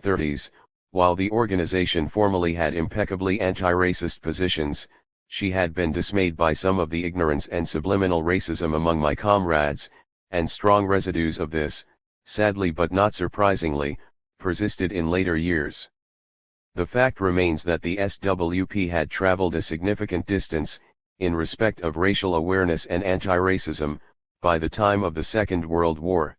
1930s, while the organization formally had impeccably anti-racist positions, she had been dismayed by some of the ignorance and subliminal racism among my comrades, and strong residues of this, sadly but not surprisingly, persisted in later years. The fact remains that the SWP had traveled a significant distance, in respect of racial awareness and anti-racism, by the time of the Second World War.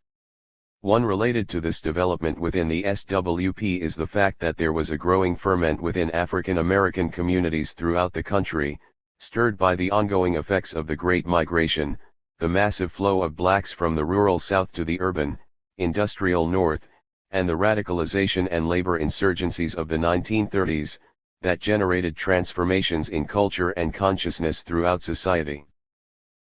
One related to this development within the SWP is the fact that there was a growing ferment within African American communities throughout the country, stirred by the ongoing effects of the Great Migration, the massive flow of blacks from the rural South to the urban, industrial North, and the radicalization and labor insurgencies of the 1930s, that generated transformations in culture and consciousness throughout society.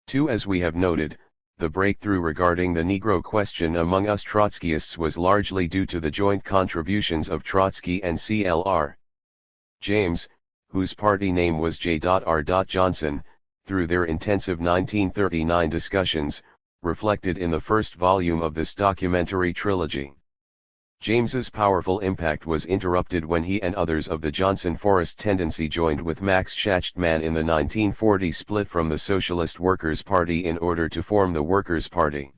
2. As we have noted, the breakthrough regarding the Negro question among us Trotskyists was largely due to the joint contributions of Trotsky and C.L.R. James, whose party name was J.R. Johnson, through their intensive 1939 discussions, reflected in the first volume of this documentary trilogy. James's powerful impact was interrupted when he and others of the Johnson-Forrest tendency joined with Max Schachtman in the 1940 split from the Socialist Workers' Party in order to form the Workers' Party.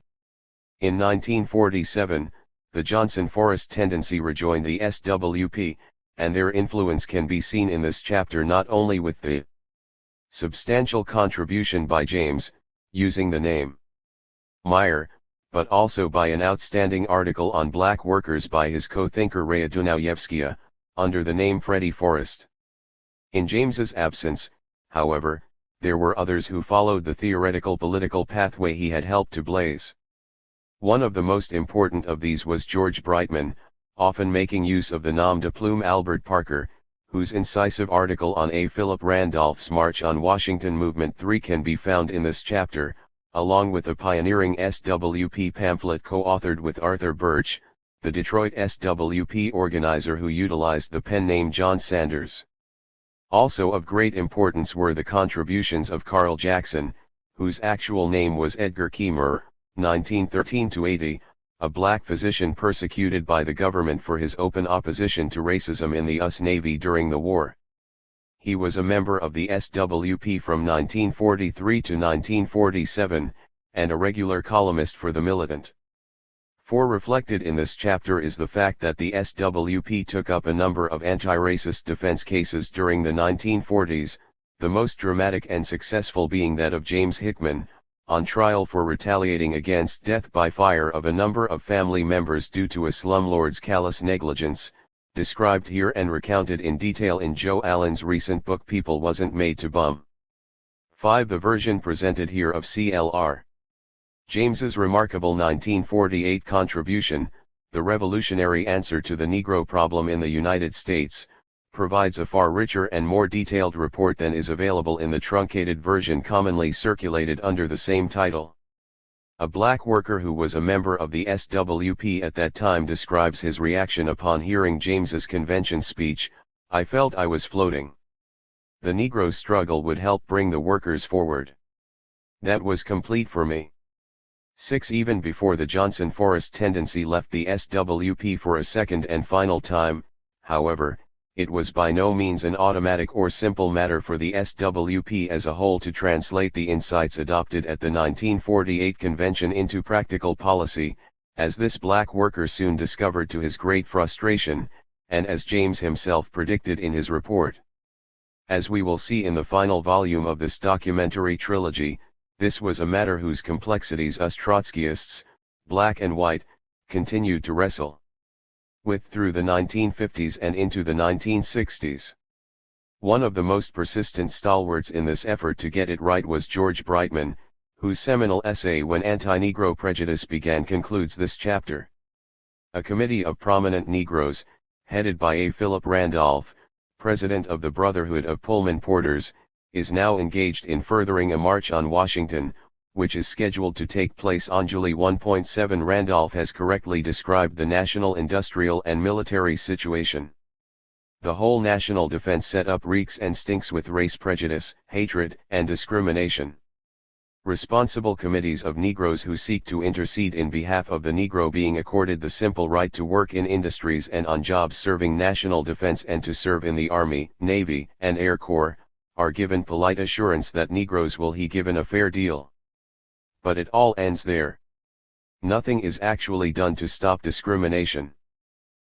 In 1947, the Johnson-Forrest tendency rejoined the SWP, and their influence can be seen in this chapter not only with the substantial contribution by James, using the name Meyer, but also by an outstanding article on black workers by his co-thinker Rhea Dunayevskaya, under the name Freddie Forrest. In James's absence, however, there were others who followed the theoretical political pathway he had helped to blaze. One of the most important of these was George Brightman, often making use of the nom de plume Albert Parker, whose incisive article on A. Philip Randolph's March on Washington Movement 3 can be found in this chapter, along with a pioneering SWP pamphlet co-authored with Arthur Birch, the Detroit SWP organizer who utilized the pen name John Sanders. Also of great importance were the contributions of Carl Jackson, whose actual name was Edgar Kiemer, 1913-80, a black physician persecuted by the government for his open opposition to racism in the US Navy during the war. He was a member of the SWP from 1943 to 1947, and a regular columnist for The Militant. 4. Reflected in this chapter is the fact that the SWP took up a number of anti-racist defense cases during the 1940s, the most dramatic and successful being that of James Hickman, on trial for retaliating against death by fire of a number of family members due to a slumlord's callous negligence, described here and recounted in detail in Joe Allen's recent book People Wasn't Made to Bum. 5. The version presented here of C.L.R. James's remarkable 1948 contribution, The Revolutionary Answer to the Negro Problem in the United States, provides a far richer and more detailed report than is available in the truncated version commonly circulated under the same title. A black worker who was a member of the SWP at that time describes his reaction upon hearing James's convention speech: "I felt I was floating. The Negro struggle would help bring the workers forward. That was complete for me." 6. Even before the Johnson-Forrest tendency left the SWP for a second and final time, however, it was by no means an automatic or simple matter for the SWP as a whole to translate the insights adopted at the 1948 convention into practical policy, as this black worker soon discovered to his great frustration, and as James himself predicted in his report. As we will see in the final volume of this documentary trilogy, this was a matter whose complexities us Trotskyists, black and white, continued to wrestle with through the 1950s and into the 1960s. One of the most persistent stalwarts in this effort to get it right was George Brightman, whose seminal essay When Anti-Negro Prejudice Began concludes this chapter. A committee of prominent Negroes, headed by A. Philip Randolph, president of the Brotherhood of Pullman Porters, is now engaged in furthering a march on Washington, which is scheduled to take place on July 1. Randolph has correctly described the national industrial and military situation. The whole national defense setup reeks and stinks with race prejudice, hatred, and discrimination. Responsible committees of Negroes who seek to intercede in behalf of the Negro being accorded the simple right to work in industries and on jobs serving national defense and to serve in the Army, Navy, and Air Corps, are given polite assurance that Negroes will be given a fair deal. But it all ends there. Nothing is actually done to stop discrimination.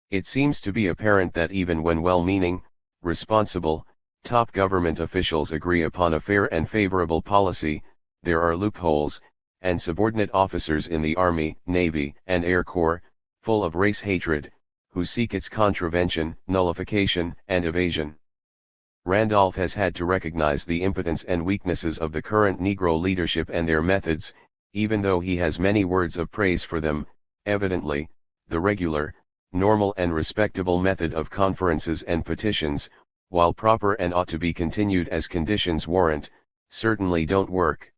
It seems to be apparent that even when well-meaning, responsible, top government officials agree upon a fair and favorable policy, there are loopholes, and subordinate officers in the Army, Navy, and Air Corps, full of race hatred, who seek its contravention, nullification, and evasion. Randolph has had to recognize the impotence and weaknesses of the current Negro leadership and their methods, even though he has many words of praise for them. Evidently, the regular, normal and respectable method of conferences and petitions, while proper and ought to be continued as conditions warrant, certainly don't work.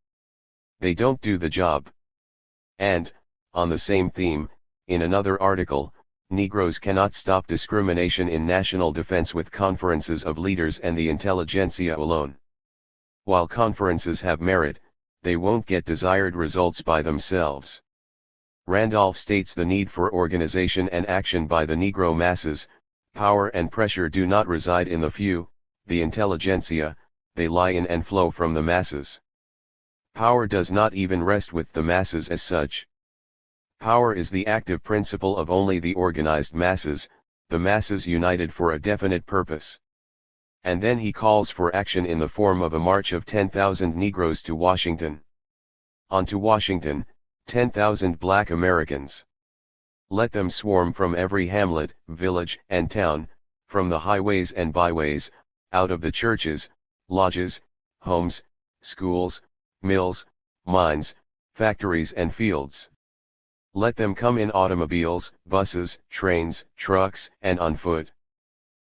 They don't do the job. And, on the same theme, in another article, Negroes cannot stop discrimination in national defense with conferences of leaders and the intelligentsia alone. While conferences have merit, they won't get desired results by themselves. Randolph states the need for organization and action by the Negro masses. Power and pressure do not reside in the few, the intelligentsia, they lie in and flow from the masses. Power does not even rest with the masses as such. Power is the active principle of only the organized masses, the masses united for a definite purpose. And then he calls for action in the form of a march of 10,000 Negroes to Washington. On to Washington, 10,000 black Americans. Let them swarm from every hamlet, village, and town, from the highways and byways, out of the churches, lodges, homes, schools, mills, mines, factories and fields. Let them come in automobiles, buses, trains, trucks, and on foot.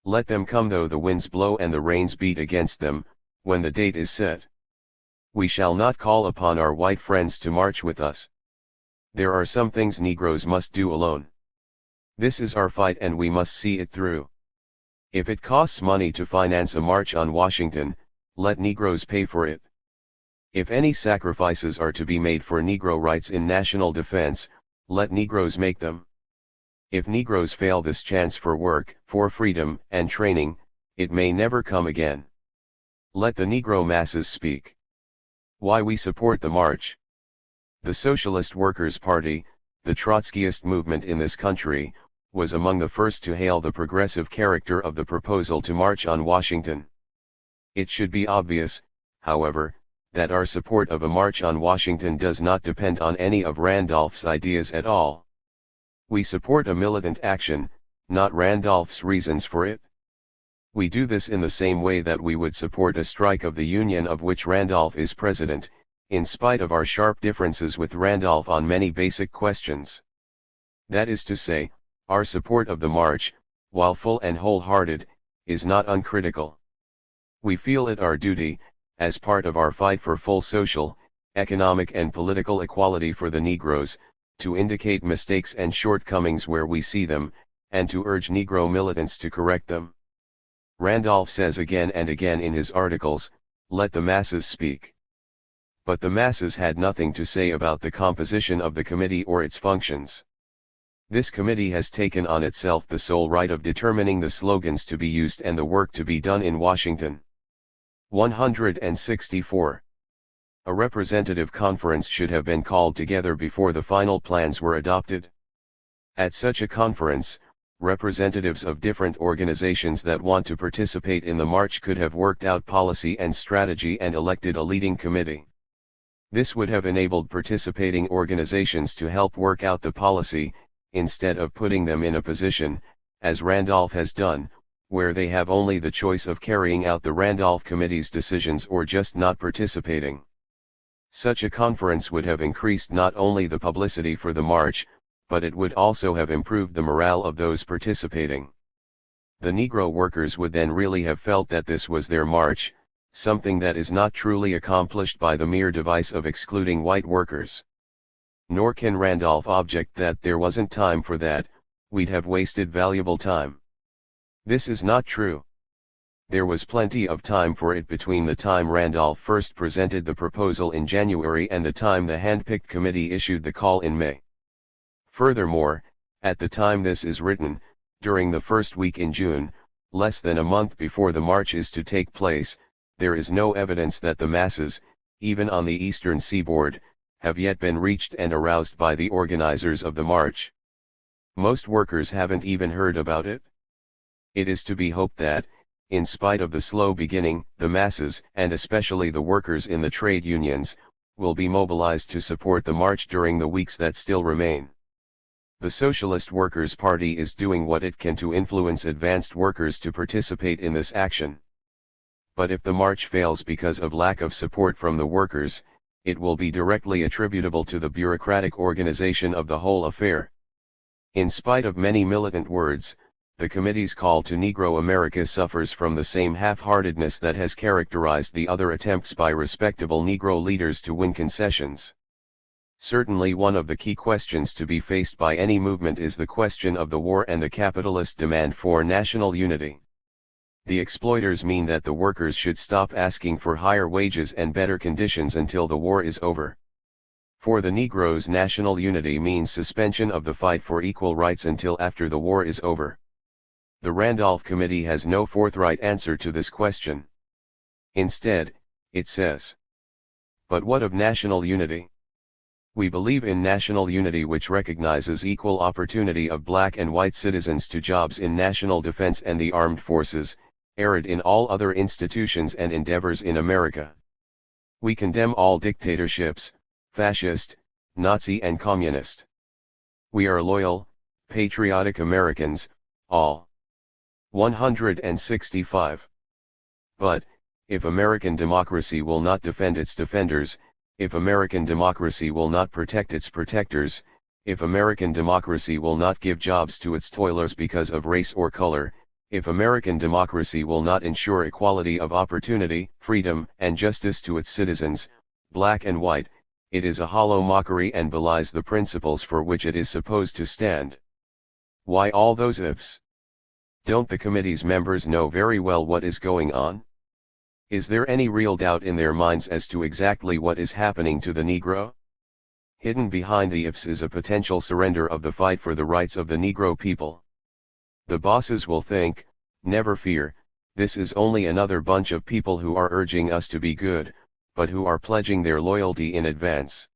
Let them come though the winds blow and the rains beat against them, when the date is set. We shall not call upon our white friends to march with us. There are some things Negroes must do alone. This is our fight and we must see it through. If it costs money to finance a march on Washington, let Negroes pay for it. If any sacrifices are to be made for Negro rights in national defense, let Negroes make them. If Negroes fail this chance for work, for freedom, and training, it may never come again. Let the Negro masses speak. Why we support the march. The Socialist Workers' Party, the Trotskyist movement in this country, was among the first to hail the progressive character of the proposal to march on Washington. It should be obvious, however, that our support of a march on Washington does not depend on any of Randolph's ideas at all. We support a militant action, not Randolph's reasons for it. We do this in the same way that we would support a strike of the union of which Randolph is president, in spite of our sharp differences with Randolph on many basic questions. That is to say, our support of the march, while full and wholehearted, is not uncritical. We feel it our duty, as part of our fight for full social, economic and political equality for the Negroes, to indicate mistakes and shortcomings where we see them, and to urge Negro militants to correct them. Randolph says again and again in his articles, let the masses speak. But the masses had nothing to say about the composition of the committee or its functions. This committee has taken on itself the sole right of determining the slogans to be used and the work to be done in Washington. 164. A representative conference should have been called together before the final plans were adopted. At such a conference, representatives of different organizations that want to participate in the march could have worked out policy and strategy and elected a leading committee. This would have enabled participating organizations to help work out the policy, instead of putting them in a position, as Randolph has done, where they have only the choice of carrying out the Randolph Committee's decisions or just not participating. Such a conference would have increased not only the publicity for the march, but it would also have improved the morale of those participating. The Negro workers would then really have felt that this was their march, something that is not truly accomplished by the mere device of excluding white workers. Nor can Randolph object that there wasn't time for that, we'd have wasted valuable time. This is not true. There was plenty of time for it between the time Randolph first presented the proposal in January and the time the handpicked committee issued the call in May. Furthermore, at the time this is written, during the first week in June, less than a month before the march is to take place, there is no evidence that the masses, even on the eastern seaboard, have yet been reached and aroused by the organizers of the march. Most workers haven't even heard about it. It is to be hoped that, in spite of the slow beginning, the masses, and especially the workers in the trade unions, will be mobilized to support the march during the weeks that still remain. The Socialist Workers' Party is doing what it can to influence advanced workers to participate in this action. But if the march fails because of lack of support from the workers, it will be directly attributable to the bureaucratic organization of the whole affair. In spite of many militant words, the committee's call to Negro America suffers from the same half-heartedness that has characterized the other attempts by respectable Negro leaders to win concessions. Certainly one of the key questions to be faced by any movement is the question of the war and the capitalist demand for national unity. The exploiters mean that the workers should stop asking for higher wages and better conditions until the war is over. For the Negroes, national unity means suspension of the fight for equal rights until after the war is over. The Randolph Committee has no forthright answer to this question. Instead, it says, "But what of national unity? We believe in national unity which recognizes equal opportunity of black and white citizens to jobs in national defense and the armed forces, arid in all other institutions and endeavors in America. We condemn all dictatorships, fascist, Nazi and communist. We are loyal, patriotic Americans, all." 165. But, if American democracy will not defend its defenders, if American democracy will not protect its protectors, if American democracy will not give jobs to its toilers because of race or color, if American democracy will not ensure equality of opportunity, freedom, and justice to its citizens, black and white, it is a hollow mockery and belies the principles for which it is supposed to stand. Why all those ifs? Don't the committee's members know very well what is going on? Is there any real doubt in their minds as to exactly what is happening to the Negro? Hidden behind the ifs is a potential surrender of the fight for the rights of the Negro people. The bosses will think, never fear, this is only another bunch of people who are urging us to be good, but who are pledging their loyalty in advance.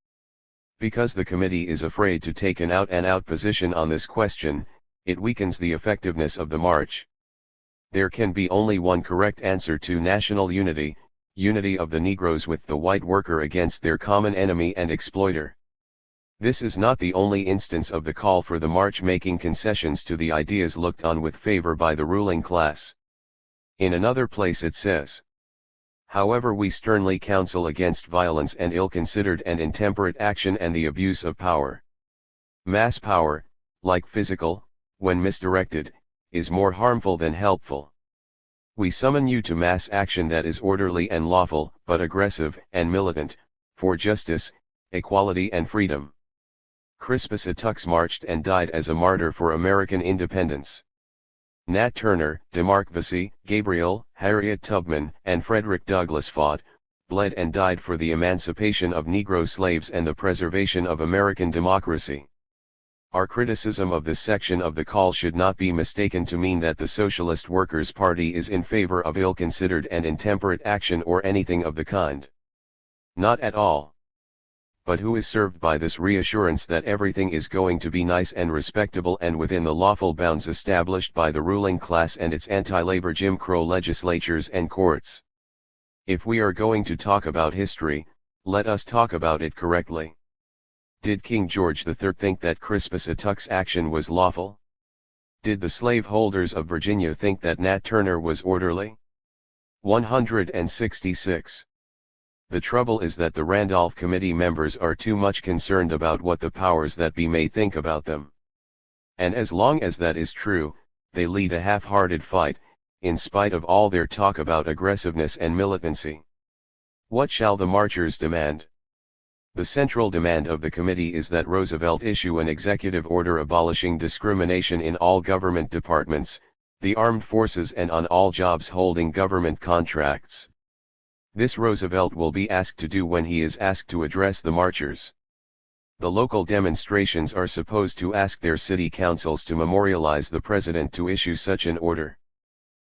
Because the committee is afraid to take an out-and-out position on this question, it weakens the effectiveness of the march. There can be only one correct answer to national unity, unity of the Negroes with the white worker against their common enemy and exploiter. This is not the only instance of the call for the march making concessions to the ideas looked on with favor by the ruling class. In another place it says, "However, we sternly counsel against violence and ill-considered and intemperate action and the abuse of power. Mass power, like physical, when misdirected, is more harmful than helpful. We summon you to mass action that is orderly and lawful, but aggressive and militant, for justice, equality and freedom." Crispus Attucks marched and died as a martyr for American independence. Nat Turner, DeMarc Vesey, Gabriel, Harriet Tubman, and Frederick Douglass fought, bled and died for the emancipation of Negro slaves and the preservation of American democracy. Our criticism of this section of the call should not be mistaken to mean that the Socialist Workers' Party is in favor of ill-considered and intemperate action or anything of the kind. Not at all. But who is served by this reassurance that everything is going to be nice and respectable and within the lawful bounds established by the ruling class and its anti-labor Jim Crow legislatures and courts? If we are going to talk about history, let us talk about it correctly. Did King George III think that Crispus Attucks' action was lawful? Did the slaveholders of Virginia think that Nat Turner was orderly? 166. The trouble is that the Randolph Committee members are too much concerned about what the powers that be may think about them. And as long as that is true, they lead a half-hearted fight, in spite of all their talk about aggressiveness and militancy. What shall the marchers demand? The central demand of the committee is that Roosevelt issue an executive order abolishing discrimination in all government departments, the armed forces and on all jobs holding government contracts. This Roosevelt will be asked to do when he is asked to address the marchers. The local demonstrations are supposed to ask their city councils to memorialize the president to issue such an order.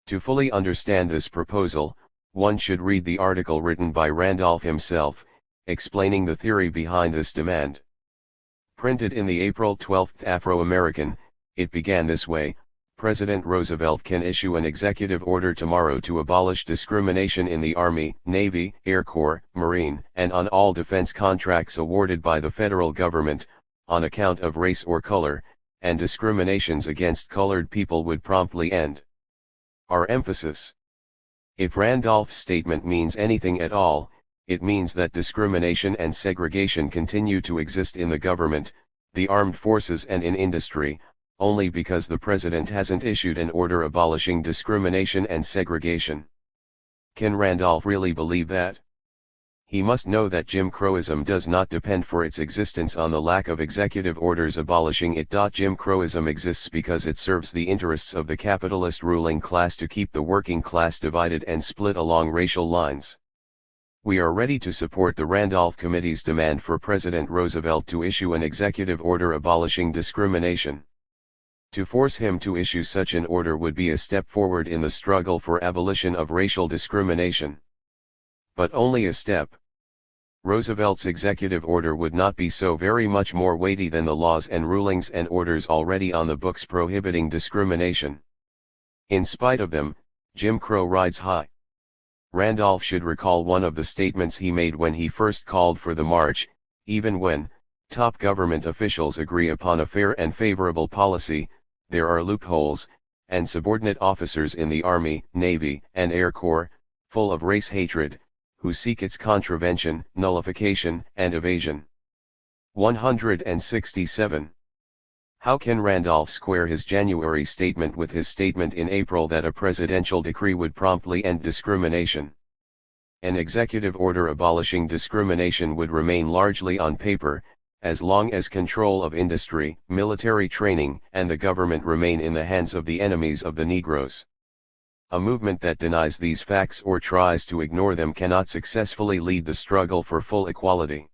To fully understand this proposal, one should read the article written by Randolph himself, explaining the theory behind this demand. Printed in the April 12 Afro-American, it began this way: President Roosevelt can issue an executive order tomorrow to abolish discrimination in the Army, Navy, Air Corps, Marine, and on all defense contracts awarded by the federal government, on account of race or color, and discriminations against colored people would promptly end. Our emphasis. If Randolph's statement means anything at all, it means that discrimination and segregation continue to exist in the government, the armed forces and in industry, only because the president hasn't issued an order abolishing discrimination and segregation. Can Randolph really believe that? He must know that Jim Crowism does not depend for its existence on the lack of executive orders abolishing it. Jim Crowism exists because it serves the interests of the capitalist ruling class to keep the working class divided and split along racial lines. We are ready to support the Randolph Committee's demand for President Roosevelt to issue an executive order abolishing discrimination. To force him to issue such an order would be a step forward in the struggle for abolition of racial discrimination. But only a step. Roosevelt's executive order would not be so very much more weighty than the laws and rulings and orders already on the books prohibiting discrimination. In spite of them, Jim Crow rides high. Randolph should recall one of the statements he made when he first called for the march: even when top government officials agree upon a fair and favorable policy, there are loopholes, and subordinate officers in the Army, Navy, and Air Corps, full of race hatred, who seek its contravention, nullification, and evasion. 167. How can Randolph square his January statement with his statement in April that a presidential decree would promptly end discrimination? An executive order abolishing discrimination would remain largely on paper, as long as control of industry, military training, and the government remain in the hands of the enemies of the Negroes. A movement that denies these facts or tries to ignore them cannot successfully lead the struggle for full equality.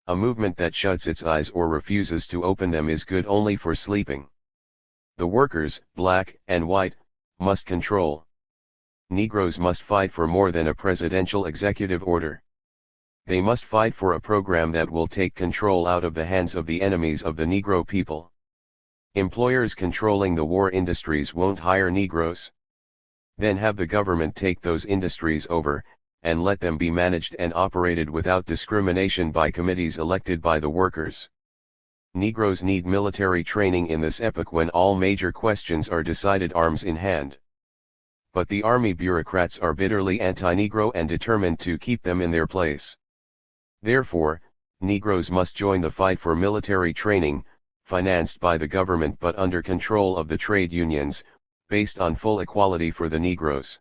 A movement that shuts its eyes or refuses to open them is good only for sleeping. The workers, black and white, must control. Negroes must fight for more than a presidential executive order. They must fight for a program that will take control out of the hands of the enemies of the Negro people. Employers controlling the war industries won't hire Negroes. Then have the government take those industries over, and let them be managed and operated without discrimination by committees elected by the workers. Negroes need military training in this epoch when all major questions are decided arms in hand. But the Army bureaucrats are bitterly anti-Negro and determined to keep them in their place. Therefore, Negroes must join the fight for military training, financed by the government but under control of the trade unions, based on full equality for the Negroes.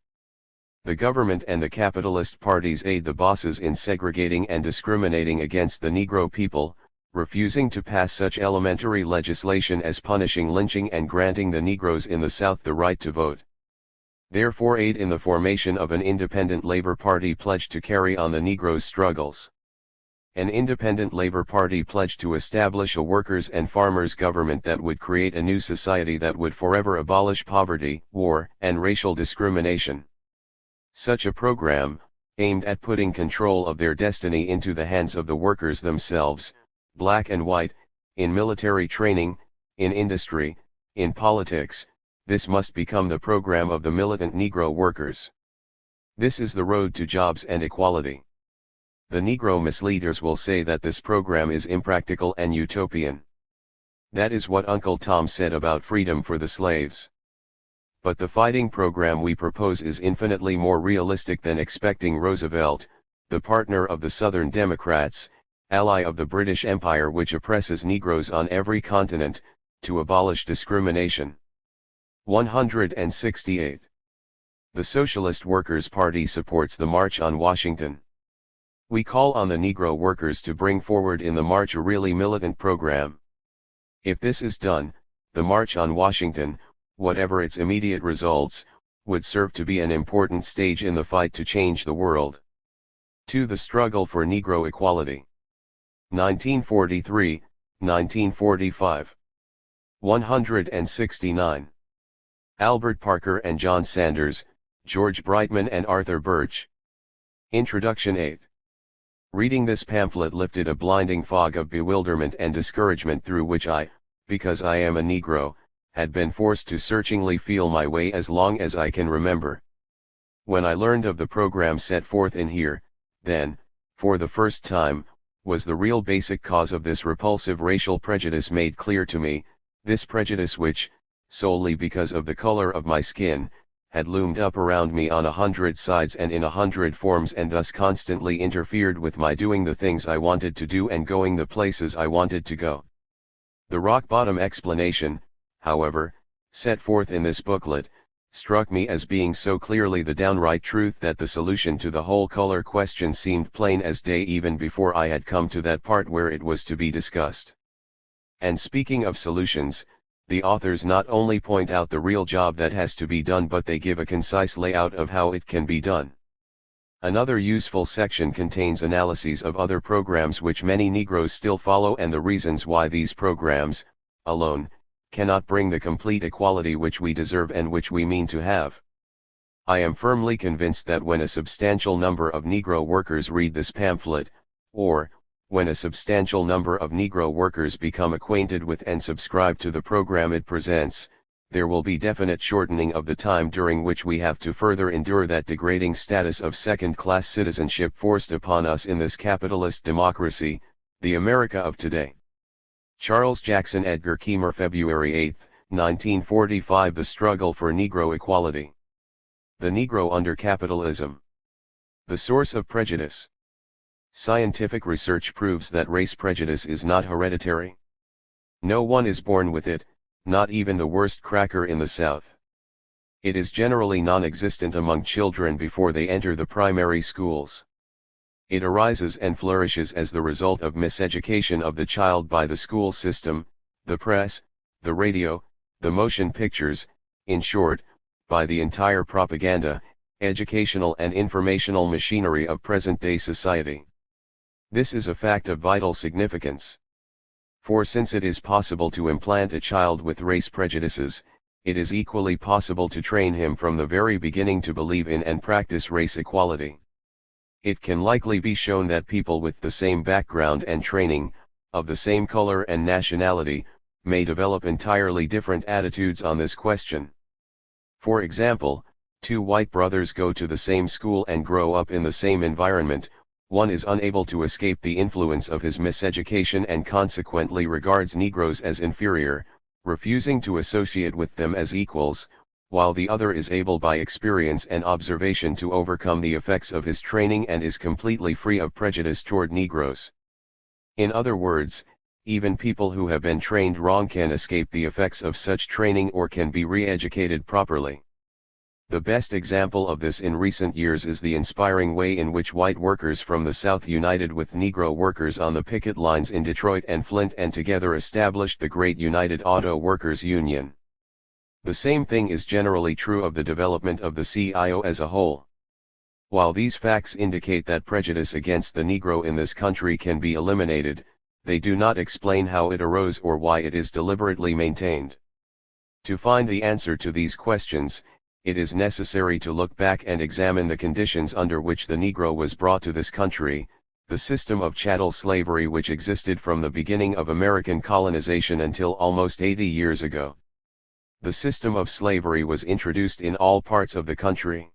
The government and the capitalist parties aid the bosses in segregating and discriminating against the Negro people, refusing to pass such elementary legislation as punishing lynching and granting the Negroes in the South the right to vote. Therefore aid in the formation of an independent Labor Party pledged to carry on the Negroes' struggles. An independent Labor Party pledged to establish a workers' and farmers' government that would create a new society that would forever abolish poverty, war, and racial discrimination. Such a program, aimed at putting control of their destiny into the hands of the workers themselves, black and white, in military training, in industry, in politics, this must become the program of the militant Negro workers. This is the road to jobs and equality. The Negro misleaders will say that this program is impractical and utopian. That is what Uncle Tom said about freedom for the slaves. But the fighting program we propose is infinitely more realistic than expecting Roosevelt, the partner of the Southern Democrats, ally of the British Empire which oppresses Negroes on every continent, to abolish discrimination. 168. The Socialist Workers' Party supports the March on Washington. We call on the Negro workers to bring forward in the march a really militant program. If this is done, the March on Washington, whatever its immediate results, would serve to be an important stage in the fight to change the world. 2. The struggle for Negro equality. 1943, 1945. 169. Albert Parker and John Sanders, George Brightman and Arthur Birch. Introduction. 8. Reading this pamphlet lifted a blinding fog of bewilderment and discouragement through which I, because I am a Negro, had been forced to searchingly feel my way as long as I can remember. When I learned of the program set forth in here, then, for the first time, was the real basic cause of this repulsive racial prejudice made clear to me, this prejudice which, solely because of the color of my skin, had loomed up around me on 100 sides and in 100 forms and thus constantly interfered with my doing the things I wanted to do and going the places I wanted to go. The rock-bottom explanation, however, set forth in this booklet, struck me as being so clearly the downright truth that the solution to the whole color question seemed plain as day even before I had come to that part where it was to be discussed. And speaking of solutions, the authors not only point out the real job that has to be done but they give a concise layout of how it can be done. Another useful section contains analyses of other programs which many Negroes still follow and the reasons why these programs, alone, cannot bring the complete equality which we deserve and which we mean to have. I am firmly convinced that when a substantial number of Negro workers read this pamphlet, or, when a substantial number of Negro workers become acquainted with and subscribe to the program it presents, there will be definite shortening of the time during which we have to further endure that degrading status of second-class citizenship forced upon us in this capitalist democracy, the America of today. Charles Jackson Edgar Keimer, February 8, 1945. The Struggle for Negro Equality. The Negro under Capitalism. The source of prejudice. Scientific research proves that race prejudice is not hereditary. No one is born with it, not even the worst cracker in the South. It is generally non-existent among children before they enter the primary schools. It arises and flourishes as the result of miseducation of the child by the school system, the press, the radio, the motion pictures, in short, by the entire propaganda, educational and informational machinery of present-day society. This is a fact of vital significance. For since it is possible to implant a child with race prejudices, it is equally possible to train him from the very beginning to believe in and practice race equality. It can likely be shown that people with the same background and training, of the same color and nationality, may develop entirely different attitudes on this question. For example, two white brothers go to the same school and grow up in the same environment. One is unable to escape the influence of his miseducation and consequently regards Negroes as inferior, refusing to associate with them as equals, while the other is able by experience and observation to overcome the effects of his training and is completely free of prejudice toward Negroes. In other words, even people who have been trained wrong can escape the effects of such training or can be re-educated properly. The best example of this in recent years is the inspiring way in which white workers from the South united with Negro workers on the picket lines in Detroit and Flint and together established the great United Auto Workers Union. The same thing is generally true of the development of the CIO as a whole. While these facts indicate that prejudice against the Negro in this country can be eliminated, they do not explain how it arose or why it is deliberately maintained. To find the answer to these questions, it is necessary to look back and examine the conditions under which the Negro was brought to this country, the system of chattel slavery which existed from the beginning of American colonization until almost 80 years ago. The system of slavery was introduced in all parts of the country.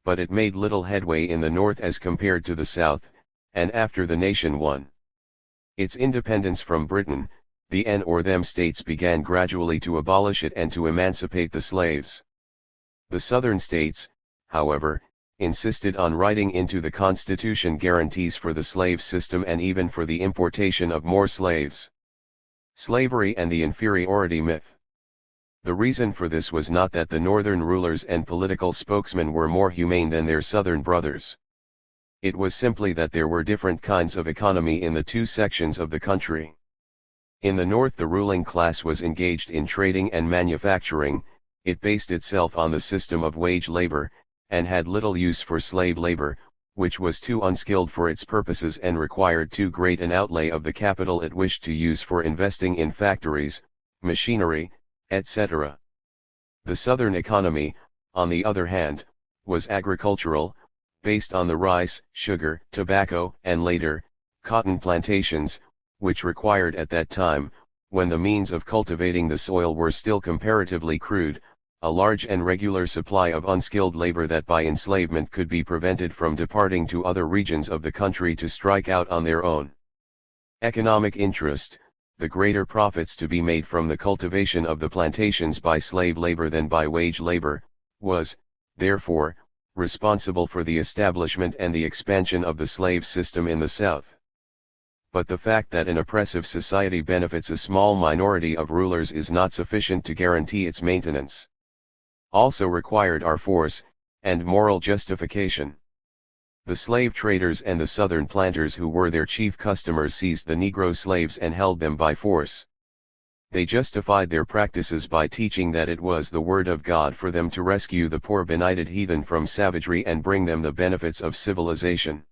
But it made little headway in the North as compared to the South, and after the nation won its independence from Britain, the N or them states began gradually to abolish it and to emancipate the slaves. The Southern states, however, insisted on writing into the Constitution guarantees for the slave system and even for the importation of more slaves. Slavery and the inferiority myth. The reason for this was not that the Northern rulers and political spokesmen were more humane than their Southern brothers. It was simply that there were different kinds of economy in the two sections of the country. In the North the ruling class was engaged in trading and manufacturing, it based itself on the system of wage labor, and had little use for slave labor, which was too unskilled for its purposes and required too great an outlay of the capital it wished to use for investing in factories, machinery, etc. The Southern economy, on the other hand, was agricultural, based on the rice, sugar, tobacco, and later, cotton plantations, which required at that time, when the means of cultivating the soil were still comparatively crude, a large and regular supply of unskilled labor that by enslavement could be prevented from departing to other regions of the country to strike out on their own. Economic interest, the greater profits to be made from the cultivation of the plantations by slave labor than by wage labor, was, therefore, responsible for the establishment and the expansion of the slave system in the South. But the fact that an oppressive society benefits a small minority of rulers is not sufficient to guarantee its maintenance. Also required are force, and moral justification. The slave traders and the Southern planters who were their chief customers seized the Negro slaves and held them by force. They justified their practices by teaching that it was the word of God for them to rescue the poor benighted heathen from savagery and bring them the benefits of civilization.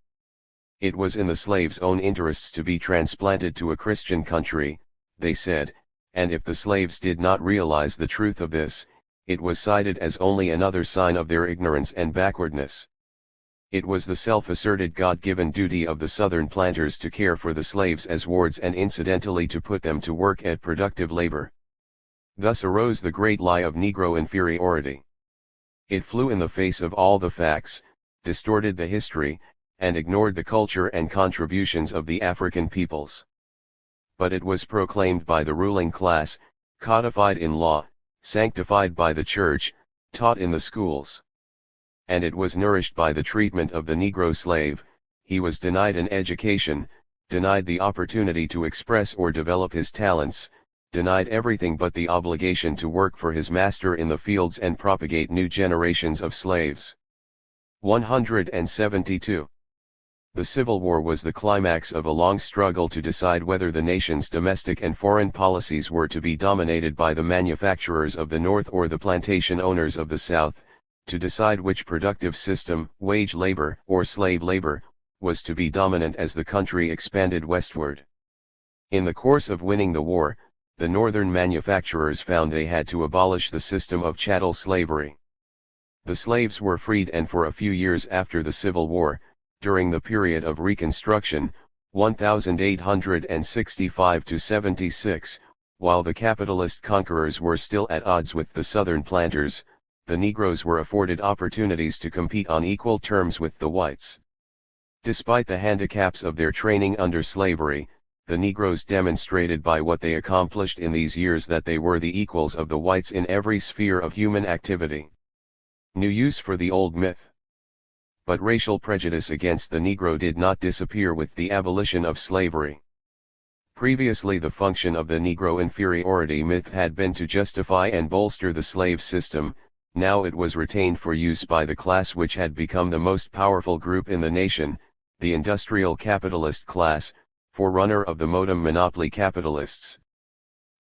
It was in the slaves' own interests to be transplanted to a Christian country, they said, and if the slaves did not realize the truth of this, it was cited as only another sign of their ignorance and backwardness. It was the self-asserted God-given duty of the Southern planters to care for the slaves as wards and incidentally to put them to work at productive labor. Thus arose the great lie of Negro inferiority. It flew in the face of all the facts, distorted the history, and ignored the culture and contributions of the African peoples. But it was proclaimed by the ruling class, codified in law, sanctified by the church, taught in the schools. And it was nourished by the treatment of the Negro slave. He was denied an education, denied the opportunity to express or develop his talents, denied everything but the obligation to work for his master in the fields and propagate new generations of slaves. 172. The Civil War was the climax of a long struggle to decide whether the nation's domestic and foreign policies were to be dominated by the manufacturers of the North or the plantation owners of the South, to decide which productive system, wage labor or slave labor, was to be dominant as the country expanded westward. In the course of winning the war, the Northern manufacturers found they had to abolish the system of chattel slavery. The slaves were freed, and for a few years after the Civil War, during the period of Reconstruction, 1865 to 76, while the capitalist conquerors were still at odds with the Southern planters, the Negroes were afforded opportunities to compete on equal terms with the whites. Despite the handicaps of their training under slavery, the Negroes demonstrated by what they accomplished in these years that they were the equals of the whites in every sphere of human activity. New use for the old myth. But racial prejudice against the Negro did not disappear with the abolition of slavery. Previously, the function of the Negro inferiority myth had been to justify and bolster the slave system. Now it was retained for use by the class which had become the most powerful group in the nation, the industrial capitalist class, forerunner of the modern monopoly capitalists.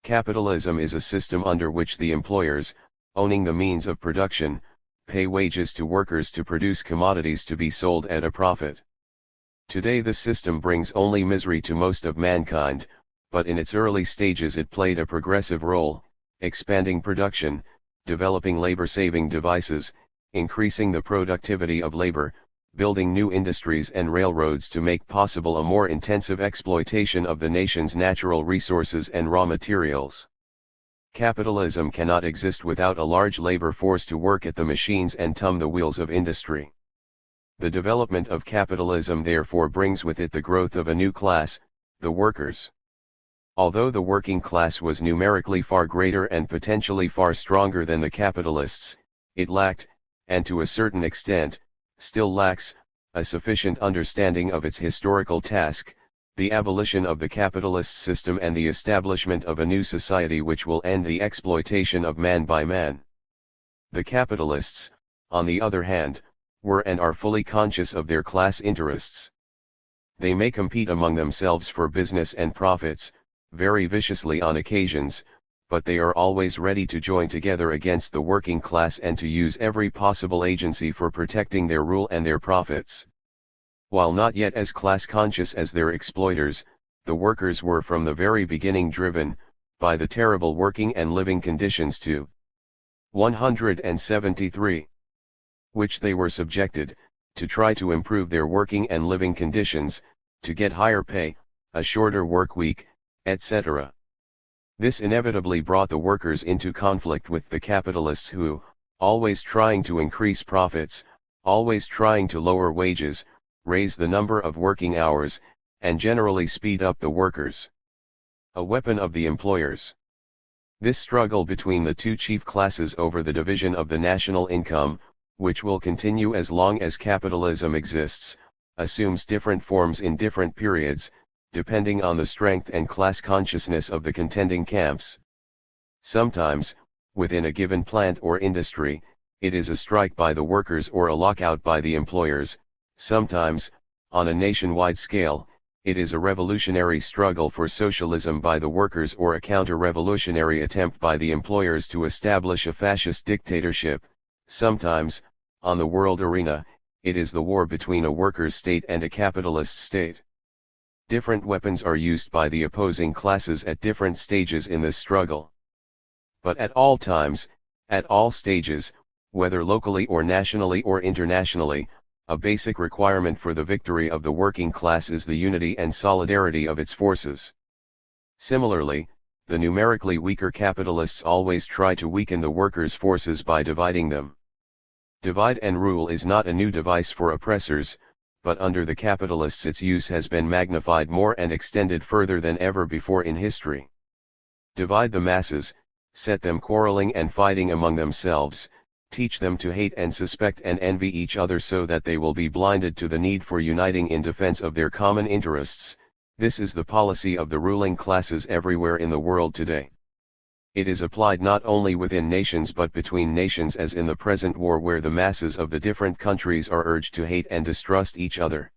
Capitalism is a system under which the employers, owning the means of production, pay wages to workers to produce commodities to be sold at a profit. Today the system brings only misery to most of mankind, but in its early stages it played a progressive role, expanding production, developing labor-saving devices, increasing the productivity of labor, building new industries and railroads to make possible a more intensive exploitation of the nation's natural resources and raw materials. Capitalism cannot exist without a large labor force to work at the machines and turn the wheels of industry. The development of capitalism therefore brings with it the growth of a new class, the workers. Although the working class was numerically far greater and potentially far stronger than the capitalists, it lacked, and to a certain extent, still lacks, a sufficient understanding of its historical task, the abolition of the capitalist system and the establishment of a new society which will end the exploitation of man by man. The capitalists, on the other hand, were and are fully conscious of their class interests. They may compete among themselves for business and profits, very viciously on occasions, but they are always ready to join together against the working class and to use every possible agency for protecting their rule and their profits. While not yet as class-conscious as their exploiters, the workers were from the very beginning driven, by the terrible working and living conditions to 173, which they were subjected, to try to improve their working and living conditions, to get higher pay, a shorter work week, etc. This inevitably brought the workers into conflict with the capitalists who, always trying to increase profits, always trying to lower wages, raise the number of working hours, and generally speed up the workers. A weapon of the employers. This struggle between the two chief classes over the division of the national income, which will continue as long as capitalism exists, assumes different forms in different periods, depending on the strength and class consciousness of the contending camps. Sometimes, within a given plant or industry, it is a strike by the workers or a lockout by the employers. Sometimes, on a nationwide scale, it is a revolutionary struggle for socialism by the workers or a counter-revolutionary attempt by the employers to establish a fascist dictatorship. Sometimes, on the world arena, it is the war between a workers' state and a capitalist state. Different weapons are used by the opposing classes at different stages in this struggle. But at all times, at all stages, whether locally or nationally or internationally, a basic requirement for the victory of the working class is the unity and solidarity of its forces. Similarly, the numerically weaker capitalists always try to weaken the workers' forces by dividing them. Divide and rule is not a new device for oppressors, but under the capitalists its use has been magnified more and extended further than ever before in history. Divide the masses, set them quarreling and fighting among themselves, teach them to hate and suspect and envy each other so that they will be blinded to the need for uniting in defense of their common interests. This is the policy of the ruling classes everywhere in the world today. It is applied not only within nations but between nations, as in the present war where the masses of the different countries are urged to hate and distrust each other.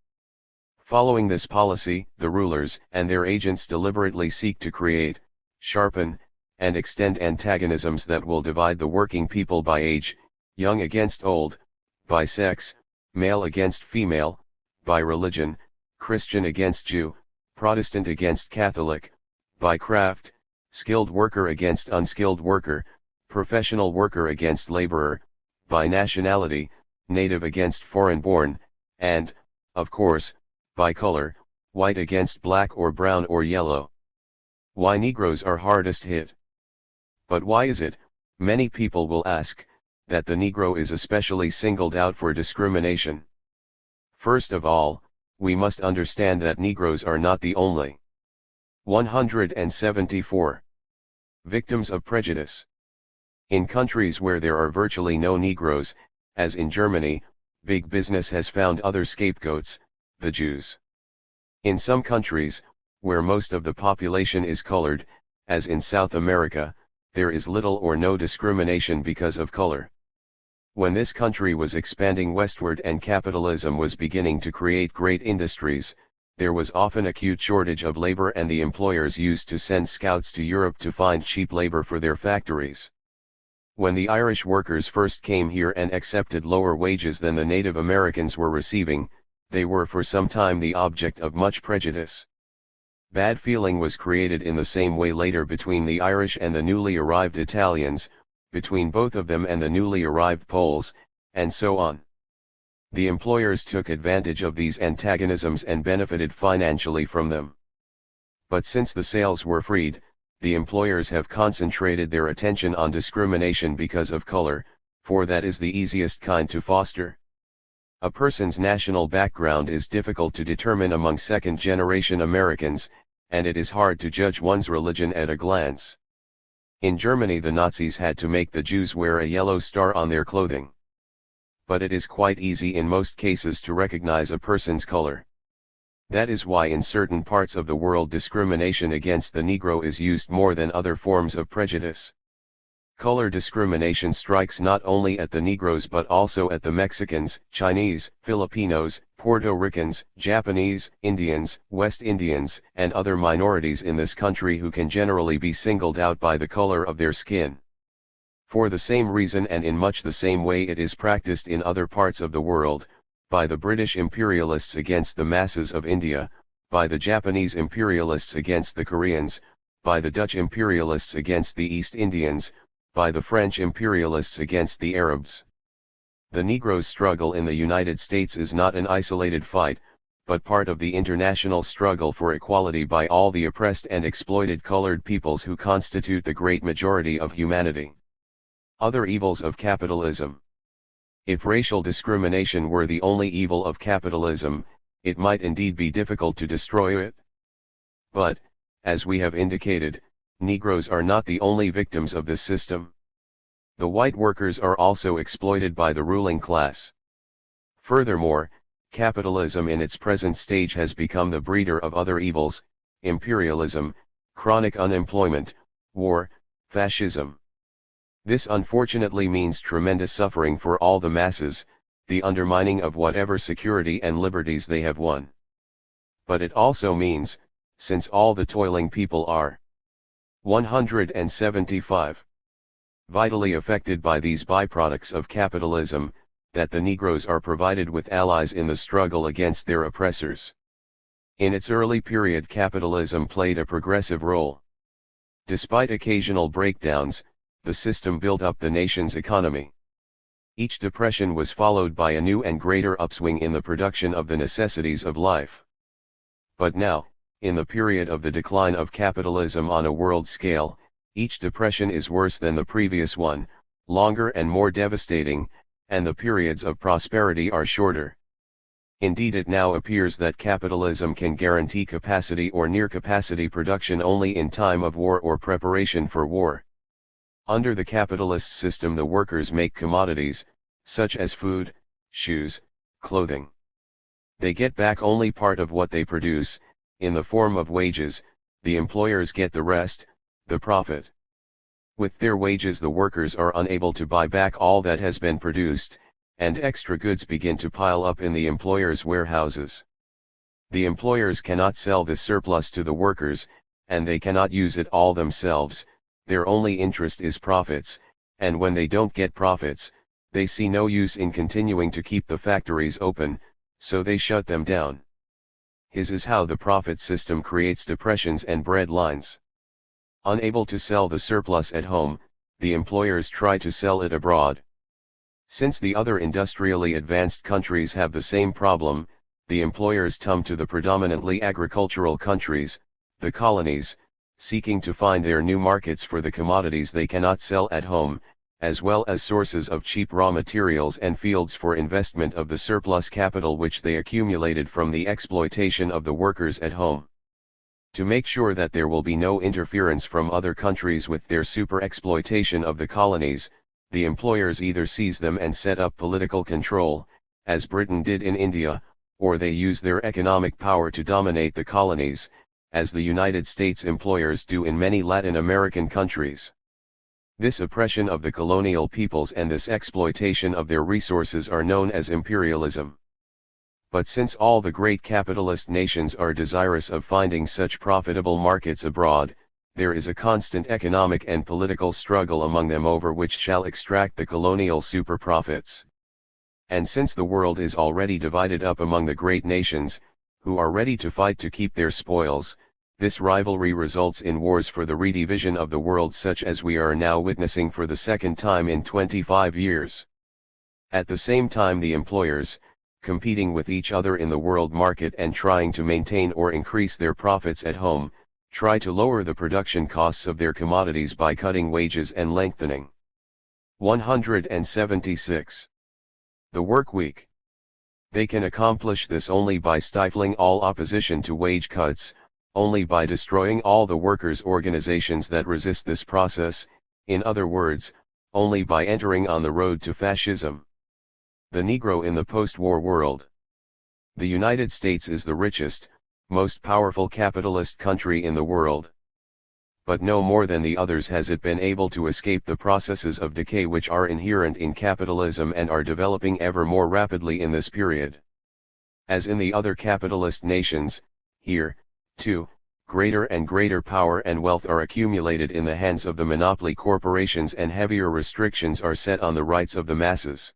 Following this policy, the rulers and their agents deliberately seek to create, sharpen, and extend antagonisms that will divide the working people by age, young against old, by sex, male against female, by religion, Christian against Jew, Protestant against Catholic, by craft, skilled worker against unskilled worker, professional worker against laborer, by nationality, native against foreign-born, and, of course, by color, white against black or brown or yellow. Why Negroes are hardest hit. But why is it, many people will ask, that the Negro is especially singled out for discrimination? First of all, we must understand that Negroes are not the only 174 victims of prejudice. In countries where there are virtually no Negroes, as in Germany, big business has found other scapegoats, the Jews. In some countries, where most of the population is colored, as in South America, there is little or no discrimination because of color. When this country was expanding westward and capitalism was beginning to create great industries, there was often acute shortage of labor and the employers used to send scouts to Europe to find cheap labor for their factories. When the Irish workers first came here and accepted lower wages than the Native Americans were receiving, they were for some time the object of much prejudice. Bad feeling was created in the same way later between the Irish and the newly arrived Italians, between both of them and the newly arrived Poles, and so on. The employers took advantage of these antagonisms and benefited financially from them. But since the sales were freed, the employers have concentrated their attention on discrimination because of color, for that is the easiest kind to foster. A person's national background is difficult to determine among second-generation Americans, and it is hard to judge one's religion at a glance. In Germany the Nazis had to make the Jews wear a yellow star on their clothing. But it is quite easy in most cases to recognize a person's color. That is why in certain parts of the world discrimination against the Negro is used more than other forms of prejudice. Color discrimination strikes not only at the Negroes but also at the Mexicans, Chinese, Filipinos, Puerto Ricans, Japanese, Indians, West Indians, and other minorities in this country who can generally be singled out by the color of their skin. For the same reason and in much the same way it is practiced in other parts of the world, by the British imperialists against the masses of India, by the Japanese imperialists against the Koreans, by the Dutch imperialists against the East Indians, by the French imperialists against the Arabs. The Negro's struggle in the United States is not an isolated fight, but part of the international struggle for equality by all the oppressed and exploited colored peoples who constitute the great majority of humanity. Other evils of capitalism. If racial discrimination were the only evil of capitalism, it might indeed be difficult to destroy it. But, as we have indicated, Negroes are not the only victims of this system. The white workers are also exploited by the ruling class. Furthermore, capitalism in its present stage has become the breeder of other evils: imperialism, chronic unemployment, war, fascism. This unfortunately means tremendous suffering for all the masses, the undermining of whatever security and liberties they have won. But it also means, since all the toiling people are 175 vitally affected by these byproducts of capitalism, that the Negroes are provided with allies in the struggle against their oppressors. In its early period, capitalism played a progressive role. Despite occasional breakdowns, the system built up the nation's economy. Each depression was followed by a new and greater upswing in the production of the necessities of life. But now, in the period of the decline of capitalism on a world scale, each depression is worse than the previous one, longer and more devastating, and the periods of prosperity are shorter. Indeed, it now appears that capitalism can guarantee capacity or near capacity production only in time of war or preparation for war. Under the capitalist system, the workers make commodities, such as food, shoes, clothing. They get back only part of what they produce, in the form of wages. The employers get the rest, the profit. With their wages, the workers are unable to buy back all that has been produced, and extra goods begin to pile up in the employers' warehouses. The employers cannot sell this surplus to the workers, and they cannot use it all themselves. Their only interest is profits, and when they don't get profits, they see no use in continuing to keep the factories open, so they shut them down. This is how the profit system creates depressions and breadlines. Unable to sell the surplus at home, the employers try to sell it abroad. Since the other industrially advanced countries have the same problem, the employers come to the predominantly agricultural countries, the colonies, seeking to find their new markets for the commodities they cannot sell at home, as well as sources of cheap raw materials and fields for investment of the surplus capital which they accumulated from the exploitation of the workers at home. To make sure that there will be no interference from other countries with their super-exploitation of the colonies, the employers either seize them and set up political control, as Britain did in India, or they use their economic power to dominate the colonies, as the United States employers do in many Latin American countries. This oppression of the colonial peoples and this exploitation of their resources are known as imperialism. But since all the great capitalist nations are desirous of finding such profitable markets abroad, there is a constant economic and political struggle among them over which shall extract the colonial super profits. And since the world is already divided up among the great nations, who are ready to fight to keep their spoils, this rivalry results in wars for the redivision of the world such as we are now witnessing for the second time in 25 years. At the same time, the employers, competing with each other in the world market and trying to maintain or increase their profits at home, try to lower the production costs of their commodities by cutting wages and lengthening 176. The work week. They can accomplish this only by stifling all opposition to wage cuts, only by destroying all the workers' organizations that resist this process, in other words, only by entering on the road to fascism. The Negro in the post-war world. The United States is the richest, most powerful capitalist country in the world. But no more than the others has it been able to escape the processes of decay which are inherent in capitalism and are developing ever more rapidly in this period. As in the other capitalist nations, here, too, greater and greater power and wealth are accumulated in the hands of the monopoly corporations and heavier restrictions are set on the rights of the masses.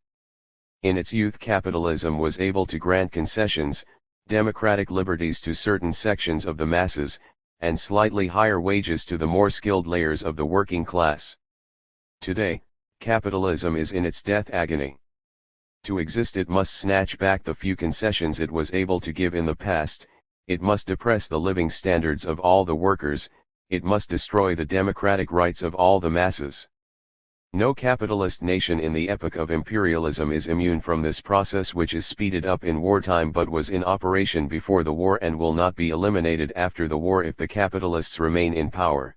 In its youth, capitalism was able to grant concessions, democratic liberties to certain sections of the masses, and slightly higher wages to the more skilled layers of the working class. Today, capitalism is in its death agony. To exist, it must snatch back the few concessions it was able to give in the past, it must depress the living standards of all the workers, it must destroy the democratic rights of all the masses. No capitalist nation in the epoch of imperialism is immune from this process, which is speeded up in wartime but was in operation before the war and will not be eliminated after the war if the capitalists remain in power.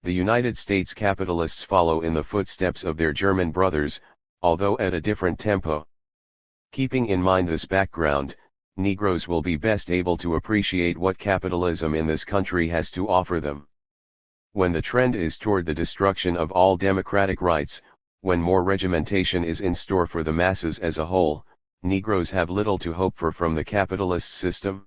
The United States capitalists follow in the footsteps of their German brothers, although at a different tempo. Keeping in mind this background, Negroes will be best able to appreciate what capitalism in this country has to offer them. When the trend is toward the destruction of all democratic rights, when more regimentation is in store for the masses as a whole, Negroes have little to hope for from the capitalist system.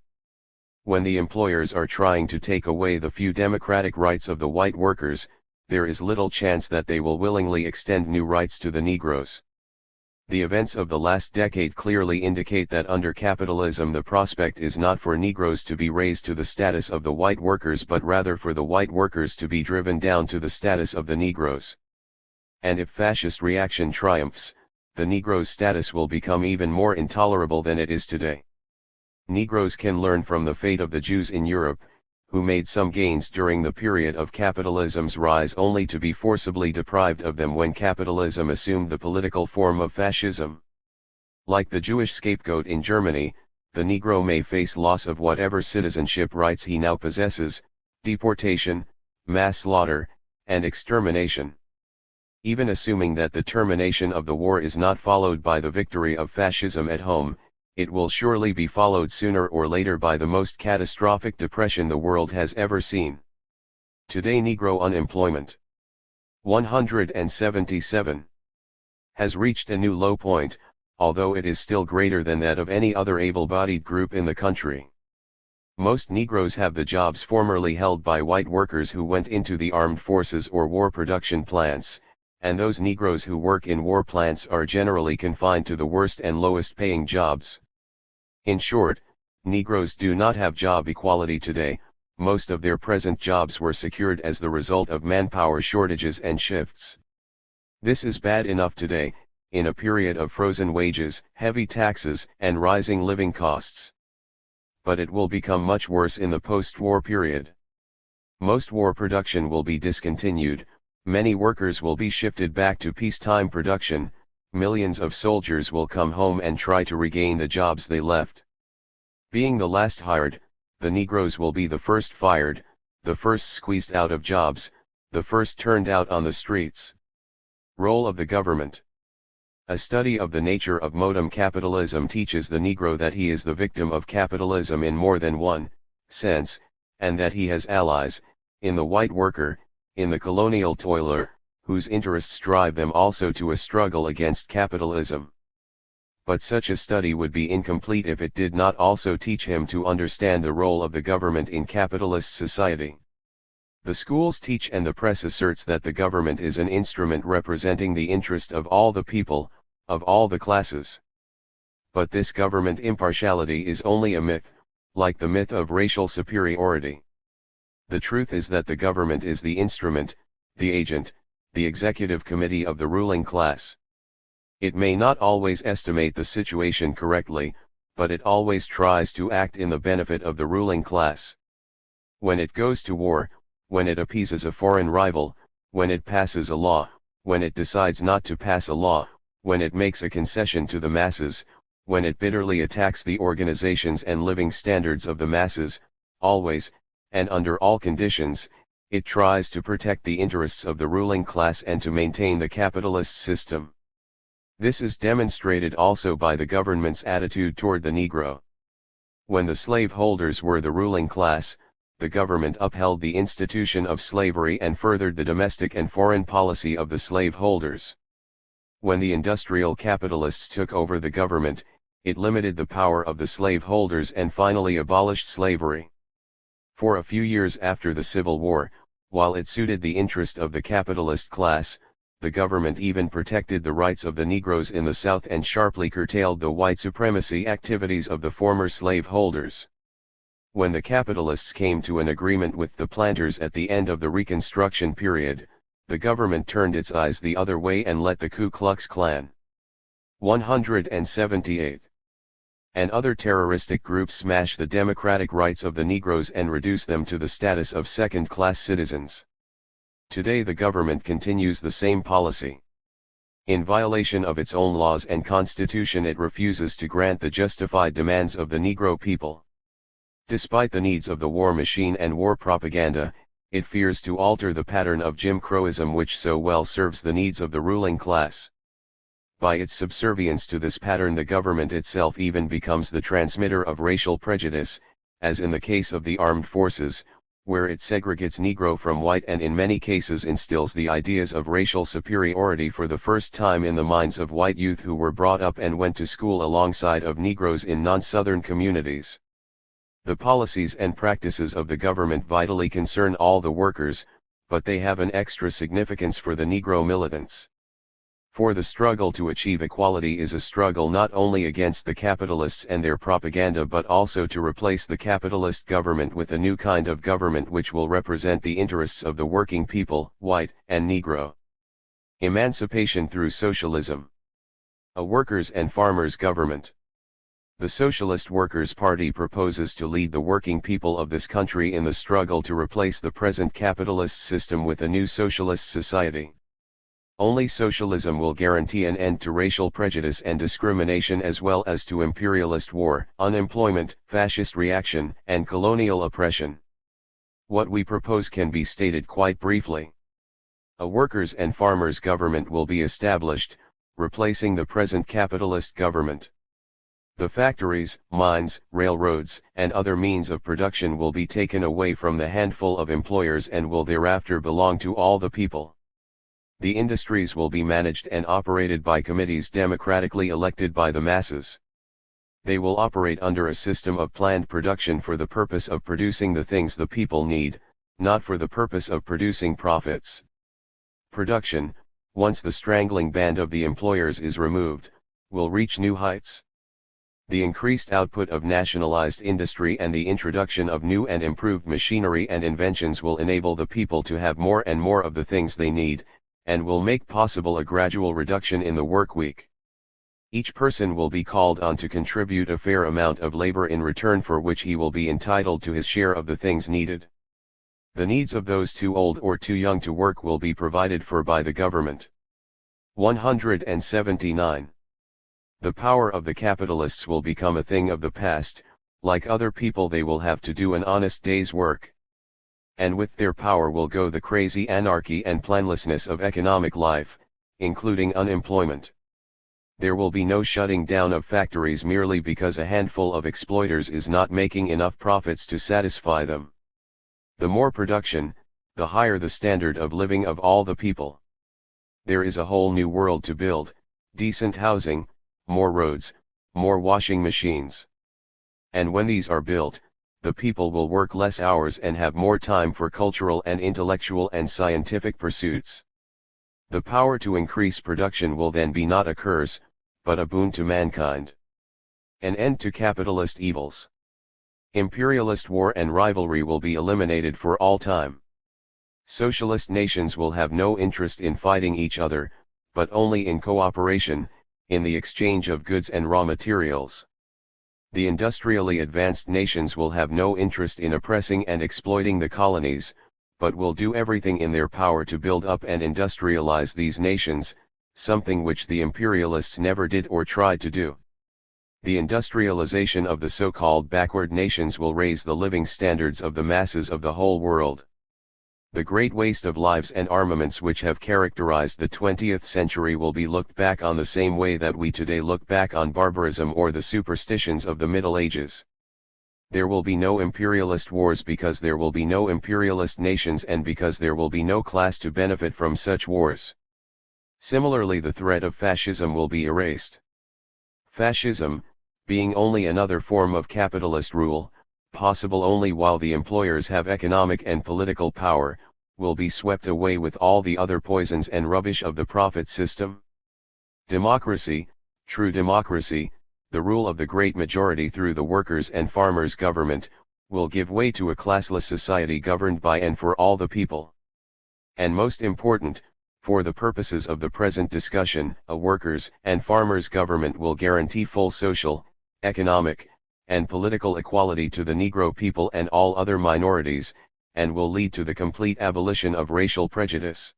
When the employers are trying to take away the few democratic rights of the white workers, there is little chance that they will willingly extend new rights to the Negroes. The events of the last decade clearly indicate that under capitalism the prospect is not for Negroes to be raised to the status of the white workers but rather for the white workers to be driven down to the status of the Negroes. And if fascist reaction triumphs, the Negro's status will become even more intolerable than it is today. Negroes can learn from the fate of the Jews in Europe, who made some gains during the period of capitalism's rise only to be forcibly deprived of them when capitalism assumed the political form of fascism. Like the Jewish scapegoat in Germany, the Negro may face loss of whatever citizenship rights he now possesses, deportation, mass slaughter, and extermination. Even assuming that the termination of the war is not followed by the victory of fascism at home, it will surely be followed sooner or later by the most catastrophic depression the world has ever seen. Today Negro unemployment, 177, has reached a new low point, although it is still greater than that of any other able-bodied group in the country. Most Negroes have the jobs formerly held by white workers who went into the armed forces or war production plants, and those Negroes who work in war plants are generally confined to the worst and lowest paying jobs. In short, Negroes do not have job equality today. Most of their present jobs were secured as the result of manpower shortages and shifts. This is bad enough today, in a period of frozen wages, heavy taxes, and rising living costs. But it will become much worse in the post-war period. Most war production will be discontinued, many workers will be shifted back to peacetime production, millions of soldiers will come home and try to regain the jobs they left. Being the last hired, the Negroes will be the first fired, the first squeezed out of jobs, the first turned out on the streets. Role of the government. A study of the nature of modern capitalism teaches the Negro that he is the victim of capitalism in more than one sense, and that he has allies, in the white worker, in the colonial toiler, whose interests drive them also to a struggle against capitalism. But such a study would be incomplete if it did not also teach him to understand the role of the government in capitalist society. The schools teach and the press asserts that the government is an instrument representing the interest of all the people, of all the classes. But this government impartiality is only a myth, like the myth of racial superiority. The truth is that the government is the instrument, the agent, the executive committee of the ruling class. It may not always estimate the situation correctly, but it always tries to act in the benefit of the ruling class. When it goes to war, when it appeases a foreign rival, when it passes a law, when it decides not to pass a law, when it makes a concession to the masses, when it bitterly attacks the organizations and living standards of the masses, always, and under all conditions, it tries to protect the interests of the ruling class and to maintain the capitalist system. This is demonstrated also by the government's attitude toward the Negro. When the slaveholders were the ruling class, the government upheld the institution of slavery and furthered the domestic and foreign policy of the slaveholders. When the industrial capitalists took over the government, it limited the power of the slaveholders and finally abolished slavery. For a few years after the Civil War, while it suited the interest of the capitalist class, the government even protected the rights of the Negroes in the South and sharply curtailed the white supremacy activities of the former slaveholders. When the capitalists came to an agreement with the planters at the end of the Reconstruction period, the government turned its eyes the other way and let the Ku Klux Klan, 178, and other terroristic groups smash the democratic rights of the Negroes and reduce them to the status of second-class citizens. Today the government continues the same policy. In violation of its own laws and constitution, it refuses to grant the justified demands of the Negro people. Despite the needs of the war machine and war propaganda, it fears to alter the pattern of Jim Crowism which so well serves the needs of the ruling class. By its subservience to this pattern, the government itself even becomes the transmitter of racial prejudice, as in the case of the armed forces, where it segregates Negro from white and in many cases instills the ideas of racial superiority for the first time in the minds of white youth who were brought up and went to school alongside of Negroes in non-Southern communities. The policies and practices of the government vitally concern all the workers, but they have an extra significance for the Negro militants. For the struggle to achieve equality is a struggle not only against the capitalists and their propaganda but also to replace the capitalist government with a new kind of government which will represent the interests of the working people, white and Negro. Emancipation through socialism. A workers' and farmers' government. The Socialist Workers' Party proposes to lead the working people of this country in the struggle to replace the present capitalist system with a new socialist society. Only socialism will guarantee an end to racial prejudice and discrimination as well as to imperialist war, unemployment, fascist reaction, and colonial oppression. What we propose can be stated quite briefly. A workers' and farmers' government will be established, replacing the present capitalist government. The factories, mines, railroads, and other means of production will be taken away from the handful of employers and will thereafter belong to all the people. The industries will be managed and operated by committees democratically elected by the masses. They will operate under a system of planned production for the purpose of producing the things the people need, not for the purpose of producing profits. Production, once the strangling band of the employers is removed, will reach new heights. The increased output of nationalized industry and the introduction of new and improved machinery and inventions will enable the people to have more and more of the things they need, and will make possible a gradual reduction in the work week. Each person will be called on to contribute a fair amount of labor in return for which he will be entitled to his share of the things needed. The needs of those too old or too young to work will be provided for by the government. 179. The power of the capitalists will become a thing of the past. Like other people, they will have to do an honest day's work. And with their power will go the crazy anarchy and planlessness of economic life, including unemployment. There will be no shutting down of factories merely because a handful of exploiters is not making enough profits to satisfy them. The more production, the higher the standard of living of all the people. There is a whole new world to build: decent housing, more roads, more washing machines. And when these are built, the people will work less hours and have more time for cultural and intellectual and scientific pursuits. The power to increase production will then be not a curse, but a boon to mankind. An end to capitalist evils. Imperialist war and rivalry will be eliminated for all time. Socialist nations will have no interest in fighting each other, but only in cooperation, in the exchange of goods and raw materials. The industrially advanced nations will have no interest in oppressing and exploiting the colonies, but will do everything in their power to build up and industrialize these nations, something which the imperialists never did or tried to do. The industrialization of the so-called backward nations will raise the living standards of the masses of the whole world. The great waste of lives and armaments which have characterized the 20th century will be looked back on the same way that we today look back on barbarism or the superstitions of the Middle Ages. There will be no imperialist wars because there will be no imperialist nations and because there will be no class to benefit from such wars. Similarly, the threat of fascism will be erased. Fascism, being only another form of capitalist rule, possible only while the employers have economic and political power, will be swept away with all the other poisons and rubbish of the profit system. Democracy, true democracy, the rule of the great majority through the workers' and farmers' government, will give way to a classless society governed by and for all the people. And most important, for the purposes of the present discussion, a workers' and farmers' government will guarantee full social, economic, and political equality to the Negro people and all other minorities, and will lead to the complete abolition of racial prejudice.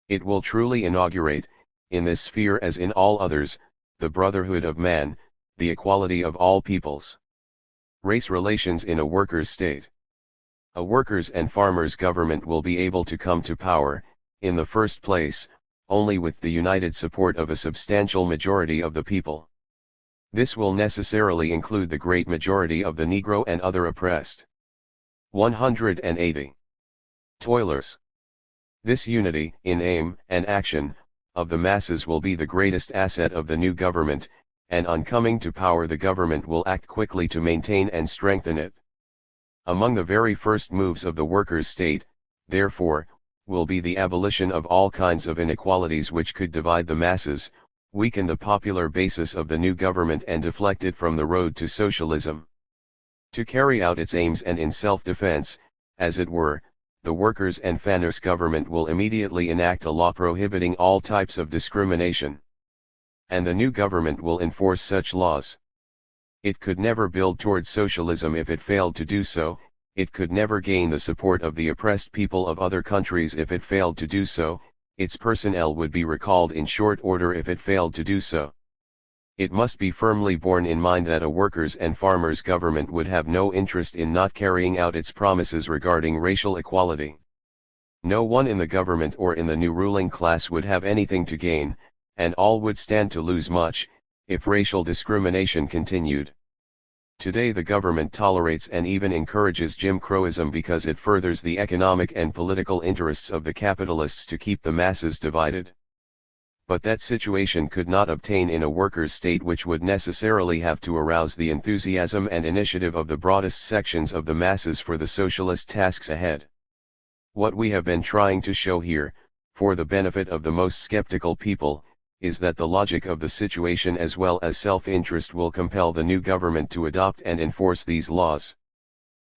It will truly inaugurate, in this sphere as in all others, the brotherhood of man, the equality of all peoples. Race relations in a workers' state. A workers' and farmers' government will be able to come to power, in the first place, only with the united support of a substantial majority of the people. This will necessarily include the great majority of the Negro and other oppressed. 180. Toilers. This unity, in aim and action, of the masses will be the greatest asset of the new government, and on coming to power the government will act quickly to maintain and strengthen it. Among the very first moves of the workers' state, therefore, will be the abolition of all kinds of inequalities which could divide the masses, weaken the popular basis of the new government and deflect it from the road to socialism. To carry out its aims and in self-defense, as it were, the workers' and farmers' government will immediately enact a law prohibiting all types of discrimination. And the new government will enforce such laws. It could never build towards socialism if it failed to do so, it could never gain the support of the oppressed people of other countries if it failed to do so, its personnel would be recalled in short order if it failed to do so. It must be firmly borne in mind that a workers' and farmers' government would have no interest in not carrying out its promises regarding racial equality. No one in the government or in the new ruling class would have anything to gain, and all would stand to lose much, if racial discrimination continued. Today the government tolerates and even encourages Jim Crowism because it furthers the economic and political interests of the capitalists to keep the masses divided. But that situation could not obtain in a workers' state, which would necessarily have to arouse the enthusiasm and initiative of the broadest sections of the masses for the socialist tasks ahead. What we have been trying to show here, for the benefit of the most skeptical people, is that the logic of the situation as well as self-interest will compel the new government to adopt and enforce these laws.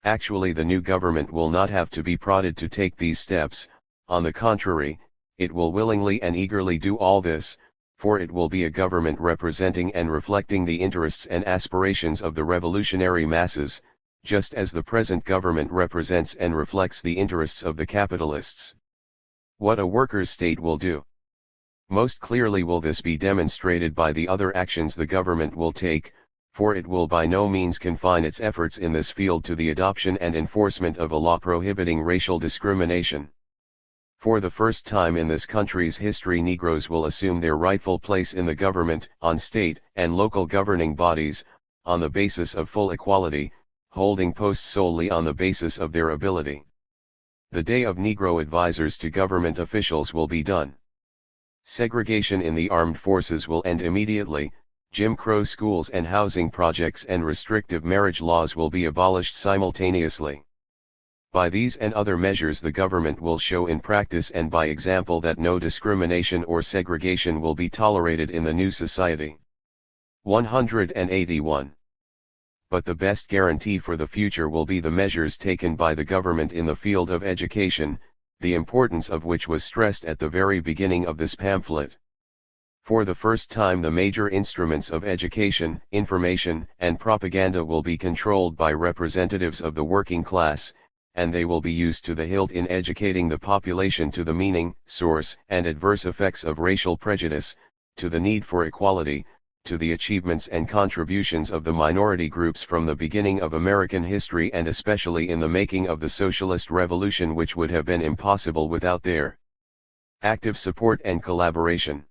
Actually, the new government will not have to be prodded to take these steps, on the contrary, it will willingly and eagerly do all this, for it will be a government representing and reflecting the interests and aspirations of the revolutionary masses, just as the present government represents and reflects the interests of the capitalists. What a workers' state will do. Most clearly will this be demonstrated by the other actions the government will take, for it will by no means confine its efforts in this field to the adoption and enforcement of a law prohibiting racial discrimination. For the first time in this country's history, Negroes will assume their rightful place in the government, on state and local governing bodies, on the basis of full equality, holding posts solely on the basis of their ability. The day of Negro advisors to government officials will be done. Segregation in the armed forces will end immediately, Jim Crow schools and housing projects and restrictive marriage laws will be abolished simultaneously. By these and other measures the government will show in practice and by example that no discrimination or segregation will be tolerated in the new society. 181. But the best guarantee for the future will be the measures taken by the government in the field of education, the importance of which was stressed at the very beginning of this pamphlet. For the first time the major instruments of education, information, and propaganda will be controlled by representatives of the working class, and they will be used to the hilt in educating the population to the meaning, source, and adverse effects of racial prejudice, to the need for equality, to the achievements and contributions of the minority groups from the beginning of American history and especially in the making of the socialist revolution, which would have been impossible without their active support and collaboration.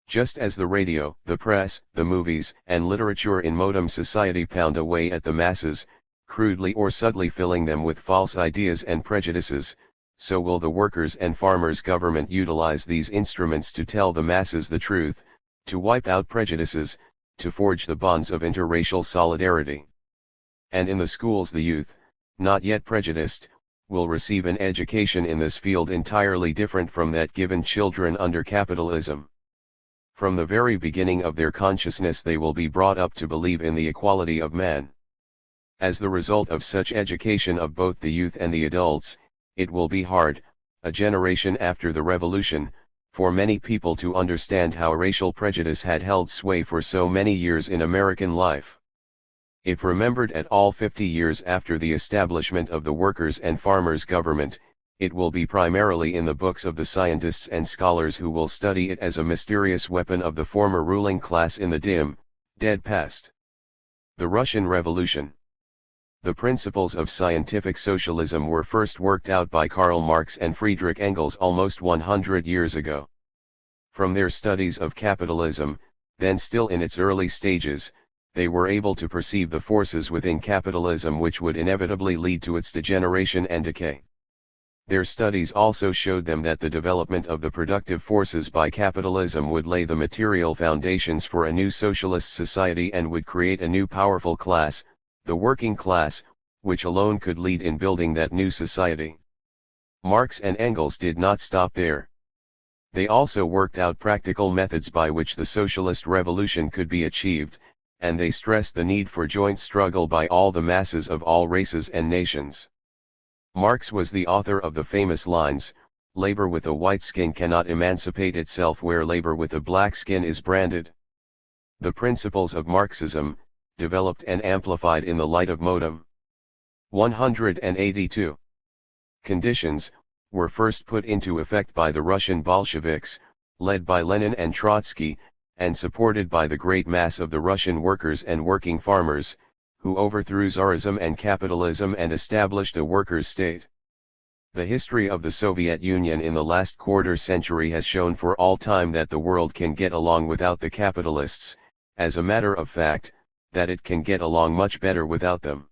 Just as the radio, the press, the movies, and literature in modern society pound away at the masses, crudely or subtly filling them with false ideas and prejudices, so will the workers' and farmers' government utilize these instruments to tell the masses the truth, to wipe out prejudices, to forge the bonds of interracial solidarity. And in the schools the youth, not yet prejudiced, will receive an education in this field entirely different from that given children under capitalism. From the very beginning of their consciousness they will be brought up to believe in the equality of man. As the result of such education of both the youth and the adults, it will be hard, a generation after the revolution, for many people to understand how racial prejudice had held sway for so many years in American life. If remembered at all 50 years after the establishment of the workers' and farmers' government, it will be primarily in the books of the scientists and scholars who will study it as a mysterious weapon of the former ruling class in the dim, dead past. The Russian Revolution. The principles of scientific socialism were first worked out by Karl Marx and Friedrich Engels almost 100 years ago. From their studies of capitalism, then still in its early stages, they were able to perceive the forces within capitalism which would inevitably lead to its degeneration and decay. Their studies also showed them that the development of the productive forces by capitalism would lay the material foundations for a new socialist society and would create a new powerful class, the working class, which alone could lead in building that new society. Marx and Engels did not stop there. They also worked out practical methods by which the socialist revolution could be achieved, and they stressed the need for joint struggle by all the masses of all races and nations. Marx was the author of the famous lines, "Labor with a white skin cannot emancipate itself where labor with a black skin is branded." The principles of Marxism, developed and amplified in the light of modem 182 conditions, were first put into effect by the Russian Bolsheviks, led by Lenin and Trotsky, and supported by the great mass of the Russian workers and working farmers, who overthrew Tsarism and capitalism and established a workers' state. The history of the Soviet Union in the last quarter century has shown for all time that the world can get along without the capitalists, as a matter of fact, that it can get along much better without them.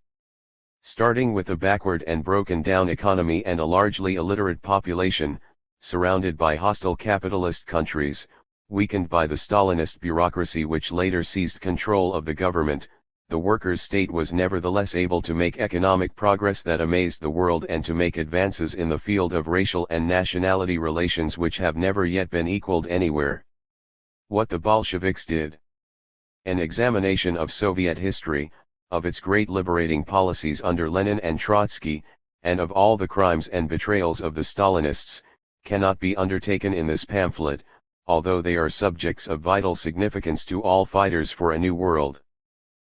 Starting with a backward and broken down economy and a largely illiterate population, surrounded by hostile capitalist countries, weakened by the Stalinist bureaucracy which later seized control of the government, the workers' state was nevertheless able to make economic progress that amazed the world and to make advances in the field of racial and nationality relations which have never yet been equaled anywhere. What the Bolsheviks did. An examination of Soviet history, of its great liberating policies under Lenin and Trotsky, and of all the crimes and betrayals of the Stalinists, cannot be undertaken in this pamphlet, although they are subjects of vital significance to all fighters for a new world.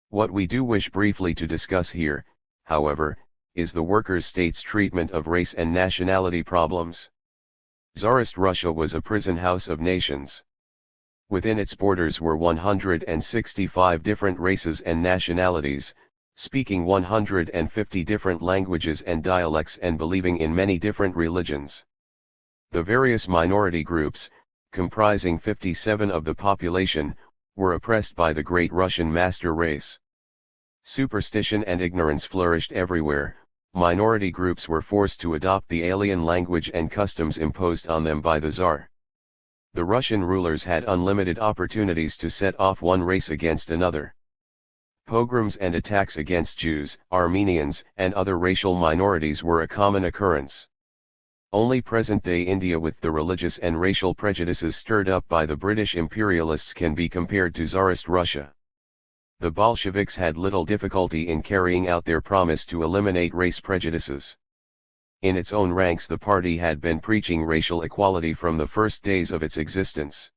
What we do wish briefly to discuss here, however, is the workers' state's treatment of race and nationality problems. Tsarist Russia was a prison house of nations. Within its borders were 165 different races and nationalities, speaking 150 different languages and dialects and believing in many different religions. The various minority groups, comprising 57% of the population, were oppressed by the great Russian master race. Superstition and ignorance flourished everywhere. Minority groups were forced to adopt the alien language and customs imposed on them by the Tsar. The Russian rulers had unlimited opportunities to set off one race against another. Pogroms and attacks against Jews, Armenians, and other racial minorities were a common occurrence. Only present-day India with the religious and racial prejudices stirred up by the British imperialists can be compared to Tsarist Russia. The Bolsheviks had little difficulty in carrying out their promise to eliminate race prejudices. In its own ranks the party had been preaching racial equality from the first days of its existence.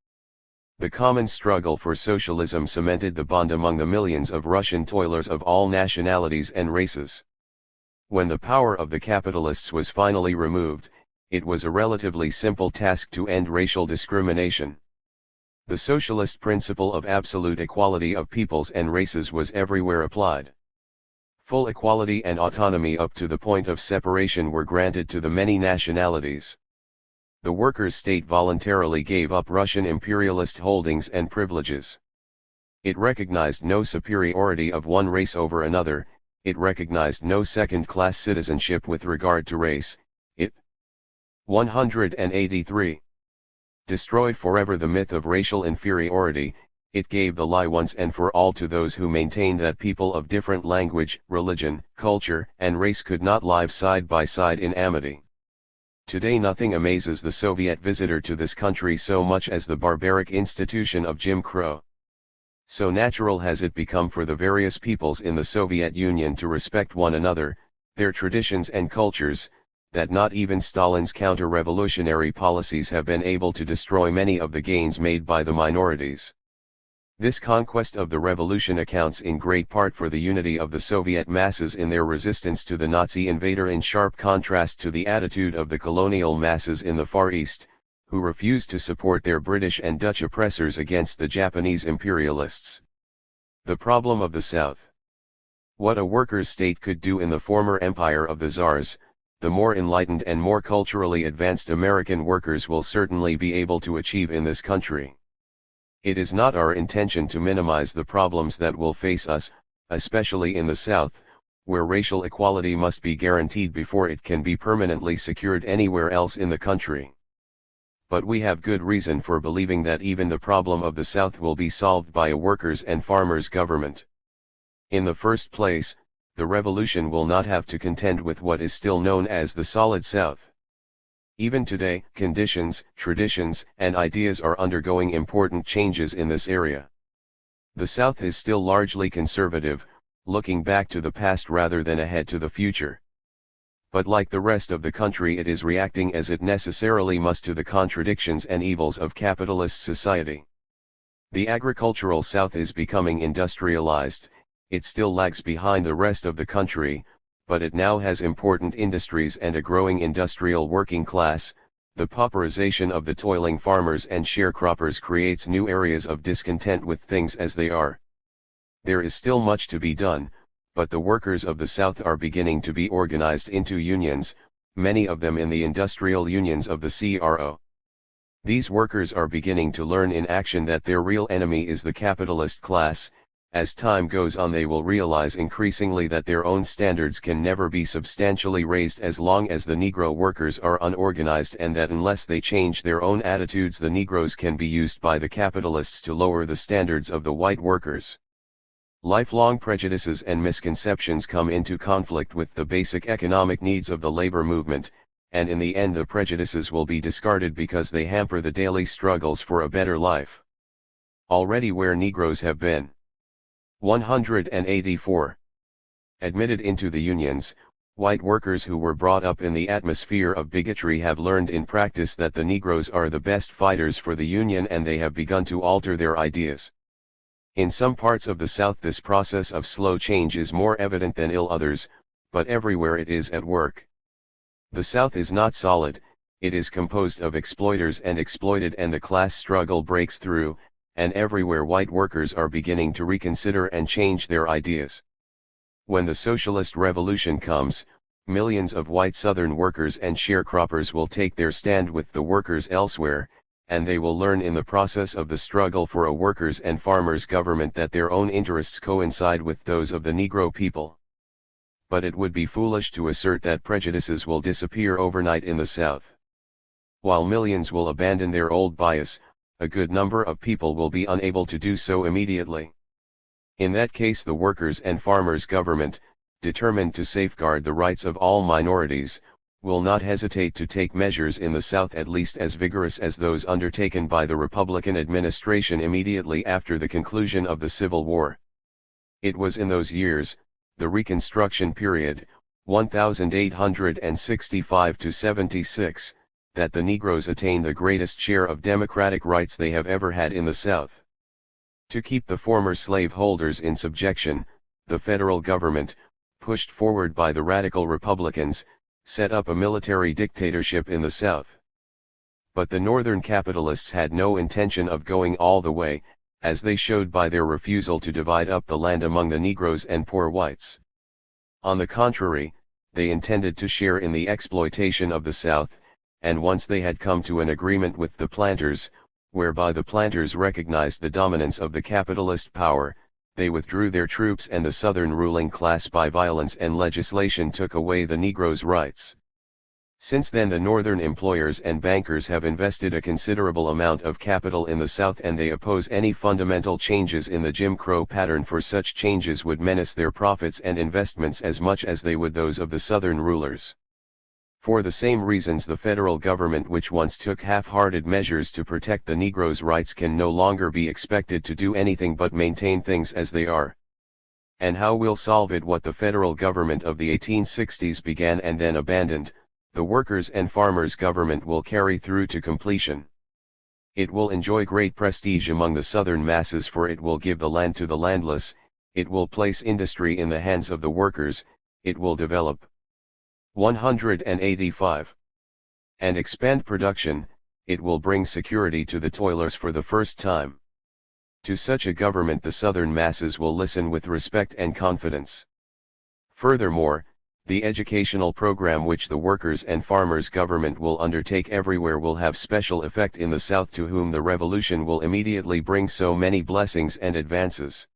The common struggle for socialism cemented the bond among the millions of Russian toilers of all nationalities and races. When the power of the capitalists was finally removed, it was a relatively simple task to end racial discrimination. The socialist principle of absolute equality of peoples and races was everywhere applied. Full equality and autonomy up to the point of separation were granted to the many nationalities. The workers' state voluntarily gave up Russian imperialist holdings and privileges. It recognized no superiority of one race over another, it recognized no second-class citizenship with regard to race. It 183 destroyed forever the myth of racial inferiority. it gave the lie once and for all to those who maintained that people of different language, religion, culture, and race could not live side by side in amity. Today nothing amazes the Soviet visitor to this country so much as the barbaric institution of Jim Crow. So natural has it become for the various peoples in the Soviet Union to respect one another, their traditions and cultures, that not even Stalin's counter-revolutionary policies have been able to destroy many of the gains made by the minorities. This conquest of the revolution accounts in great part for the unity of the Soviet masses in their resistance to the Nazi invader, in sharp contrast to the attitude of the colonial masses in the Far East, who refused to support their British and Dutch oppressors against the Japanese imperialists. The problem of the South. What a workers' state could do in the former empire of the Tsars, the more enlightened and more culturally advanced American workers will certainly be able to achieve in this country. It is not our intention to minimize the problems that will face us, especially in the South, where racial equality must be guaranteed before it can be permanently secured anywhere else in the country. But we have good reason for believing that even the problem of the South will be solved by a workers' and farmers' government. In the first place, the revolution will not have to contend with what is still known as the Solid South. Even today, conditions, traditions, and ideas are undergoing important changes in this area. The South is still largely conservative, looking back to the past rather than ahead to the future. But like the rest of the country, it is reacting as it necessarily must to the contradictions and evils of capitalist society. The agricultural South is becoming industrialized. It still lags behind the rest of the country, but it now has important industries and a growing industrial working class. The pauperization of the toiling farmers and sharecroppers creates new areas of discontent with things as they are. There is still much to be done, but the workers of the South are beginning to be organized into unions, many of them in the industrial unions of the CRO. These workers are beginning to learn in action that their real enemy is the capitalist class. As time goes on, they will realize increasingly that their own standards can never be substantially raised as long as the Negro workers are unorganized, and that unless they change their own attitudes, the Negroes can be used by the capitalists to lower the standards of the white workers. Lifelong prejudices and misconceptions come into conflict with the basic economic needs of the labor movement, and in the end the prejudices will be discarded because they hamper the daily struggles for a better life. Already where Negroes have been 184. Admitted into the unions, white workers who were brought up in the atmosphere of bigotry have learned in practice that the Negroes are the best fighters for the union, and they have begun to alter their ideas. In some parts of the South this process of slow change is more evident than in others, but everywhere it is at work. The South is not solid, it is composed of exploiters and exploited, and the class struggle breaks through, and everywhere white workers are beginning to reconsider and change their ideas. When the socialist revolution comes, millions of white Southern workers and sharecroppers will take their stand with the workers elsewhere, and they will learn in the process of the struggle for a workers' and farmers' government that their own interests coincide with those of the Negro people. But it would be foolish to assert that prejudices will disappear overnight in the South. While millions will abandon their old bias, a good number of people will be unable to do so immediately. In that case, the workers' and farmers' government, determined to safeguard the rights of all minorities, will not hesitate to take measures in the South at least as vigorous as those undertaken by the Republican administration immediately after the conclusion of the Civil War. It was in those years, the Reconstruction period, 1865 to 76, that the Negroes attained the greatest share of democratic rights they have ever had in the South. To keep the former slaveholders in subjection, the federal government, pushed forward by the radical Republicans, set up a military dictatorship in the South. But the Northern capitalists had no intention of going all the way, as they showed by their refusal to divide up the land among the Negroes and poor whites. On the contrary, they intended to share in the exploitation of the South, and once they had come to an agreement with the planters, whereby the planters recognized the dominance of the capitalist power, they withdrew their troops, and the Southern ruling class by violence and legislation took away the Negroes' rights. Since then the northern employers and bankers have invested a considerable amount of capital in the South, and they oppose any fundamental changes in the Jim Crow pattern, for such changes would menace their profits and investments as much as they would those of the Southern rulers. For the same reasons the federal government, which once took half-hearted measures to protect the Negro's rights, can no longer be expected to do anything but maintain things as they are. And how will solve it what the federal government of the 1860s began and then abandoned, the workers' and farmers' government will carry through to completion. It will enjoy great prestige among the Southern masses, for it will give the land to the landless, it will place industry in the hands of the workers, it will develop 185 and expand production, it will bring security to the toilers for the first time. To such a government the Southern masses will listen with respect and confidence. Furthermore, the educational program which the workers' and farmers' government will undertake everywhere will have special effect in the South, to whom the revolution will immediately bring so many blessings and advances.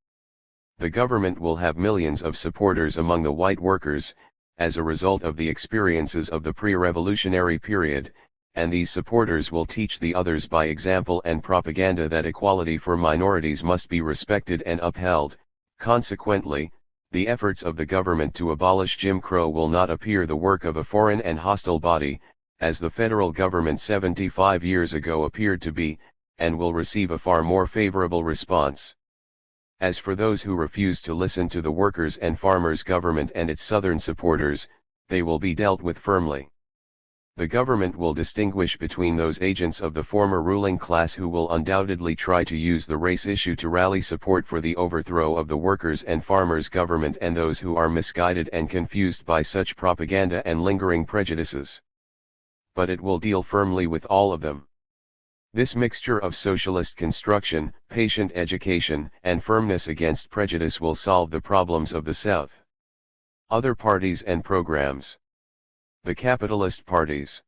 The government will have millions of supporters among the white workers, as a result of the experiences of the pre-revolutionary period, and these supporters will teach the others by example and propaganda that equality for minorities must be respected and upheld. Consequently, the efforts of the government to abolish Jim Crow will not appear the work of a foreign and hostile body, as the federal government 75 years ago appeared to be, and will receive a far more favorable response. As for those who refuse to listen to the workers' and farmers' government and its Southern supporters, they will be dealt with firmly. The government will distinguish between those agents of the former ruling class who will undoubtedly try to use the race issue to rally support for the overthrow of the workers' and farmers' government, and those who are misguided and confused by such propaganda and lingering prejudices. But it will deal firmly with all of them. This mixture of socialist construction, patient education, and firmness against prejudice will solve the problems of the South. Other parties and programs. The capitalist parties.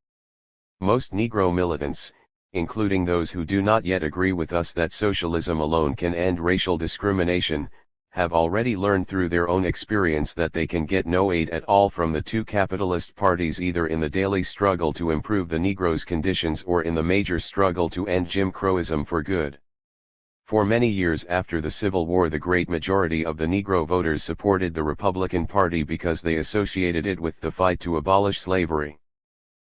Most Negro militants, including those who do not yet agree with us that socialism alone can end racial discrimination, have already learned through their own experience that they can get no aid at all from the two capitalist parties, either in the daily struggle to improve the Negro's conditions or in the major struggle to end Jim Crowism for good. For many years after the Civil War, the great majority of the Negro voters supported the Republican Party because they associated it with the fight to abolish slavery.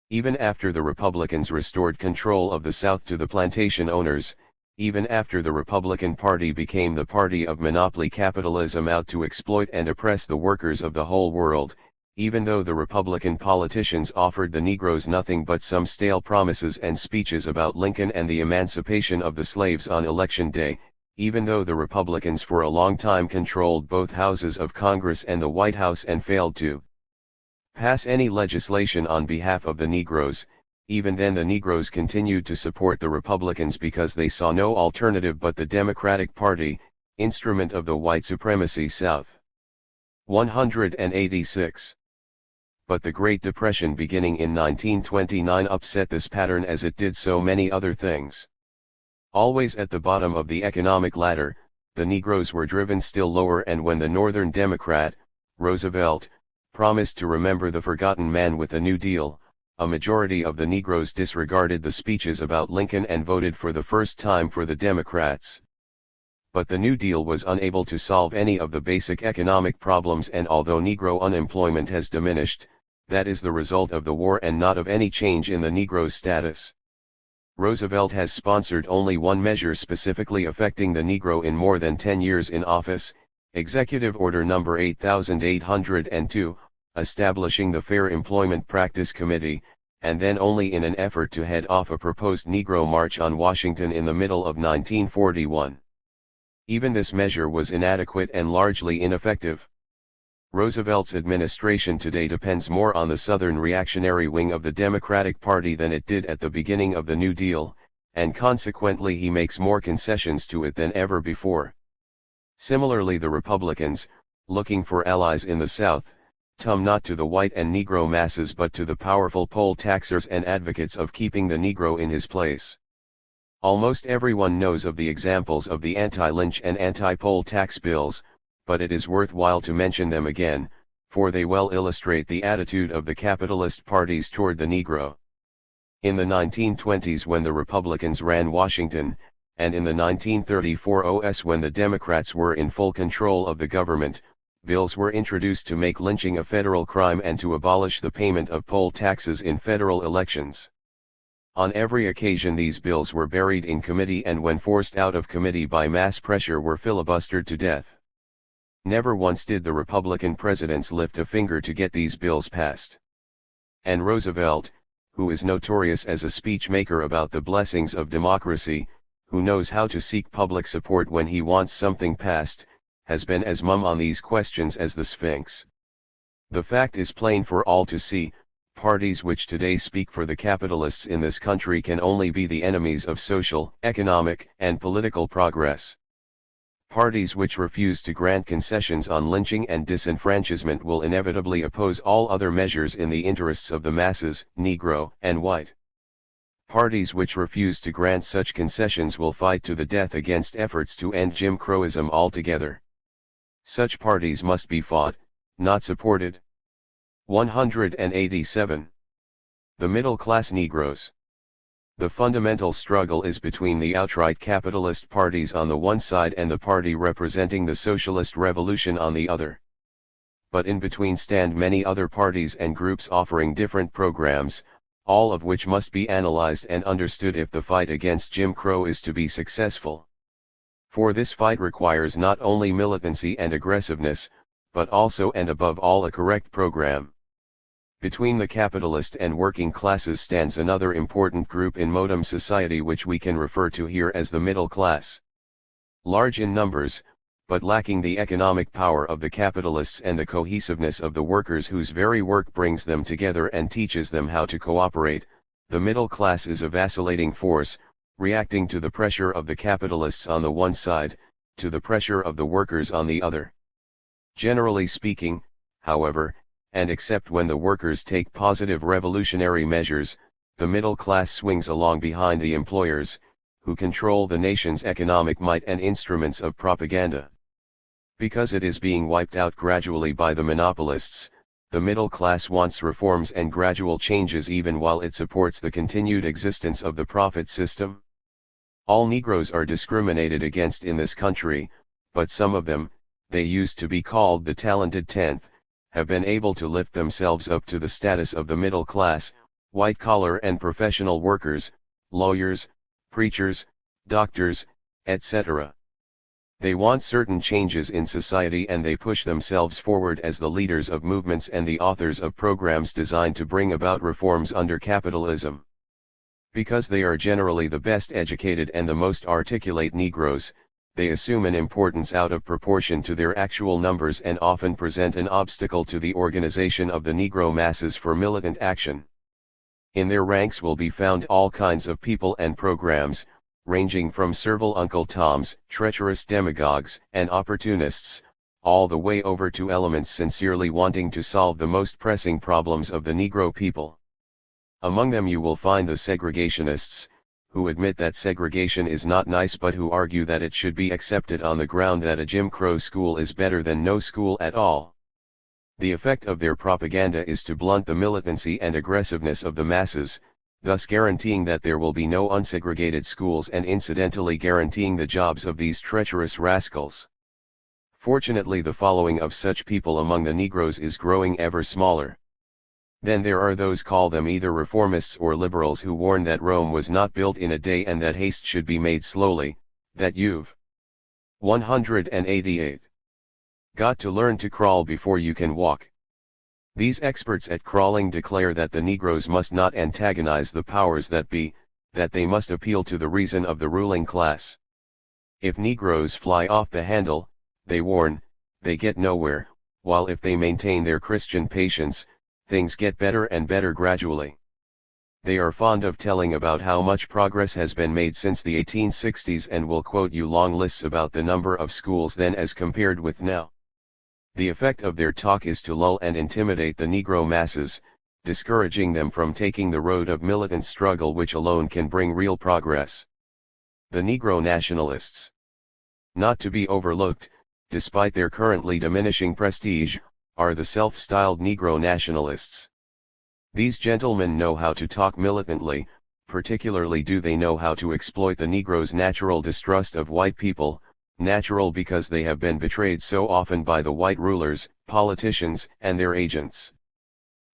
Even after the Republicans restored control of the South to the plantation owners, even after the Republican Party became the party of monopoly capitalism out to exploit and oppress the workers of the whole world, even though the Republican politicians offered the Negroes nothing but some stale promises and speeches about Lincoln and the emancipation of the slaves on Election Day, even though the Republicans for a long time controlled both houses of Congress and the White House and failed to pass any legislation on behalf of the Negroes, even then the Negroes continued to support the Republicans because they saw no alternative but the Democratic Party, instrument of the white supremacy South. 186. But the Great Depression beginning in 1929 upset this pattern, as it did so many other things. Always at the bottom of the economic ladder, the Negroes were driven still lower, and when the Northern Democrat, Roosevelt, promised to remember the forgotten man with a New Deal, a majority of the Negroes disregarded the speeches about Lincoln and voted for the first time for the Democrats. But the New Deal was unable to solve any of the basic economic problems, and although Negro unemployment has diminished, that is the result of the war and not of any change in the Negro's status. Roosevelt has sponsored only one measure specifically affecting the Negro in more than 10 years in office, Executive Order No. 8802, establishing the Fair Employment Practice Committee, and then only in an effort to head off a proposed Negro March on Washington in the middle of 1941. Even this measure was inadequate and largely ineffective. Roosevelt's administration today depends more on the Southern reactionary wing of the Democratic Party than it did at the beginning of the New Deal, and consequently he makes more concessions to it than ever before. Similarly, the Republicans, looking for allies in the South, come not to the white and Negro masses but to the powerful poll taxers and advocates of keeping the Negro in his place. Almost everyone knows of the examples of the anti-lynch and anti-poll tax bills, but it is worthwhile to mention them again, for they well illustrate the attitude of the capitalist parties toward the Negro. In the 1920s when the Republicans ran Washington, and in the 1934 OS when the Democrats were in full control of the government, bills were introduced to make lynching a federal crime and to abolish the payment of poll taxes in federal elections. On every occasion these bills were buried in committee, and when forced out of committee by mass pressure were filibustered to death. Never once did the Republican presidents lift a finger to get these bills passed. And Roosevelt, who is notorious as a speech maker about the blessings of democracy, who knows how to seek public support when he wants something passed, has been as mum on these questions as the Sphinx. The fact is plain for all to see: parties which today speak for the capitalists in this country can only be the enemies of social, economic, and political progress. Parties which refuse to grant concessions on lynching and disenfranchisement will inevitably oppose all other measures in the interests of the masses, Negro and white. Parties which refuse to grant such concessions will fight to the death against efforts to end Jim Crowism altogether. Such parties must be fought, not supported. 187. The middle-class Negroes. The fundamental struggle is between the outright capitalist parties on the one side and the party representing the socialist revolution on the other. But in between stand many other parties and groups offering different programs, all of which must be analyzed and understood if the fight against Jim Crow is to be successful. For this fight requires not only militancy and aggressiveness, but also and above all a correct program. Between the capitalist and working classes stands another important group in modern society which we can refer to here as the middle class. Large in numbers, but lacking the economic power of the capitalists and the cohesiveness of the workers whose very work brings them together and teaches them how to cooperate, the middle class is a vacillating force, reacting to the pressure of the capitalists on the one side, to the pressure of the workers on the other. Generally speaking, however, and except when the workers take positive revolutionary measures, the middle class swings along behind the employers, who control the nation's economic might and instruments of propaganda. Because it is being wiped out gradually by the monopolists, the middle class wants reforms and gradual changes even while it supports the continued existence of the profit system. All Negroes are discriminated against in this country, but some of them, they used to be called the talented tenth, have been able to lift themselves up to the status of the middle class, white-collar and professional workers, lawyers, preachers, doctors, etc. They want certain changes in society and they push themselves forward as the leaders of movements and the authors of programs designed to bring about reforms under capitalism. Because they are generally the best educated and the most articulate Negroes, they assume an importance out of proportion to their actual numbers and often present an obstacle to the organization of the Negro masses for militant action. In their ranks will be found all kinds of people and programs, ranging from servile Uncle Toms, treacherous demagogues, and opportunists, all the way over to elements sincerely wanting to solve the most pressing problems of the Negro people. Among them you will find the segregationists, who admit that segregation is not nice but who argue that it should be accepted on the ground that a Jim Crow school is better than no school at all. The effect of their propaganda is to blunt the militancy and aggressiveness of the masses, thus guaranteeing that there will be no unsegregated schools and incidentally guaranteeing the jobs of these treacherous rascals. Fortunately, the following of such people among the Negroes is growing ever smaller. Then there are those call them either reformists or liberals who warn that Rome was not built in a day and that haste should be made slowly, that you've 188 got to learn to crawl before you can walk. These experts at crawling declare that the Negroes must not antagonize the powers that be, that they must appeal to the reason of the ruling class. If Negroes fly off the handle, they warn, they get nowhere, while if they maintain their Christian patience, things get better and better gradually. They are fond of telling about how much progress has been made since the 1860s and will quote you long lists about the number of schools then as compared with now. The effect of their talk is to lull and intimidate the Negro masses, discouraging them from taking the road of militant struggle which alone can bring real progress. The Negro nationalists. Not to be overlooked, despite their currently diminishing prestige, are the self-styled Negro nationalists. These gentlemen know how to talk militantly, particularly do they know how to exploit the Negro's natural distrust of white people, natural because they have been betrayed so often by the white rulers, politicians, and their agents.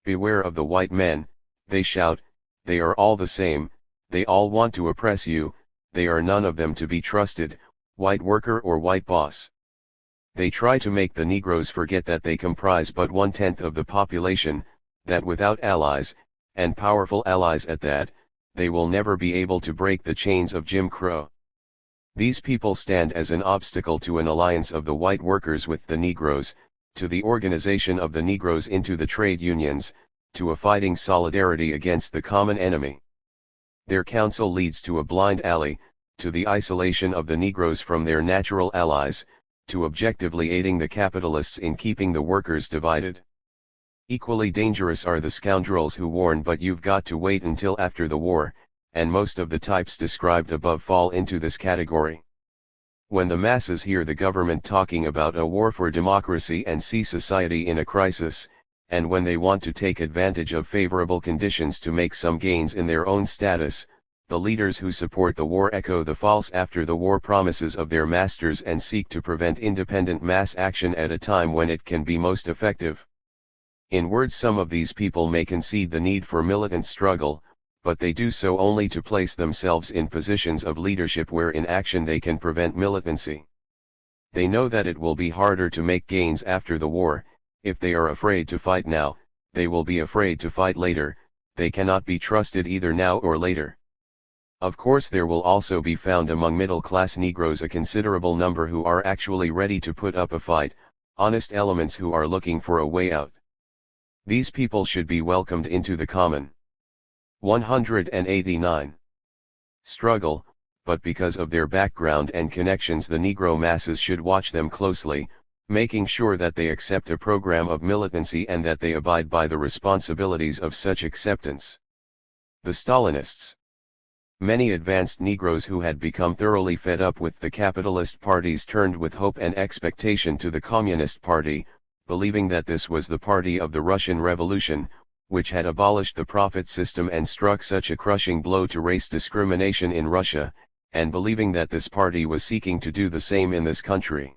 Beware of the white men, they shout, they are all the same, they all want to oppress you, they are none of them to be trusted, white worker or white boss. They try to make the Negroes forget that they comprise but 1/10 of the population, that without allies, and powerful allies at that, they will never be able to break the chains of Jim Crow. These people stand as an obstacle to an alliance of the white workers with the Negroes, to the organization of the Negroes into the trade unions, to a fighting solidarity against the common enemy. Their counsel leads to a blind alley, to the isolation of the Negroes from their natural allies, to objectively aiding the capitalists in keeping the workers divided. Equally dangerous are the scoundrels who warn but you've got to wait until after the war, and most of the types described above fall into this category. When the masses hear the government talking about a war for democracy and see society in a crisis, and when they want to take advantage of favorable conditions to make some gains in their own status, the leaders who support the war echo the false after-the-war promises of their masters and seek to prevent independent mass action at a time when it can be most effective. In words, some of these people may concede the need for militant struggle, but they do so only to place themselves in positions of leadership where in action they can prevent militancy. They know that it will be harder to make gains after the war. If they are afraid to fight now, they will be afraid to fight later. They cannot be trusted either now or later. Of course, there will also be found among middle-class Negroes a considerable number who are actually ready to put up a fight, honest elements who are looking for a way out. These people should be welcomed into the common. 189. Struggle, but because of their background and connections the Negro masses should watch them closely, making sure that they accept a program of militancy and that they abide by the responsibilities of such acceptance. The Stalinists. Many advanced Negroes who had become thoroughly fed up with the capitalist parties turned with hope and expectation to the Communist Party, believing that this was the party of the Russian Revolution, which had abolished the profit system and struck such a crushing blow to race discrimination in Russia, and believing that this party was seeking to do the same in this country.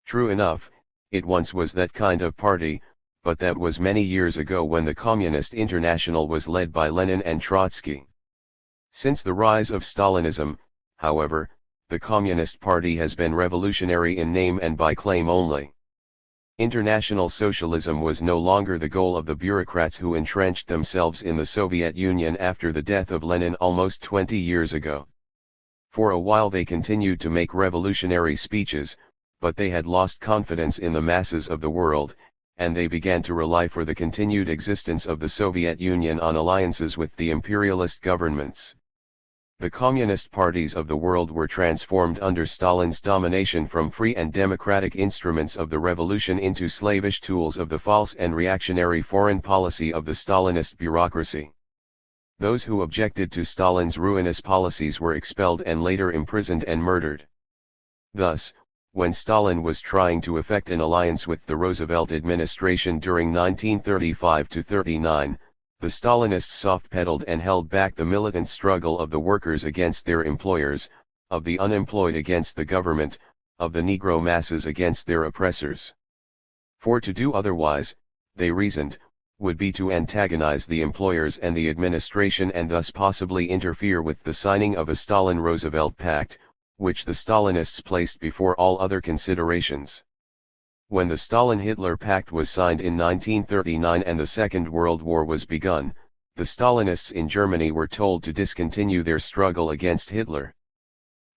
True enough, it once was that kind of party, but that was many years ago when the Communist International was led by Lenin and Trotsky. Since the rise of Stalinism, however, the Communist Party has been revolutionary in name and by claim only. International socialism was no longer the goal of the bureaucrats who entrenched themselves in the Soviet Union after the death of Lenin almost 20 years ago. For a while they continued to make revolutionary speeches, but they had lost confidence in the masses of the world, and they began to rely for the continued existence of the Soviet Union on alliances with the imperialist governments. The communist parties of the world were transformed under Stalin's domination from free and democratic instruments of the revolution into slavish tools of the false and reactionary foreign policy of the Stalinist bureaucracy. Those who objected to Stalin's ruinous policies were expelled and later imprisoned and murdered. Thus, when Stalin was trying to effect an alliance with the Roosevelt administration during 1935–39, the Stalinists soft-pedaled and held back the militant struggle of the workers against their employers, of the unemployed against the government, of the Negro masses against their oppressors. For to do otherwise, they reasoned, would be to antagonize the employers and the administration and thus possibly interfere with the signing of a Stalin-Roosevelt pact, which the Stalinists placed before all other considerations. When the Stalin-Hitler Pact was signed in 1939 and the Second World War was begun, the Stalinists in Germany were told to discontinue their struggle against Hitler.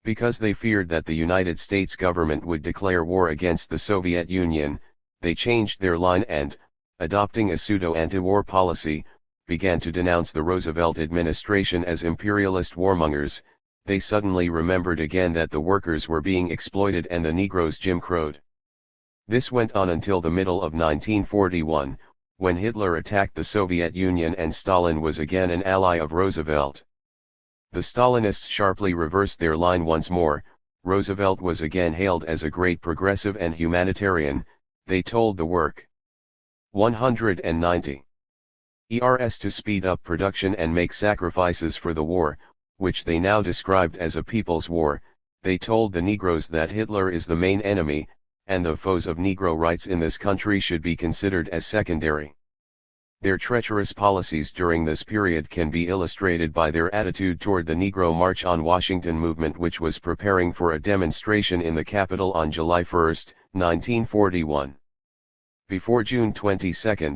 Because they feared that the United States government would declare war against the Soviet Union, they changed their line and, adopting a pseudo-anti-war policy, began to denounce the Roosevelt administration as imperialist warmongers. They suddenly remembered again that the workers were being exploited and the Negroes Jim Crowed. This went on until the middle of 1941, when Hitler attacked the Soviet Union and Stalin was again an ally of Roosevelt. The Stalinists sharply reversed their line once more. Roosevelt was again hailed as a great progressive and humanitarian. They told the work 190. ERS to speed up production and make sacrifices for the war, which they now described as a people's war. They told the Negroes that Hitler is the main enemy, and the foes of Negro rights in this country should be considered as secondary. Their treacherous policies during this period can be illustrated by their attitude toward the Negro March on Washington movement, which was preparing for a demonstration in the Capitol on July 1, 1941. Before June 22,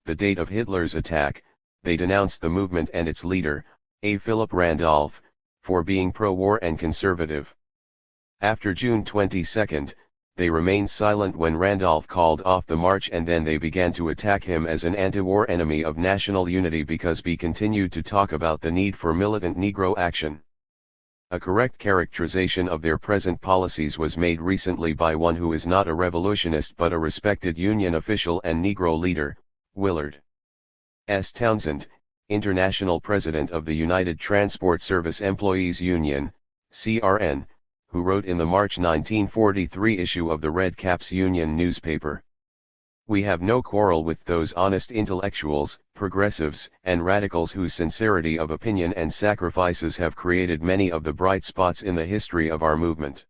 the date of Hitler's attack, they denounced the movement and its leader, A. Philip Randolph, for being pro-war and conservative. After June 22, they remained silent when Randolph called off the march, and then they began to attack him as an anti-war enemy of national unity because he continued to talk about the need for militant Negro action. A correct characterization of their present policies was made recently by one who is not a revolutionist but a respected Union official and Negro leader, Willard S. Townsend, International President of the United Transport Service Employees Union, CRN, who wrote in the March 1943 issue of the Red Caps Union newspaper. We have no quarrel with those honest intellectuals, progressives, and radicals whose sincerity of opinion and sacrifices have created many of the bright spots in the history of our movement.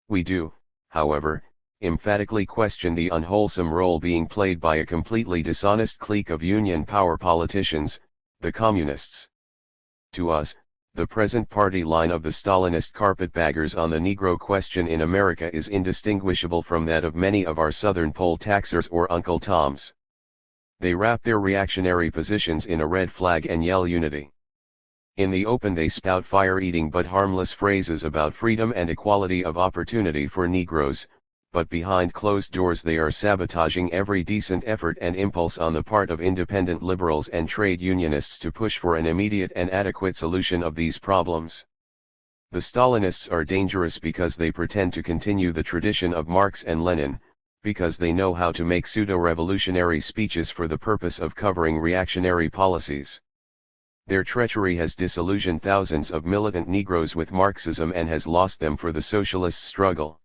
We do, however, emphatically question the unwholesome role being played by a completely dishonest clique of Union power politicians, the Communists. To us, the present party line of the Stalinist carpetbaggers on the Negro question in America is indistinguishable from that of many of our Southern poll taxers or Uncle Toms. They wrap their reactionary positions in a red flag and yell unity. In the open they spout fire-eating but harmless phrases about freedom and equality of opportunity for Negroes, but behind closed doors they are sabotaging every decent effort and impulse on the part of independent liberals and trade unionists to push for an immediate and adequate solution of these problems. The Stalinists are dangerous because they pretend to continue the tradition of Marx and Lenin, because they know how to make pseudo-revolutionary speeches for the purpose of covering reactionary policies. Their treachery has disillusioned thousands of militant Negroes with Marxism and has lost them for the socialist struggle.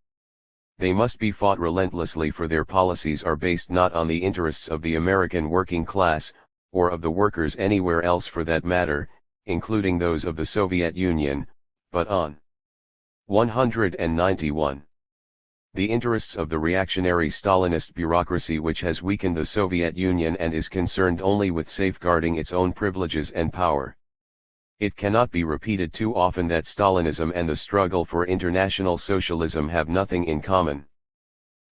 They must be fought relentlessly, for their policies are based not on the interests of the American working class, or of the workers anywhere else for that matter, including those of the Soviet Union, but on 191. The interests of the reactionary Stalinist bureaucracy, which has weakened the Soviet Union and is concerned only with safeguarding its own privileges and power. It cannot be repeated too often that Stalinism and the struggle for international socialism have nothing in common.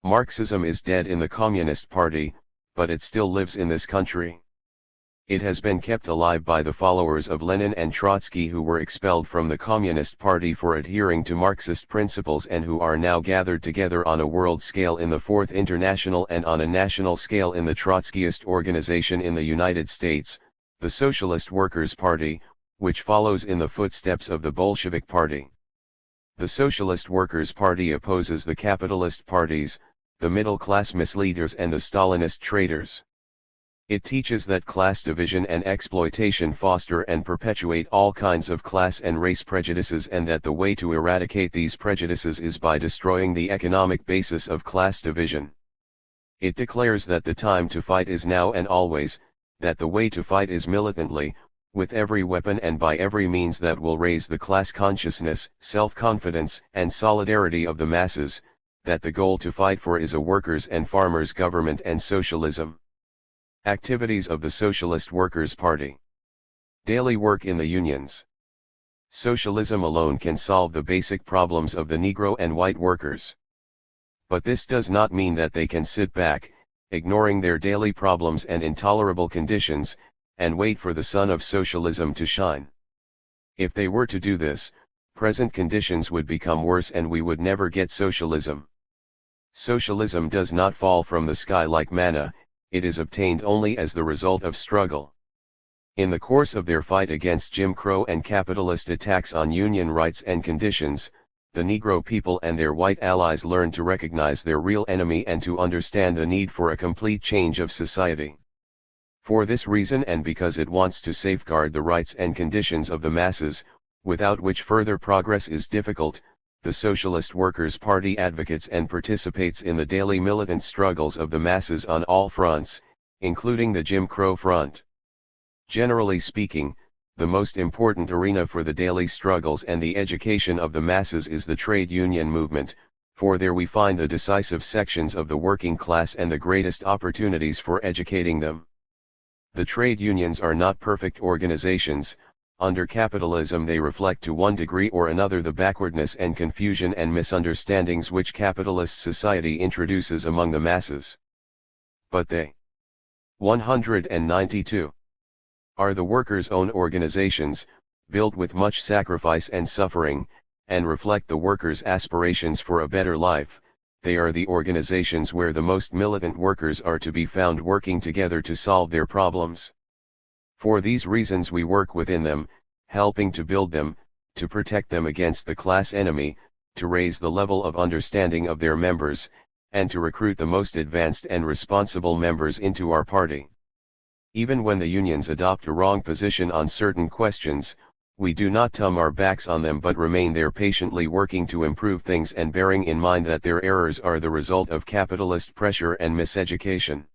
Marxism is dead in the Communist Party, but it still lives in this country. It has been kept alive by the followers of Lenin and Trotsky, who were expelled from the Communist Party for adhering to Marxist principles and who are now gathered together on a world scale in the Fourth International and on a national scale in the Trotskyist organization in the United States, the Socialist Workers' Party, which follows in the footsteps of the Bolshevik Party. The Socialist Workers' Party opposes the capitalist parties, the middle-class misleaders and the Stalinist traitors. It teaches that class division and exploitation foster and perpetuate all kinds of class and race prejudices, and that the way to eradicate these prejudices is by destroying the economic basis of class division. It declares that the time to fight is now and always, that the way to fight is militantly, with every weapon and by every means that will raise the class consciousness, self-confidence, and solidarity of the masses, that the goal to fight for is a workers' and farmers' government and socialism. Activities of the Socialist Workers' Party. Daily work in the unions. Socialism alone can solve the basic problems of the Negro and white workers. But this does not mean that they can sit back, ignoring their daily problems and intolerable conditions, and wait for the sun of socialism to shine. If they were to do this, present conditions would become worse and we would never get socialism. Socialism does not fall from the sky like manna, it is obtained only as the result of struggle. In the course of their fight against Jim Crow and capitalist attacks on union rights and conditions, the Negro people and their white allies learn to recognize their real enemy and to understand the need for a complete change of society. For this reason, and because it wants to safeguard the rights and conditions of the masses, without which further progress is difficult, the Socialist Workers' Party advocates and participates in the daily militant struggles of the masses on all fronts, including the Jim Crow front. Generally speaking, the most important arena for the daily struggles and the education of the masses is the trade union movement, for there we find the decisive sections of the working class and the greatest opportunities for educating them. The trade unions are not perfect organizations. Under capitalism they reflect to one degree or another the backwardness and confusion and misunderstandings which capitalist society introduces among the masses. But they 192 are the workers' own organizations, built with much sacrifice and suffering, and reflect the workers' aspirations for a better life. They are the organizations where the most militant workers are to be found working together to solve their problems. For these reasons we work within them, helping to build them, to protect them against the class enemy, to raise the level of understanding of their members, and to recruit the most advanced and responsible members into our party. Even when the unions adopt a wrong position on certain questions, we do not turn our backs on them but remain there patiently working to improve things and bearing in mind that their errors are the result of capitalist pressure and miseducation.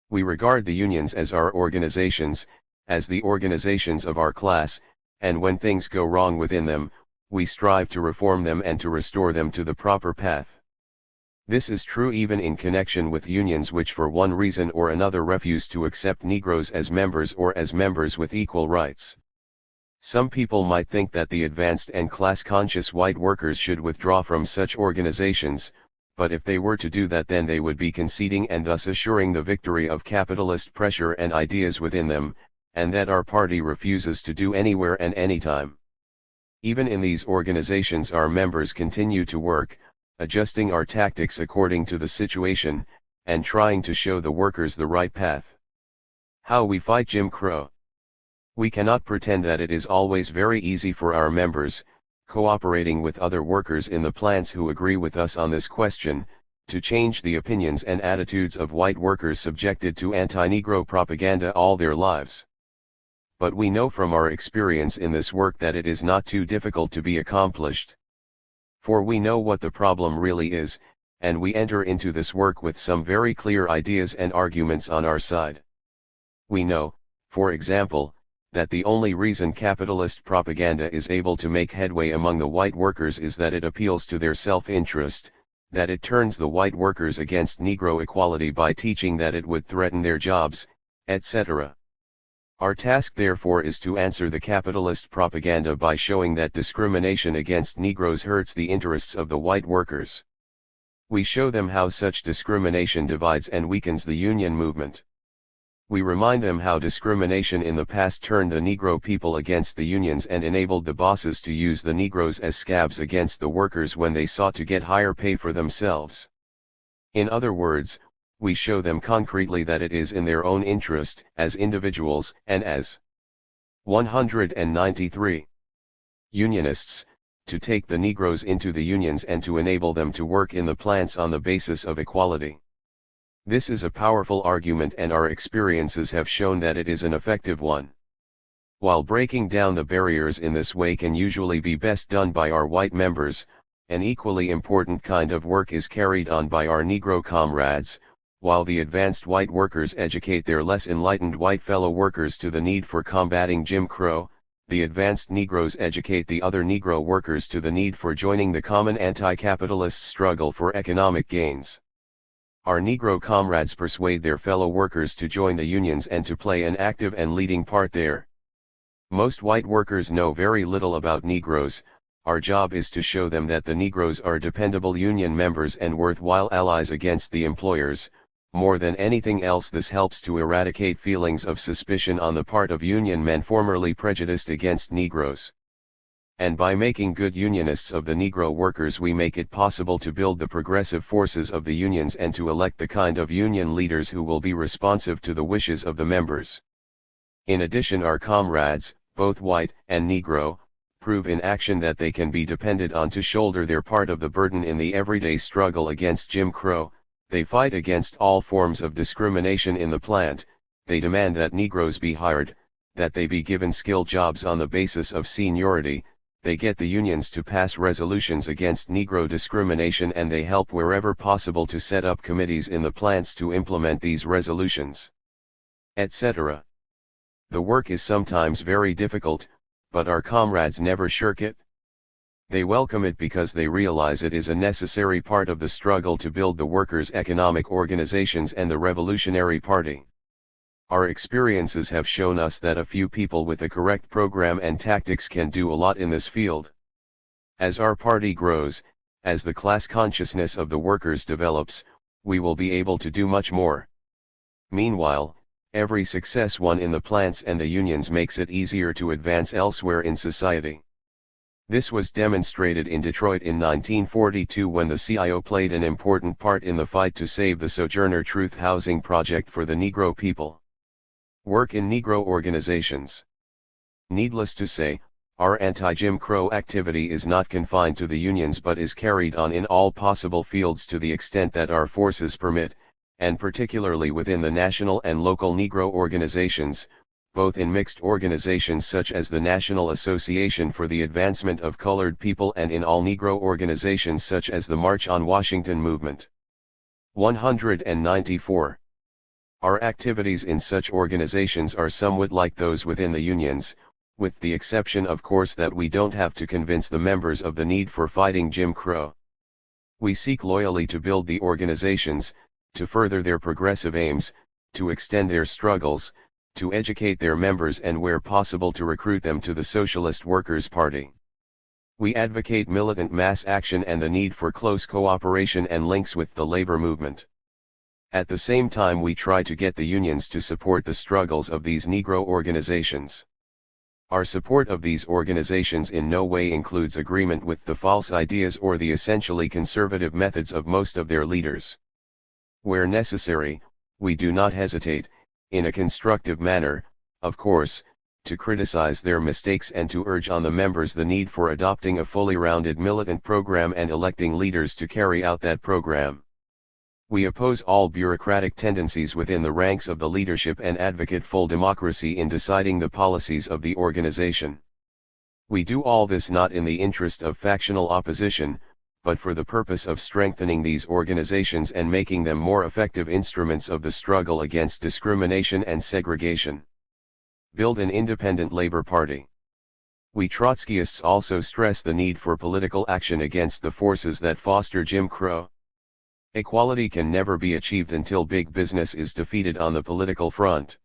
We regard the unions as our organizations, as the organizations of our class, and when things go wrong within them, we strive to reform them and to restore them to the proper path. This is true even in connection with unions which for one reason or another refuse to accept Negroes as members or as members with equal rights. Some people might think that the advanced and class-conscious white workers should withdraw from such organizations, but if they were to do that then they would be conceding and thus assuring the victory of capitalist pressure and ideas within them, and that our party refuses to do anywhere and anytime. Even in these organizations our members continue to work, adjusting our tactics according to the situation, and trying to show the workers the right path. How we fight Jim Crow. We cannot pretend that it is always very easy for our members, cooperating with other workers in the plants who agree with us on this question, to change the opinions and attitudes of white workers subjected to anti-Negro propaganda all their lives. But we know from our experience in this work that it is not too difficult to be accomplished. For we know what the problem really is, and we enter into this work with some very clear ideas and arguments on our side. We know, for example, that the only reason capitalist propaganda is able to make headway among the white workers is that it appeals to their self-interest, that it turns the white workers against Negro equality by teaching that it would threaten their jobs, etc. Our task therefore is to answer the capitalist propaganda by showing that discrimination against Negroes hurts the interests of the white workers. We show them how such discrimination divides and weakens the union movement. We remind them how discrimination in the past turned the Negro people against the unions and enabled the bosses to use the Negroes as scabs against the workers when they sought to get higher pay for themselves. In other words, we show them concretely that it is in their own interest, as individuals and as 193 unionists, to take the Negroes into the unions and to enable them to work in the plants on the basis of equality. This is a powerful argument and our experiences have shown that it is an effective one. While breaking down the barriers in this way can usually be best done by our white members, an equally important kind of work is carried on by our Negro comrades. While the advanced white workers educate their less enlightened white fellow workers to the need for combating Jim Crow, the advanced Negroes educate the other Negro workers to the need for joining the common anti-capitalist struggle for economic gains. Our Negro comrades persuade their fellow workers to join the unions and to play an active and leading part there. Most white workers know very little about Negroes. Our job is to show them that the Negroes are dependable union members and worthwhile allies against the employers. More than anything else, this helps to eradicate feelings of suspicion on the part of union men formerly prejudiced against Negroes. And by making good unionists of the Negro workers, we make it possible to build the progressive forces of the unions and to elect the kind of union leaders who will be responsive to the wishes of the members. In addition, our comrades, both white and Negro, prove in action that they can be depended on to shoulder their part of the burden in the everyday struggle against Jim Crow. They fight against all forms of discrimination in the plant. They demand that Negroes be hired, that they be given skilled jobs on the basis of seniority. They get the unions to pass resolutions against Negro discrimination, and they help wherever possible to set up committees in the plants to implement these resolutions. etc. The work is sometimes very difficult, but our comrades never shirk it. They welcome it because they realize it is a necessary part of the struggle to build the workers' economic organizations and the Revolutionary Party. Our experiences have shown us that a few people with a correct program and tactics can do a lot in this field. As our party grows, as the class consciousness of the workers develops, we will be able to do much more. Meanwhile, every success won in the plants and the unions makes it easier to advance elsewhere in society. This was demonstrated in Detroit in 1942 when the CIO played an important part in the fight to save the Sojourner Truth Housing Project for the Negro people. Work in Negro organizations. Needless to say, our anti-Jim Crow activity is not confined to the unions but is carried on in all possible fields to the extent that our forces permit, and particularly within the national and local Negro organizations, both in mixed organizations such as the National Association for the Advancement of Colored People and in all Negro organizations such as the March on Washington movement. 194. Our activities in such organizations are somewhat like those within the unions, with the exception of course that we don't have to convince the members of the need for fighting Jim Crow. We seek loyally to build the organizations, to further their progressive aims, to extend their struggles, to educate their members and where possible to recruit them to the Socialist Workers' Party. We advocate militant mass action and the need for close cooperation and links with the labor movement. At the same time we try to get the unions to support the struggles of these Negro organizations. Our support of these organizations in no way includes agreement with the false ideas or the essentially conservative methods of most of their leaders. Where necessary, we do not hesitate, in a constructive manner, of course, to criticize their mistakes and to urge on the members the need for adopting a fully rounded militant program and electing leaders to carry out that program. We oppose all bureaucratic tendencies within the ranks of the leadership and advocate full democracy in deciding the policies of the organization. We do all this not in the interest of factional opposition, but for the purpose of strengthening these organizations and making them more effective instruments of the struggle against discrimination and segregation. Build an independent labor party. We Trotskyists also stress the need for political action against the forces that foster Jim Crow. Equality can never be achieved until big business is defeated on the political front.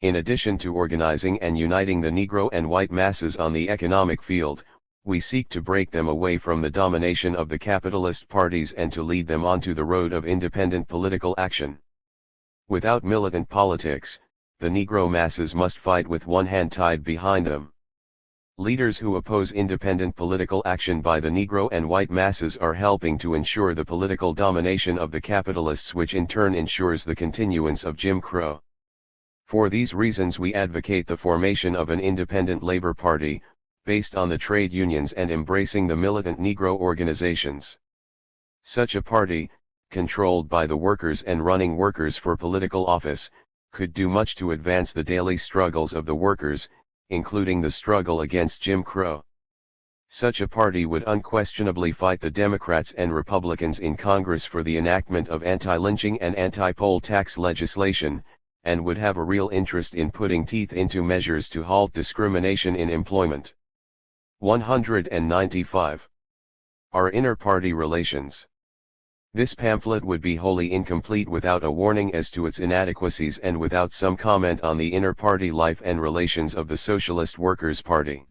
In addition to organizing and uniting the Negro and white masses on the economic field, we seek to break them away from the domination of the capitalist parties and to lead them onto the road of independent political action. Without militant politics, the Negro masses must fight with one hand tied behind them. Leaders who oppose independent political action by the Negro and white masses are helping to ensure the political domination of the capitalists, which in turn ensures the continuance of Jim Crow. For these reasons we advocate the formation of an independent labor party, based on the trade unions and embracing the militant Negro organizations. Such a party, controlled by the workers and running workers for political office, could do much to advance the daily struggles of the workers, including the struggle against Jim Crow. Such a party would unquestionably fight the Democrats and Republicans in Congress for the enactment of anti-lynching and anti-poll tax legislation, and would have a real interest in putting teeth into measures to halt discrimination in employment. 195. Our inter-party relations. This pamphlet would be wholly incomplete without a warning as to its inadequacies and without some comment on the inter-party life and relations of the Socialist Workers' Party.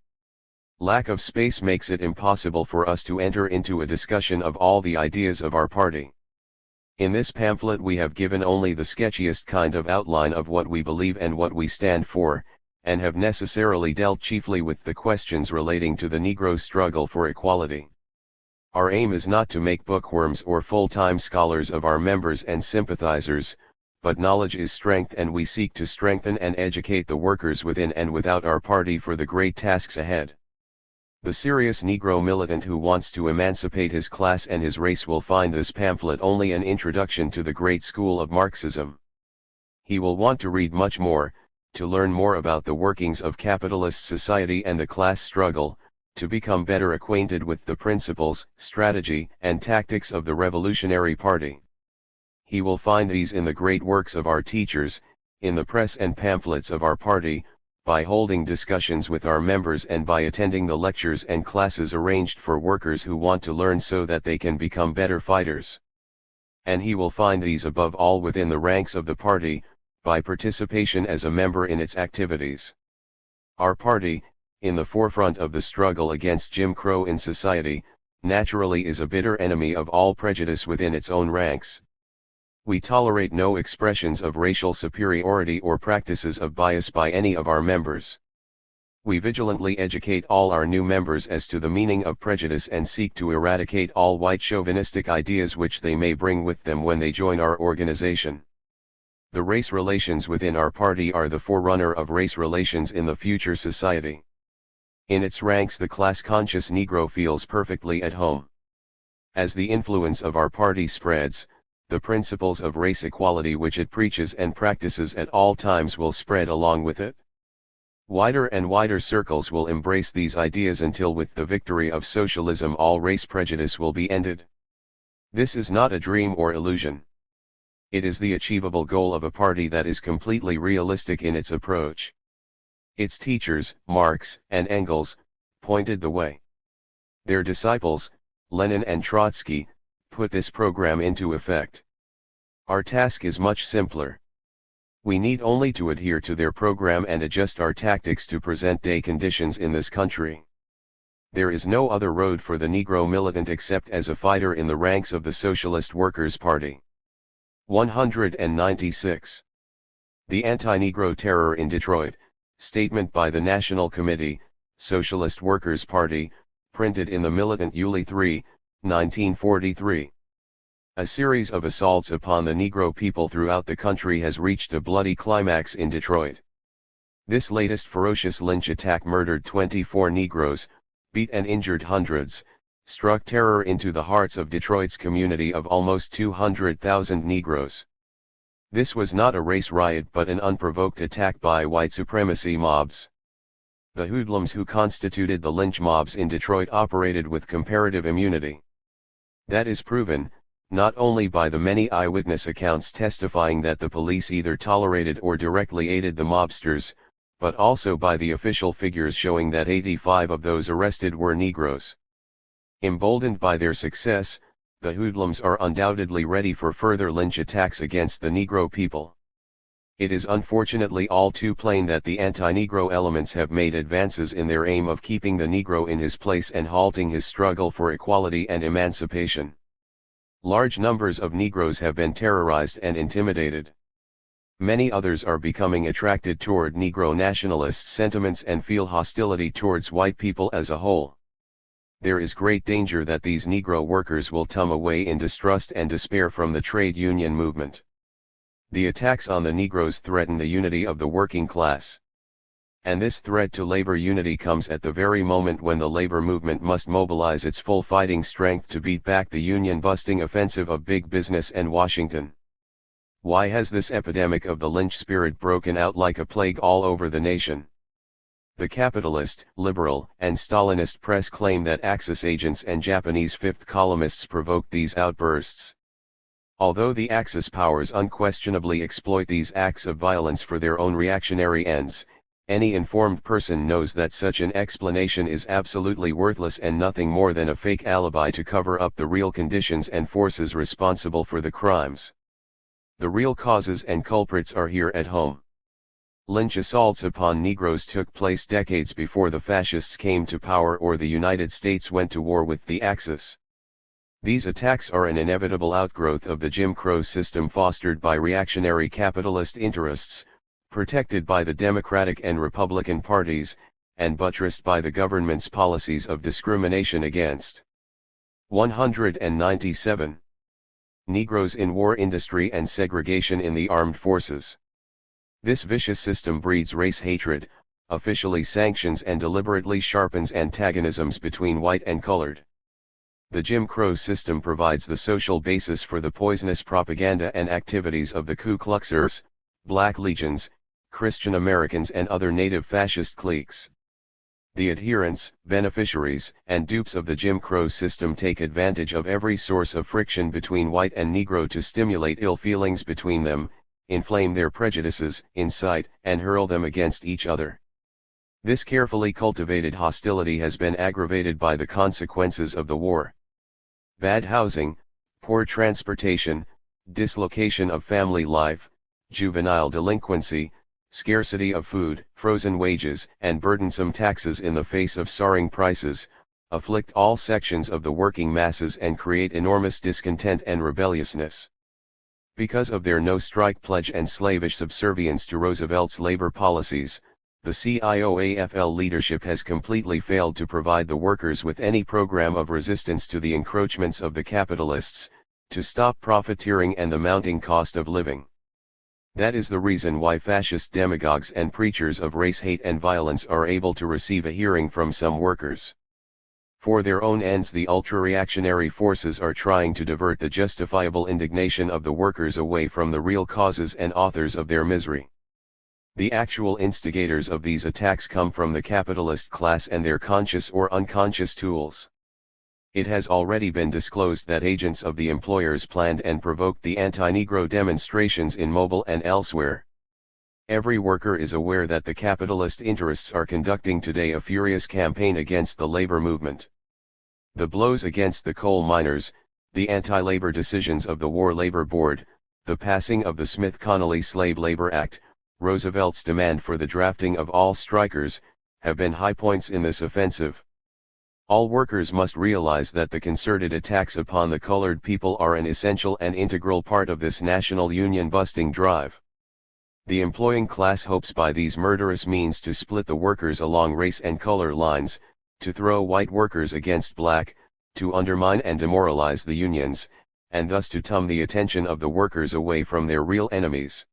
Lack of space makes it impossible for us to enter into a discussion of all the ideas of our party. In this pamphlet we have given only the sketchiest kind of outline of what we believe and what we stand for, and have necessarily dealt chiefly with the questions relating to the Negro struggle for equality. Our aim is not to make bookworms or full-time scholars of our members and sympathizers, but knowledge is strength and we seek to strengthen and educate the workers within and without our party for the great tasks ahead. The serious Negro militant who wants to emancipate his class and his race will find this pamphlet only an introduction to the great school of Marxism. He will want to read much more, to learn more about the workings of capitalist society and the class struggle, to become better acquainted with the principles, strategy, and tactics of the Revolutionary Party. He will find these in the great works of our teachers, in the press and pamphlets of our party, by holding discussions with our members and by attending the lectures and classes arranged for workers who want to learn so that they can become better fighters. And he will find these above all within the ranks of the party, by participation as a member in its activities. Our party, in the forefront of the struggle against Jim Crow in society, naturally is a bitter enemy of all prejudice within its own ranks. We tolerate no expressions of racial superiority or practices of bias by any of our members. We vigilantly educate all our new members as to the meaning of prejudice and seek to eradicate all white chauvinistic ideas which they may bring with them when they join our organization. The race relations within our party are the forerunner of race relations in the future society. In its ranks the class-conscious Negro feels perfectly at home. As the influence of our party spreads, the principles of race equality which it preaches and practices at all times will spread along with it. Wider and wider circles will embrace these ideas until with the victory of socialism all race prejudice will be ended. This is not a dream or illusion. It is the achievable goal of a party that is completely realistic in its approach. Its teachers, Marx and Engels, pointed the way. Their disciples, Lenin and Trotsky, put this program into effect. Our task is much simpler. We need only to adhere to their program and adjust our tactics to present-day conditions in this country. There is no other road for the Negro militant except as a fighter in the ranks of the Socialist Workers' Party. 196. The Anti-Negro Terror in Detroit, statement by the National Committee, Socialist Workers' Party, printed in the Militant July 3, 1943. A series of assaults upon the Negro people throughout the country has reached a bloody climax in Detroit. This latest ferocious lynch attack murdered 24 Negroes, beat and injured hundreds, struck terror into the hearts of Detroit's community of almost 200,000 Negroes. This was not a race riot but an unprovoked attack by white supremacy mobs. The hoodlums who constituted the lynch mobs in Detroit operated with comparative immunity. That is proven, not only by the many eyewitness accounts testifying that the police either tolerated or directly aided the mobsters, but also by the official figures showing that 85 of those arrested were Negroes. Emboldened by their success, the hoodlums are undoubtedly ready for further lynch attacks against the Negro people. It is unfortunately all too plain that the anti-Negro elements have made advances in their aim of keeping the Negro in his place and halting his struggle for equality and emancipation. Large numbers of Negroes have been terrorized and intimidated. Many others are becoming attracted toward Negro nationalist sentiments and feel hostility towards white people as a whole. There is great danger that these Negro workers will tumble away in distrust and despair from the trade union movement. The attacks on the Negroes threaten the unity of the working class. And this threat to labor unity comes at the very moment when the labor movement must mobilize its full fighting strength to beat back the union-busting offensive of big business and Washington. Why has this epidemic of the lynch spirit broken out like a plague all over the nation? The capitalist, liberal, and Stalinist press claim that Axis agents and Japanese fifth columnists provoked these outbursts. Although the Axis powers unquestionably exploit these acts of violence for their own reactionary ends, any informed person knows that such an explanation is absolutely worthless and nothing more than a fake alibi to cover up the real conditions and forces responsible for the crimes. The real causes and culprits are here at home. Lynch assaults upon Negroes took place decades before the fascists came to power or the United States went to war with the Axis. These attacks are an inevitable outgrowth of the Jim Crow system fostered by reactionary capitalist interests, protected by the Democratic and Republican parties, and buttressed by the government's policies of discrimination against. 197. Negroes in war industry and segregation in the armed forces. This vicious system breeds race hatred, officially sanctions and deliberately sharpens antagonisms between white and colored. The Jim Crow system provides the social basis for the poisonous propaganda and activities of the Ku Kluxers, Black Legions, Christian Americans and other native fascist cliques. The adherents, beneficiaries, and dupes of the Jim Crow system take advantage of every source of friction between white and Negro to stimulate ill feelings between them, inflame their prejudices, incite, and hurl them against each other. This carefully cultivated hostility has been aggravated by the consequences of the war. Bad housing, poor transportation, dislocation of family life, juvenile delinquency, scarcity of food, frozen wages, and burdensome taxes in the face of soaring prices, afflict all sections of the working masses and create enormous discontent and rebelliousness. Because of their no-strike pledge and slavish subservience to Roosevelt's labor policies, the CIOAFL leadership has completely failed to provide the workers with any program of resistance to the encroachments of the capitalists, to stop profiteering and the mounting cost of living. That is the reason why fascist demagogues and preachers of race hate and violence are able to receive a hearing from some workers. For their own ends, the ultra-reactionary forces are trying to divert the justifiable indignation of the workers away from the real causes and authors of their misery. The actual instigators of these attacks come from the capitalist class and their conscious or unconscious tools. It has already been disclosed that agents of the employers planned and provoked the anti-Negro demonstrations in Mobile and elsewhere. Every worker is aware that the capitalist interests are conducting today a furious campaign against the labor movement. The blows against the coal miners, the anti-labor decisions of the War Labor Board, the passing of the Smith-Connolly Slave Labor Act, Roosevelt's demand for the drafting of all strikers, have been high points in this offensive. All workers must realize that the concerted attacks upon the colored people are an essential and integral part of this national union-busting drive. The employing class hopes by these murderous means to split the workers along race and color lines, to throw white workers against black, to undermine and demoralize the unions, and thus to turn the attention of the workers away from their real enemies.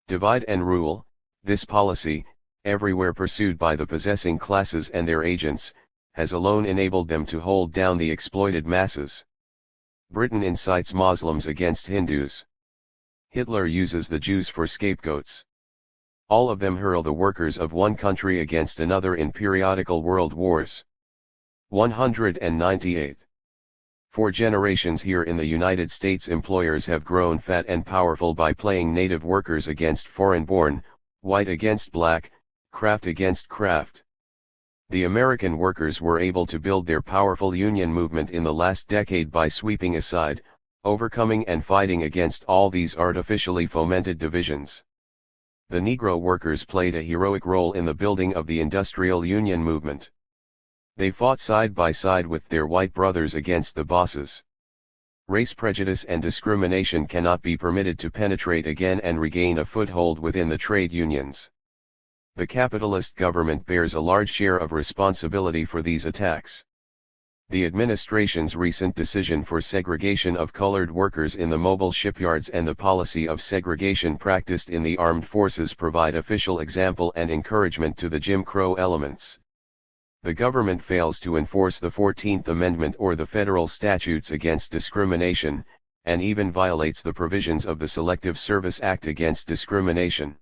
Divide and rule, this policy, everywhere pursued by the possessing classes and their agents, has alone enabled them to hold down the exploited masses. Britain incites Muslims against Hindus. Hitler uses the Jews for scapegoats. All of them hurl the workers of one country against another in periodical world wars. 198. For generations here in the United States, employers have grown fat and powerful by playing native workers against foreign-born, white against black, craft against craft. The American workers were able to build their powerful union movement in the last decade by sweeping aside, overcoming and fighting against all these artificially fomented divisions. The Negro workers played a heroic role in the building of the industrial union movement. They fought side by side with their white brothers against the bosses. Race prejudice and discrimination cannot be permitted to penetrate again and regain a foothold within the trade unions. The capitalist government bears a large share of responsibility for these attacks. The administration's recent decision for segregation of colored workers in the mobile shipyards and the policy of segregation practiced in the armed forces provide official example and encouragement to the Jim Crow elements. The government fails to enforce the 14th Amendment or the federal statutes against discrimination, and even violates the provisions of the Selective Service Act against discrimination.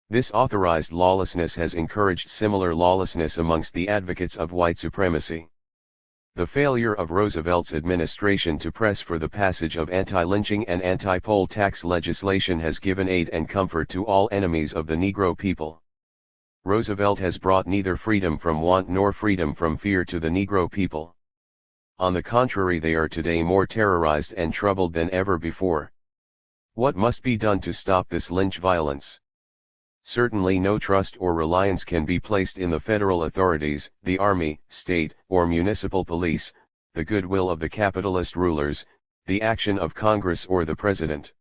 This authorized lawlessness has encouraged similar lawlessness amongst the advocates of white supremacy. The failure of Roosevelt's administration to press for the passage of anti-lynching and anti-poll tax legislation has given aid and comfort to all enemies of the Negro people. Roosevelt has brought neither freedom from want nor freedom from fear to the Negro people. On the contrary, they are today more terrorized and troubled than ever before. What must be done to stop this lynch violence? Certainly no trust or reliance can be placed in the federal authorities, the army, state, or municipal police, the goodwill of the capitalist rulers, the action of Congress or the President.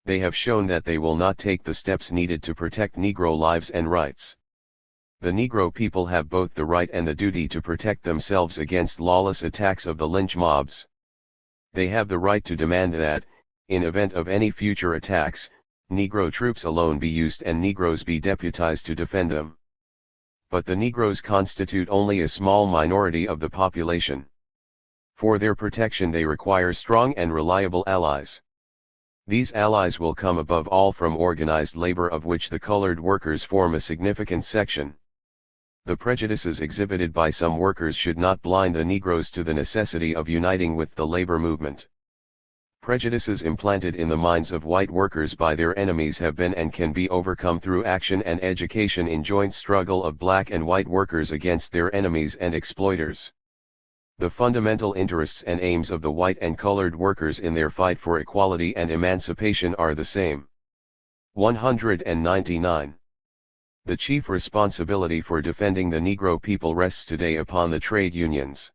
They have shown that they will not take the steps needed to protect Negro lives and rights. The Negro people have both the right and the duty to protect themselves against lawless attacks of the lynch mobs. They have the right to demand that, in event of any future attacks, Negro troops alone be used and Negroes be deputized to defend them. But the Negroes constitute only a small minority of the population. For their protection they require strong and reliable allies. These allies will come above all from organized labor, of which the colored workers form a significant section. The prejudices exhibited by some workers should not blind the Negroes to the necessity of uniting with the labor movement. Prejudices implanted in the minds of white workers by their enemies have been and can be overcome through action and education in joint struggle of black and white workers against their enemies and exploiters. The fundamental interests and aims of the white and colored workers in their fight for equality and emancipation are the same. 199. The chief responsibility for defending the Negro people rests today upon the trade unions.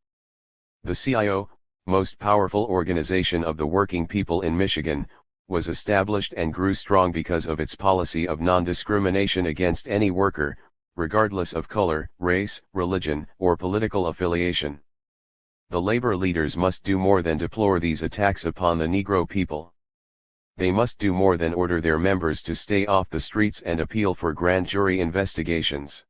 The CIO, most powerful organization of the working people in Michigan, was established and grew strong because of its policy of non-discrimination against any worker, regardless of color, race, religion, or political affiliation. The labor leaders must do more than deplore these attacks upon the Negro people. They must do more than order their members to stay off the streets and appeal for grand jury investigations.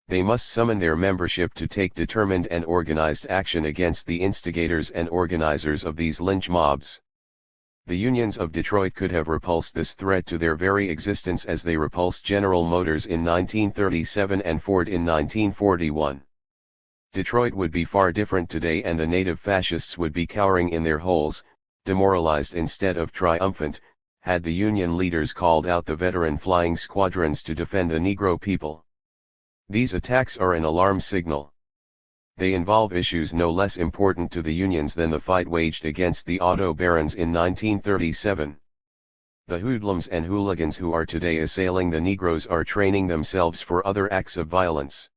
They must summon their membership to take determined and organized action against the instigators and organizers of these lynch mobs. The unions of Detroit could have repulsed this threat to their very existence as they repulsed General Motors in 1937 and Ford in 1941. Detroit would be far different today, and the native fascists would be cowering in their holes, demoralized instead of triumphant, had the Union leaders called out the veteran flying squadrons to defend the Negro people. These attacks are an alarm signal. They involve issues no less important to the unions than the fight waged against the auto barons in 1937. The hoodlums and hooligans who are today assailing the Negroes are training themselves for other acts of violence.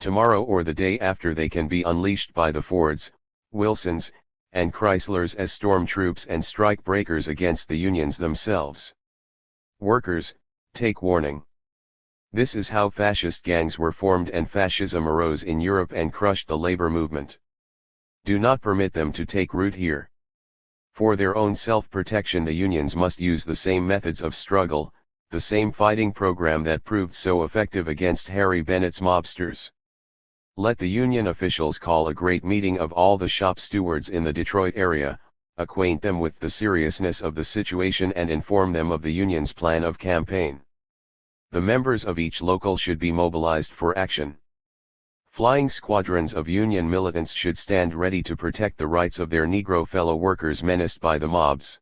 Tomorrow or the day after they can be unleashed by the Fords, Wilsons, and Chryslers as storm troops and strike breakers against the unions themselves. Workers, take warning. This is how fascist gangs were formed and fascism arose in Europe and crushed the labor movement. Do not permit them to take root here. For their own self-protection, the unions must use the same methods of struggle, the same fighting program that proved so effective against Harry Bennett's mobsters. Let the union officials call a great meeting of all the shop stewards in the Detroit area, acquaint them with the seriousness of the situation and inform them of the union's plan of campaign. The members of each local should be mobilized for action. Flying squadrons of union militants should stand ready to protect the rights of their Negro fellow workers menaced by the mobs.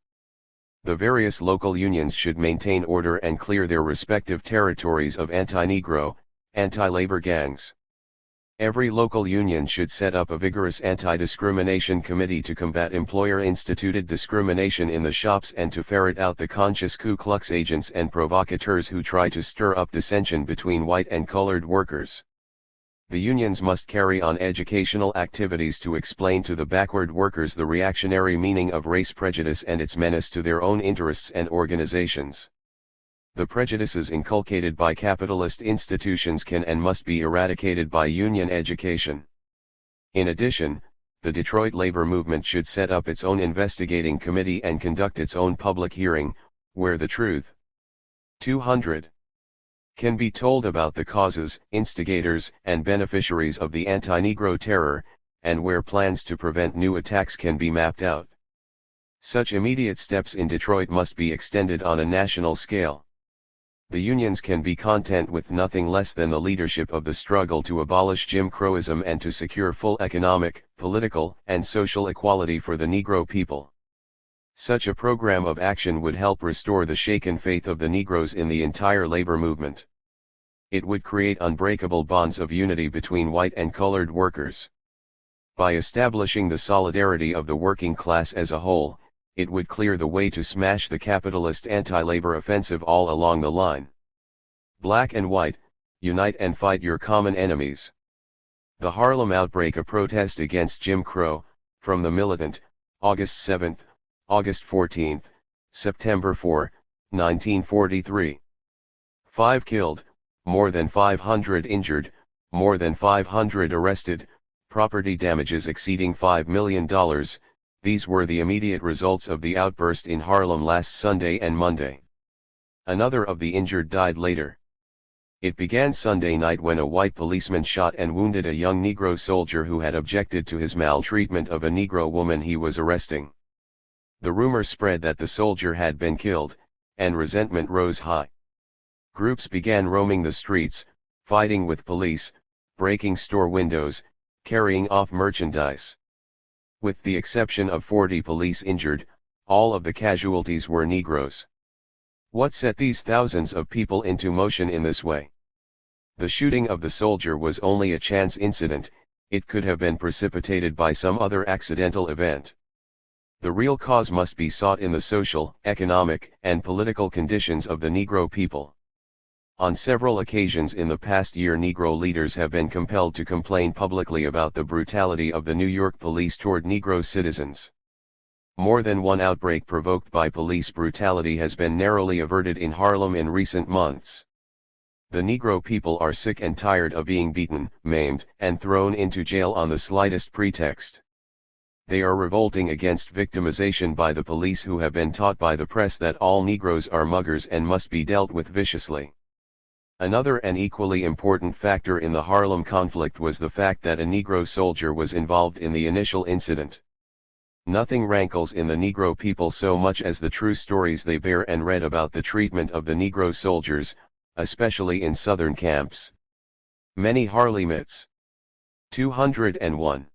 The various local unions should maintain order and clear their respective territories of anti-Negro, anti-labor gangs. Every local union should set up a vigorous anti-discrimination committee to combat employer-instituted discrimination in the shops and to ferret out the conscious Ku Klux agents and provocateurs who try to stir up dissension between white and colored workers. The unions must carry on educational activities to explain to the backward workers the reactionary meaning of race prejudice and its menace to their own interests and organizations. The prejudices inculcated by capitalist institutions can and must be eradicated by union education. In addition, the Detroit labor movement should set up its own investigating committee and conduct its own public hearing, where the truth 200 can be told about the causes, instigators, and beneficiaries of the anti-Negro terror, and where plans to prevent new attacks can be mapped out. Such immediate steps in Detroit must be extended on a national scale. The unions can be content with nothing less than the leadership of the struggle to abolish Jim Crowism and to secure full economic, political, and social equality for the Negro people. Such a program of action would help restore the shaken faith of the Negroes in the entire labor movement. It would create unbreakable bonds of unity between white and colored workers. By establishing the solidarity of the working class as a whole, it would clear the way to smash the capitalist anti-labor offensive all along the line. Black and white, unite and fight your common enemies. The Harlem outbreak, a protest against Jim Crow, from the militant, August 7, August 14, September 4, 1943. 5 killed, more than 500 injured, more than 500 arrested, property damages exceeding $5 million. These were the immediate results of the outburst in Harlem last Sunday and Monday. Another of the injured died later. It began Sunday night when a white policeman shot and wounded a young Negro soldier who had objected to his maltreatment of a Negro woman he was arresting. The rumor spread that the soldier had been killed, and resentment rose high. Groups began roaming the streets, fighting with police, breaking store windows, carrying off merchandise. With the exception of 40 police injured, All of the casualties were Negroes. What set these thousands of people into motion in this way? The shooting of the soldier was only a chance incident, it could have been precipitated by some other accidental event. The real cause must be sought in the social, economic, and political conditions of the Negro people. On several occasions in the past year, Negro leaders have been compelled to complain publicly about the brutality of the New York police toward Negro citizens. More than one outbreak provoked by police brutality has been narrowly averted in Harlem in recent months. The Negro people are sick and tired of being beaten, maimed, and thrown into jail on the slightest pretext. They are revolting against victimization by the police, who have been taught by the press that all Negroes are muggers and must be dealt with viciously. Another and equally important factor in the Harlem conflict was the fact that a Negro soldier was involved in the initial incident. Nothing rankles in the Negro people so much as the true stories they bear and read about the treatment of the Negro soldiers, especially in Southern camps. Many Harlemites 201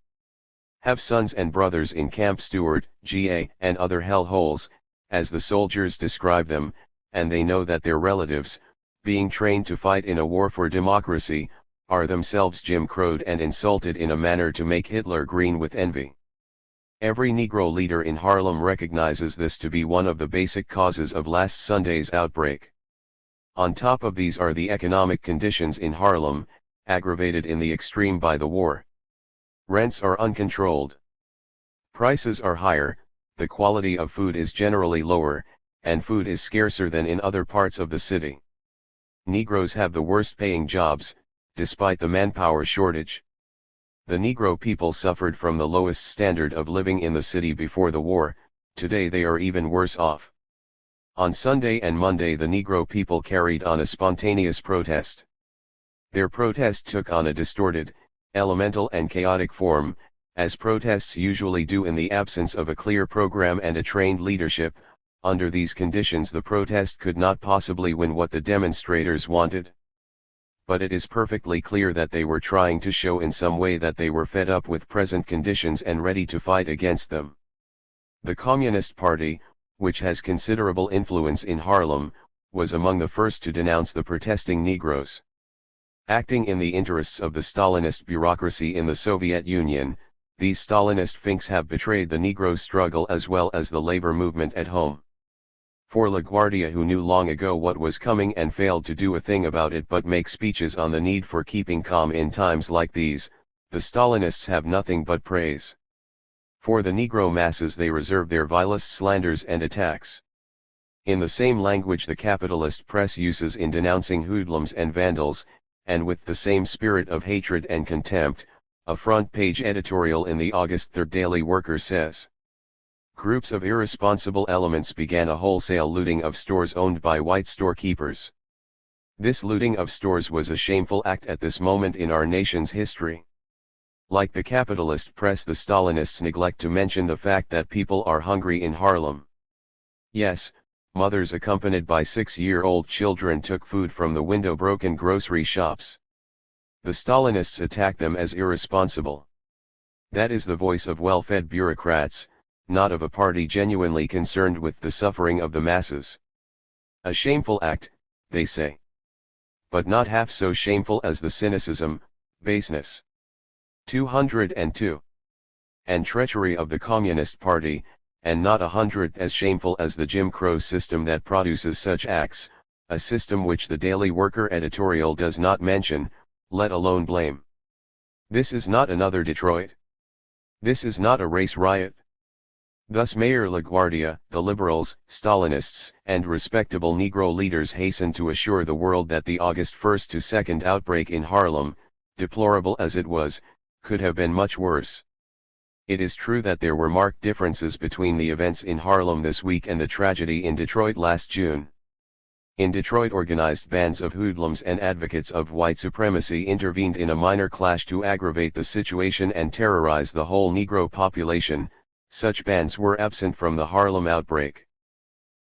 have sons and brothers in Camp Stewart, GA, and other hell holes, as the soldiers describe them, and they know that their relatives, being trained to fight in a war for democracy, are themselves Jim Crowed and insulted in a manner to make Hitler green with envy. Every Negro leader in Harlem recognizes this to be one of the basic causes of last Sunday's outbreak. On top of these are the economic conditions in Harlem, aggravated in the extreme by the war. Rents are uncontrolled. Prices are higher, the quality of food is generally lower, and food is scarcer than in other parts of the city. Negroes have the worst paying jobs, despite the manpower shortage. The Negro people suffered from the lowest standard of living in the city before the war, today they are even worse off. On Sunday and Monday the Negro people carried on a spontaneous protest. Their protest took on a distorted, elemental and chaotic form, as protests usually do in the absence of a clear program and a trained leadership. Under these conditions the protest could not possibly win what the demonstrators wanted. But it is perfectly clear that they were trying to show in some way that they were fed up with present conditions and ready to fight against them. The Communist Party, which has considerable influence in Harlem, was among the first to denounce the protesting Negroes. Acting in the interests of the Stalinist bureaucracy in the Soviet Union, these Stalinist finks have betrayed the Negro struggle as well as the labor movement at home. For LaGuardia, who knew long ago what was coming and failed to do a thing about it but make speeches on the need for keeping calm in times like these, the Stalinists have nothing but praise. For the Negro masses they reserve their vilest slanders and attacks. In the same language the capitalist press uses in denouncing hoodlums and vandals, and with the same spirit of hatred and contempt, a front-page editorial in the August 3rd Daily Worker says, "Groups of irresponsible elements began a wholesale looting of stores owned by white storekeepers. This looting of stores was a shameful act at this moment in our nation's history. Like the capitalist press, the Stalinists neglect to mention the fact that people are hungry in Harlem. Yes, mothers accompanied by 6-year-old children took food from the window-broken grocery shops. The Stalinists attack them as irresponsible. That is the voice of well-fed bureaucrats, not of a party genuinely concerned with the suffering of the masses. A shameful act, they say. But not half so shameful as the cynicism, baseness, 202, and treachery of the Communist Party, and not 100th as shameful as the Jim Crow system that produces such acts, a system which the Daily Worker editorial does not mention, let alone blame. This is not another Detroit. This is not a race riot." Thus Mayor LaGuardia, the liberals, Stalinists, and respectable Negro leaders hasten to assure the world that the August 1st to 2nd outbreak in Harlem, deplorable as it was, could have been much worse. It is true that there were marked differences between the events in Harlem this week and the tragedy in Detroit last June. In Detroit, organized bands of hoodlums and advocates of white supremacy intervened in a minor clash to aggravate the situation and terrorize the whole Negro population. Such bands were absent from the Harlem outbreak.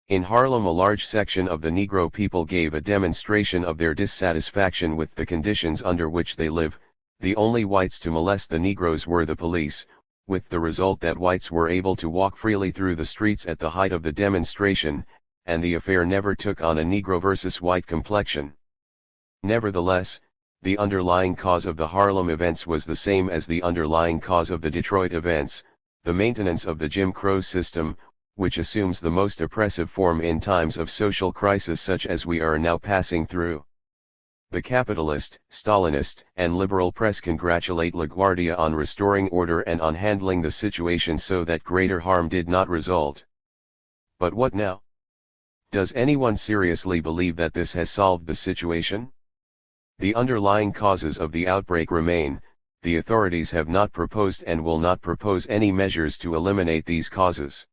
In Harlem, a large section of the Negro people gave a demonstration of their dissatisfaction with the conditions under which they live. The only whites to molest the Negroes were the police, with the result that whites were able to walk freely through the streets at the height of the demonstration, and the affair never took on a Negro versus white complexion. Nevertheless, the underlying cause of the Harlem events was the same as the underlying cause of the Detroit events, the maintenance of the Jim Crow system, which assumes the most oppressive form in times of social crisis such as we are now passing through. The capitalist, Stalinist, and liberal press congratulate LaGuardia on restoring order and on handling the situation so that greater harm did not result. But what now? Does anyone seriously believe that this has solved the situation? The underlying causes of the outbreak remain. The authorities have not proposed and will not propose any measures to eliminate these causes.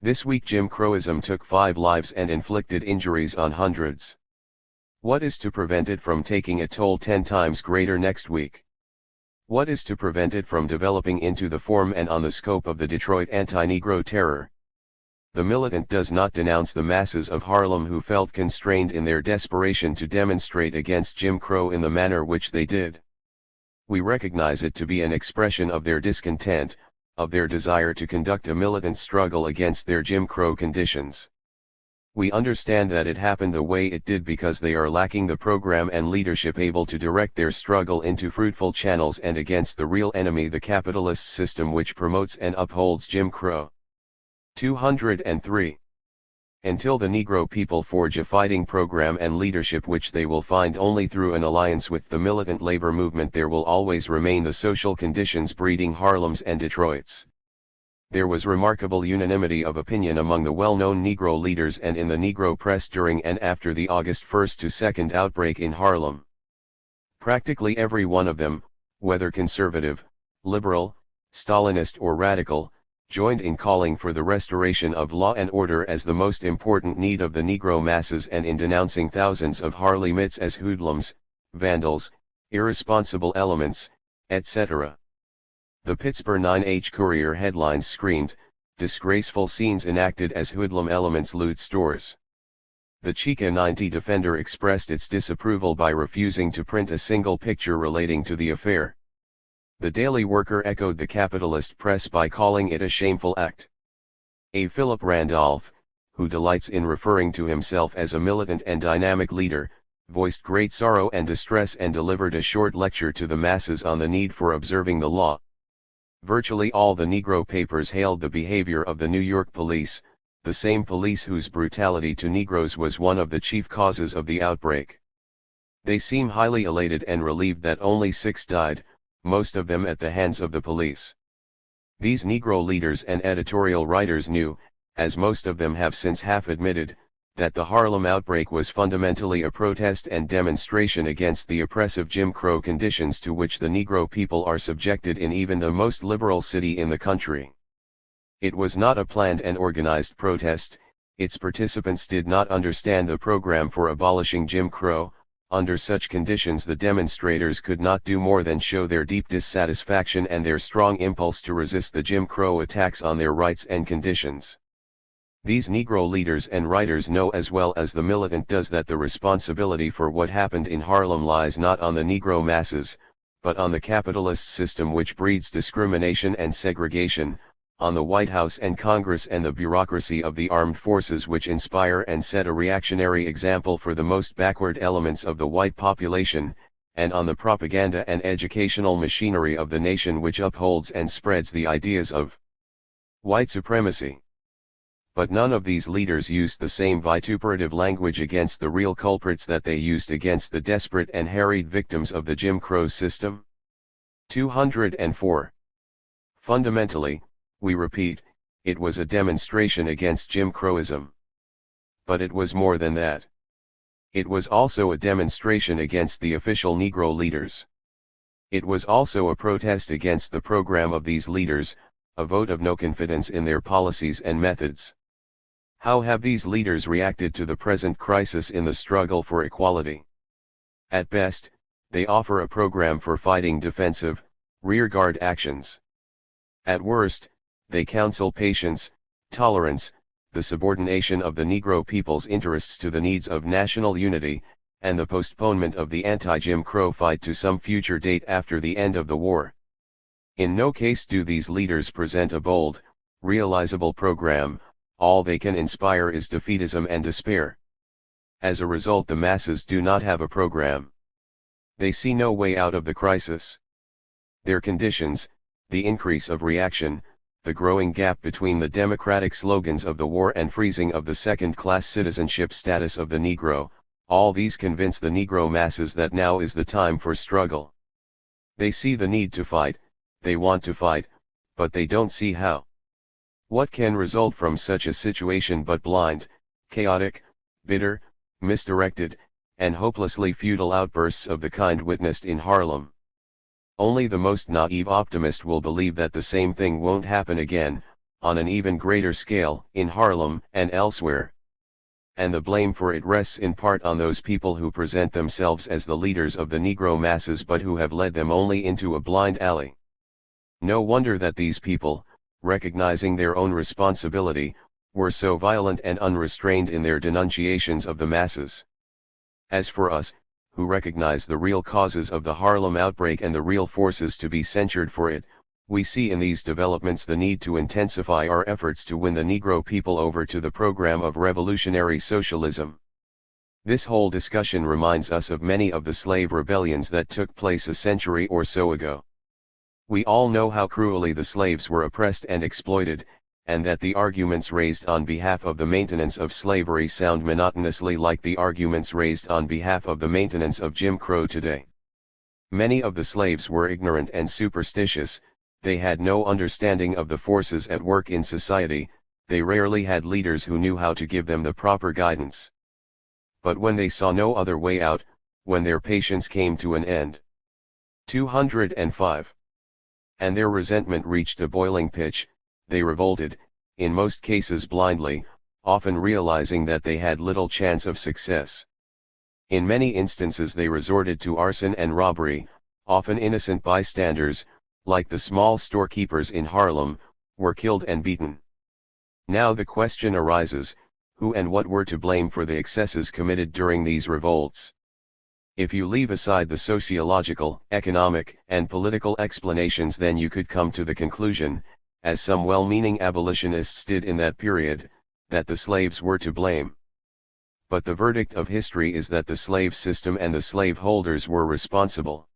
This week Jim Crowism took 5 lives and inflicted injuries on hundreds. What is to prevent it from taking a toll 10 times greater next week? What is to prevent it from developing into the form and on the scope of the Detroit anti-Negro terror? The militant does not denounce the masses of Harlem who felt constrained in their desperation to demonstrate against Jim Crow in the manner which they did. We recognize it to be an expression of their discontent, of their desire to conduct a militant struggle against their Jim Crow conditions. We understand that it happened the way it did because they are lacking the program and leadership able to direct their struggle into fruitful channels and against the real enemy, the capitalist system which promotes and upholds Jim Crow. 203. Until the Negro people forge a fighting program and leadership which they will find only through an alliance with the militant labor movement, there will always remain the social conditions breeding Harlems and Detroits. There was remarkable unanimity of opinion among the well-known Negro leaders and in the Negro press during and after the August 1 to 2 outbreak in Harlem. Practically every one of them, whether conservative, liberal, Stalinist or radical, joined in calling for the restoration of law and order as the most important need of the Negro masses and in denouncing thousands of Harlemites as hoodlums, vandals, irresponsible elements, etc. The Pittsburgh 9H Courier headlines screamed, "Disgraceful scenes enacted as hoodlum elements loot stores." The Chica 90 Defender expressed its disapproval by refusing to print a single picture relating to the affair. The Daily Worker echoed the capitalist press by calling it a shameful act. A Philip Randolph, who delights in referring to himself as a militant and dynamic leader, voiced great sorrow and distress and delivered a short lecture to the masses on the need for observing the law. Virtually all the Negro papers hailed the behavior of the New York police, the same police whose brutality to Negroes was one of the chief causes of the outbreak. They seem highly elated and relieved that only 6 died, most of them at the hands of the police. These Negro leaders and editorial writers knew, as most of them have since half admitted, that the Harlem outbreak was fundamentally a protest and demonstration against the oppressive Jim Crow conditions to which the Negro people are subjected in even the most liberal city in the country. It was not a planned and organized protest. Its participants did not understand the program for abolishing Jim Crow. Under such conditions the demonstrators could not do more than show their deep dissatisfaction and their strong impulse to resist the Jim Crow attacks on their rights and conditions. These Negro leaders and writers know as well as the militant does that the responsibility for what happened in Harlem lies not on the Negro masses, but on the capitalist system which breeds discrimination and segregation, on the White House and Congress and the bureaucracy of the armed forces which inspire and set a reactionary example for the most backward elements of the white population, and on the propaganda and educational machinery of the nation which upholds and spreads the ideas of white supremacy. But none of these leaders used the same vituperative language against the real culprits that they used against the desperate and harried victims of the Jim Crow system. 204. Fundamentally, we repeat, it was a demonstration against Jim Crowism. But it was more than that. It was also a demonstration against the official Negro leaders. It was also a protest against the program of these leaders, a vote of no confidence in their policies and methods. How have these leaders reacted to the present crisis in the struggle for equality? At best, they offer a program for fighting defensive, rearguard actions. At worst, they counsel patience, tolerance, the subordination of the Negro people's interests to the needs of national unity, and the postponement of the anti-Jim Crow fight to some future date after the end of the war. In no case do these leaders present a bold, realizable program. All they can inspire is defeatism and despair. As a result, the masses do not have a program. They see no way out of the crisis. Their conditions, the increase of reaction, the growing gap between the democratic slogans of the war and freezing of the second-class citizenship status of the Negro, all these convince the Negro masses that now is the time for struggle. They see the need to fight, they want to fight, but they don't see how. What can result from such a situation but blind, chaotic, bitter, misdirected, and hopelessly futile outbursts of the kind witnessed in Harlem? Only the most naive optimist will believe that the same thing won't happen again, on an even greater scale, in Harlem and elsewhere. And the blame for it rests in part on those people who present themselves as the leaders of the Negro masses but who have led them only into a blind alley. No wonder that these people, recognizing their own responsibility, were so violent and unrestrained in their denunciations of the masses. As for us, who recognize the real causes of the Harlem outbreak and the real forces to be censured for it, we see in these developments the need to intensify our efforts to win the Negro people over to the program of revolutionary socialism. This whole discussion reminds us of many of the slave rebellions that took place a century or so ago. We all know how cruelly the slaves were oppressed and exploited, and that the arguments raised on behalf of the maintenance of slavery sound monotonously like the arguments raised on behalf of the maintenance of Jim Crow today. Many of the slaves were ignorant and superstitious, they had no understanding of the forces at work in society, they rarely had leaders who knew how to give them the proper guidance. But when they saw no other way out, when their patience came to an end. 205. And their resentment reached a boiling pitch, they revolted, in most cases blindly, often realizing that they had little chance of success. In many instances they resorted to arson and robbery, often innocent bystanders, like the small storekeepers in Harlem, were killed and beaten. Now the question arises, who and what were to blame for the excesses committed during these revolts? If you leave aside the sociological, economic, and political explanations, then you could come to the conclusion, as some well-meaning abolitionists did in that period, that the slaves were to blame. But the verdict of history is that the slave system and the slaveholders were responsible.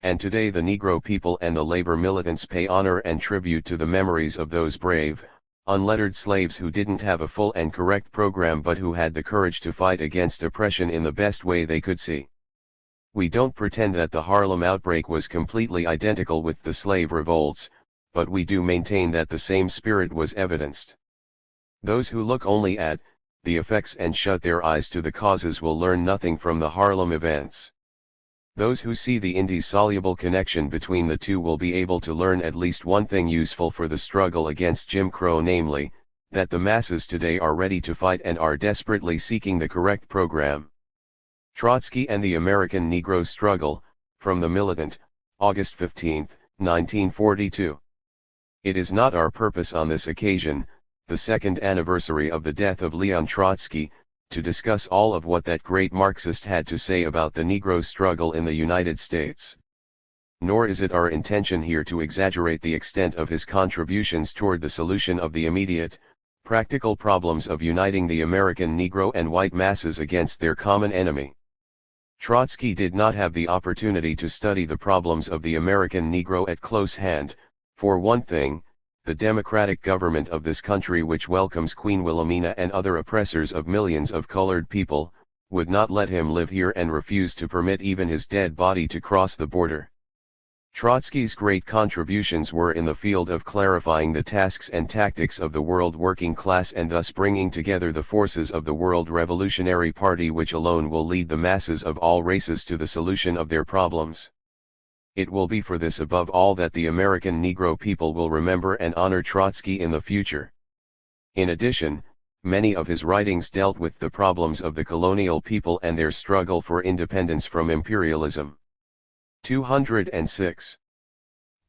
And today the Negro people and the labor militants pay honor and tribute to the memories of those brave, unlettered slaves who didn't have a full and correct program but who had the courage to fight against oppression in the best way they could see. We don't pretend that the Harlem outbreak was completely identical with the slave revolts, but we do maintain that the same spirit was evidenced. Those who look only at the effects and shut their eyes to the causes will learn nothing from the Harlem events. Those who see the indissoluble connection between the two will be able to learn at least one thing useful for the struggle against Jim Crow, namely, that the masses today are ready to fight and are desperately seeking the correct program. Trotsky and the American Negro Struggle, from the Militant, August 15, 1942. It is not our purpose on this occasion, the second anniversary of the death of Leon Trotsky, to discuss all of what that great Marxist had to say about the Negro struggle in the United States. Nor is it our intention here to exaggerate the extent of his contributions toward the solution of the immediate, practical problems of uniting the American Negro and white masses against their common enemy. Trotsky did not have the opportunity to study the problems of the American Negro at close hand. For one thing, the democratic government of this country, which welcomes Queen Wilhelmina and other oppressors of millions of colored people, would not let him live here and refused to permit even his dead body to cross the border. Trotsky's great contributions were in the field of clarifying the tasks and tactics of the world working class and thus bringing together the forces of the World Revolutionary Party, which alone will lead the masses of all races to the solution of their problems. It will be for this above all that the American Negro people will remember and honor Trotsky in the future. In addition, many of his writings dealt with the problems of the colonial people and their struggle for independence from imperialism. 206.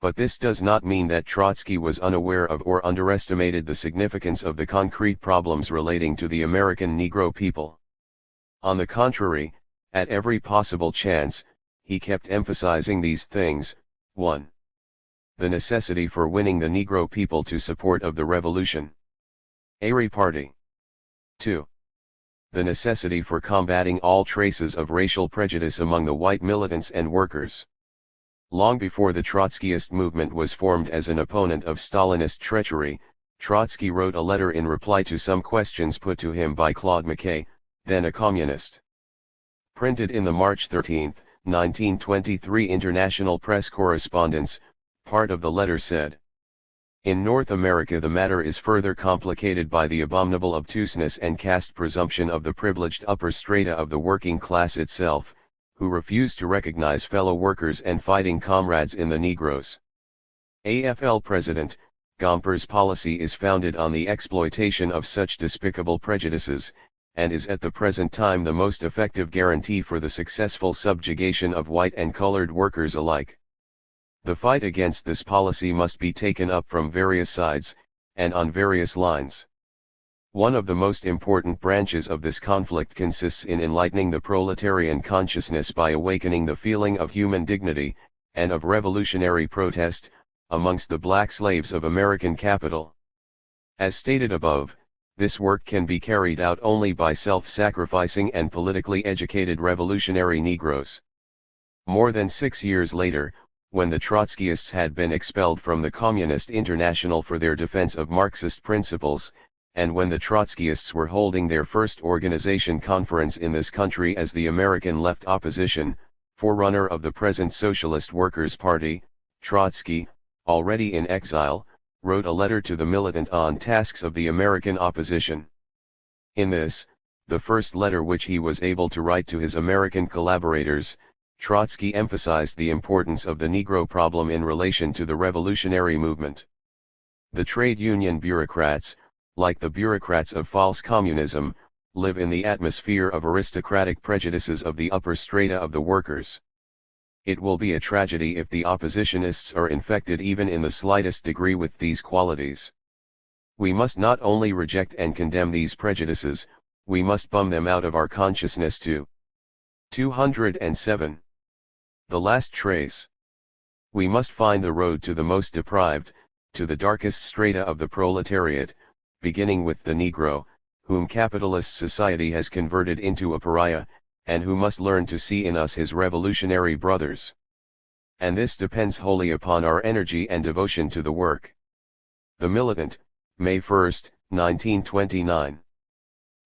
But this does not mean that Trotsky was unaware of or underestimated the significance of the concrete problems relating to the American Negro people. On the contrary, at every possible chance, he kept emphasizing these things. 1. The necessity for winning the Negro people to support of the revolution. Airy Party. 2. The necessity for combating all traces of racial prejudice among the white militants and workers. Long before the Trotskyist movement was formed as an opponent of Stalinist treachery, Trotsky wrote a letter in reply to some questions put to him by Claude McKay, then a communist. Printed in the March 13, 1923 International Press Correspondence, part of the letter said: "In North America the matter is further complicated by the abominable obtuseness and caste presumption of the privileged upper strata of the working class itself, who refuse to recognize fellow workers and fighting comrades in the Negroes. AFL President Gomper's policy is founded on the exploitation of such despicable prejudices, and is at the present time the most effective guarantee for the successful subjugation of white and colored workers alike. The fight against this policy must be taken up from various sides, and on various lines. One of the most important branches of this conflict consists in enlightening the proletarian consciousness by awakening the feeling of human dignity, and of revolutionary protest, amongst the black slaves of American capital. As stated above, this work can be carried out only by self-sacrificing and politically educated revolutionary Negroes." More than 6 years later, when the Trotskyists had been expelled from the Communist International for their defense of Marxist principles, and when the Trotskyists were holding their first organization conference in this country as the American Left Opposition, forerunner of the present Socialist Workers' Party, Trotsky, already in exile, wrote a letter to the militant on tasks of the American opposition. In this, the first letter which he was able to write to his American collaborators, Trotsky emphasized the importance of the Negro problem in relation to the revolutionary movement. The trade union bureaucrats, like the bureaucrats of false communism, live in the atmosphere of aristocratic prejudices of the upper strata of the workers. It will be a tragedy if the oppositionists are infected even in the slightest degree with these qualities. We must not only reject and condemn these prejudices, we must bum them out of our consciousness too. 207. The last trace. We must find the road to the most deprived, to the darkest strata of the proletariat, beginning with the Negro, whom capitalist society has converted into a pariah, and who must learn to see in us his revolutionary brothers. And this depends wholly upon our energy and devotion to the work. The Militant, May 1, 1929.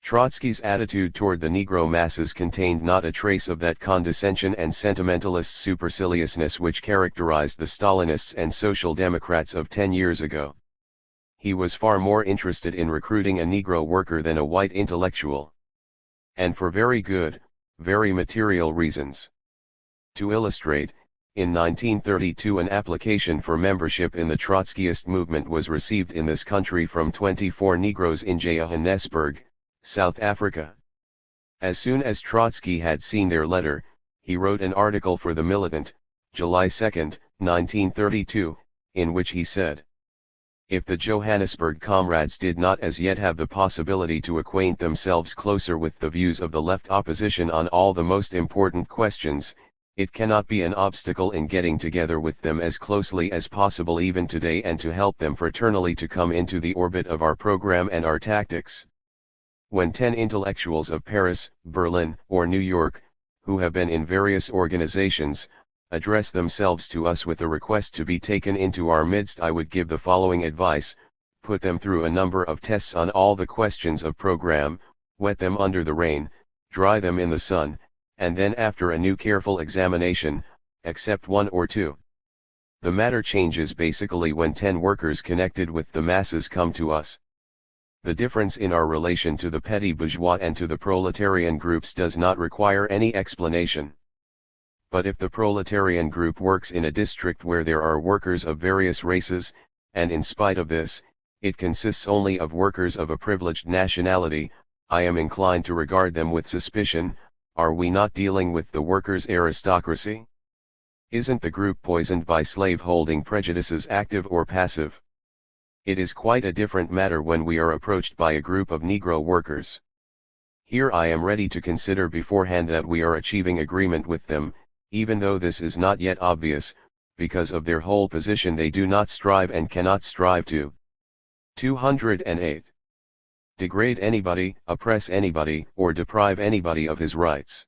Trotsky's attitude toward the Negro masses contained not a trace of that condescension and sentimentalist superciliousness which characterized the Stalinists and Social Democrats of 10 years ago. He was far more interested in recruiting a Negro worker than a white intellectual. And for very good, very material reasons. To illustrate, in 1932 an application for membership in the Trotskyist movement was received in this country from 24 Negroes in Johannesburg, South Africa. As soon as Trotsky had seen their letter, he wrote an article for the Militant, July 2, 1932, in which he said: "If the Johannesburg comrades did not as yet have the possibility to acquaint themselves closer with the views of the left opposition on all the most important questions, it cannot be an obstacle in getting together with them as closely as possible even today and to help them fraternally to come into the orbit of our program and our tactics. When 10 intellectuals of Paris, Berlin, or New York, who have been in various organizations, address themselves to us with a request to be taken into our midst, I would give the following advice: put them through a number of tests on all the questions of program, wet them under the rain, dry them in the sun, and then after a new careful examination, accept 1 or 2. The matter changes basically when 10 workers connected with the masses come to us. The difference in our relation to the petty bourgeois and to the proletarian groups does not require any explanation. But if the proletarian group works in a district where there are workers of various races, and in spite of this, it consists only of workers of a privileged nationality, I am inclined to regard them with suspicion. Are we not dealing with the workers' aristocracy? Isn't the group poisoned by slave-holding prejudices, active or passive? It is quite a different matter when we are approached by a group of Negro workers. Here I am ready to consider beforehand that we are achieving agreement with them, even though this is not yet obvious, because of their whole position they do not strive and cannot strive to. 208. Degrade anybody, oppress anybody, or deprive anybody of his rights.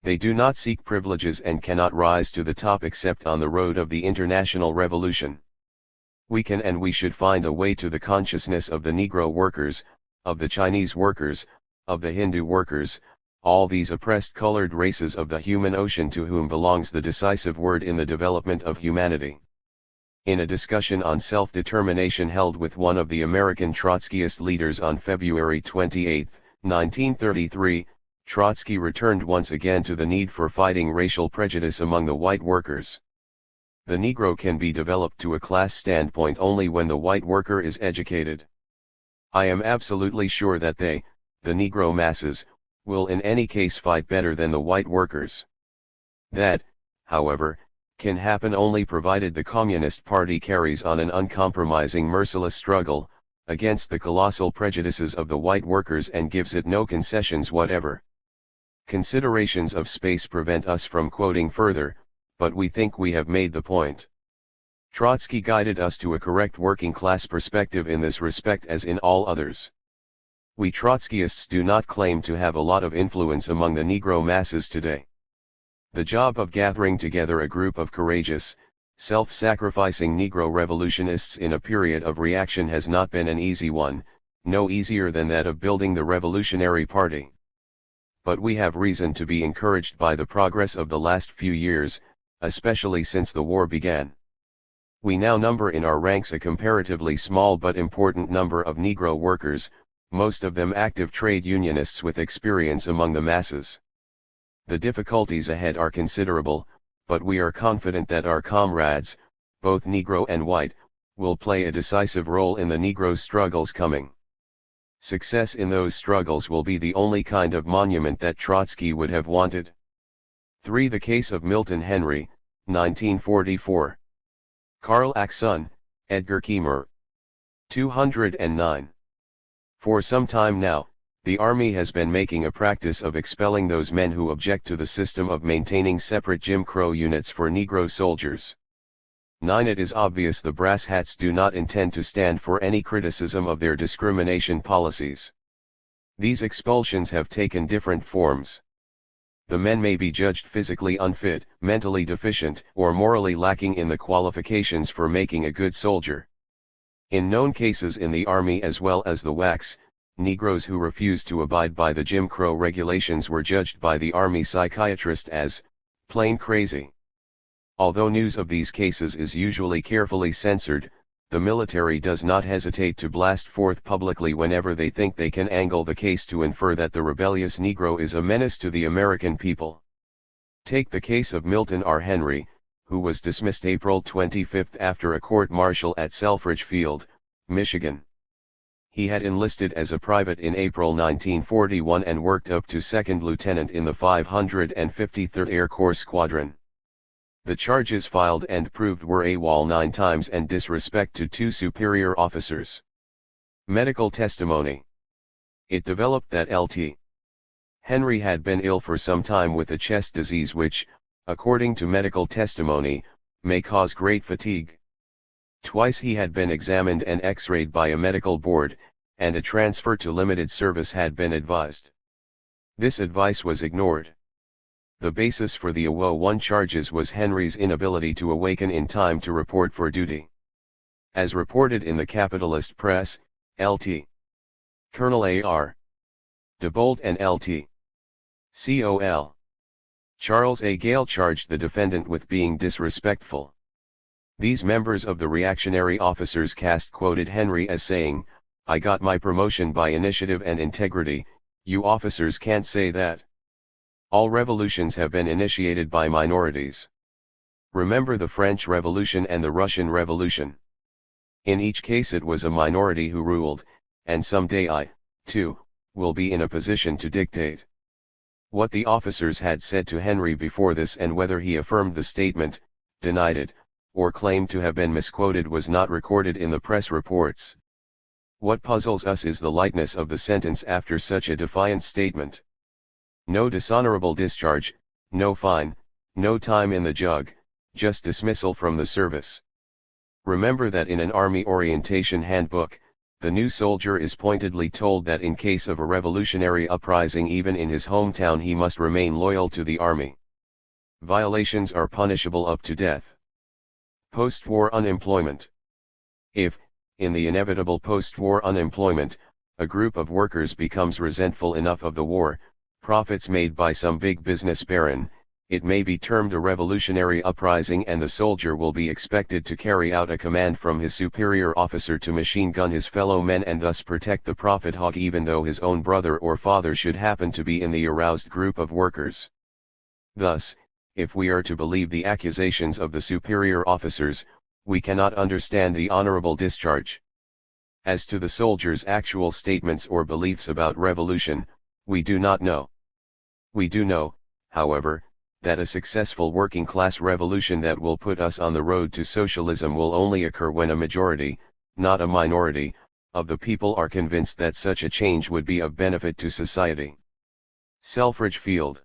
They do not seek privileges and cannot rise to the top except on the road of the international revolution. We can and we should find a way to the consciousness of the Negro workers, of the Chinese workers, of the Hindu workers, all these oppressed colored races of the human ocean to whom belongs the decisive word in the development of humanity. In a discussion on self-determination held with one of the American Trotskyist leaders on February 28, 1933, Trotsky returned once again to the need for fighting racial prejudice among the white workers. The Negro can be developed to a class standpoint only when the white worker is educated. I am absolutely sure that they, the Negro masses, will in any case fight better than the white workers. That, however, can happen only provided the Communist Party carries on an uncompromising merciless struggle against the colossal prejudices of the white workers and gives it no concessions whatever. Considerations of space prevent us from quoting further, but we think we have made the point. Trotsky guided us to a correct working class perspective in this respect as in all others. We Trotskyists do not claim to have a lot of influence among the Negro masses today. The job of gathering together a group of courageous, self-sacrificing Negro revolutionists in a period of reaction has not been an easy one, no easier than that of building the Revolutionary Party. But we have reason to be encouraged by the progress of the last few years, especially since the war began. We now number in our ranks a comparatively small but important number of Negro workers, most of them active trade unionists with experience among the masses. The difficulties ahead are considerable, but we are confident that our comrades, both Negro and white, will play a decisive role in the Negro struggles coming. Success in those struggles will be the only kind of monument that Trotsky would have wanted. 3. The case of Milton Henry, 1944. Karl Axon, Edgar Kiemer. 209. For some time now, the Army has been making a practice of expelling those men who object to the system of maintaining separate Jim Crow units for Negro soldiers. 9. It is obvious the brass hats do not intend to stand for any criticism of their discrimination policies. These expulsions have taken different forms. The men may be judged physically unfit, mentally deficient, or morally lacking in the qualifications for making a good soldier. In known cases in the Army as well as the WACs, Negroes who refused to abide by the Jim Crow regulations were judged by the Army psychiatrist as plain crazy. Although news of these cases is usually carefully censored, the military does not hesitate to blast forth publicly whenever they think they can angle the case to infer that the rebellious Negro is a menace to the American people. Take the case of Milton R. Henry, who was dismissed April 25 after a court-martial at Selfridge Field, Michigan. He had enlisted as a private in April 1941 and worked up to second lieutenant in the 553rd Air Corps Squadron. The charges filed and proved were AWOL 9 times and disrespect to 2 superior officers. Medical testimony. It developed that Lt. Henry had been ill for some time with a chest disease which, according to medical testimony, may cause great fatigue. Twice he had been examined and x-rayed by a medical board, and a transfer to limited service had been advised. This advice was ignored. The basis for the AWO 1 charges was Henry's inability to awaken in time to report for duty. As reported in the capitalist press, Lt. Colonel A.R. DeBolt and Lt. Col. Charles A. Gale charged the defendant with being disrespectful. These members of the reactionary officers caste quoted Henry as saying, "I got my promotion by initiative and integrity, you officers can't say that. All revolutions have been initiated by minorities. Remember the French Revolution and the Russian Revolution. In each case it was a minority who ruled, and someday I, too, will be in a position to dictate." What the officers had said to Henry before this and whether he affirmed the statement, denied it, or claimed to have been misquoted was not recorded in the press reports. What puzzles us is the lightness of the sentence after such a defiant statement. No dishonorable discharge, no fine, no time in the jug, just dismissal from the service. Remember that in an army orientation handbook, the new soldier is pointedly told that in case of a revolutionary uprising even in his hometown he must remain loyal to the army. Violations are punishable up to death. Post-war unemployment. If, in the inevitable post-war unemployment, a group of workers becomes resentful enough of the war, profits made by some big business baron, it may be termed a revolutionary uprising and the soldier will be expected to carry out a command from his superior officer to machine gun his fellow men and thus protect the profit hog even though his own brother or father should happen to be in the aroused group of workers. Thus, if we are to believe the accusations of the superior officers, we cannot understand the honorable discharge. As to the soldier's actual statements or beliefs about revolution, we do not know. We do know, however, that a successful working-class revolution that will put us on the road to socialism will only occur when a majority, not a minority, of the people are convinced that such a change would be of benefit to society. Selfridge Field.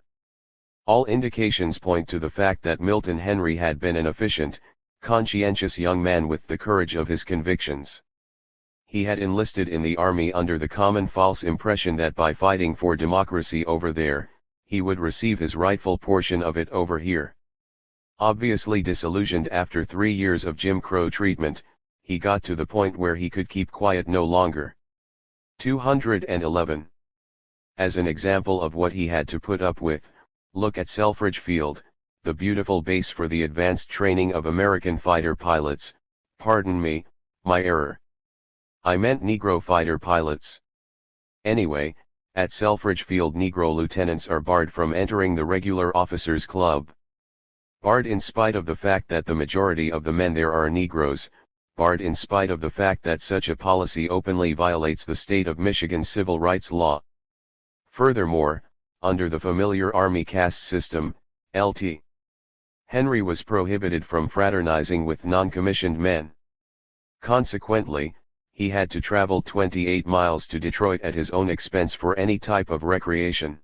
All indications point to the fact that Milton Henry had been an efficient, conscientious young man with the courage of his convictions. He had enlisted in the army under the common false impression that by fighting for democracy over there, he would receive his rightful portion of it over here. Obviously disillusioned after 3 years of Jim Crow treatment, he got to the point where he could keep quiet no longer. 211. As an example of what he had to put up with, look at Selfridge Field, the beautiful base for the advanced training of American fighter pilots. Pardon me, my error. I meant Negro fighter pilots. Anyway, at Selfridge Field Negro lieutenants are barred from entering the regular officers' club. Barred in spite of the fact that the majority of the men there are Negroes, barred in spite of the fact that such a policy openly violates the state of Michigan's civil rights law. Furthermore, under the familiar Army caste system, Lt. Henry was prohibited from fraternizing with non-commissioned men. Consequently, he had to travel 28 miles to Detroit at his own expense for any type of recreation.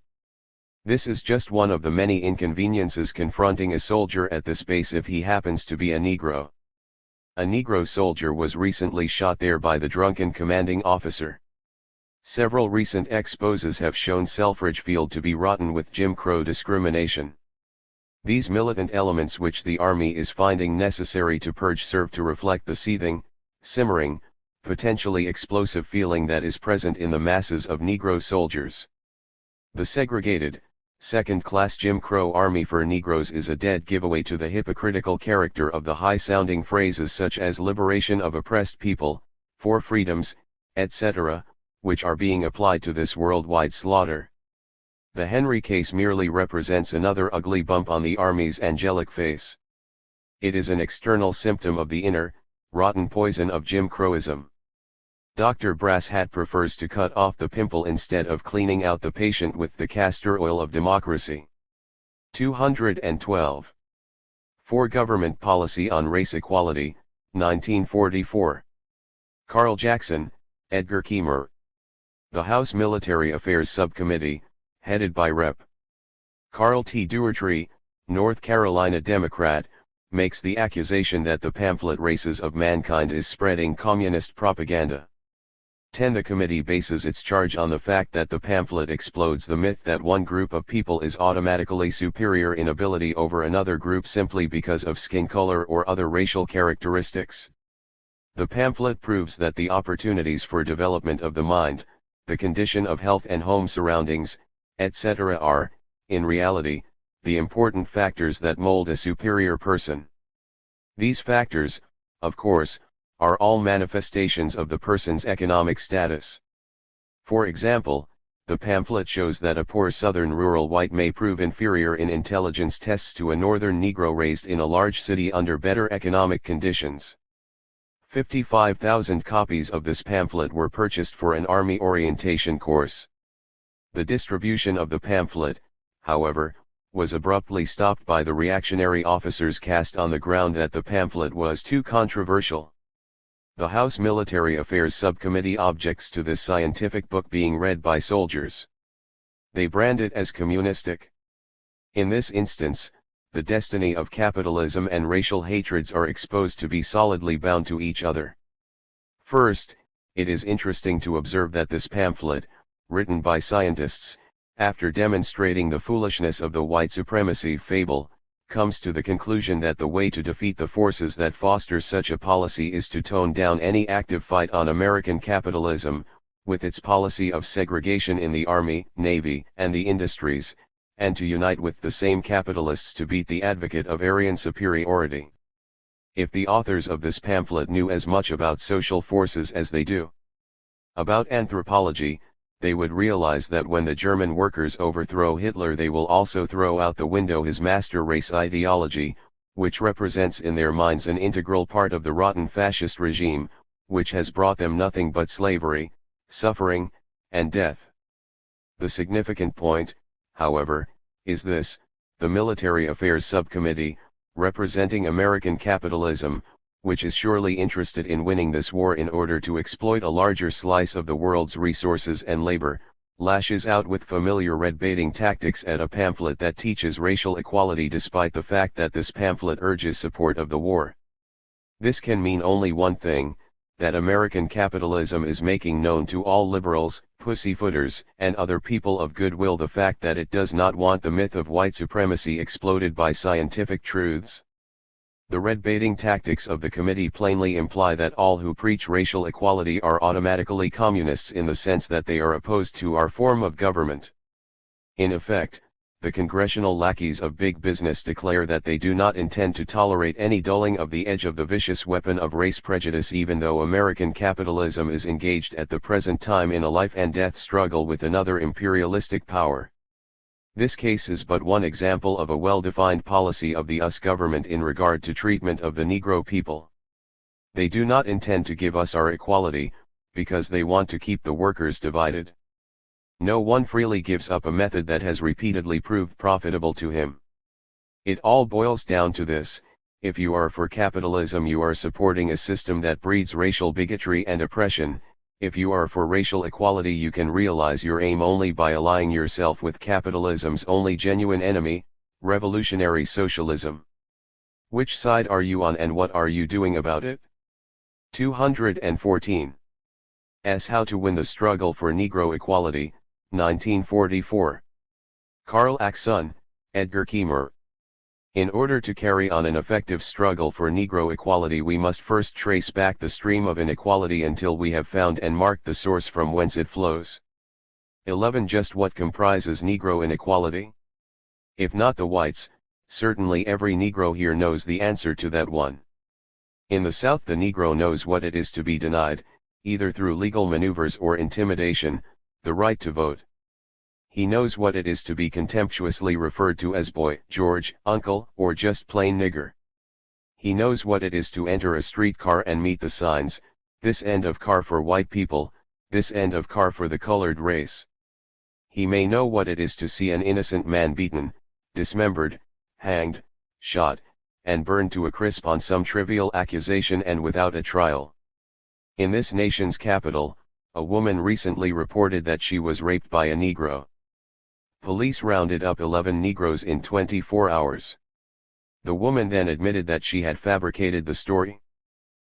This is just one of the many inconveniences confronting a soldier at this base if he happens to be a Negro. A Negro soldier was recently shot there by the drunken commanding officer. Several recent exposes have shown Selfridge Field to be rotten with Jim Crow discrimination. These militant elements which the Army is finding necessary to purge serve to reflect the seething, simmering, potentially explosive feeling that is present in the masses of Negro soldiers. The segregated, second-class Jim Crow Army for Negroes is a dead giveaway to the hypocritical character of the high-sounding phrases such as liberation of oppressed people, for freedoms, etc., which are being applied to this worldwide slaughter. The Henry case merely represents another ugly bump on the Army's angelic face. It is an external symptom of the inner, rotten poison of Jim Crowism. Dr. Brasshat prefers to cut off the pimple instead of cleaning out the patient with the castor oil of democracy. 212. For Government Policy on Race Equality, 1944. Carl Jackson, Edgar Kiemer. The House Military Affairs Subcommittee, headed by Rep. Carl T. Duertree, North Carolina Democrat, makes the accusation that the pamphlet Races of Mankind is spreading communist propaganda. 10. The committee bases its charge on the fact that the pamphlet explodes the myth that one group of people is automatically superior in ability over another group simply because of skin color or other racial characteristics. The pamphlet proves that the opportunities for development of the mind, the condition of health and home surroundings, etc. are, in reality, the important factors that mold a superior person. These factors, of course, are all manifestations of the person's economic status. For example, the pamphlet shows that a poor southern rural white may prove inferior in intelligence tests to a northern Negro raised in a large city under better economic conditions. 55,000 copies of this pamphlet were purchased for an Army orientation course. The distribution of the pamphlet, however, was abruptly stopped by the reactionary officers cast on the ground that the pamphlet was too controversial. The House Military Affairs Subcommittee objects to this scientific book being read by soldiers. They brand it as communistic. In this instance, the destiny of capitalism and racial hatreds are exposed to be solidly bound to each other. First, it is interesting to observe that this pamphlet, written by scientists, after demonstrating the foolishness of the white supremacy fable, comes to the conclusion that the way to defeat the forces that foster such a policy is to tone down any active fight on American capitalism, with its policy of segregation in the Army, Navy, and the industries, and to unite with the same capitalists to beat the advocate of Aryan superiority. If the authors of this pamphlet knew as much about social forces as they do about anthropology, they would realize that when the German workers overthrow Hitler, they will also throw out the window his master race ideology, which represents in their minds an integral part of the rotten fascist regime, which has brought them nothing but slavery, suffering, and death. The significant point, however, is this: the Military Affairs Subcommittee, representing American capitalism, which is surely interested in winning this war in order to exploit a larger slice of the world's resources and labor, lashes out with familiar red-baiting tactics at a pamphlet that teaches racial equality despite the fact that this pamphlet urges support of the war. This can mean only one thing: that American capitalism is making known to all liberals, pussyfooters, and other people of goodwill the fact that it does not want the myth of white supremacy exploded by scientific truths. The red-baiting tactics of the committee plainly imply that all who preach racial equality are automatically communists in the sense that they are opposed to our form of government. In effect, the congressional lackeys of big business declare that they do not intend to tolerate any dulling of the edge of the vicious weapon of race prejudice, even though American capitalism is engaged at the present time in a life-and-death struggle with another imperialistic power. This case is but one example of a well-defined policy of the US government in regard to treatment of the Negro people. They do not intend to give us our equality, because they want to keep the workers divided. No one freely gives up a method that has repeatedly proved profitable to him. It all boils down to this: if you are for capitalism, you are supporting a system that breeds racial bigotry and oppression. If you are for racial equality, you can realize your aim only by allying yourself with capitalism's only genuine enemy, revolutionary socialism. Which side are you on, and what are you doing about it? 214. How to Win the Struggle for Negro Equality, 1944. Karl Axon, Edgar Kiemer. In order to carry on an effective struggle for Negro equality, we must first trace back the stream of inequality until we have found and marked the source from whence it flows. 11. Just what comprises Negro inequality? If not the whites, certainly every Negro here knows the answer to that one. In the South, the Negro knows what it is to be denied, either through legal maneuvers or intimidation, the right to vote. He knows what it is to be contemptuously referred to as boy, George, uncle, or just plain nigger. He knows what it is to enter a streetcar and meet the signs: this end of car for white people, this end of car for the colored race. He may know what it is to see an innocent man beaten, dismembered, hanged, shot, and burned to a crisp on some trivial accusation and without a trial. In this nation's capital, a woman recently reported that she was raped by a Negro. Police rounded up 11 Negroes in 24 hours. The woman then admitted that she had fabricated the story.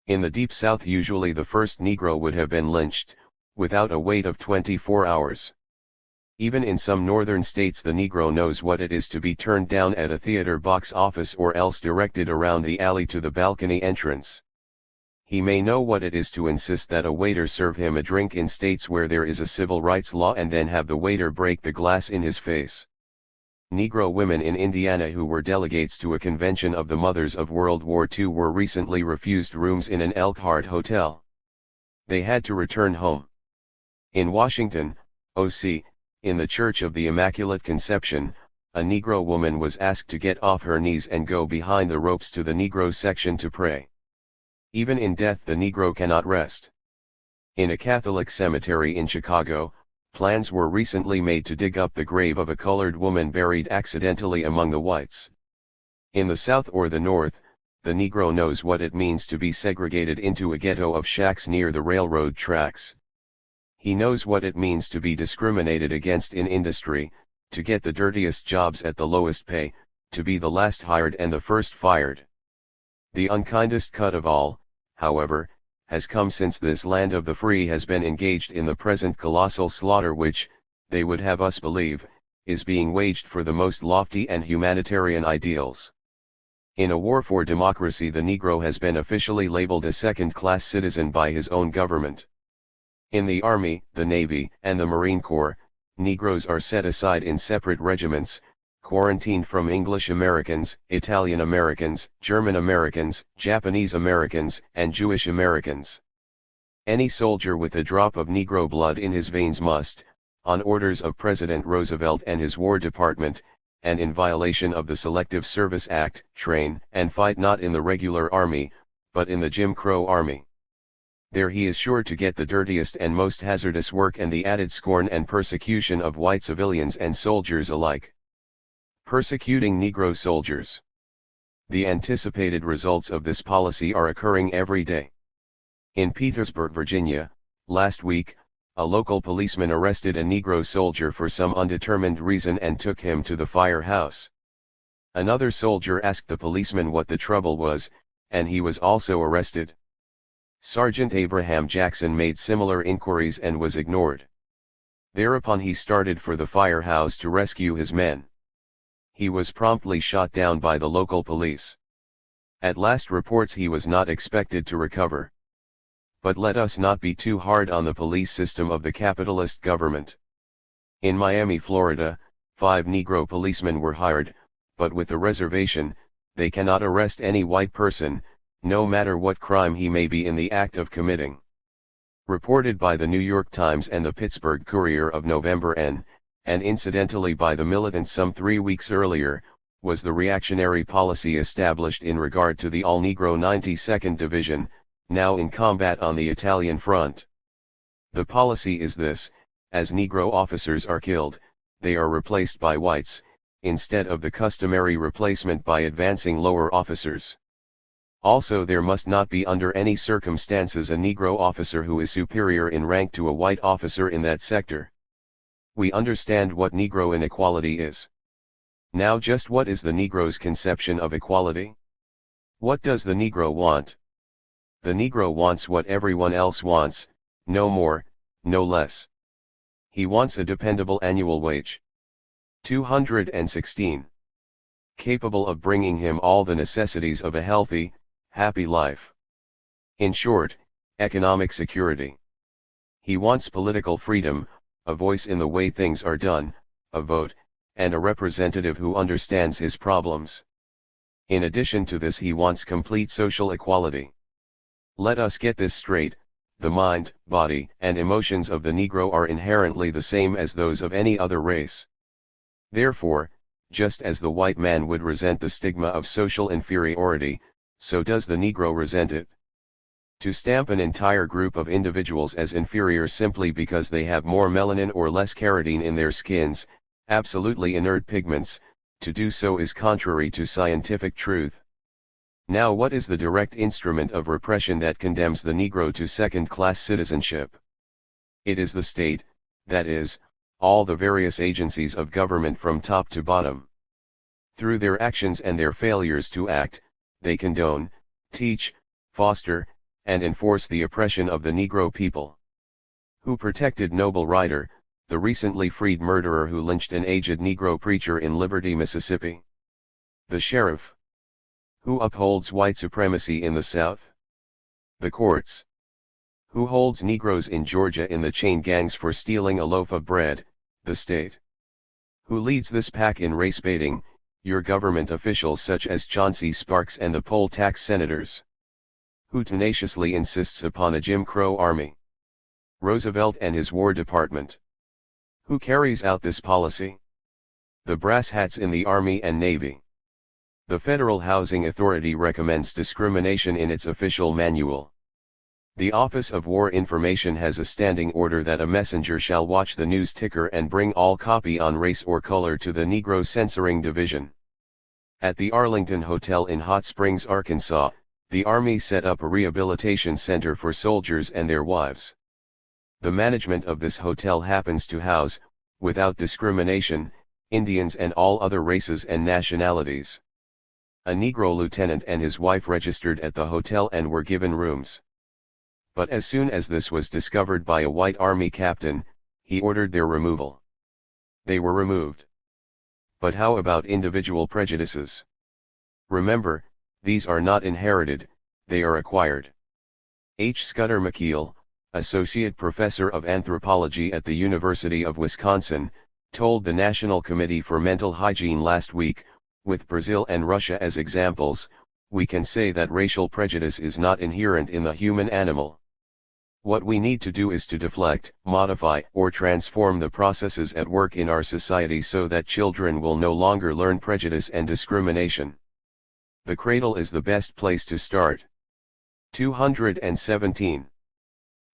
In the Deep South, usually the first Negro would have been lynched, without a wait of 24 hours. Even in some northern states, the Negro knows what it is to be turned down at a theater box office or else directed around the alley to the balcony entrance. He may know what it is to insist that a waiter serve him a drink in states where there is a civil rights law and then have the waiter break the glass in his face. Negro women in Indiana who were delegates to a convention of the Mothers of World War II were recently refused rooms in an Elkhart hotel. They had to return home. In Washington, O.C., in the Church of the Immaculate Conception, a Negro woman was asked to get off her knees and go behind the ropes to the Negro section to pray. Even in death, the Negro cannot rest. In a Catholic cemetery in Chicago, plans were recently made to dig up the grave of a colored woman buried accidentally among the whites. In the South or the North, the Negro knows what it means to be segregated into a ghetto of shacks near the railroad tracks. He knows what it means to be discriminated against in industry, to get the dirtiest jobs at the lowest pay, to be the last hired and the first fired. The unkindest cut of all, however, has come since this land of the free has been engaged in the present colossal slaughter which, they would have us believe, is being waged for the most lofty and humanitarian ideals. In a war for democracy, the Negro has been officially labeled a second-class citizen by his own government. In the Army, the Navy, and the Marine Corps, Negroes are set aside in separate regiments, quarantined from English Americans, Italian Americans, German Americans, Japanese Americans, and Jewish Americans. Any soldier with a drop of Negro blood in his veins must, on orders of President Roosevelt and his War Department, and in violation of the Selective Service Act, train and fight not in the regular army, but in the Jim Crow Army. There he is sure to get the dirtiest and most hazardous work and the added scorn and persecution of white civilians and soldiers alike. Persecuting Negro soldiers. The anticipated results of this policy are occurring every day. In Petersburg, Virginia, last week, a local policeman arrested a Negro soldier for some undetermined reason and took him to the firehouse. Another soldier asked the policeman what the trouble was, and he was also arrested. Sergeant Abraham Jackson made similar inquiries and was ignored. Thereupon he started for the firehouse to rescue his men. He was promptly shot down by the local police. At last reports he was not expected to recover. But let us not be too hard on the police system of the capitalist government. In Miami, Florida, 5 Negro policemen were hired, but with the reservation, they cannot arrest any white person, no matter what crime he may be in the act of committing. Reported by the New York Times and the Pittsburgh Courier of November N, and incidentally by the militants some 3 weeks earlier, was the reactionary policy established in regard to the all-Negro 92nd Division, now in combat on the Italian front. The policy is this: as Negro officers are killed, they are replaced by whites, instead of the customary replacement by advancing lower officers. Also, there must not be under any circumstances a Negro officer who is superior in rank to a white officer in that sector. We understand what Negro inequality is. Now, just what is the Negro's conception of equality? What does the Negro want? The Negro wants what everyone else wants, no more, no less. He wants a dependable annual wage. 216. Capable of bringing him all the necessities of a healthy, happy life. In short, economic security. He wants political freedom, a voice in the way things are done, a vote, and a representative who understands his problems. In addition to this, he wants complete social equality. Let us get this straight: the mind, body, and emotions of the Negro are inherently the same as those of any other race. Therefore, just as the white man would resent the stigma of social inferiority, so does the Negro resent it. To stamp an entire group of individuals as inferior simply because they have more melanin or less keratin in their skins, absolutely inert pigments, to do so is contrary to scientific truth. Now, what is the direct instrument of repression that condemns the Negro to second-class citizenship? It is the state, that is, all the various agencies of government from top to bottom. Through their actions and their failures to act, they condone, teach, foster, and enforce the oppression of the Negro people. Who protected Noble Ryder, the recently freed murderer who lynched an aged Negro preacher in Liberty, Mississippi? The sheriff. Who upholds white supremacy in the South? The courts. Who holds Negroes in Georgia in the chain gangs for stealing a loaf of bread? The state. Who leads this pack in race baiting? Your government officials such as Chauncey Sparks and the poll tax senators. Who tenaciously insists upon a Jim Crow army? Roosevelt and his War Department. Who carries out this policy? The brass hats in the Army and Navy. The Federal Housing Authority recommends discrimination in its official manual. The Office of War Information has a standing order that a messenger shall watch the news ticker and bring all copy on race or color to the Negro Censoring Division. At the Arlington Hotel in Hot Springs, Arkansas, the Army set up a rehabilitation center for soldiers and their wives. The management of this hotel happens to house, without discrimination, Indians and all other races and nationalities. A Negro lieutenant and his wife registered at the hotel and were given rooms. But as soon as this was discovered by a white army captain, he ordered their removal. They were removed. But how about individual prejudices? Remember, these are not inherited, they are acquired. H. Scudder McKeel, Associate Professor of Anthropology at the University of Wisconsin, told the National Committee for Mental Hygiene last week, with Brazil and Russia as examples, we can say that racial prejudice is not inherent in the human animal. What we need to do is to deflect, modify, or transform the processes at work in our society so that children will no longer learn prejudice and discrimination. The cradle is the best place to start. 217.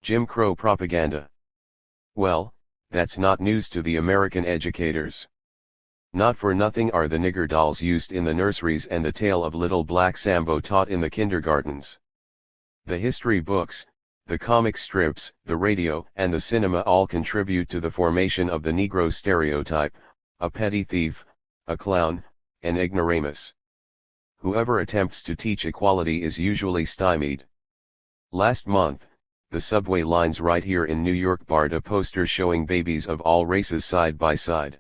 Jim Crow propaganda. Well, that's not news to the American educators. Not for nothing are the nigger dolls used in the nurseries and the tale of Little Black Sambo taught in the kindergartens. The history books, the comic strips, the radio, and the cinema all contribute to the formation of the Negro stereotype, a petty thief, a clown, an ignoramus. Whoever attempts to teach equality is usually stymied. Last month, the subway lines right here in New York barred a poster showing babies of all races side by side.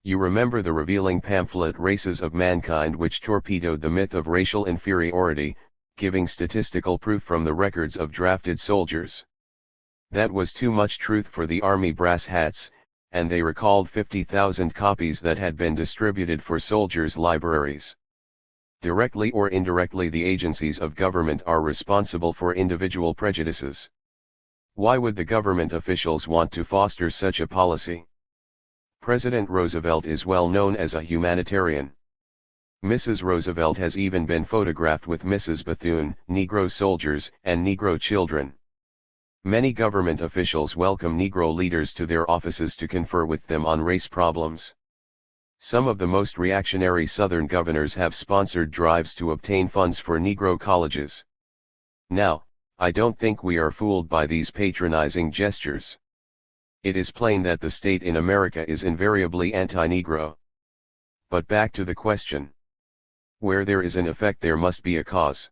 You remember the revealing pamphlet Races of Mankind, which torpedoed the myth of racial inferiority, giving statistical proof from the records of drafted soldiers. That was too much truth for the army brass hats, and they recalled 50,000 copies that had been distributed for soldiers' libraries. Directly or indirectly, the agencies of government are responsible for individual prejudices. Why would the government officials want to foster such a policy? President Roosevelt is well known as a humanitarian. Mrs. Roosevelt has even been photographed with Mrs. Bethune, Negro soldiers, and Negro children. Many government officials welcome Negro leaders to their offices to confer with them on race problems. Some of the most reactionary Southern governors have sponsored drives to obtain funds for Negro colleges. Now, I don't think we are fooled by these patronizing gestures. It is plain that the state in America is invariably anti-Negro. But back to the question. Where there is an effect, there must be a cause.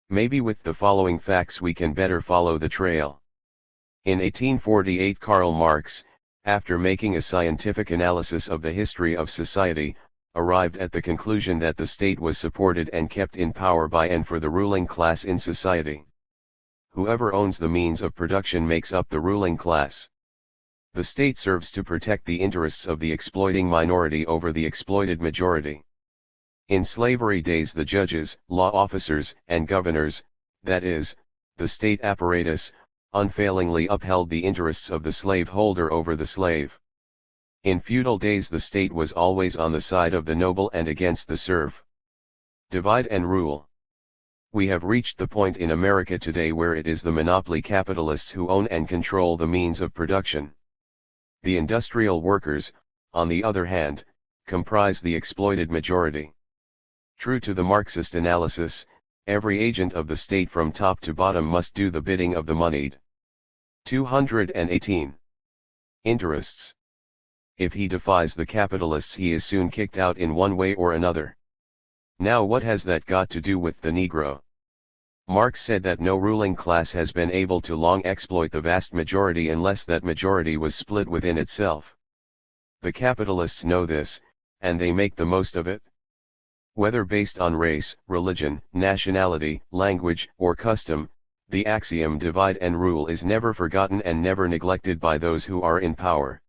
Maybe with the following facts we can better follow the trail. In 1848, Karl Marx, after making a scientific analysis of the history of society, arrived at the conclusion that the state was supported and kept in power by and for the ruling class in society. Whoever owns the means of production makes up the ruling class. The state serves to protect the interests of the exploiting minority over the exploited majority. In slavery days, the judges, law officers, and governors, that is, the state apparatus, unfailingly upheld the interests of the slaveholder over the slave. In feudal days, the state was always on the side of the noble and against the serf. Divide and rule. We have reached the point in America today where it is the monopoly capitalists who own and control the means of production. The industrial workers, on the other hand, comprise the exploited majority. True to the Marxist analysis, every agent of the state from top to bottom must do the bidding of the moneyed. 218. Interests. If he defies the capitalists, he is soon kicked out in one way or another. Now, what has that got to do with the Negro? Marx said that no ruling class has been able to long exploit the vast majority unless that majority was split within itself. The capitalists know this, and they make the most of it. Whether based on race, religion, nationality, language, or custom, the axiom divide and rule is never forgotten and never neglected by those who are in power.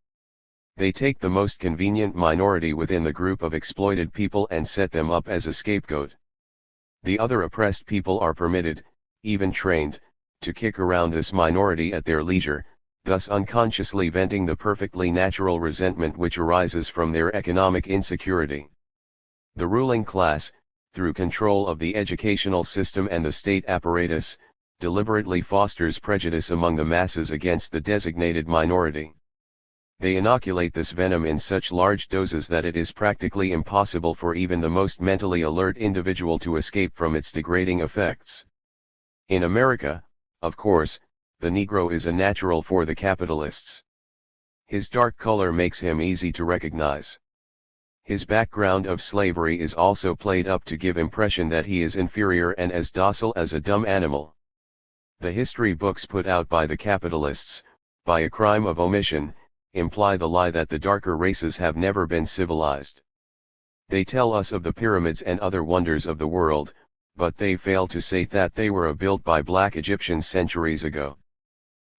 They take the most convenient minority within the group of exploited people and set them up as a scapegoat. The other oppressed people are permitted, even trained, to kick around this minority at their leisure, thus unconsciously venting the perfectly natural resentment which arises from their economic insecurity. The ruling class, through control of the educational system and the state apparatus, deliberately fosters prejudice among the masses against the designated minority. They inoculate this venom in such large doses that it is practically impossible for even the most mentally alert individual to escape from its degrading effects. In America, of course, the Negro is a natural for the capitalists. His dark color makes him easy to recognize. His background of slavery is also played up to give impression that he is inferior and as docile as a dumb animal. The history books put out by the capitalists, by a crime of omission, imply the lie that the darker races have never been civilized. They tell us of the pyramids and other wonders of the world, but they fail to say that they were built by black Egyptians centuries ago.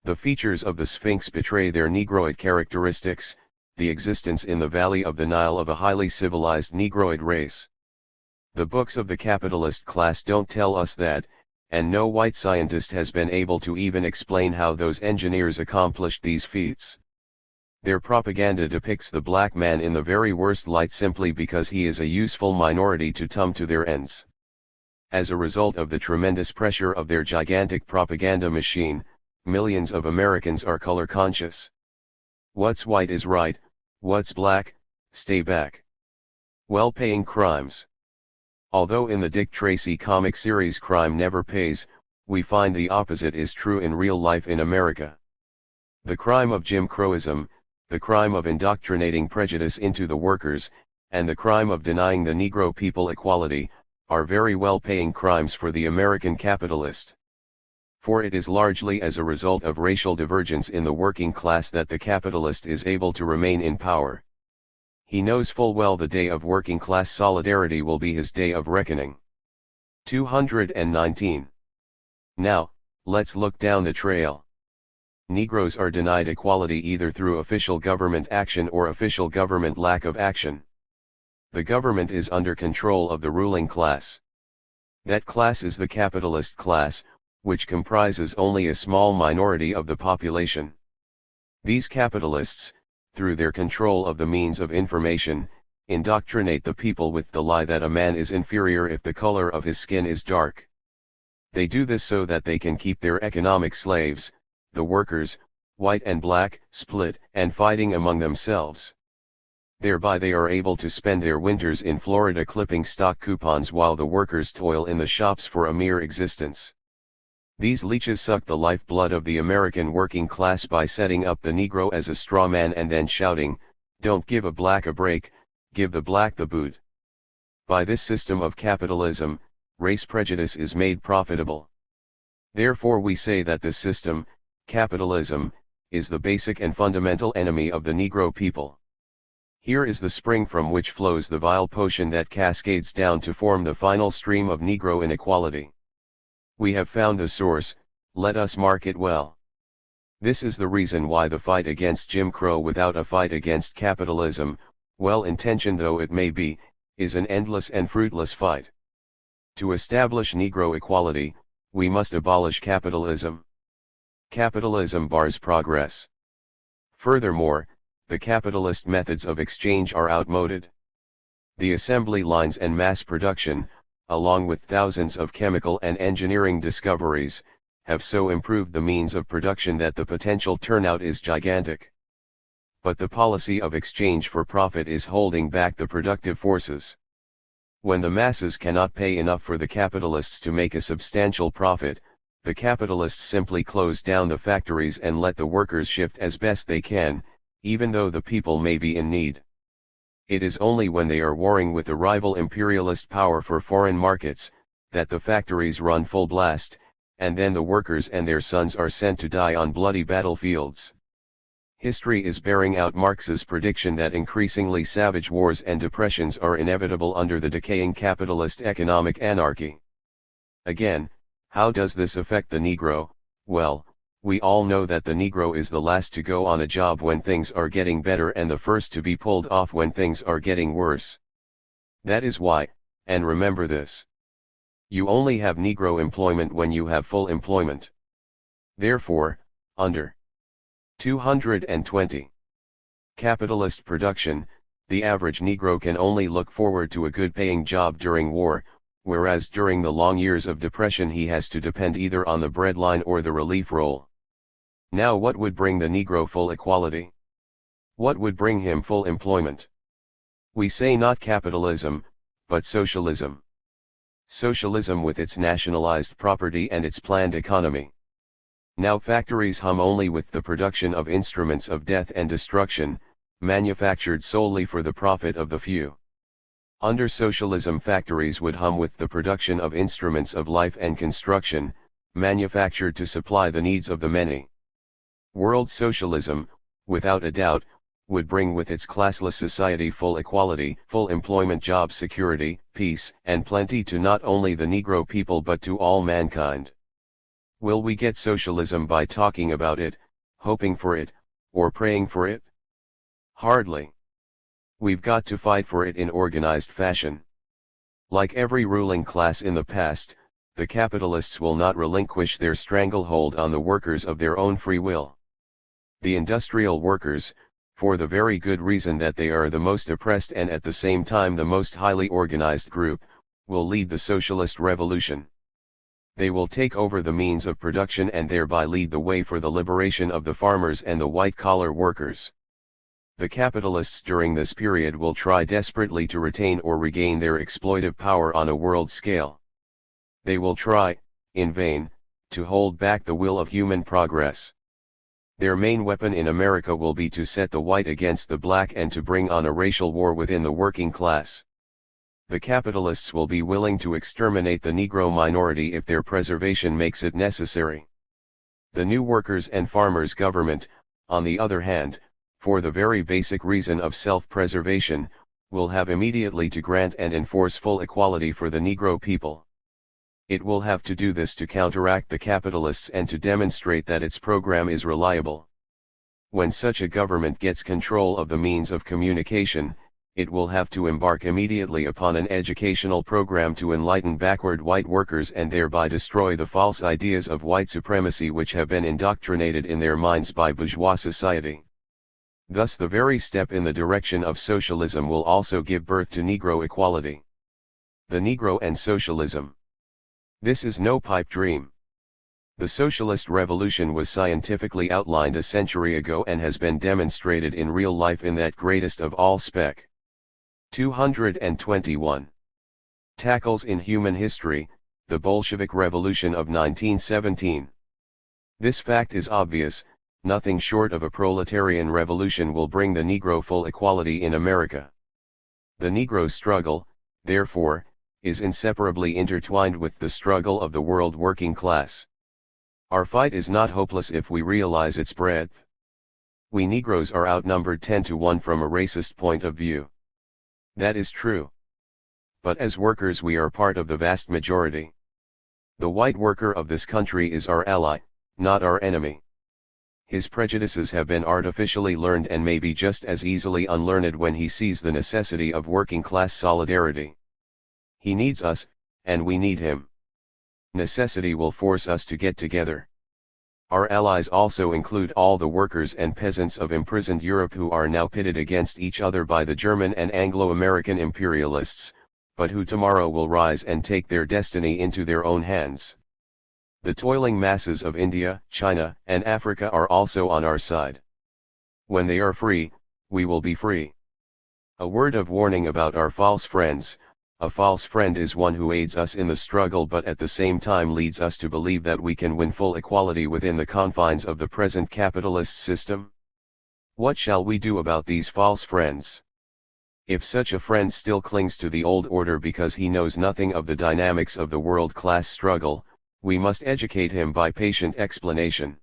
The features of the Sphinx betray their Negroid characteristics, the existence in the valley of the Nile of a highly civilized Negroid race. The books of the capitalist class don't tell us that, and no white scientist has been able to even explain how those engineers accomplished these feats. Their propaganda depicts the black man in the very worst light simply because he is a useful minority to to their ends. As a result of the tremendous pressure of their gigantic propaganda machine, millions of Americans are color conscious. What's white is right, what's black, stay back. Well-paying crimes. Although in the Dick Tracy comic series crime never pays, we find the opposite is true in real life in America. The crime of Jim Crowism, the crime of indoctrinating prejudice into the workers, and the crime of denying the Negro people equality, are very well-paying crimes for the American capitalist. For it is largely as a result of racial divergence in the working class that the capitalist is able to remain in power. He knows full well the day of working class solidarity will be his day of reckoning. 219. Now, let's look down the trail. Negroes are denied equality either through official government action or official government lack of action. The government is under control of the ruling class. That class is the capitalist class, which comprises only a small minority of the population. These capitalists, through their control of the means of information, indoctrinate the people with the lie that a man is inferior if the color of his skin is dark. They do this so that they can keep their economic slaves, the workers, white and black, split and fighting among themselves. Thereby they are able to spend their winters in Florida clipping stock coupons while the workers toil in the shops for a mere existence. These leeches suck the lifeblood of the American working class by setting up the Negro as a straw man and then shouting, "Don't give a black a break, give the black the boot." By this system of capitalism, race prejudice is made profitable. Therefore we say that this system, capitalism, is the basic and fundamental enemy of the Negro people. Here is the spring from which flows the vile potion that cascades down to form the final stream of Negro inequality. We have found the source, let us mark it well. This is the reason why the fight against Jim Crow without a fight against capitalism, well-intentioned though it may be, is an endless and fruitless fight. To establish Negro equality, we must abolish capitalism. Capitalism bars progress. Furthermore, the capitalist methods of exchange are outmoded. The assembly lines and mass production, along with thousands of chemical and engineering discoveries, have so improved the means of production that the potential turnout is gigantic. But the policy of exchange for profit is holding back the productive forces. When the masses cannot pay enough for the capitalists to make a substantial profit, the capitalists simply close down the factories and let the workers shift as best they can, even though the people may be in need. It is only when they are warring with a rival imperialist power for foreign markets, that the factories run full blast, and then the workers and their sons are sent to die on bloody battlefields. History is bearing out Marx's prediction that increasingly savage wars and depressions are inevitable under the decaying capitalist economic anarchy. Again, how does this affect the Negro? Well, we all know that the Negro is the last to go on a job when things are getting better and the first to be pulled off when things are getting worse. That is why, and remember this. You only have Negro employment when you have full employment. Therefore, under 220 capitalist production, the average Negro can only look forward to a good-paying job during war, whereas during the long years of depression he has to depend either on the breadline or the relief roll. Now what would bring the Negro full equality? What would bring him full employment? We say not capitalism, but socialism. Socialism with its nationalized property and its planned economy. Now factories hum only with the production of instruments of death and destruction, manufactured solely for the profit of the few. Under socialism, factories would hum with the production of instruments of life and construction, manufactured to supply the needs of the many. World socialism, without a doubt, would bring with its classless society full equality, full employment, job security, peace, and plenty to not only the Negro people but to all mankind. Will we get socialism by talking about it, hoping for it, or praying for it? Hardly. We've got to fight for it in organized fashion. Like every ruling class in the past, the capitalists will not relinquish their stranglehold on the workers of their own free will. The industrial workers, for the very good reason that they are the most oppressed and at the same time the most highly organized group, will lead the socialist revolution. They will take over the means of production and thereby lead the way for the liberation of the farmers and the white-collar workers. The capitalists during this period will try desperately to retain or regain their exploitive power on a world scale. They will try, in vain, to hold back the will of human progress. Their main weapon in America will be to set the white against the black and to bring on a racial war within the working class. The capitalists will be willing to exterminate the Negro minority if their preservation makes it necessary. The new workers' and farmers' government, on the other hand, for the very basic reason of self-preservation, will have immediately to grant and enforce full equality for the Negro people. It will have to do this to counteract the capitalists and to demonstrate that its program is reliable. When such a government gets control of the means of communication, it will have to embark immediately upon an educational program to enlighten backward white workers and thereby destroy the false ideas of white supremacy which have been indoctrinated in their minds by bourgeois society. Thus the very step in the direction of socialism will also give birth to Negro equality. The Negro and socialism. This is no pipe dream. The socialist revolution was scientifically outlined a century ago and has been demonstrated in real life in that greatest of all spec. 221. Tackles in human history, the Bolshevik Revolution of 1917. This fact is obvious. Nothing short of a proletarian revolution will bring the Negro full equality in America. The Negro struggle, therefore, is inseparably intertwined with the struggle of the world working class. Our fight is not hopeless if we realize its breadth. We Negroes are outnumbered 10-1 from a racist point of view. That is true. But as workers we are part of the vast majority. The white worker of this country is our ally, not our enemy. His prejudices have been artificially learned and may be just as easily unlearned when he sees the necessity of working class solidarity. He needs us, and we need him. Necessity will force us to get together. Our allies also include all the workers and peasants of imprisoned Europe who are now pitted against each other by the German and Anglo-American imperialists, but who tomorrow will rise and take their destiny into their own hands. The toiling masses of India, China, and Africa are also on our side. When they are free, we will be free. A word of warning about our false friends. A false friend is one who aids us in the struggle but at the same time leads us to believe that we can win full equality within the confines of the present capitalist system. What shall we do about these false friends? If such a friend still clings to the old order because he knows nothing of the dynamics of the world-class struggle, we must educate him by patient explanation.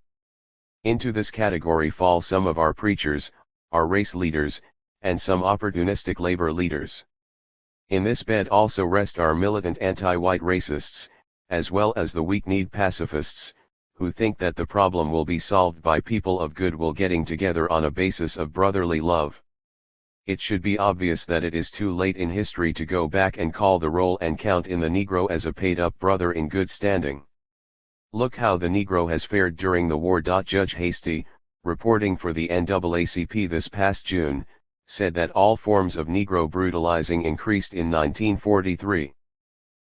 Into this category fall some of our preachers, our race leaders, and some opportunistic labor leaders. In this bed also rest our militant anti-white racists, as well as the weak-kneed pacifists, who think that the problem will be solved by people of goodwill getting together on a basis of brotherly love. It should be obvious that it is too late in history to go back and call the roll and count in the Negro as a paid-up brother in good standing. Look how the Negro has fared during the war. Judge Hasty, reporting for the NAACP this past June, said that all forms of Negro brutalizing increased in 1943.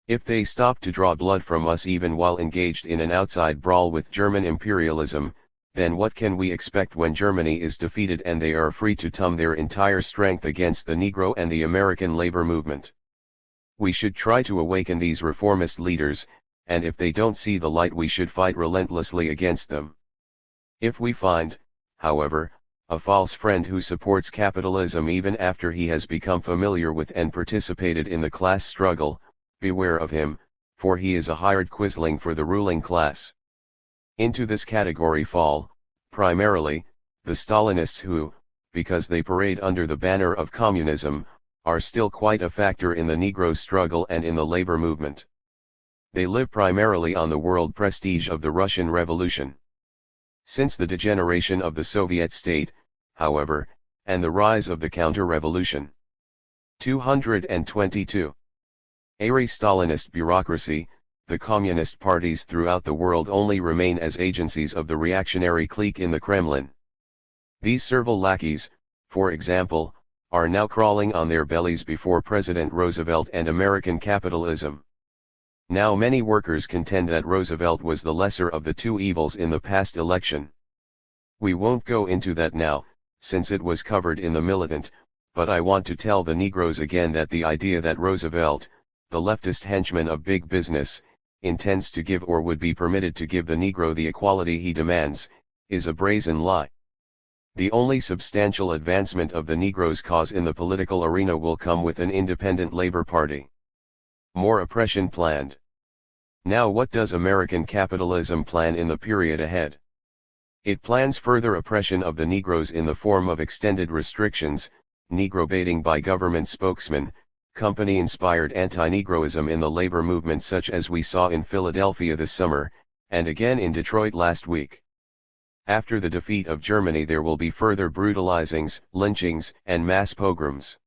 If they stopped to draw blood from us even while engaged in an outside brawl with German imperialism, then what can we expect when Germany is defeated and they are free to turn their entire strength against the Negro and the American labor movement? We should try to awaken these reformist leaders, and if they don't see the light we should fight relentlessly against them. If we find, however, a false friend who supports capitalism even after he has become familiar with and participated in the class struggle. Beware of him, for he is a hired quisling for the ruling class. Into this category fall, primarily, the Stalinists who, because they parade under the banner of communism, are still quite a factor in the Negro struggle and in the labor movement. They live primarily on the world prestige of the Russian Revolution. Since the degeneration of the Soviet state, however, and the rise of the counter-revolution. 222. Stalinist bureaucracy, the communist parties throughout the world only remain as agencies of the reactionary clique in the Kremlin. These servile lackeys, for example, are now crawling on their bellies before President Roosevelt and American capitalism. Now many workers contend that Roosevelt was the lesser of the two evils in the past election. We won't go into that now, since it was covered in The Militant, but I want to tell the Negroes again that the idea that Roosevelt, the leftist henchman of big business, intends to give or would be permitted to give the Negro the equality he demands, is a brazen lie. The only substantial advancement of the Negro's cause in the political arena will come with an independent Labor Party. More oppression planned. Now what does American capitalism plan in the period ahead? It plans further oppression of the Negroes in the form of extended restrictions, Negro baiting by government spokesmen, company-inspired anti-Negroism in the labor movement such as we saw in Philadelphia this summer, and again in Detroit last week. After the defeat of Germany there will be further brutalizings, lynchings, and mass pogroms.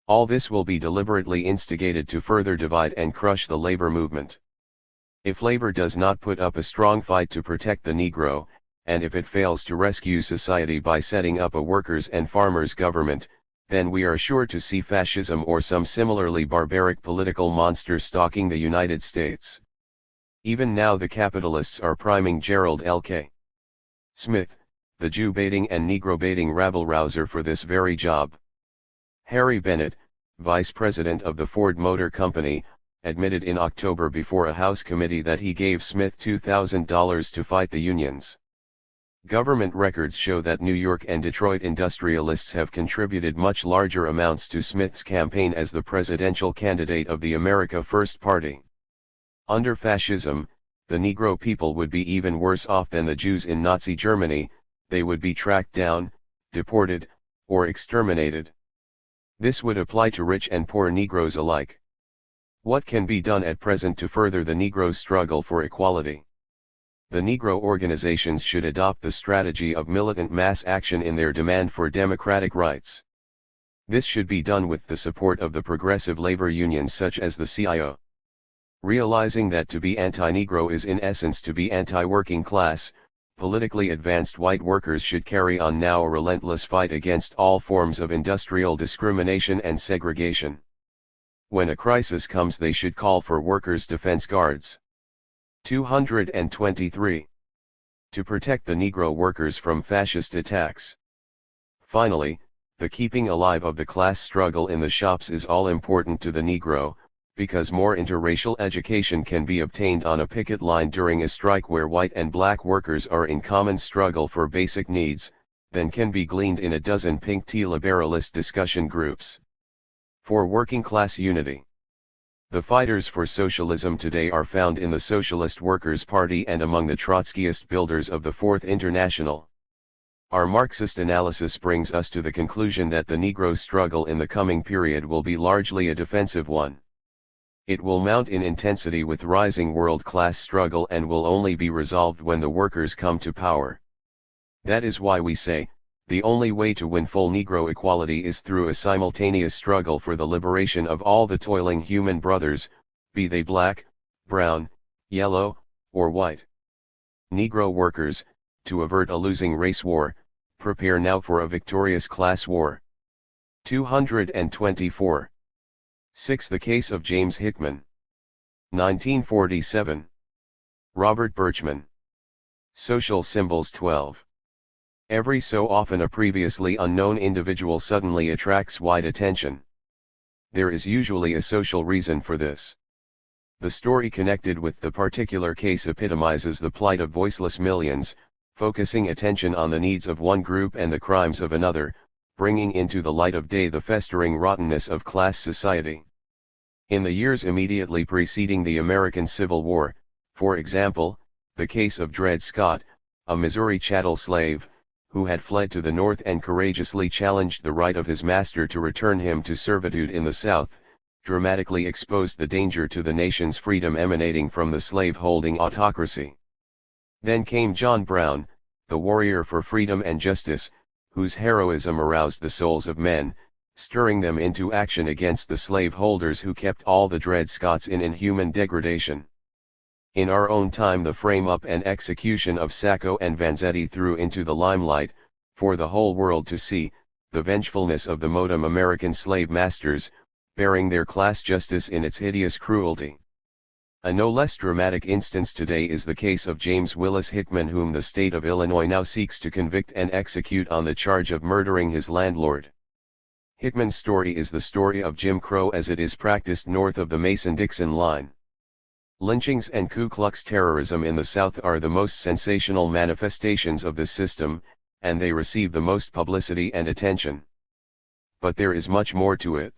All this will be deliberately instigated to further divide and crush the labor movement. If labor does not put up a strong fight to protect the Negro, and if it fails to rescue society by setting up a workers' and farmers' government, then we are sure to see fascism or some similarly barbaric political monster stalking the United States. Even now the capitalists are priming Gerald L.K. Smith, the Jew-baiting and Negro-baiting rabble-rouser for this very job. Harry Bennett, vice president of the Ford Motor Company, admitted in October before a House committee that he gave Smith $2,000 to fight the unions. Government records show that New York and Detroit industrialists have contributed much larger amounts to Smith's campaign as the presidential candidate of the America First Party. Under fascism, the Negro people would be even worse off than the Jews in Nazi Germany. They would be tracked down, deported, or exterminated. This would apply to rich and poor Negroes alike. What can be done at present to further the Negro struggle for equality? The Negro organizations should adopt the strategy of militant mass action in their demand for democratic rights. This should be done with the support of the progressive labor unions such as the CIO. Realizing that to be anti-Negro is in essence to be anti-working class, politically advanced white workers should carry on now a relentless fight against all forms of industrial discrimination and segregation. When a crisis comes they should call for workers' defense guards. 223. To protect the Negro workers from fascist attacks. Finally, the keeping alive of the class struggle in the shops is all important to the Negro, because more interracial education can be obtained on a picket line during a strike where white and black workers are in common struggle for basic needs, than can be gleaned in a dozen pink tea liberalist discussion groups. For working class unity. The fighters for socialism today are found in the Socialist Workers' Party and among the Trotskyist builders of the Fourth International. Our Marxist analysis brings us to the conclusion that the Negro struggle in the coming period will be largely a defensive one. It will mount in intensity with rising world-class struggle and will only be resolved when the workers come to power. That is why we say, the only way to win full Negro equality is through a simultaneous struggle for the liberation of all the toiling human brothers, be they black, brown, yellow, or white. Negro workers, to avert a losing race war, prepare now for a victorious class war. 224. 6. The Case of James Hickman. 1947. Robert Birchman. Social Symbols 12. Every so often a previously unknown individual suddenly attracts wide attention. There is usually a social reason for this. The story connected with the particular case epitomizes the plight of voiceless millions, focusing attention on the needs of one group and the crimes of another, bringing into the light of day the festering rottenness of class society. In the years immediately preceding the American Civil War, for example, the case of Dred Scott, a Missouri chattel slave, who had fled to the North and courageously challenged the right of his master to return him to servitude in the South, dramatically exposed the danger to the nation's freedom emanating from the slave-holding autocracy. Then came John Brown, the warrior for freedom and justice, whose heroism aroused the souls of men, stirring them into action against the slaveholders who kept all the Dred Scotts in inhuman degradation. In our own time the frame-up and execution of Sacco and Vanzetti threw into the limelight, for the whole world to see, the vengefulness of the modem American slave masters, bearing their class justice in its hideous cruelty. A no less dramatic instance today is the case of James Willis Hickman, whom the state of Illinois now seeks to convict and execute on the charge of murdering his landlord. Hickman's story is the story of Jim Crow as it is practiced north of the Mason-Dixon line. Lynchings and Ku Klux terrorism in the South are the most sensational manifestations of this system, and they receive the most publicity and attention. But there is much more to it.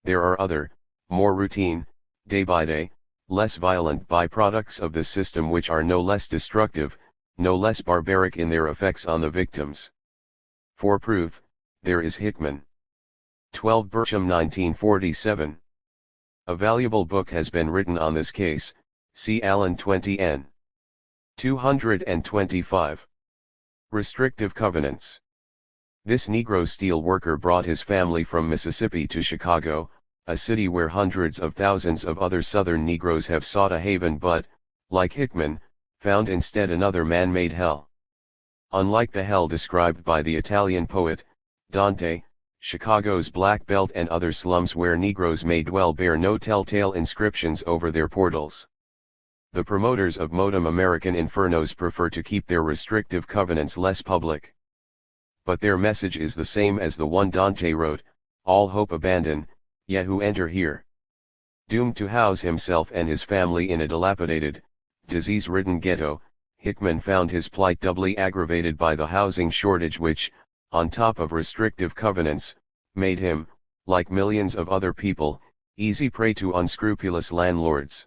There are other, more routine, day-by-day, less violent byproducts of this system which are no less destructive, no less barbaric in their effects on the victims. For proof, there is Hickman. 12 Bersham 1947. A valuable book has been written on this case, see Allen 20 n. 225. Restrictive Covenants. This Negro steel worker brought his family from Mississippi to Chicago, a city where hundreds of thousands of other Southern Negroes have sought a haven but, like Hickman, found instead another man-made hell. Unlike the hell described by the Italian poet, Dante, Chicago's Black Belt and other slums where Negroes may dwell bear no telltale inscriptions over their portals. The promoters of modem American infernos prefer to keep their restrictive covenants less public. But their message is the same as the one Dante wrote, all hope abandon, yet who enter here? Doomed to house himself and his family in a dilapidated, disease-ridden ghetto, Hickman found his plight doubly aggravated by the housing shortage which, on top of restrictive covenants, made him, like millions of other people, easy prey to unscrupulous landlords.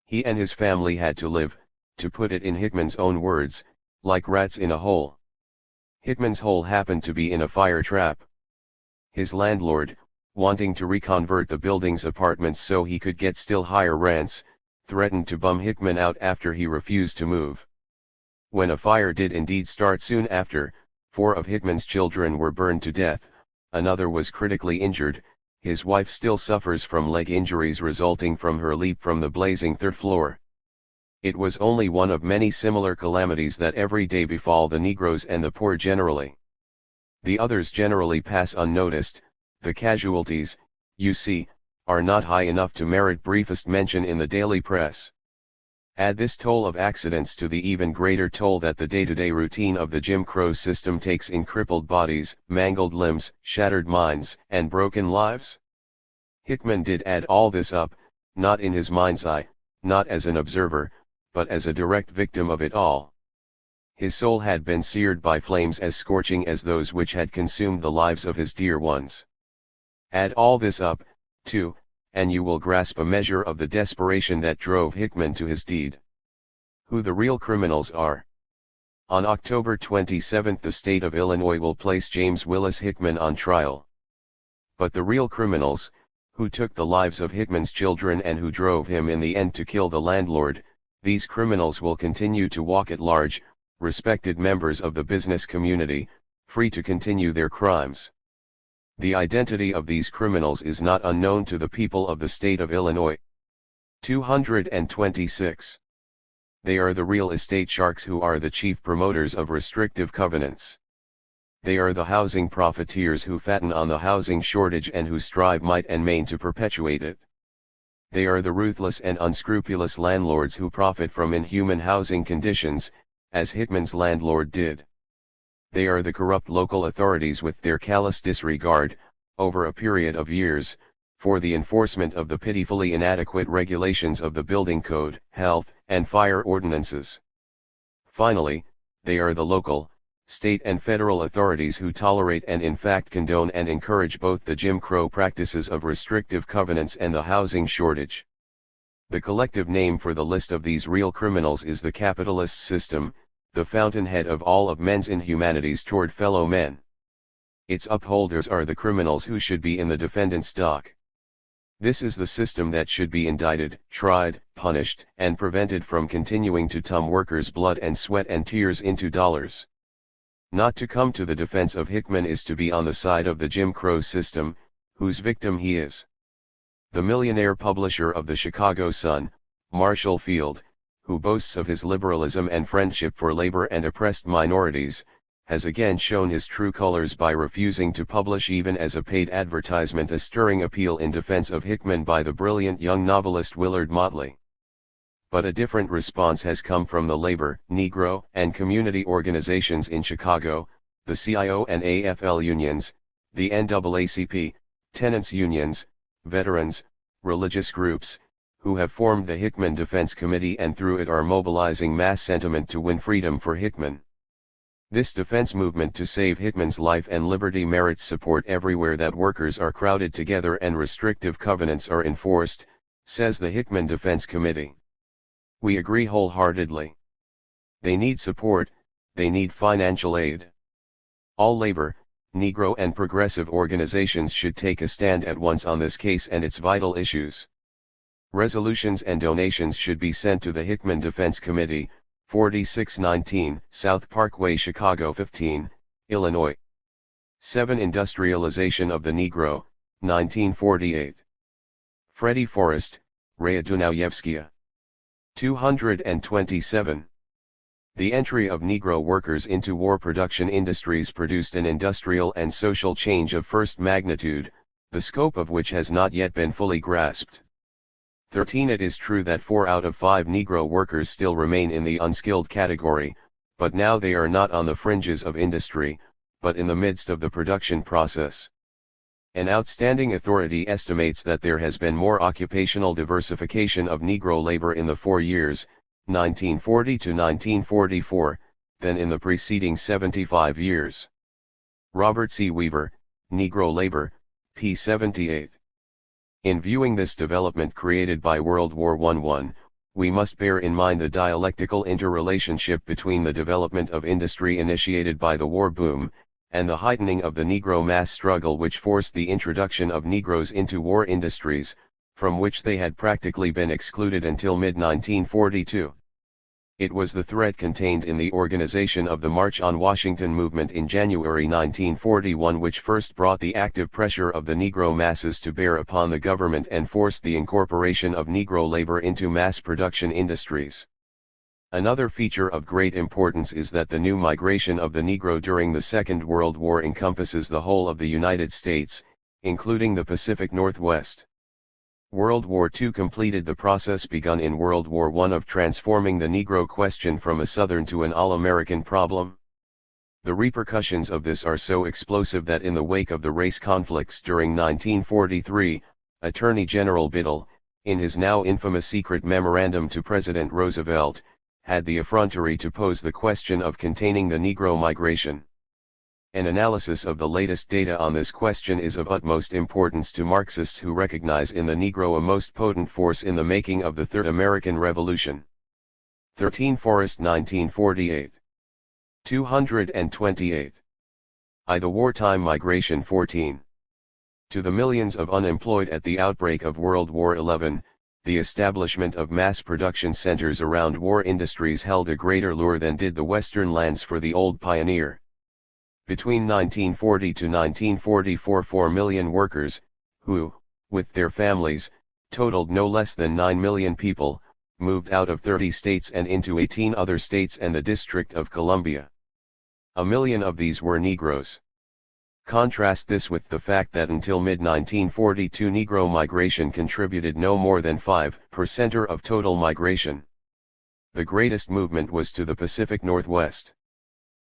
He and his family had to live, to put it in Hickman's own words, like rats in a hole. Hickman's hole happened to be in a fire trap. His landlord, wanting to reconvert the building's apartments so he could get still higher rents, threatened to bum Hickman out after he refused to move. When a fire did indeed start soon after, 4 of Hickman's children were burned to death, another was critically injured, his wife still suffers from leg injuries resulting from her leap from the blazing 3rd floor. It was only one of many similar calamities that every day befall the Negroes and the poor generally. The others generally pass unnoticed. The casualties, you see, are not high enough to merit briefest mention in the daily press. Add this toll of accidents to the even greater toll that the day-to-day routine of the Jim Crow system takes in crippled bodies, mangled limbs, shattered minds, and broken lives. Hickman did add all this up, not in his mind's eye, not as an observer, but as a direct victim of it all. His soul had been seared by flames as scorching as those which had consumed the lives of his dear ones. Add all this up, too, and you will grasp a measure of the desperation that drove Hickman to his deed. Who the real criminals are. On October 27 the state of Illinois will place James Willis Hickman on trial. But the real criminals, who took the lives of Hickman's children and who drove him in the end to kill the landlord, these criminals will continue to walk at large, respected members of the business community, free to continue their crimes. The identity of these criminals is not unknown to the people of the state of Illinois. 226. They are the real estate sharks who are the chief promoters of restrictive covenants. They are the housing profiteers who fatten on the housing shortage and who strive might and main to perpetuate it. They are the ruthless and unscrupulous landlords who profit from inhuman housing conditions, as Hickman's landlord did. They are the corrupt local authorities with their callous disregard, over a period of years, for the enforcement of the pitifully inadequate regulations of the building code, health, and fire ordinances. Finally, they are the local, state and federal authorities who tolerate and in fact condone and encourage both the Jim Crow practices of restrictive covenants and the housing shortage. The collective name for the list of these real criminals is the capitalist system, the fountainhead of all of men's inhumanities toward fellow men. Its upholders are the criminals who should be in the defendant's dock. This is the system that should be indicted, tried, punished, and prevented from continuing to turn workers' blood and sweat and tears into dollars. Not to come to the defense of Hickman is to be on the side of the Jim Crow system, whose victim he is. The millionaire publisher of the Chicago Sun, Marshall Field, who boasts of his liberalism and friendship for labor and oppressed minorities, has again shown his true colors by refusing to publish even as a paid advertisement a stirring appeal in defense of Hickman by the brilliant young novelist Willard Motley. But a different response has come from the labor, Negro, and community organizations in Chicago, the CIO and AFL unions, the NAACP, tenants unions, veterans, religious groups, who have formed the Hickman Defense Committee and through it are mobilizing mass sentiment to win freedom for Hickman. This defense movement to save Hickman's life and liberty merits support everywhere that workers are crowded together and restrictive covenants are enforced, says the Hickman Defense Committee. We agree wholeheartedly. They need support, they need financial aid. All labor, Negro and progressive organizations should take a stand at once on this case and its vital issues. Resolutions and donations should be sent to the Hickman Defense Committee, 4619 South Parkway, Chicago 15, Illinois. 7. Industrialization of the Negro, 1948. Freddie Forrest, Raya Dunayevskia. 227. The entry of Negro workers into war production industries produced an industrial and social change of first magnitude, the scope of which has not yet been fully grasped. 13. It is true that 4 out of 5 Negro workers still remain in the unskilled category, but now they are not on the fringes of industry, but in the midst of the production process. An outstanding authority estimates that there has been more occupational diversification of Negro labor in the 4 years, 1940 to 1944, than in the preceding 75 years. Robert C. Weaver, Negro Labor, p. 78. In viewing this development created by World War I, we must bear in mind the dialectical interrelationship between the development of industry initiated by the war boom, and the heightening of the Negro mass struggle which forced the introduction of Negroes into war industries, from which they had practically been excluded until mid-1942. It was the thread contained in the organization of the March on Washington movement in January 1941 which first brought the active pressure of the Negro masses to bear upon the government and forced the incorporation of Negro labor into mass production industries. Another feature of great importance is that the new migration of the Negro during the Second World War encompasses the whole of the United States, including the Pacific Northwest. World War II completed the process begun in World War I of transforming the Negro question from a Southern to an all-American problem. The repercussions of this are so explosive that in the wake of the race conflicts during 1943, Attorney General Biddle, in his now infamous secret memorandum to President Roosevelt, had the effrontery to pose the question of containing the Negro migration. An analysis of the latest data on this question is of utmost importance to Marxists who recognize in the Negro a most potent force in the making of the Third American Revolution. 13. Forrest 1948. 228. The wartime migration 14. To the millions of unemployed at the outbreak of World War XI, the establishment of mass production centers around war industries held a greater lure than did the western lands for the old pioneer. Between 1940 to 1944 4 million workers, who, with their families, totaled no less than 9 million people, moved out of 30 states and into 18 other states and the District of Columbia. 1 million of these were Negroes. Contrast this with the fact that until mid-1942 Negro migration contributed no more than 5% of total migration. The greatest movement was to the Pacific Northwest.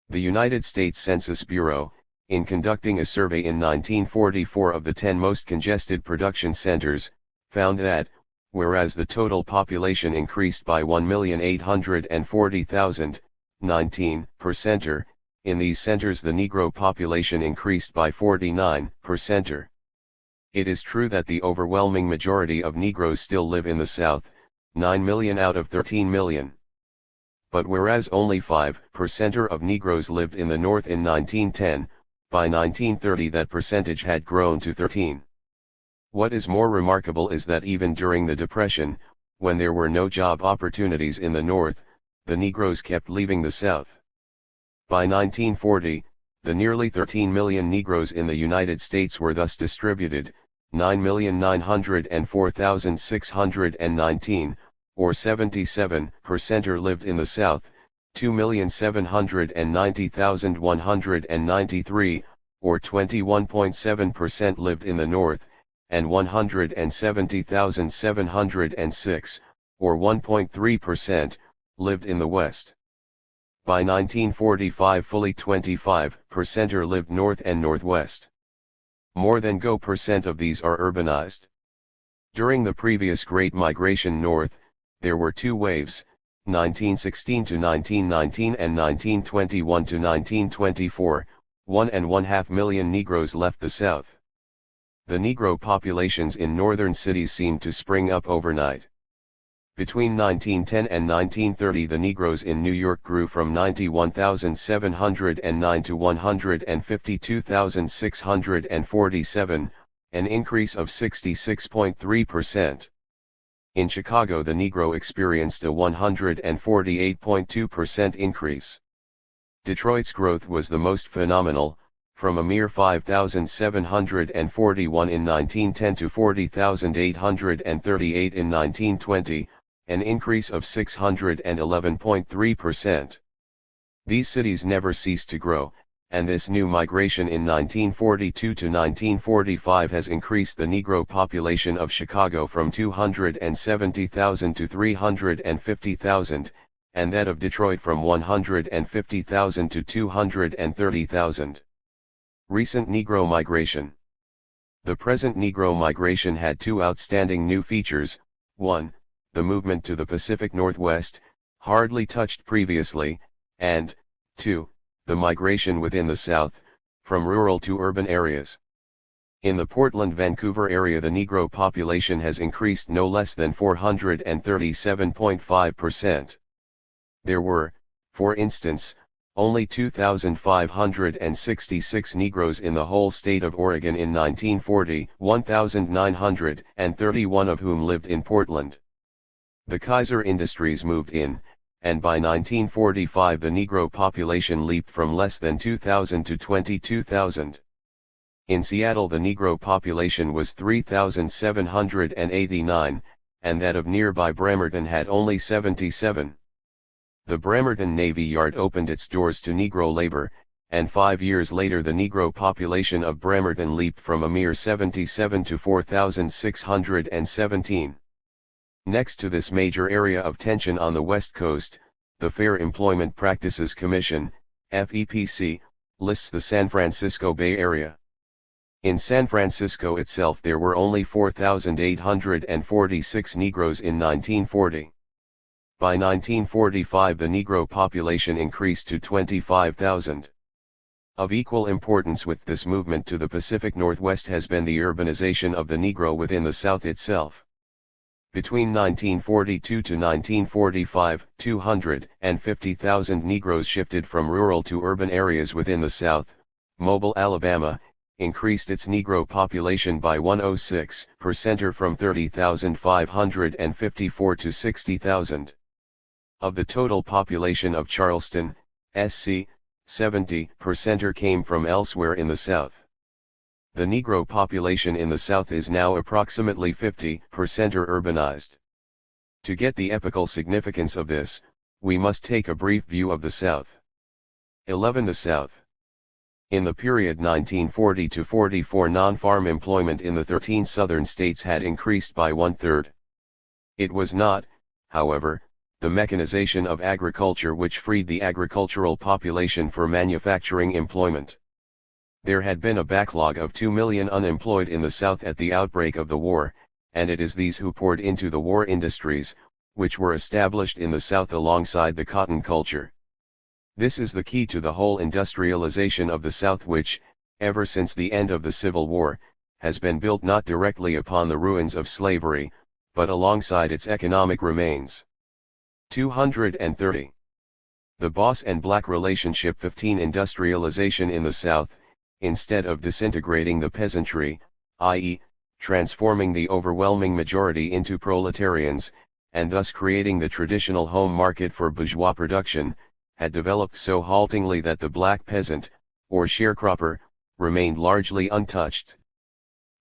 The United States Census Bureau, in conducting a survey in 1944 of the 10 most congested production centers, found that, whereas the total population increased by 1,840,000, 19%. In these centers the Negro population increased by 49%. It is true that the overwhelming majority of Negroes still live in the South, 9 million out of 13 million. But whereas only 5% of Negroes lived in the North in 1910, by 1930 that percentage had grown to 13. What is more remarkable is that even during the Depression, when there were no job opportunities in the North, the Negroes kept leaving the South. By 1940, the nearly 13 million Negroes in the United States were thus distributed, 9,904,619, or 77% lived in the South, 2,790,193, or 21.7% lived in the North, and 170,706, or 1.3%, lived in the West. By 1945 fully 25% lived North and Northwest. More than % of these are urbanized. During the previous Great Migration North, there were two waves, 1916 to 1919 and 1921 to 1924, 1.5 million Negroes left the South. The Negro populations in northern cities seemed to spring up overnight. Between 1910 and 1930 the Negroes in New York grew from 91,709 to 152,647, an increase of 66.3%. In Chicago the Negro experienced a 148.2% increase. Detroit's growth was the most phenomenal, from a mere 5,741 in 1910 to 40,838 in 1920, an increase of 611.3%. These cities never ceased to grow, and this new migration in 1942 to 1945 has increased the Negro population of Chicago from 270,000 to 350,000, and that of Detroit from 150,000 to 230,000. Recent Negro migration. The present Negro migration had two outstanding new features: 1. The movement to the Pacific Northwest, hardly touched previously, and 2. The migration within the South, from rural to urban areas. In the Portland-Vancouver area the Negro population has increased no less than 437.5%. There were, for instance, only 2,566 Negroes in the whole state of Oregon in 1940, 1,931 of whom lived in Portland. The Kaiser Industries moved in, and by 1945 the Negro population leaped from less than 2,000 to 22,000. In Seattle the Negro population was 3,789, and that of nearby Bremerton had only 77. The Bremerton Navy Yard opened its doors to Negro labor, and 5 years later the Negro population of Bremerton leaped from a mere 77 to 4,617. Next to this major area of tension on the West Coast, the Fair Employment Practices Commission, FEPC, lists the San Francisco Bay Area. In San Francisco itself there were only 4,846 Negroes in 1940. By 1945 the Negro population increased to 25,000. Of equal importance with this movement to the Pacific Northwest has been the urbanization of the Negro within the South itself. Between 1942 to 1945, 250,000 Negroes shifted from rural to urban areas within the South. Mobile, Alabama, increased its Negro population by 106% from 30,554 to 60,000. Of the total population of Charleston, SC, 70% came from elsewhere in the South. The Negro population in the South is now approximately 50% urbanized. To get the epical significance of this, we must take a brief view of the South. 11. The South. In the period 1940 to 44 non-farm employment in the 13 southern states had increased by 1/3. It was not, however, the mechanization of agriculture which freed the agricultural population for manufacturing employment. There had been a backlog of 2 million unemployed in the South at the outbreak of the war, and it is these who poured into the war industries, which were established in the South alongside the cotton culture. This is the key to the whole industrialization of the South which, ever since the end of the Civil War, has been built not directly upon the ruins of slavery, but alongside its economic remains. 230. The boss and black relationship. 15. Industrialization in the South, instead of disintegrating the peasantry, i.e., transforming the overwhelming majority into proletarians, and thus creating the traditional home market for bourgeois production, had developed so haltingly that the black peasant, or sharecropper, remained largely untouched.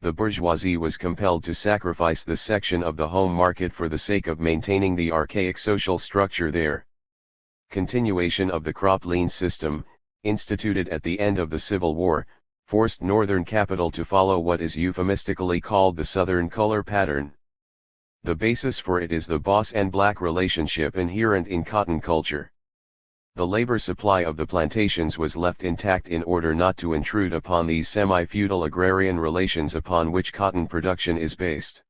The bourgeoisie was compelled to sacrifice this section of the home market for the sake of maintaining the archaic social structure there. Continuation of the crop-lien system, instituted at the end of the Civil War, forced northern capital to follow what is euphemistically called the Southern color pattern. The basis for it is the boss and black relationship inherent in cotton culture. The labor supply of the plantations was left intact in order not to intrude upon these semi-feudal agrarian relations upon which cotton production is based.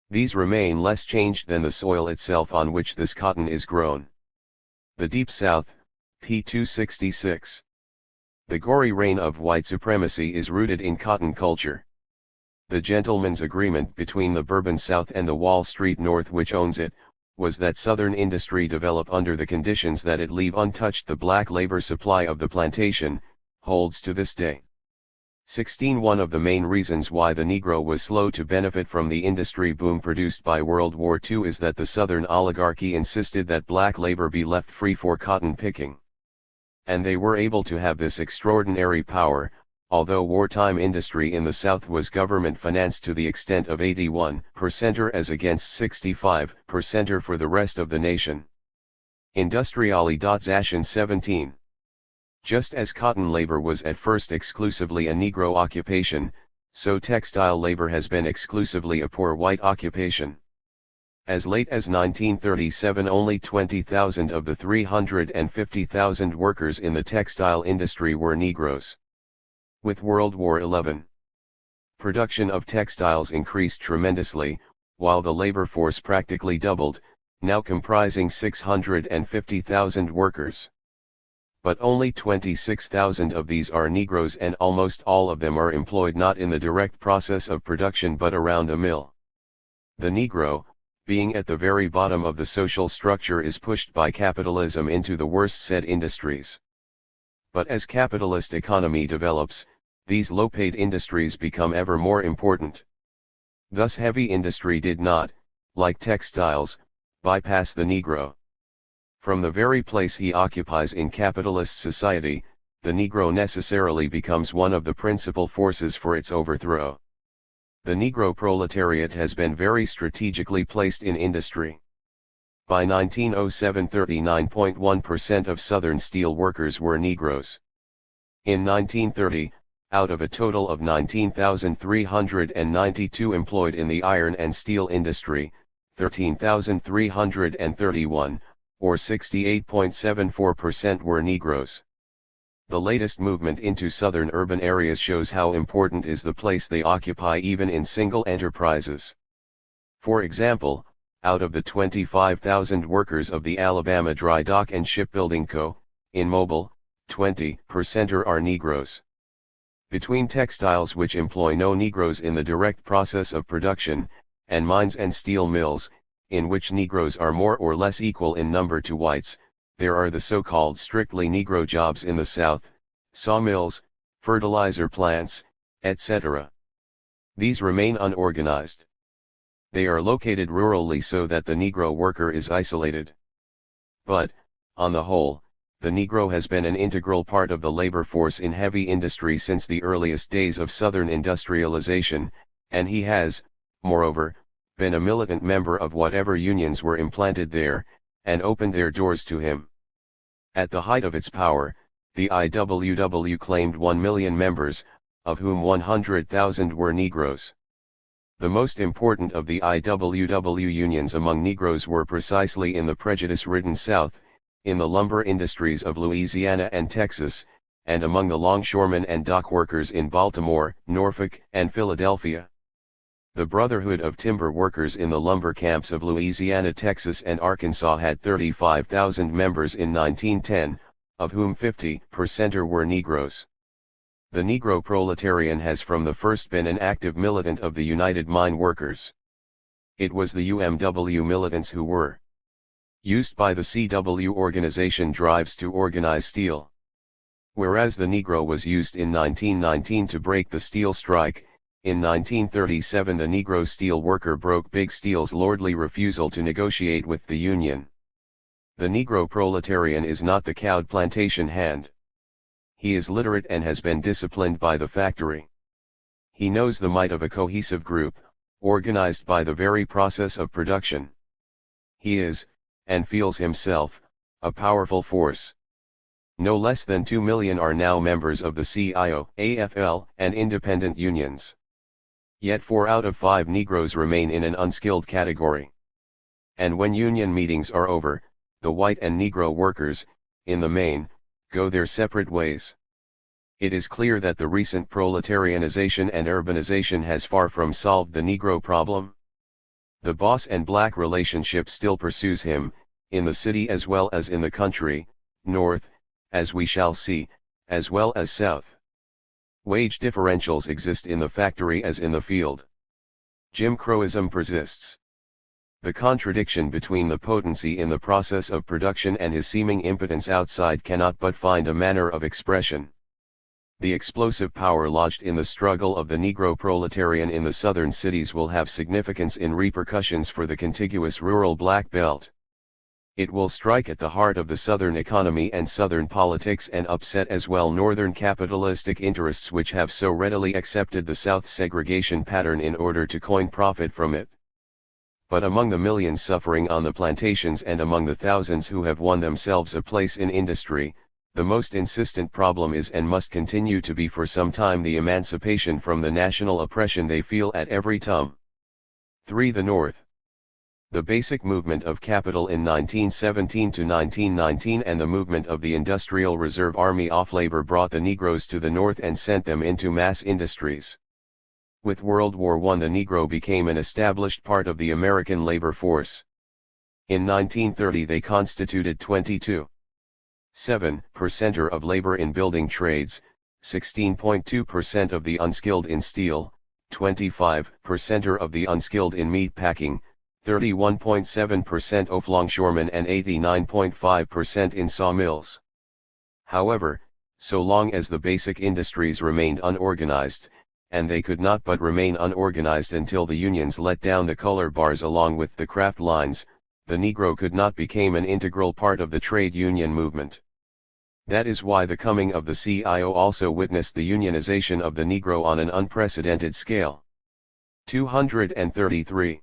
These remain less changed than the soil itself on which this cotton is grown. The Deep South, p. 266. The gory reign of white supremacy is rooted in cotton culture. The gentleman's agreement between the Bourbon South and the Wall Street North, which owns it, was that Southern industry develop under the conditions that it leave untouched the black labor supply of the plantation, holds to this day. 16. One of the main reasons why the Negro was slow to benefit from the industry boom produced by World War II is that the Southern oligarchy insisted that black labor be left free for cotton picking. And they were able to have this extraordinary power, although wartime industry in the South was government financed to the extent of 81% as against 65% for the rest of the nation. Industrialization. 17. Just as cotton labor was at first exclusively a Negro occupation, so textile labor has been exclusively a poor white occupation. As late as 1937 only 20,000 of the 350,000 workers in the textile industry were Negroes. With World War XI, production of textiles increased tremendously, while the labor force practically doubled, now comprising 650,000 workers. But only 26,000 of these are Negroes, and almost all of them are employed not in the direct process of production but around a mill. The Negro, being at the very bottom of the social structure, is pushed by capitalism into the worst said industries. But as capitalist economy develops, these low-paid industries become ever more important. Thus heavy industry did not, like textiles, bypass the Negro. From the very place he occupies in capitalist society, the Negro necessarily becomes one of the principal forces for its overthrow. The Negro proletariat has been very strategically placed in industry. By 1907, 39.1% of Southern steel workers were Negroes. In 1930, out of a total of 19,392 employed in the iron and steel industry, 13,331, or 68.74%, were Negroes. The latest movement into southern urban areas shows how important is the place they occupy even in single enterprises. For example, out of the 25,000 workers of the Alabama Dry Dock and Shipbuilding Co., in Mobile, 20% are Negroes. Between textiles, which employ no Negroes in the direct process of production, and mines and steel mills, in which Negroes are more or less equal in number to whites, there are the so-called strictly Negro jobs in the South, sawmills, fertilizer plants, etc. These remain unorganized. They are located rurally so that the Negro worker is isolated. But, on the whole, the Negro has been an integral part of the labor force in heavy industry since the earliest days of Southern industrialization, and he has, moreover, been a militant member of whatever unions were implanted there, and opened their doors to him. At the height of its power, the IWW claimed 1 million members, of whom 100,000 were Negroes. The most important of the IWW unions among Negroes were precisely in the prejudice-ridden South, in the lumber industries of Louisiana and Texas, and among the longshoremen and dock workers in Baltimore, Norfolk, and Philadelphia. The Brotherhood of Timber Workers in the lumber camps of Louisiana, Texas, and Arkansas had 35,000 members in 1910, of whom 50% were Negroes. The Negro proletarian has from the first been an active militant of the United Mine Workers. It was the UMW militants who were used by the CW organization drives to organize steel. Whereas the Negro was used in 1919 to break the steel strike, in 1937 the Negro steel worker broke Big Steel's lordly refusal to negotiate with the Union. The Negro proletarian is not the cowed plantation hand. He is literate and has been disciplined by the factory. He knows the might of a cohesive group, organized by the very process of production. He is, and feels himself, a powerful force. No less than 2 million are now members of the CIO, AFL, and independent unions. Yet 4 out of 5 Negroes remain in an unskilled category. And when union meetings are over, the white and Negro workers, in the main, go their separate ways. It is clear that the recent proletarianization and urbanization has far from solved the Negro problem. The boss and black relationship still pursues him, in the city as well as in the country, north, as we shall see, as well as south. Wage differentials exist in the factory as in the field. Jim Crowism persists. The contradiction between the potency in the process of production and his seeming impotence outside cannot but find a manner of expression. The explosive power lodged in the struggle of the Negro proletarian in the southern cities will have significance in repercussions for the contiguous rural Black Belt. It will strike at the heart of the southern economy and southern politics and upset as well northern capitalistic interests which have so readily accepted the South's segregation pattern in order to coin profit from it. But among the millions suffering on the plantations and among the thousands who have won themselves a place in industry, the most insistent problem is and must continue to be for some time the emancipation from the national oppression they feel at every turn. 3. The North. The basic movement of capital in 1917 to 1919 and the movement of the Industrial Reserve Army off labor brought the Negroes to the North and sent them into mass industries. With World War I the Negro became an established part of the American labor force. In 1930 they constituted 22.7% of labor in building trades, 16.2% of the unskilled in steel, 25% of the unskilled in meat packing, 31.7% of longshoremen and 89.5% in sawmills. However, so long as the basic industries remained unorganized, and they could not but remain unorganized until the unions let down the color bars along with the craft lines, the Negro could not become an integral part of the trade union movement. That is why the coming of the CIO also witnessed the unionization of the Negro on an unprecedented scale. 233.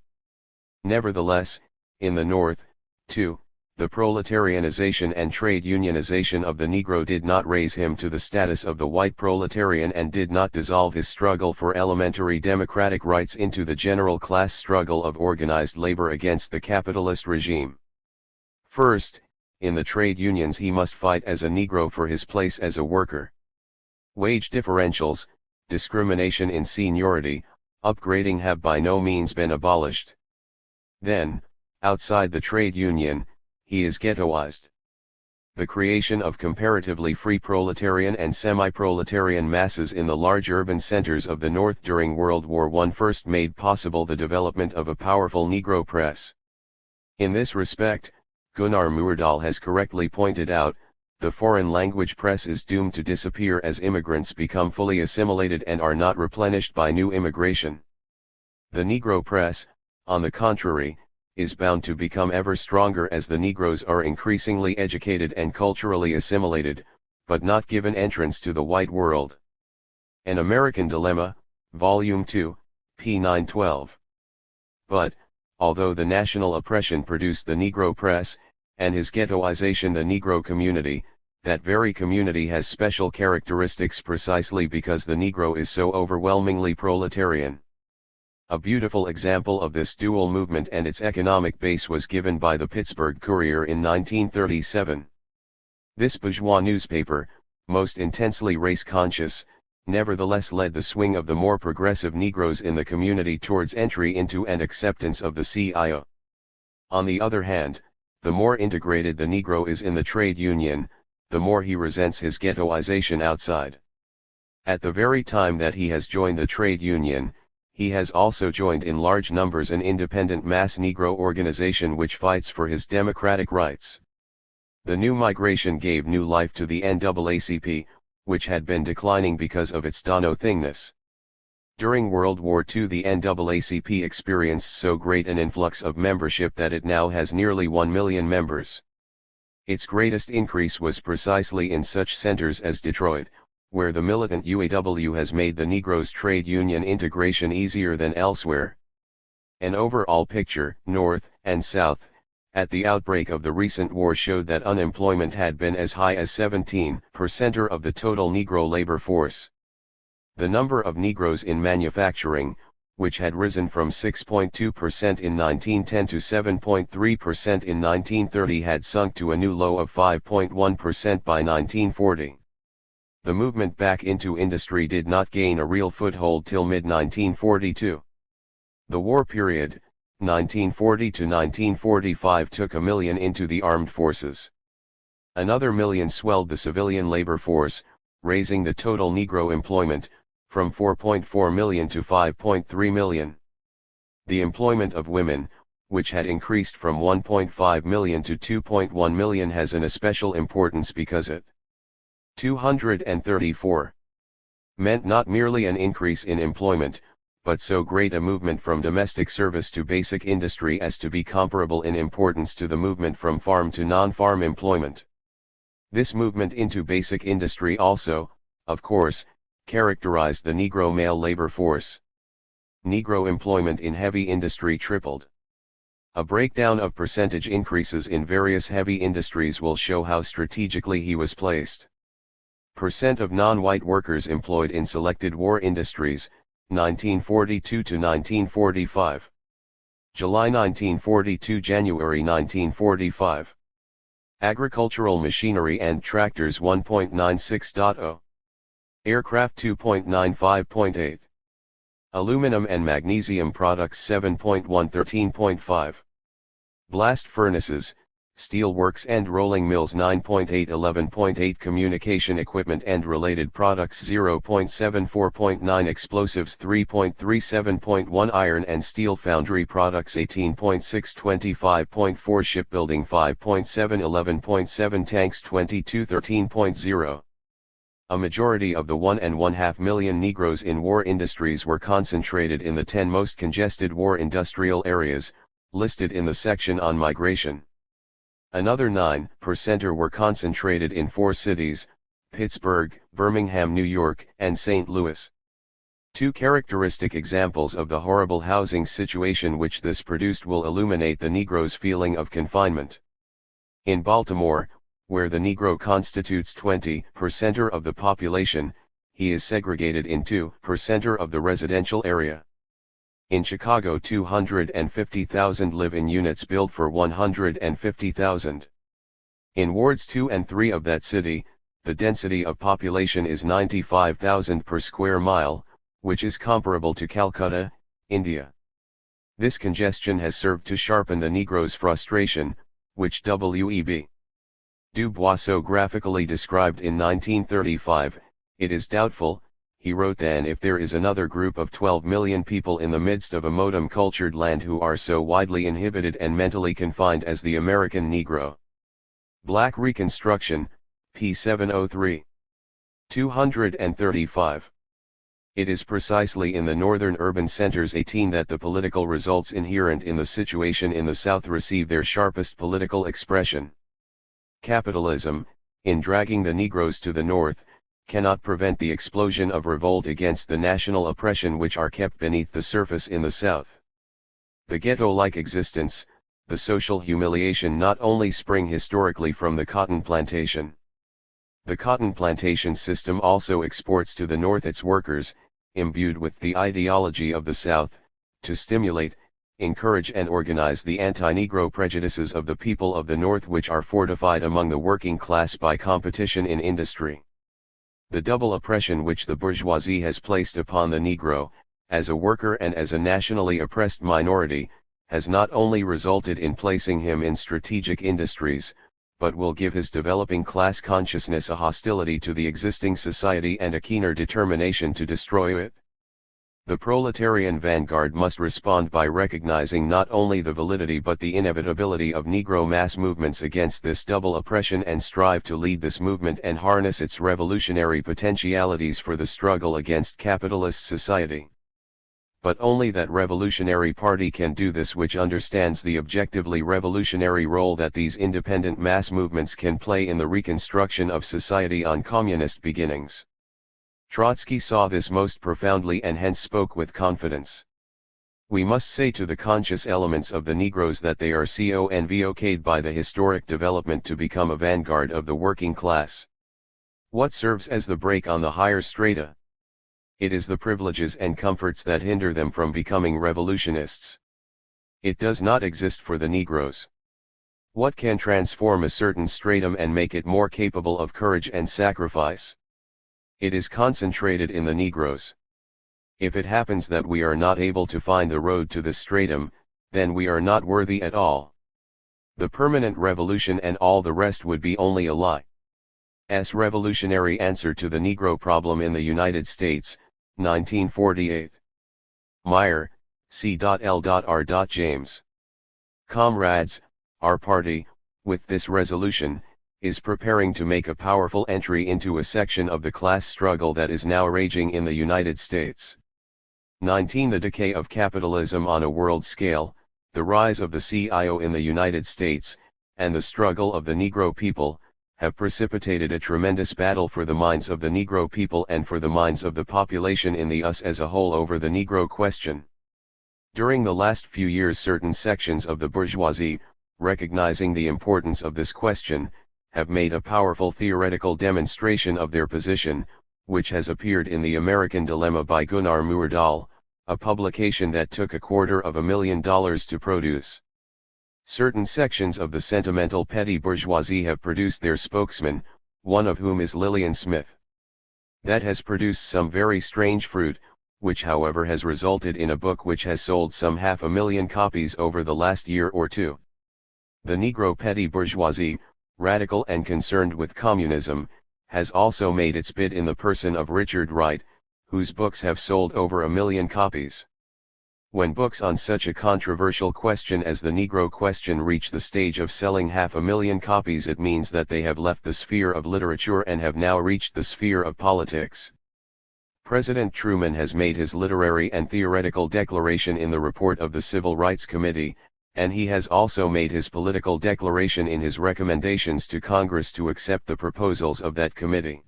Nevertheless, in the North, too, the proletarianization and trade unionization of the Negro did not raise him to the status of the white proletarian and did not dissolve his struggle for elementary democratic rights into the general class struggle of organized labor against the capitalist regime. First, in the trade unions he must fight as a Negro for his place as a worker. Wage differentials, discrimination in seniority, upgrading have by no means been abolished. Then, outside the trade union, he is ghettoized. The creation of comparatively free proletarian and semi-proletarian masses in the large urban centers of the North during World War I first made possible the development of a powerful Negro press. In this respect, Gunnar Myrdal has correctly pointed out, the foreign language press is doomed to disappear as immigrants become fully assimilated and are not replenished by new immigration. The Negro press, on the contrary, is bound to become ever stronger as the Negroes are increasingly educated and culturally assimilated, but not given entrance to the white world. An American Dilemma, Volume 2, p. 912. But, although the national oppression produced the Negro press, and his ghettoization the Negro community, that very community has special characteristics precisely because the Negro is so overwhelmingly proletarian. A beautiful example of this dual movement and its economic base was given by the Pittsburgh Courier in 1937. This bourgeois newspaper, most intensely race-conscious, nevertheless led the swing of the more progressive Negroes in the community towards entry into and acceptance of the CIO. On the other hand, the more integrated the Negro is in the trade union, the more he resents his ghettoization outside. At the very time that he has joined the trade union, he has also joined in large numbers an independent mass Negro organization which fights for his democratic rights. The new migration gave new life to the NAACP, which had been declining because of its do-nothingness. During World War II the NAACP experienced so great an influx of membership that it now has nearly 1 million members. Its greatest increase was precisely in such centers as Detroit, where the militant UAW has made the Negroes' trade union integration easier than elsewhere. An overall picture, North and South, at the outbreak of the recent war showed that unemployment had been as high as 17% of the total Negro labor force. The number of Negroes in manufacturing, which had risen from 6.2% in 1910 to 7.3% in 1930, had sunk to a new low of 5.1% by 1940. The movement back into industry did not gain a real foothold till mid-1942. The war period, 1940 to 1945, took 1 million into the armed forces. Another 1 million swelled the civilian labor force, raising the total Negro employment from 4.4 million to 5.3 million. The employment of women, which had increased from 1.5 million to 2.1 million, has an especial importance because it 234 meant not merely an increase in employment, but so great a movement from domestic service to basic industry as to be comparable in importance to the movement from farm to non-farm employment. This movement into basic industry also, of course, characterized the Negro male labor force. Negro employment in heavy industry tripled. A breakdown of percentage increases in various heavy industries will show how strategically he was placed. Percent of non-white workers employed in selected war industries, 1942 to 1945. July 1942 January 1945. Agricultural machinery and tractors 1.96.0. Aircraft 2.95.8. Aluminum and magnesium products 7.113.5. Blast furnaces, steel works and rolling mills 9.8 11.8. Communication equipment and related products 0.74.9. Explosives 3.37.1. Iron and steel foundry products 18.6 25.4. Shipbuilding 5.7 11.7. Tanks 22 13.0. A majority of the 1.5 million Negroes in war industries were concentrated in the 10 most congested war industrial areas, listed in the section on migration. Another 9% were concentrated in 4 cities, Pittsburgh, Birmingham, New York, and St. Louis. 2 characteristic examples of the horrible housing situation which this produced will illuminate the Negro's feeling of confinement. In Baltimore, where the Negro constitutes 20% of the population, he is segregated in 2% of the residential area. In Chicago 250,000 live in units built for 150,000. In wards 2 and 3 of that city, the density of population is 95,000 per square mile, which is comparable to Calcutta, India. This congestion has served to sharpen the Negro's frustration, which W.E.B. Du Bois so graphically described in 1935, "It is doubtful," he wrote then, "if there is another group of 12 million people in the midst of a modem-cultured land who are so widely inhibited and mentally confined as the American Negro." Black Reconstruction, p. 703. 235. It is precisely in the northern urban centers 18 that the political results inherent in the situation in the South receive their sharpest political expression. Capitalism, in dragging the Negroes to the North, cannot prevent the explosion of revolt against the national oppression which are kept beneath the surface in the South. The ghetto-like existence, the social humiliation not only spring historically from the cotton plantation. The cotton plantation system also exports to the North its workers, imbued with the ideology of the South, to stimulate, encourage and organize the anti-Negro prejudices of the people of the North, which are fortified among the working class by competition in industry. The double oppression which the bourgeoisie has placed upon the Negro, as a worker and as a nationally oppressed minority, has not only resulted in placing him in strategic industries, but will give his developing class consciousness a hostility to the existing society and a keener determination to destroy it. The proletarian vanguard must respond by recognizing not only the validity but the inevitability of Negro mass movements against this double oppression and strive to lead this movement and harness its revolutionary potentialities for the struggle against capitalist society. But only that revolutionary party can do this which understands the objectively revolutionary role that these independent mass movements can play in the reconstruction of society on communist beginnings. Trotsky saw this most profoundly and hence spoke with confidence. We must say to the conscious elements of the Negroes that they are convoked by the historic development to become a vanguard of the working class. What serves as the brake on the higher strata? It is the privileges and comforts that hinder them from becoming revolutionists. It does not exist for the Negroes. What can transform a certain stratum and make it more capable of courage and sacrifice? It is concentrated in the Negroes. If it happens that we are not able to find the road to this stratum, then we are not worthy at all. The permanent revolution and all the rest would be only a lie. S. Revolutionary Answer to the Negro Problem in the United States, 1948. Meyer, C.L.R. James. Comrades, our party, with this resolution, is preparing to make a powerful entry into a section of the class struggle that is now raging in the United States. 19. The decay of capitalism on a world scale, the rise of the CIO in the United States, and the struggle of the Negro people, have precipitated a tremendous battle for the minds of the Negro people and for the minds of the population in the US as a whole over the Negro question. During the last few years certain sections of the bourgeoisie, recognizing the importance of this question, have made a powerful theoretical demonstration of their position, which has appeared in The American Dilemma by Gunnar Myrdal, a publication that took $250,000 to produce. Certain sections of the sentimental petty bourgeoisie have produced their spokesman, one of whom is Lillian Smith. That has produced some very strange fruit, which however has resulted in a book which has sold some 500,000 copies over the last year or two. The Negro petty bourgeoisie, radical and concerned with communism, has also made its bid in the person of Richard Wright, whose books have sold over 1 million copies. When books on such a controversial question as the Negro question reach the stage of selling 500,000 copies, it means that they have left the sphere of literature and have now reached the sphere of politics. President Truman has made his literary and theoretical declaration in the report of the Civil Rights Committee, and he has also made his political declaration in his recommendations to Congress to accept the proposals of that committee.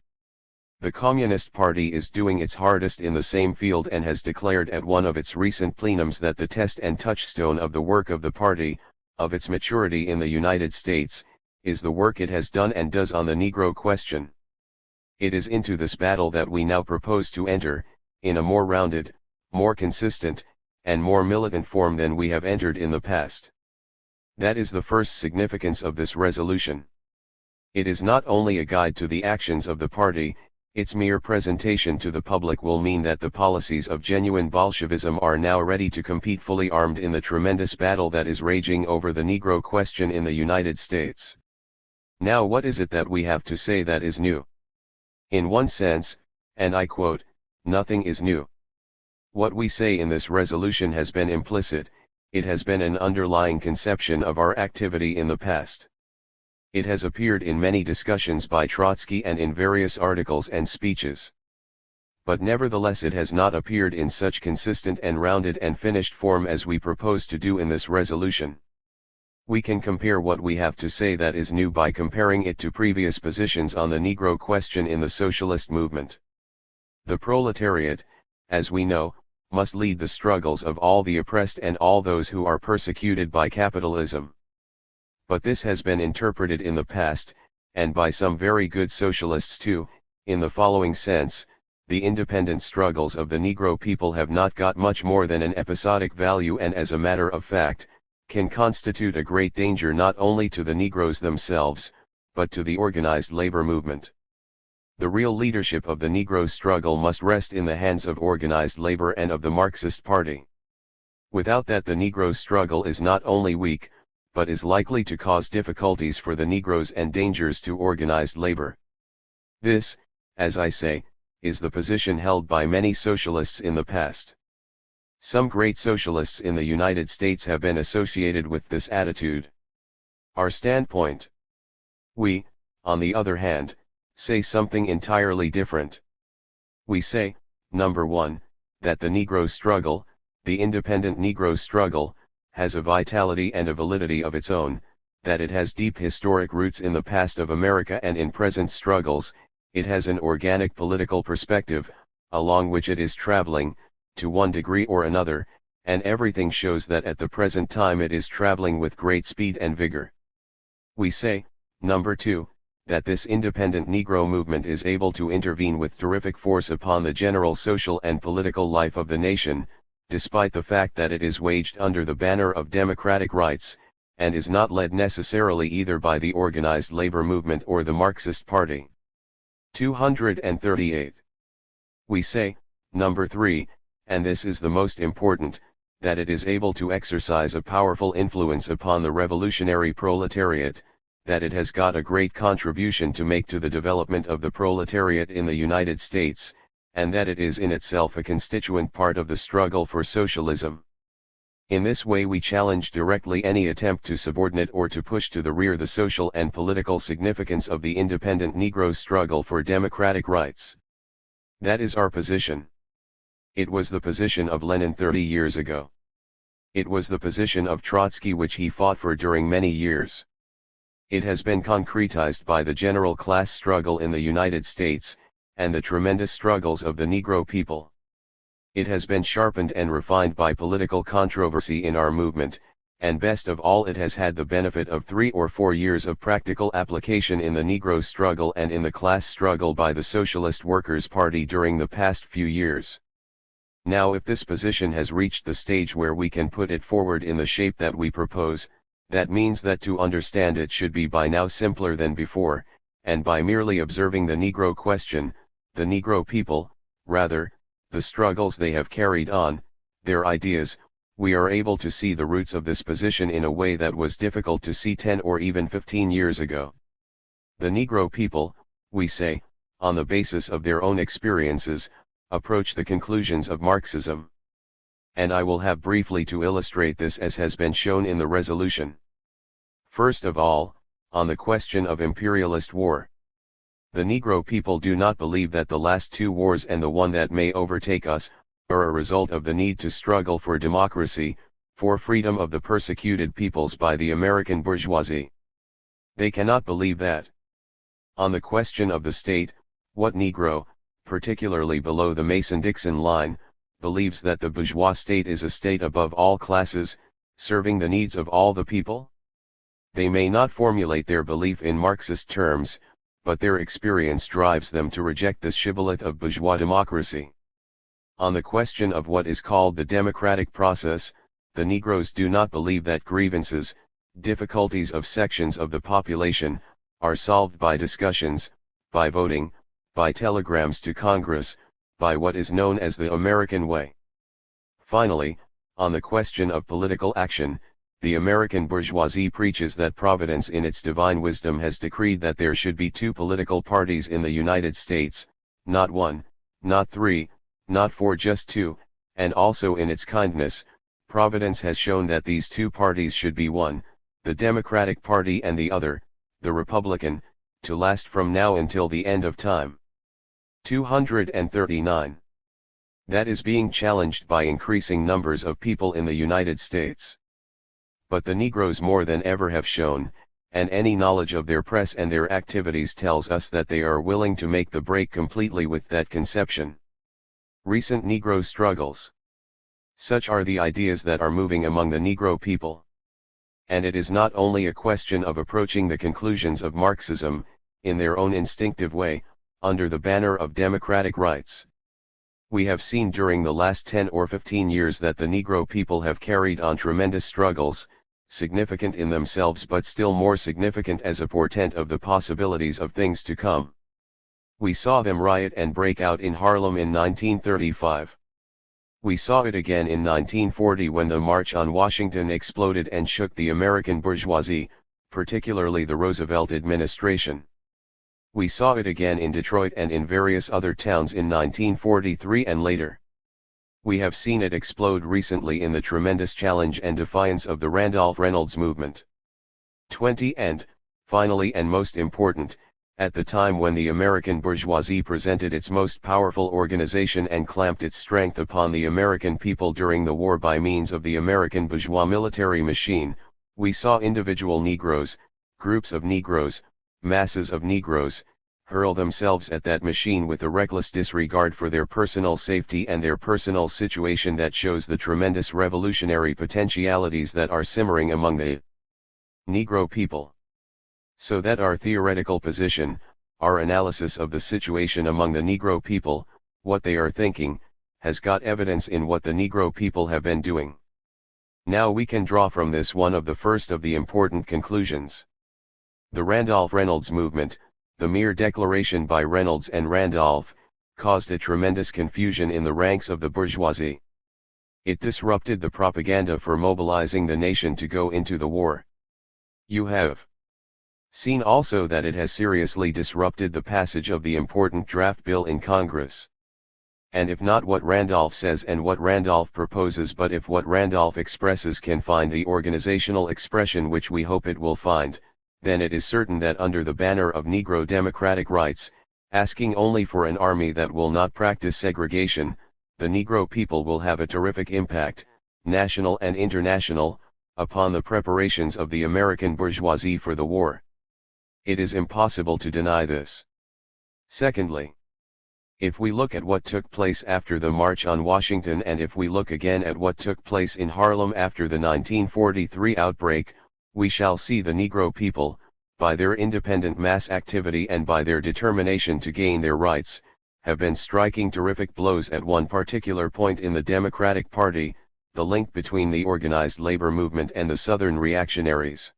The Communist Party is doing its hardest in the same field and has declared at one of its recent plenums that the test and touchstone of the work of the party, of its maturity in the United States, is the work it has done and does on the Negro question. It is into this battle that we now propose to enter, in a more rounded, more consistent, and more militant form than we have entered in the past. That is the first significance of this resolution. It is not only a guide to the actions of the party, its mere presentation to the public will mean that the policies of genuine Bolshevism are now ready to compete fully armed in the tremendous battle that is raging over the Negro question in the United States. Now what is it that we have to say that is new? In one sense, and I quote, nothing is new. What we say in this resolution has been implicit, it has been an underlying conception of our activity in the past. It has appeared in many discussions by Trotsky and in various articles and speeches. But nevertheless it has not appeared in such consistent and rounded and finished form as we propose to do in this resolution. We can compare what we have to say that is new by comparing it to previous positions on the Negro question in the socialist movement. The proletariat, as we know, must lead the struggles of all the oppressed and all those who are persecuted by capitalism. But this has been interpreted in the past, and by some very good socialists too, in the following sense: the independent struggles of the Negro people have not got much more than an episodic value and as a matter of fact, can constitute a great danger not only to the Negroes themselves, but to the organized labor movement. The real leadership of the Negro struggle must rest in the hands of organized labor and of the Marxist Party. Without that the Negro struggle is not only weak, but is likely to cause difficulties for the Negroes and dangers to organized labor. This, as I say, is the position held by many socialists in the past. Some great socialists in the United States have been associated with this attitude. Our standpoint. We, on the other hand, say something entirely different. We say, number one, that the Negro struggle, the independent Negro struggle, has a vitality and a validity of its own, that it has deep historic roots in the past of America and in present struggles, it has an organic political perspective, along which it is traveling, to one degree or another, and everything shows that at the present time it is traveling with great speed and vigor. We say, number two, that this independent Negro movement is able to intervene with terrific force upon the general social and political life of the nation, despite the fact that it is waged under the banner of democratic rights, and is not led necessarily either by the organized labor movement or the Marxist Party. 238. We say, number three, and this is the most important, that it is able to exercise a powerful influence upon the revolutionary proletariat, that it has got a great contribution to make to the development of the proletariat in the United States, and that it is in itself a constituent part of the struggle for socialism. In this way we challenge directly any attempt to subordinate or to push to the rear the social and political significance of the independent Negro struggle for democratic rights. That is our position. It was the position of Lenin 30 years ago. It was the position of Trotsky which he fought for during many years. It has been concretized by the general class struggle in the United States, and the tremendous struggles of the Negro people. It has been sharpened and refined by political controversy in our movement, and best of all it has had the benefit of 3 or 4 years of practical application in the Negro struggle and in the class struggle by the Socialist Workers' Party during the past few years. Now if this position has reached the stage where we can put it forward in the shape that we propose, that means that to understand it should be by now simpler than before, and by merely observing the Negro question, the Negro people, rather, the struggles they have carried on, their ideas, we are able to see the roots of this position in a way that was difficult to see 10 or even 15 years ago. The Negro people, we say, on the basis of their own experiences, approach the conclusions of Marxism. And I will have briefly to illustrate this as has been shown in the resolution. First of all, on the question of imperialist war. The Negro people do not believe that the last 2 wars and the one that may overtake us, are a result of the need to struggle for democracy, for freedom of the persecuted peoples by the American bourgeoisie. They cannot believe that. On the question of the state, what Negro, particularly below the Mason-Dixon line, believes that the bourgeois state is a state above all classes, serving the needs of all the people? They may not formulate their belief in Marxist terms, but their experience drives them to reject this shibboleth of bourgeois democracy. On the question of what is called the democratic process, the Negroes do not believe that grievances, difficulties of sections of the population, are solved by discussions, by voting, by telegrams to Congress, by what is known as the American way. Finally, on the question of political action, the American bourgeoisie preaches that Providence in its divine wisdom has decreed that there should be 2 political parties in the United States, not 1, not 3, not 4, just 2, and also in its kindness, Providence has shown that these 2 parties should be one, the Democratic Party, and the other, the Republican, to last from now until the end of time. 239. That is being challenged by increasing numbers of people in the United States. But the Negroes more than ever have shown, and any knowledge of their press and their activities tells us that they are willing to make the break completely with that conception. Recent Negro struggles. Such are the ideas that are moving among the Negro people. And it is not only a question of approaching the conclusions of Marxism, in their own instinctive way, under the banner of democratic rights. We have seen during the last 10 or 15 years that the Negro people have carried on tremendous struggles, significant in themselves but still more significant as a portent of the possibilities of things to come. We saw them riot and break out in Harlem in 1935. We saw it again in 1940 when the March on Washington exploded and shook the American bourgeoisie, particularly the Roosevelt administration. We saw it again in Detroit and in various other towns in 1943 and later. We have seen it explode recently in the tremendous challenge and defiance of the Randolph Reynolds movement. 20 and, finally and most important, at the time when the American bourgeoisie presented its most powerful organization and clamped its strength upon the American people during the war by means of the American bourgeois military machine, we saw individual Negroes, groups of Negroes, masses of Negroes, hurl themselves at that machine with a reckless disregard for their personal safety and their personal situation that shows the tremendous revolutionary potentialities that are simmering among the Negro people. So that our theoretical position, our analysis of the situation among the Negro people, what they are thinking, has got evidence in what the Negro people have been doing. Now we can draw from this one of the first of the important conclusions. The Randolph Reynolds movement, the mere declaration by Reynolds and Randolph, caused a tremendous confusion in the ranks of the bourgeoisie. It disrupted the propaganda for mobilizing the nation to go into the war. You have seen also that it has seriously disrupted the passage of the important draft bill in Congress. And if not what Randolph says and what Randolph proposes, but if what Randolph expresses can find the organizational expression which we hope it will find, then it is certain that under the banner of Negro democratic rights, asking only for an army that will not practice segregation, the Negro people will have a terrific impact, national and international, upon the preparations of the American bourgeoisie for the war. It is impossible to deny this. Secondly, if we look at what took place after the March on Washington and if we look again at what took place in Harlem after the 1943 outbreak, we shall see the Negro people, by their independent mass activity and by their determination to gain their rights, have been striking terrific blows at one particular point in the Democratic Party, the link between the organized labor movement and the Southern reactionaries.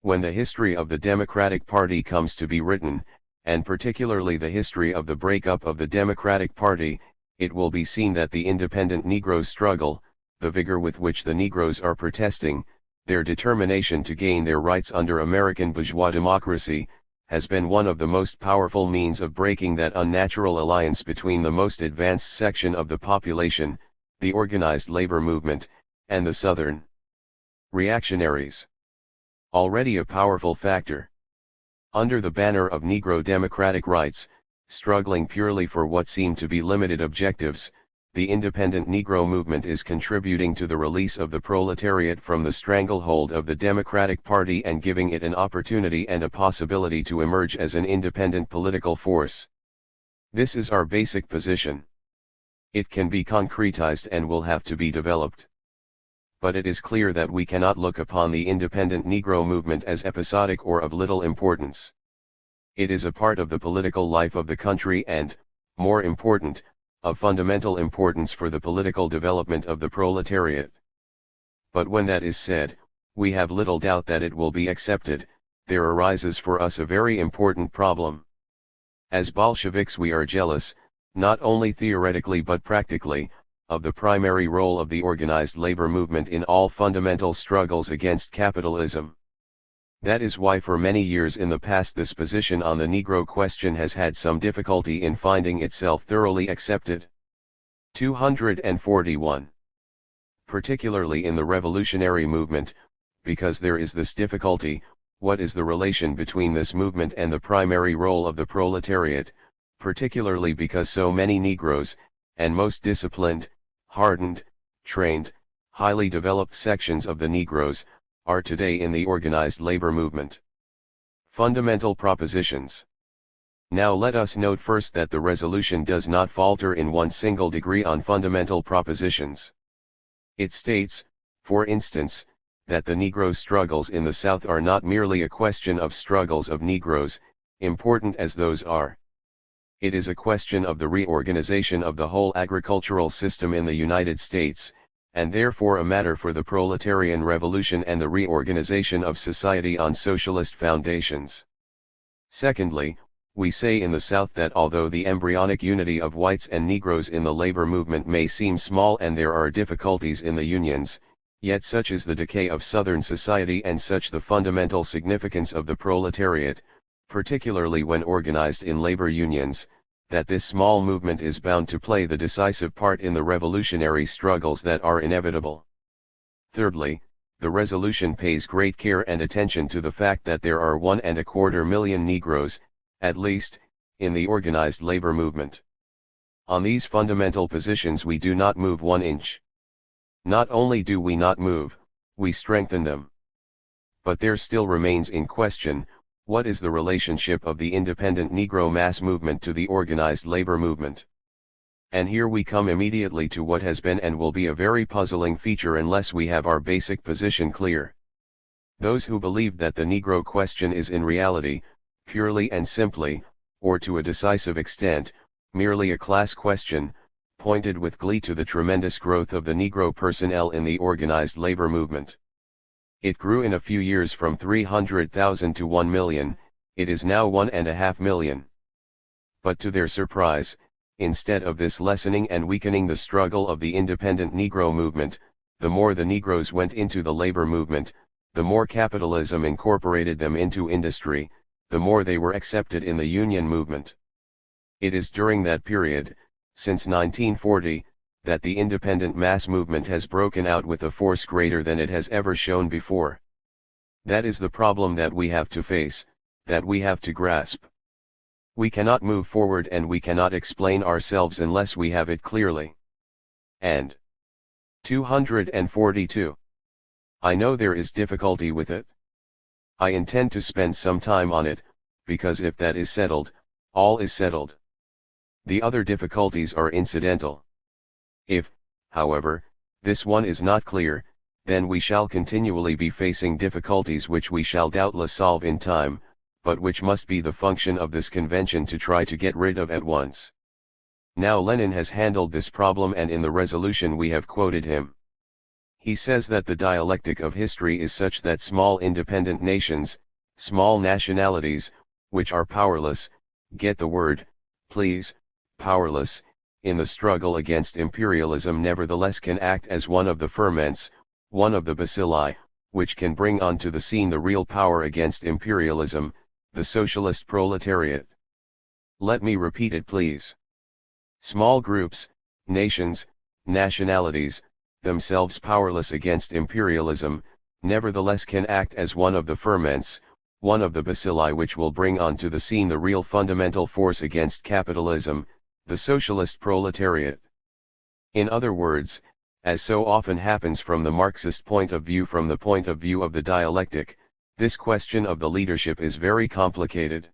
When the history of the Democratic Party comes to be written, and particularly the history of the breakup of the Democratic Party, it will be seen that the independent Negro struggle, the vigor with which the Negroes are protesting, their determination to gain their rights under American bourgeois democracy, has been one of the most powerful means of breaking that unnatural alliance between the most advanced section of the population, the organized labor movement, and the Southern reactionaries. Already a powerful factor. Under the banner of Negro democratic rights, struggling purely for what seem to be limited objectives, the independent Negro movement is contributing to the release of the proletariat from the stranglehold of the Democratic Party and giving it an opportunity and a possibility to emerge as an independent political force. This is our basic position. It can be concretized and will have to be developed. But it is clear that we cannot look upon the independent Negro movement as episodic or of little importance. It is a part of the political life of the country and, more important, of fundamental importance for the political development of the proletariat. But when that is said, we have little doubt that it will be accepted. There arises for us a very important problem. As Bolsheviks we are jealous, not only theoretically but practically, of the primary role of the organized labor movement in all fundamental struggles against capitalism. That is why for many years in the past this position on the Negro question has had some difficulty in finding itself thoroughly accepted. 241. Particularly in the revolutionary movement, because there is this difficulty, what is the relation between this movement and the primary role of the proletariat, particularly because so many Negroes, and most disciplined, hardened, trained, highly developed sections of the Negroes, are today in the organized labor movement. Fundamental propositions. Now let us note first that the resolution does not falter in one single degree on fundamental propositions. It states, for instance, that the Negro struggles in the South are not merely a question of struggles of Negroes, important as those are. It is a question of the reorganization of the whole agricultural system in the United States, and therefore a matter for the proletarian revolution and the reorganization of society on socialist foundations. Secondly, We say in the South that although the embryonic unity of whites and Negroes in the labor movement may seem small and there are difficulties in the unions, yet such is the decay of Southern society and such the fundamental significance of the proletariat, particularly when organized in labor unions, that this small movement is bound to play the decisive part in the revolutionary struggles that are inevitable. Thirdly, the resolution pays great care and attention to the fact that there are 1.25 million Negroes, at least, in the organized labor movement. On these fundamental positions we do not move 1 inch. Not only do we not move, we strengthen them. But there still remains in question, what is the relationship of the independent Negro mass movement to the organized labor movement? And here we come immediately to what has been and will be a very puzzling feature unless we have our basic position clear. Those who believe that the Negro question is in reality, purely and simply, or to a decisive extent, merely a class question, pointed with glee to the tremendous growth of the Negro personnel in the organized labor movement. It grew in a few years from 300,000 to 1 million, it is now 1.5 million. But to their surprise, instead of this lessening and weakening the struggle of the independent Negro movement, the more the Negroes went into the labor movement, the more capitalism incorporated them into industry, the more they were accepted in the union movement. It is during that period, since 1940, that the independent mass movement has broken out with a force greater than it has ever shown before. That is the problem that we have to face, that we have to grasp. We cannot move forward and we cannot explain ourselves unless we have it clearly. And 242. I know there is difficulty with it. I intend to spend some time on it, because if that is settled, all is settled. The other difficulties are incidental. If, however, this one is not clear, then we shall continually be facing difficulties which we shall doubtless solve in time, but which must be the function of this convention to try to get rid of at once. Now Lenin has handled this problem and in the resolution we have quoted him. He says that the dialectic of history is such that small independent nations, small nationalities, which are powerless, get the word, please, powerless, in the struggle against imperialism nevertheless can act as one of the ferments, one of the bacilli, which can bring onto the scene the real power against imperialism, the socialist proletariat. Let me repeat it please. Small groups, nations, nationalities, themselves powerless against imperialism, nevertheless can act as one of the ferments, one of the bacilli which will bring onto the scene the real fundamental force against capitalism, the socialist proletariat. In other words, as so often happens from the Marxist point of view, from the point of view of the dialectic, this question of the leadership is very complicated.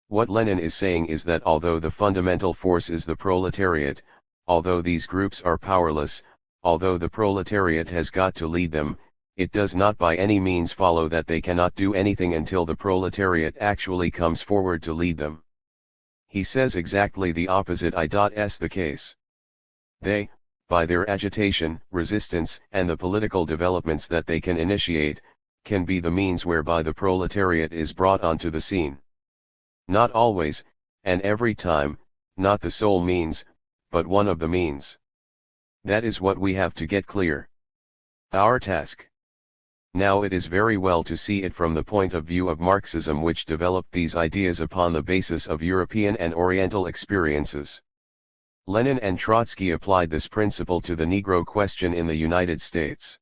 What Lenin is saying is that although the fundamental force is the proletariat, although these groups are powerless, although the proletariat has got to lead them, it does not by any means follow that they cannot do anything until the proletariat actually comes forward to lead them. He says exactly the opposite is the case. They, by their agitation, resistance, and the political developments that they can initiate, can be the means whereby the proletariat is brought onto the scene. Not always, and every time, not the sole means, but one of the means. That is what we have to get clear. Our task. Now it is very well to see it from the point of view of Marxism, which developed these ideas upon the basis of European and Oriental experiences. Lenin and Trotsky applied this principle to the Negro question in the United States.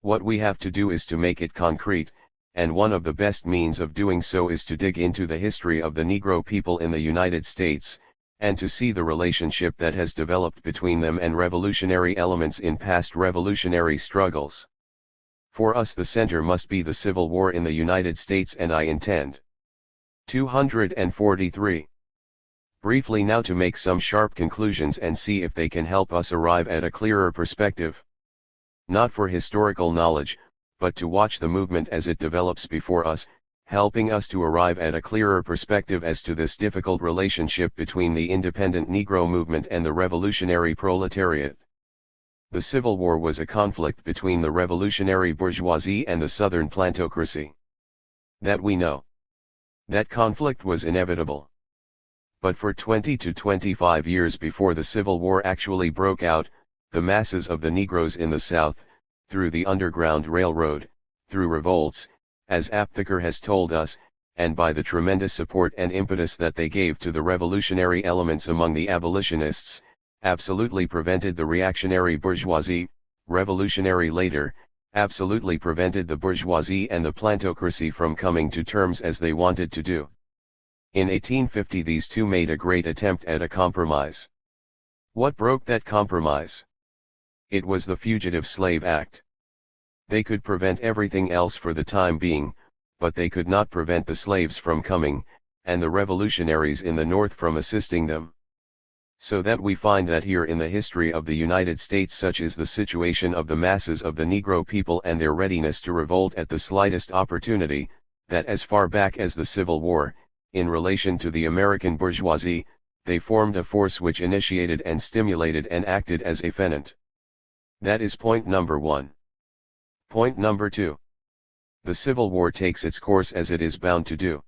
What we have to do is to make it concrete, and one of the best means of doing so is to dig into the history of the Negro people in the United States, and to see the relationship that has developed between them and revolutionary elements in past revolutionary struggles. For us the center must be the Civil War in the United States, and I intend. 243. Briefly now to make some sharp conclusions and see if they can help us arrive at a clearer perspective. Not for historical knowledge, but to watch the movement as it develops before us, helping us to arrive at a clearer perspective as to this difficult relationship between the independent Negro movement and the revolutionary proletariat. The Civil War was a conflict between the revolutionary bourgeoisie and the Southern plantocracy. That we know. That conflict was inevitable. But for 20 to 25 years before the Civil War actually broke out, the masses of the Negroes in the South, through the Underground Railroad, through revolts, as Aptheker has told us, and by the tremendous support and impetus that they gave to the revolutionary elements among the abolitionists, absolutely prevented the reactionary bourgeoisie, revolutionary later, absolutely prevented the bourgeoisie and the plantocracy from coming to terms as they wanted to do. In 1850 these two made a great attempt at a compromise. What broke that compromise? It was the Fugitive Slave Act. They could prevent everything else for the time being, but they could not prevent the slaves from coming, and the revolutionaries in the North from assisting them. So that we find that here in the history of the United States such is the situation of the masses of the Negro people and their readiness to revolt at the slightest opportunity, that as far back as the Civil War, in relation to the American bourgeoisie, they formed a force which initiated and stimulated and acted as a fenant. That is point number 1. Point number 2. The Civil War takes its course as it is bound to do.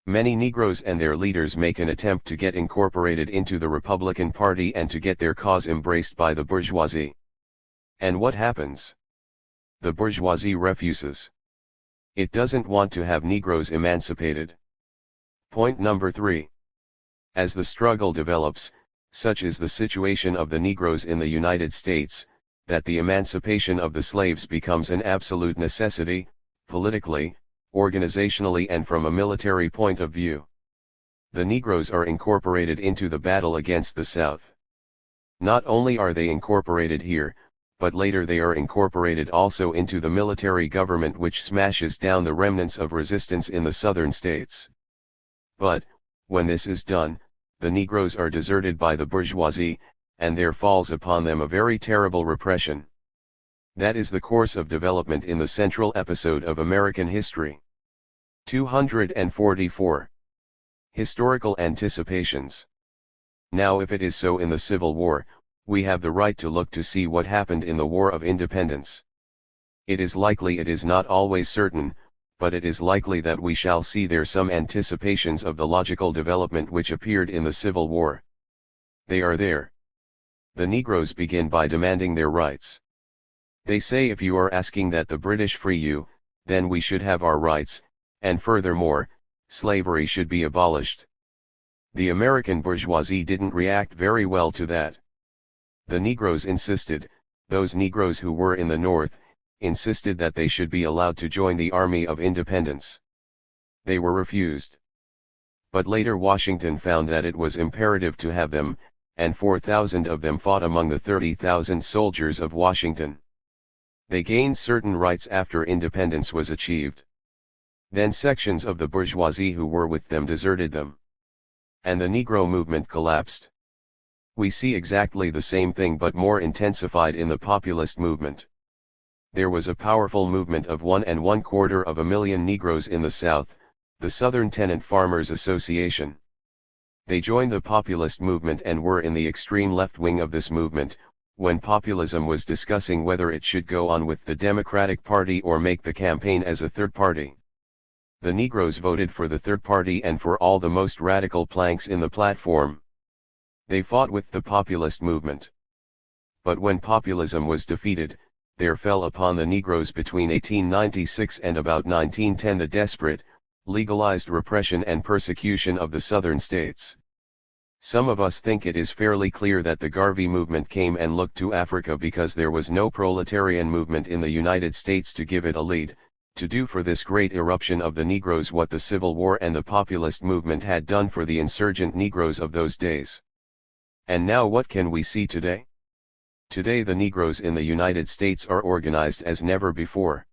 Many Negroes and their leaders make an attempt to get incorporated into the Republican Party and to get their cause embraced by the bourgeoisie. And what happens? The bourgeoisie refuses. It doesn't want to have Negroes emancipated. Point number 3. As the struggle develops, such is the situation of the Negroes in the United States, that the emancipation of the slaves becomes an absolute necessity, politically, organizationally and from a military point of view. The Negroes are incorporated into the battle against the South. Not only are they incorporated here, but later they are incorporated also into the military government which smashes down the remnants of resistance in the southern states. But, when this is done, the Negroes are deserted by the bourgeoisie, and there falls upon them a very terrible repression. That is the course of development in the central episode of American history. 244. Historical anticipations. Now if it is so in the Civil War, we have the right to look to see what happened in the War of Independence. It is likely, it is not always certain, but it is likely that we shall see there some anticipations of the logical development which appeared in the Civil War. They are there. The Negroes begin by demanding their rights. They say if you are asking that the British free you, then we should have our rights, and furthermore, slavery should be abolished. The American bourgeoisie didn't react very well to that. The Negroes insisted, those Negroes who were in the North, insisted that they should be allowed to join the Army of Independence. They were refused. But later Washington found that it was imperative to have them, and 4,000 of them fought among the 30,000 soldiers of Washington. They gained certain rights after independence was achieved. Then sections of the bourgeoisie who were with them deserted them. And the Negro movement collapsed. We see exactly the same thing but more intensified in the populist movement. There was a powerful movement of 1.25 million Negroes in the South, the Southern Tenant Farmers Association. They joined the populist movement and were in the extreme left wing of this movement, when populism was discussing whether it should go on with the Democratic Party or make the campaign as a third party. The Negroes voted for the third party and for all the most radical planks in the platform. They fought with the populist movement. But when populism was defeated, there fell upon the Negroes between 1896 and about 1910 the desperate, legalized repression and persecution of the southern states. Some of us think it is fairly clear that the Garvey movement came and looked to Africa because there was no proletarian movement in the United States to give it a lead, to do for this great eruption of the Negroes what the Civil War and the populist movement had done for the insurgent Negroes of those days. And now what can we see today? Today the Negroes in the United States are organized as never before.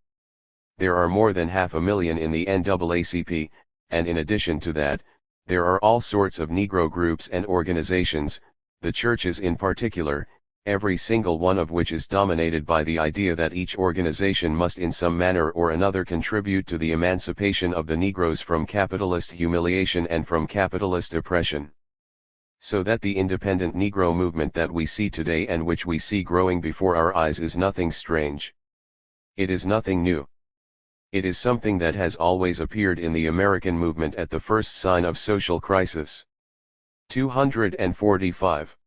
There are more than 500,000 in the NAACP, and in addition to that, there are all sorts of Negro groups and organizations, the churches in particular, every single one of which is dominated by the idea that each organization must in some manner or another contribute to the emancipation of the Negroes from capitalist humiliation and from capitalist oppression. So that the independent Negro movement that we see today and which we see growing before our eyes is nothing strange. It is nothing new. It is something that has always appeared in the American movement at the first sign of social crisis. 245.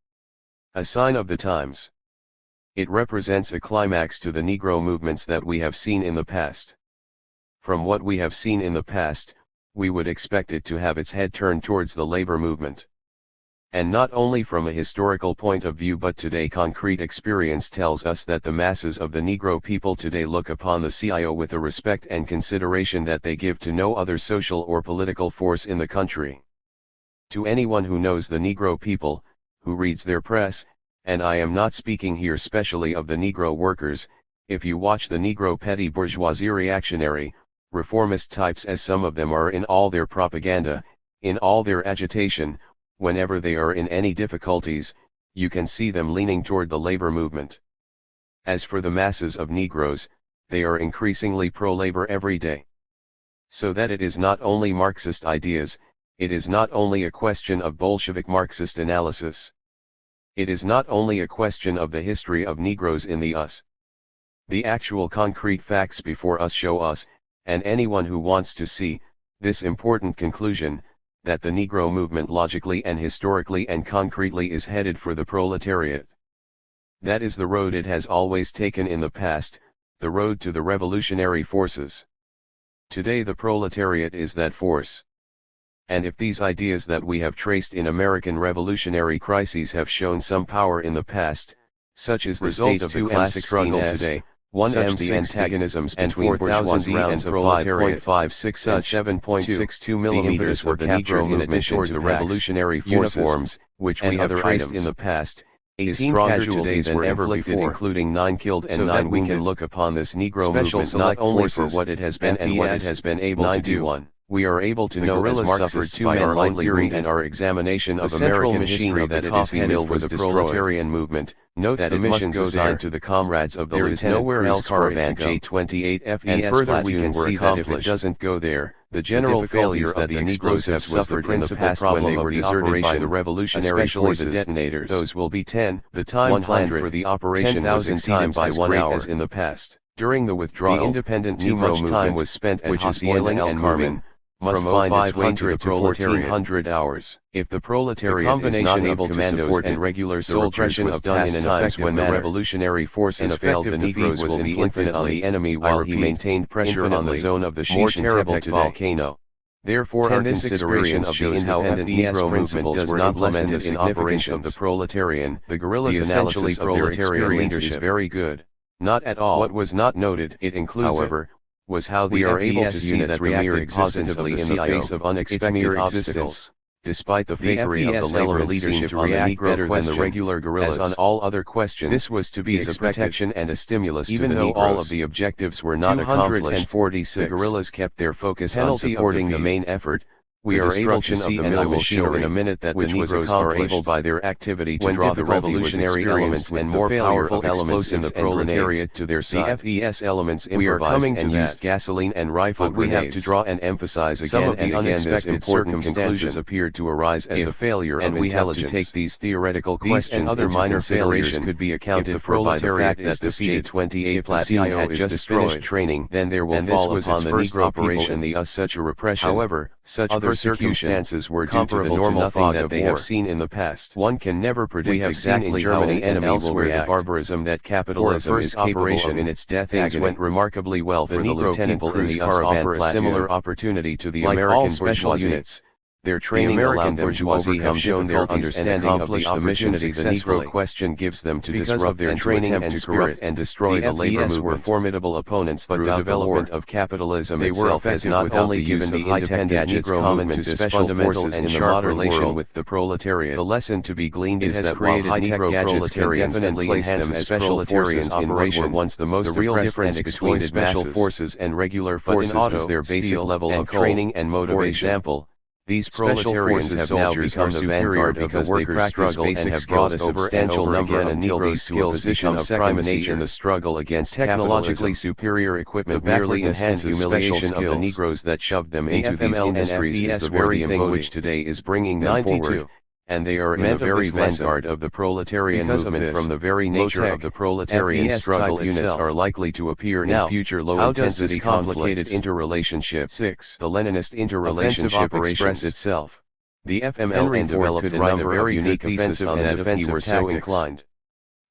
A sign of the times. It represents a climax to the Negro movements that we have seen in the past. From what we have seen in the past, we would expect it to have its head turned towards the labor movement. And not only from a historical point of view, but today concrete experience tells us that the masses of the Negro people today look upon the CIO with a respect and consideration that they give to no other social or political force in the country. To anyone who knows the Negro people, who reads their press, and I am not speaking here specially of the Negro workers, if you watch the Negro petty bourgeoisie reactionary, reformist types as some of them are in all their propaganda, in all their agitation, whenever they are in any difficulties, you can see them leaning toward the labor movement. As for the masses of Negroes, they are increasingly pro-labor every day. So that it is not only Marxist ideas, it is not only a question of Bolshevik Marxist analysis. It is not only a question of the history of Negroes in the US. The actual concrete facts before us show us, and anyone who wants to see, this important conclusion, that the Negro movement logically and historically and concretely is headed for the proletariat. That is the road it has always taken in the past, the road to the revolutionary forces. Today the proletariat is that force. And if these ideas that we have traced in American revolutionary crises have shown some power in the past, such is the state of the class struggle today, such the antagonisms between bourgeoisie and proletariat, 5.56 and 7.62 millimeters of the Negro in addition to the revolutionary uniforms, which we have traced in the past, 18 casualties were inflicted, including 9 killed and 9 we can look upon this Negro movement not only for what it has been and what it has been able to do. We are able to know as Marxists by our lightly read and our examination of American history that it is headed for the proletarian movement. Note that the missions assigned to the comrades of the Lieutenant nowhere else Caravan J-28 FES and further we can see that if it doesn't go there, the general failure that the Negroes have suffered in the past when they were deserted by the revolutionary forces, the detonators, those will be 10. The time planned for the operation was exceeded by 1 hour as in the past. During the withdrawal, the independent Negro movement, time was spent at Hosieling and Carmen, must find its way to the proletariat. 1400 hours. If the proletariat is not able to support and regular suppression was done in an times when the revolutionary forces failed, the Negroes will be infinite on the enemy while he maintained pressure on the zone of the Shishin-Tepet volcano. Therefore, our consideration shows how the Negro movement does not lessen the significance of the proletarian. The guerrillas' analysis of their experience is very good. Not at all. What was not noted, it includes, however, was how we are able to see that the mere existence in the face of unexpected obstacles, despite the fakery of the labor leadership on the Negro better than the regular guerrillas on all other questions. This was to be expected, protection and a stimulus even to the though Negroes. All of the objectives were not accomplished. The guerrillas kept their focus on supporting the main effort. We are able to see, and I will show in a minute, that the Negroes are able by their activity to draw the revolutionary elements and more powerful elements in the proletariat to their side. The FES elements improvised and used gasoline and rifle grenades. We have to draw and emphasize again some of the unexpected circumstances appeared to arise as a failure of intelligence. We have to take these theoretical questions and other minor failures could be accounted for by the fact that the J-28 platoon had just finished training. Then there will fall upon the Negro operation in the US such a repression. However, such other circumstances were due to the normal fog that they have seen in the past. One can never predict exactly how an enemy will react. The barbarism that capitalism is capable of in its death agony went remarkably well for the Lieutenant in the US offer a similar opportunity to the American special units. Their training allowed them to overcome shown their understanding of the mission successfully. The Negro question gives them to disrupt their training and to corrupt and destroy the labor movement. Were formidable opponents but the development of capitalism itself has not only given the high-tech gadgets common to special forces in the modern relation with the proletariat. The lesson to be gleaned is that while high-tech gadgets can definitely enhance them as proletarians in what were once the most real difference between special forces and regular forces is their basic level of training and motivation. For example, these proletarians have now become the vanguard because they practice and have brought a substantial number until these skills become primacy in the struggle against technologically superior equipment merely enhances humiliation of the Negroes that shoved them into these industries is the very thing which today is bringing them forward. and they are in the very vanguard of the proletarian movement. From the very nature of the proletarian struggle, units are likely to appear in future low-intensity complicated interrelationship. 6. The Leninist interrelationship express itself. The FMLN developed a number of unique theses on that if he were so inclined.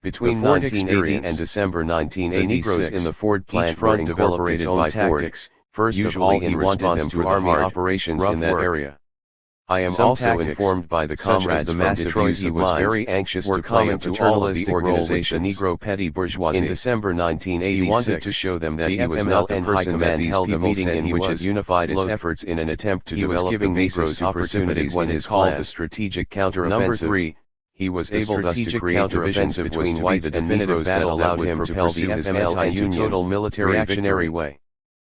Between 1980 and December 1986, the Negroes in the Ford plant were incorporated by tactics. First of all, he wanted them to army operations in that area. I am also informed by the comrades from Detroit he was very anxious to play a paternalistic role with the Negro petty bourgeoisie. In December 1986, he wanted to show them that he was not the person that held a meeting in which has unified its efforts in an attempt to develop the Negroes opportunities what is called the strategic counteroffensive. Number 3. He was able thus to create divisions between whites and Negroes that allowed him to pursue his anti-union, total military reactionary way.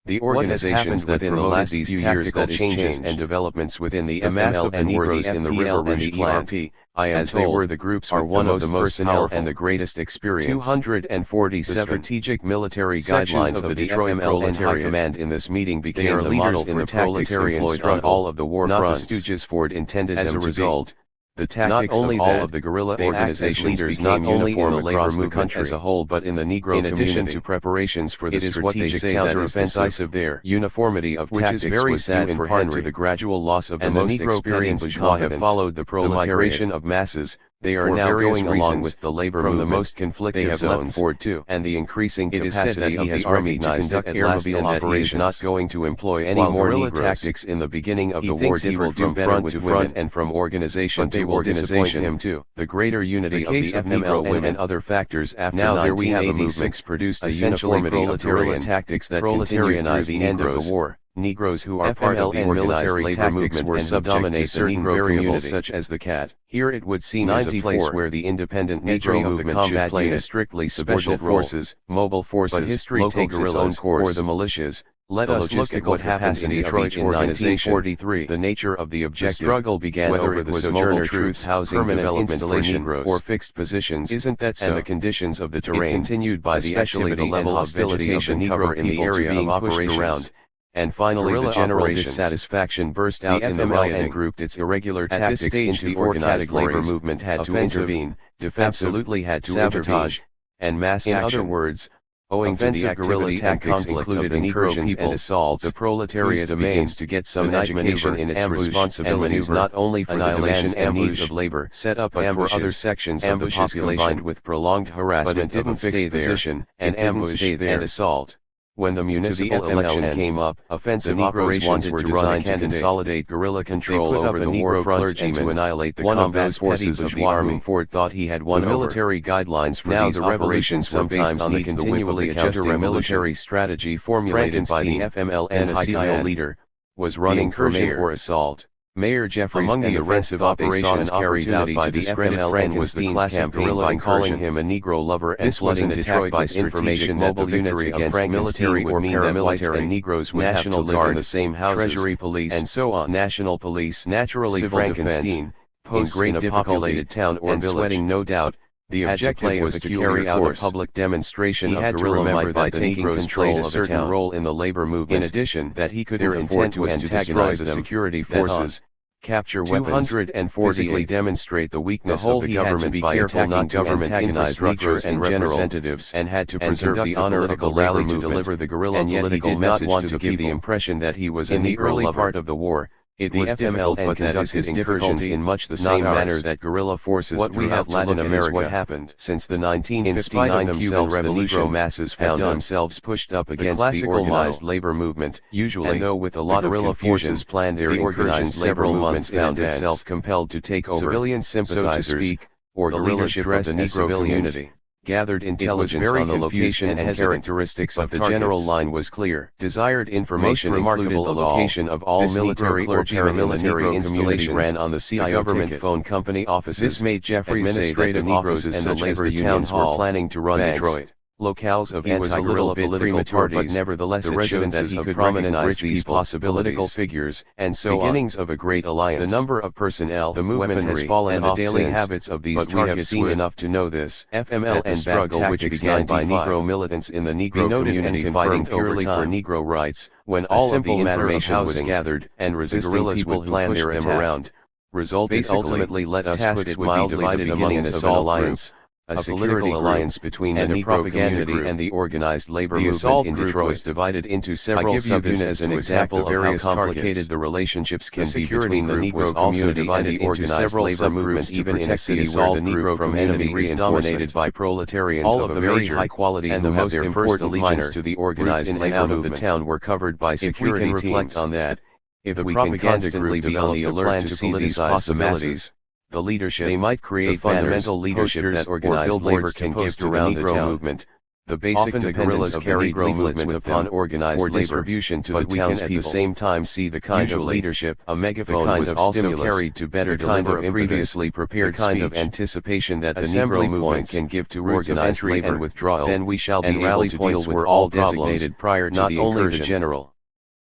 The organizations that within the last few years that changes and developments within the FML and Negroes in the River Rouge plant, I am told, they were the groups are one of the most powerful and the greatest experience. 247 strategic military guidelines of the Detroit FMLN High Command in this meeting became the model for the proletarian struggle all of the war fronts. Not the stooges Ford intended them to be. As a result, the tactics not only of all of the guerrilla organizations became uniform across the country as a whole but in the Negro community. In addition to preparations for the strategic counteroffensive, their uniformity of tactics is very sad in part to the gradual loss of the most experienced bourgeois have followed the proletarian of masses. They are now going along with the labor from the most conflicted zones and the increasing capacity of the army to conduct airmobile operations. Not going to employ any more guerrilla tactics in the beginning of the war. He will do better with front and from organization to organization. Him too. The greater unity of the FMLN and other factors after now there we have a movement produced a uniformity of guerrilla tactics that continued the end of the war. Negroes who are part of the military labor movement were subject to certain variables such as the CAD. Here it would seem as a place where the independent Negro movement should play a strictly special forces, mobile forces, but history takes its own course, or the militias. Let us look at what happened in Detroit in 1943. The nature of the objective struggle began whether it was sojourner troops, housing development installation, for Negroes, or fixed positions. Isn't that so? And the conditions of the terrain, continued by especially the level of vegetation cover in the area of operations. And finally the general dissatisfaction burst out in the riot and grouped its irregular tactics into the organized labor movement had to intervene, absolutely had to sabotage, and mass action. In other words, owing to the guerrilla tactics included incursions and assaults, the proletariat begins to get some education in its responsibilities not only for the demands and needs of labor set up but for other sections of the population combined with prolonged harassment of a fixed position and ambush and assault. When the municipal election came up, offensive operations were designed to consolidate guerrilla control over the war front and to annihilate the combat forces of the army. Ford thought he had won military guidelines for these operations sometimes on the continually adjusting military strategy formulated by the FMLN High Command leader, was running for mayor or assault. Mayor Jeffries among the offensive operations carried out by the FMLN was the classic guerrilla by calling him a Negro lover and flooding Detroit by information mobile units against military or paramilitary and Negroes would National have to live in the same houses, Treasury Police, and so on. National Police, naturally civil defense, posts in a populated town or village. Sweating, no doubt. The objective was to carry out a public demonstration of guerrilla might by taking control of a certain role in the labor movement. In addition, that he could intent was to antagonize the security forces, capture weapons, and physically demonstrate the weakness of the government by attacking government infrastructure and representatives, and had to preserve the honor of the rally to deliver the guerrilla political message to give the impression that he was in the early part of the war. It was difficult, but that is his incursions in much the same manner that guerrilla forces throughout Latin America. What happened since the 1959 Cuban Revolution, the Negro masses found themselves pushed up against the organized labor movement. Usually, and though with a lot of guerrilla forces planned their incursions several months, found itself compelled to take over civilian sympathizers, so to speak, or the leadership of the Negro community. Gathered intelligence on the location and characteristics of the general line was clear. Desired information included the location of all military or paramilitary installations ran on the government phone company offices. This made Jeffries say that the Negroes and the labor unions were planning to run Detroit. Locales of anti-guerrilla political parties, but nevertheless the residences of prominent rich people, political figures, and so beginnings of a great alliance. The number of personnel, the movement has fallen and off the daily habits of these but we have seen enough to know this. FMLN struggle which began by Negro militants in the Negro community fighting purely for Negro rights, when all of the information was gathered, and resisting people who pushed them around. resulted ultimately, let us put it mildly, divided among an assault alliance, a political alliance between the Negro community and the organized labor movement in Detroit was divided into several subunits as an example of how complicated the relationships can be between the Negro community and the organized labor movement, even in a city where the Negro community is dominated by proletarians of a very high quality and the most important allegiance to the organized labor movement. The town were covered by security teams. If we can reflect on that, if we can constantly be on the alert to see these possibilities, the leadership they might create, fundamental leadership that organized labor can give to the Negro movement, the basic dependence of the Negro movement upon organized labor distribution to the townspeople. At the same time see the kind of leadership, a megaphone was also carried to better deliver a previously prepared kind of anticipation that the Negro movement can give to organized labor and withdrawal. Then we shall be able to deal with all designated prior to the incursion.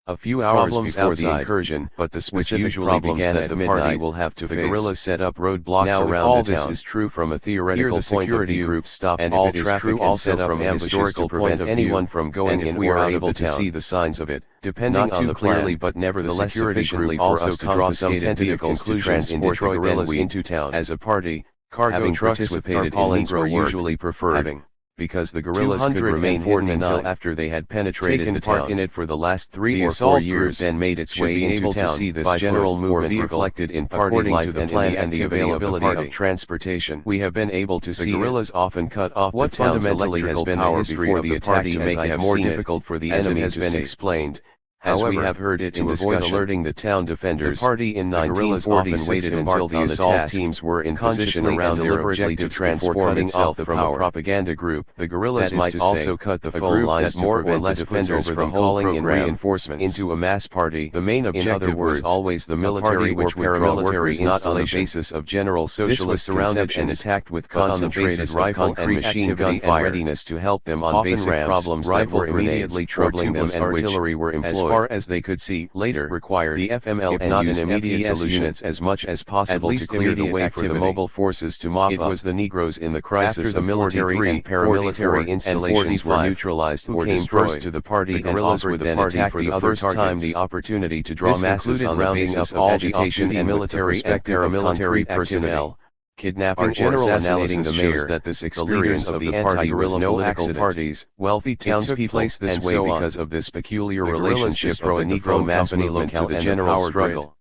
A few hours before the incursion, but the specific problems that the party will have to face. The guerrillas set up roadblocks around the town. All this is true from a theoretical point of view, groups stop and all traffic also from a historical point of view, from going in or out of the town. To see the signs of it, depending on the clearly but nevertheless sufficiently for us to draw some tentative conclusions in Detroit guerrillas into town. As a party, cargo trucks with tarpaulins were usually preferred, because the guerrillas could remain hidden until after they had penetrated the town. In it for the last 3 or 4 years and made its way into town. To see this general movement reflected in party life and plan and the availability of transportation. We have been able to see the guerrillas often cut off what fundamentally has been the history of the attack to make it more difficult for the enemy has been explained. As we have heard it in discussion, avoid alerting the town defenders, the party in 1946 waited until the assault teams were in position around their objectives before cutting off the power. Propaganda group. The guerrillas might also cut the phone lines more or less defenders from calling in reinforcements into a mass party. The main objective was always the military or paramilitary not on the basis of general socialist surrounded and attacked with concentrated rifle and machine gun fire readiness to help them on basic problems that were immediately troubling them, and artillery were employed. As far as they could see, later required the FML and not an immediate units as much as possible to clear the way for the mobile forces to mop up. It was the Negroes in the crisis of military and paramilitary installations were neutralized or destroyed to the party and offered the party for the first time the opportunity to draw masses on the basis of agitation and military and paramilitary personnel. Kidnapping. Our general analysis shows that this experience of the anti-guerrilla political parties, wealthy townspeople, place this way because of this peculiar relationship of the Negro company locale and general struggle.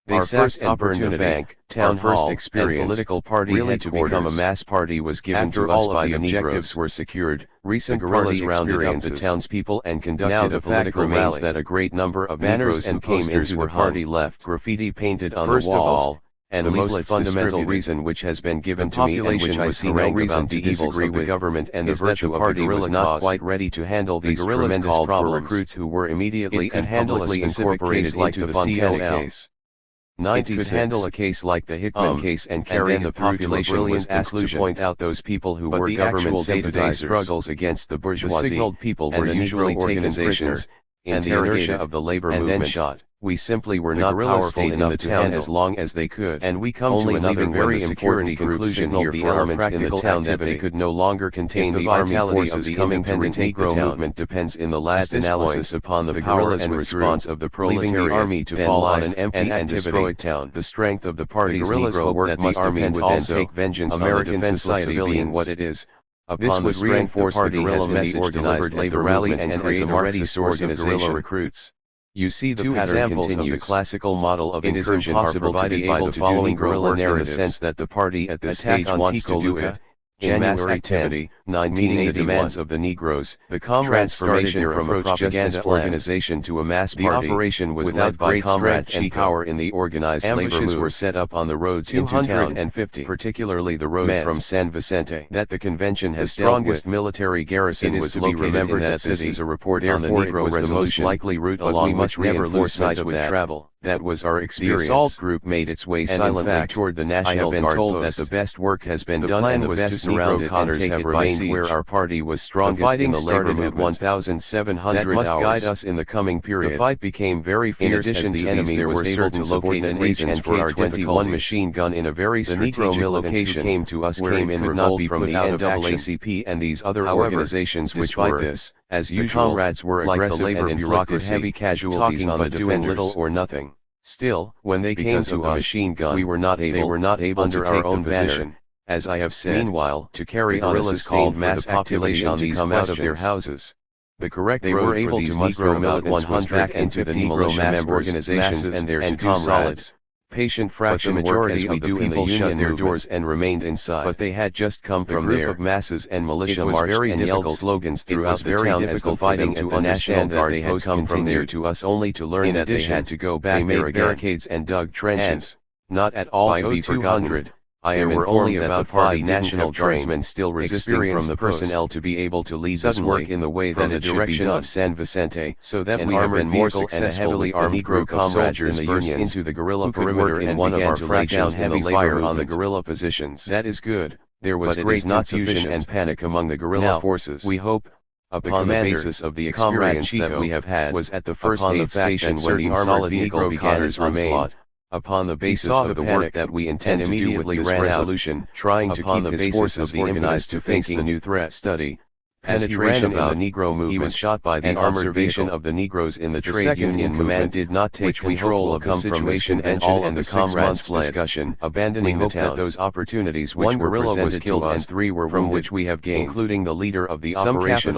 They sacked and burned a bank, town hall, and political party really to become a mass party was given to us by the objectives were secured. Recent guerrillas rounded up the townspeople and conducted a political rally that a great number of banners and posters were party left, graffiti painted on the walls. And the most fundamental reason which has been given to me and which I see no reason to disagree with the government and is that the party was not quite ready to handle these tremendous problems. Recruits who were immediately and publicly incorporated into the Fontana case. It could handle a case like the Hickman case and carry the population was asked to point out those people who were government sympathizers. Struggles against the bourgeoisie. The signaled people were usually taken prisoners, and the inertia of the labor movement shot. We simply were not powerful enough to town as long as they could. And we come to another very important conclusion here for elements in the town that they could no longer contain the army forces coming to retake the movement depends in the last analysis upon the power and response of the proletariat army to fall on an empty and destroyed town. The strength of the party's Negro work that the army would then take vengeance on American society being what it is. This would reinforce the guerrilla message organized labor rally and create a ready source of guerrilla recruits. You see the examples of the classical model of incursion are provided by the following guerrilla narrative in the sense that the party at this stage wants to do it. January 10, 1981, the demands of the Negroes, the comrades started their from a propaganda organization to a mass party. The operation was led by comrade and power in the organized labor movement. Ambushes were set up on the roads into town, and particularly the road from San Vicente. That the convention has the strongest military garrison was to be remembered that this is a report on the Negro was the most likely route along which never lose sight of that travel. That was our experience. The assault group made its way silently toward the National Guard told that the best work has been done and the best surround it and take it by siege. Where our party was strongest in the labor movement 1,700 that must guide us in the coming period. The fight became very fierce as the enemy was able to locate an reasons for our 21 machine gun in a very strategic location came to us came in revolt from the NAACP and these other organizations which were this. As usual, comrades were aggressive and inflicted heavy casualties on the doing little or nothing. Still, when they came to us, machine gun, they were not able to take our own position, as I have said. Meanwhile, to carry on a sustained mass population to come out of their houses. The correct they were able to muster about 150 Negro mass organizations and their comrades. Patient fraction majority of the people shut their doors and remained inside. But they had just come from there. The group of masses and militia marched and yelled slogans throughout the town as the fighting to understand that they had come from there to us only to learn that they had to go back there again. They made barricades and dug trenches, not at all to be forgotten. I am informed that the party national tradesmen still resisting from the personnel to be able to lead this work in the way that it should be done. Of San Vicente, so that we have been more successful with the Negro comrades in the Union into the guerrilla perimeter and one of our fractions heavy fire on the guerrilla positions. That is good. There was great confusion and panic among the guerrilla forces. We hope, upon the basis of the experience that we have had, was at the first aid station when the armored vehicle began its onslaught. Upon the basis of the work that we intend to do with this resolution, trying to keep his forces organized to face the new threat. Study penetration in the Negro movement. He was shot by the armored vehicle of the Negroes in the trade union command did not take control of the situation and all of the comrades discussion, abandoning the town. That those opportunities which were presented to us and 3 were from which we have gained, including the leader of the operation,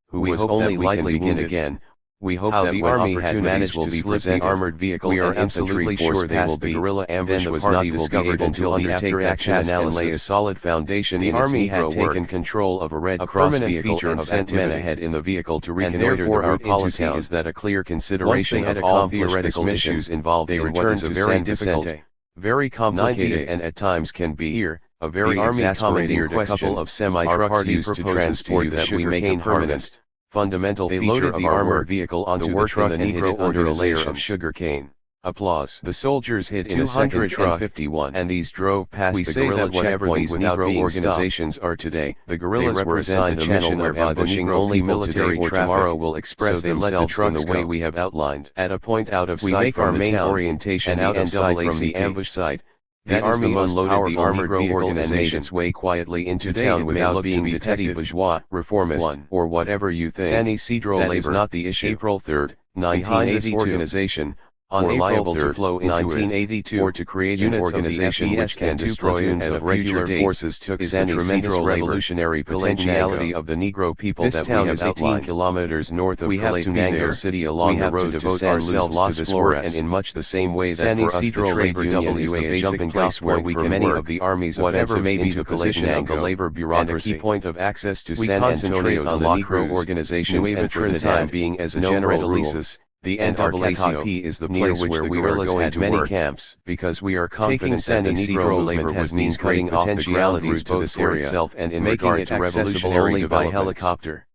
who was only lightly wounded again. We hope that the army had managed to slip the armored vehicle. We are absolutely sure they will be. Guerrilla ambush was not discovered until after action and lay a solid foundation. The army had taken control of a Red Cross vehicle and sent men ahead in the vehicle to reconnoiter. Therefore, our policy is that a clear consideration of all theoretical issues involved in what is a very difficult, very complicated, and at times can be here a very exasperating question. A couple of semi-trucks used to transport that we make a permanent fundamental feature of our armored vehicle onto the truck and needed under a layer of sugar cane. Applause. The soldiers hid in a second truck, and these drove past the guerrilla checkpoint without being organizations stopped. Are today. The guerrillas were assigned the mission whereby the Negro only military or tomorrow will express themselves in the way we have outlined. At a point out of sight from the town, orientation and out of sight from the ambush site, the army unloaded the armored vehicle and made its way quietly into town without being detected. Bourgeois, reformist, or whatever you think. San Isidro that is not the issue. April 3rd, 1982. Organization, unliable to flow into 1982 or to create an organization which can destroy of regular forces took is the tremendous revolutionary potentiality of the Negro people. This town is 18 kilometers north of Tunango City along the road to devote ourselves to this work, and in much the same way that for us the trade union is the basic place where we can work, of the Army's whatever may be the position of the labor bureaucracy, and a key point of access to San Antonio on the Negro organizations and for the time being as a general rule. The NAACP is the place where we are going to many camps, because we are confident that the Negro movement has means cutting off the ground route to this area itself and in making it accessible only by helicopter.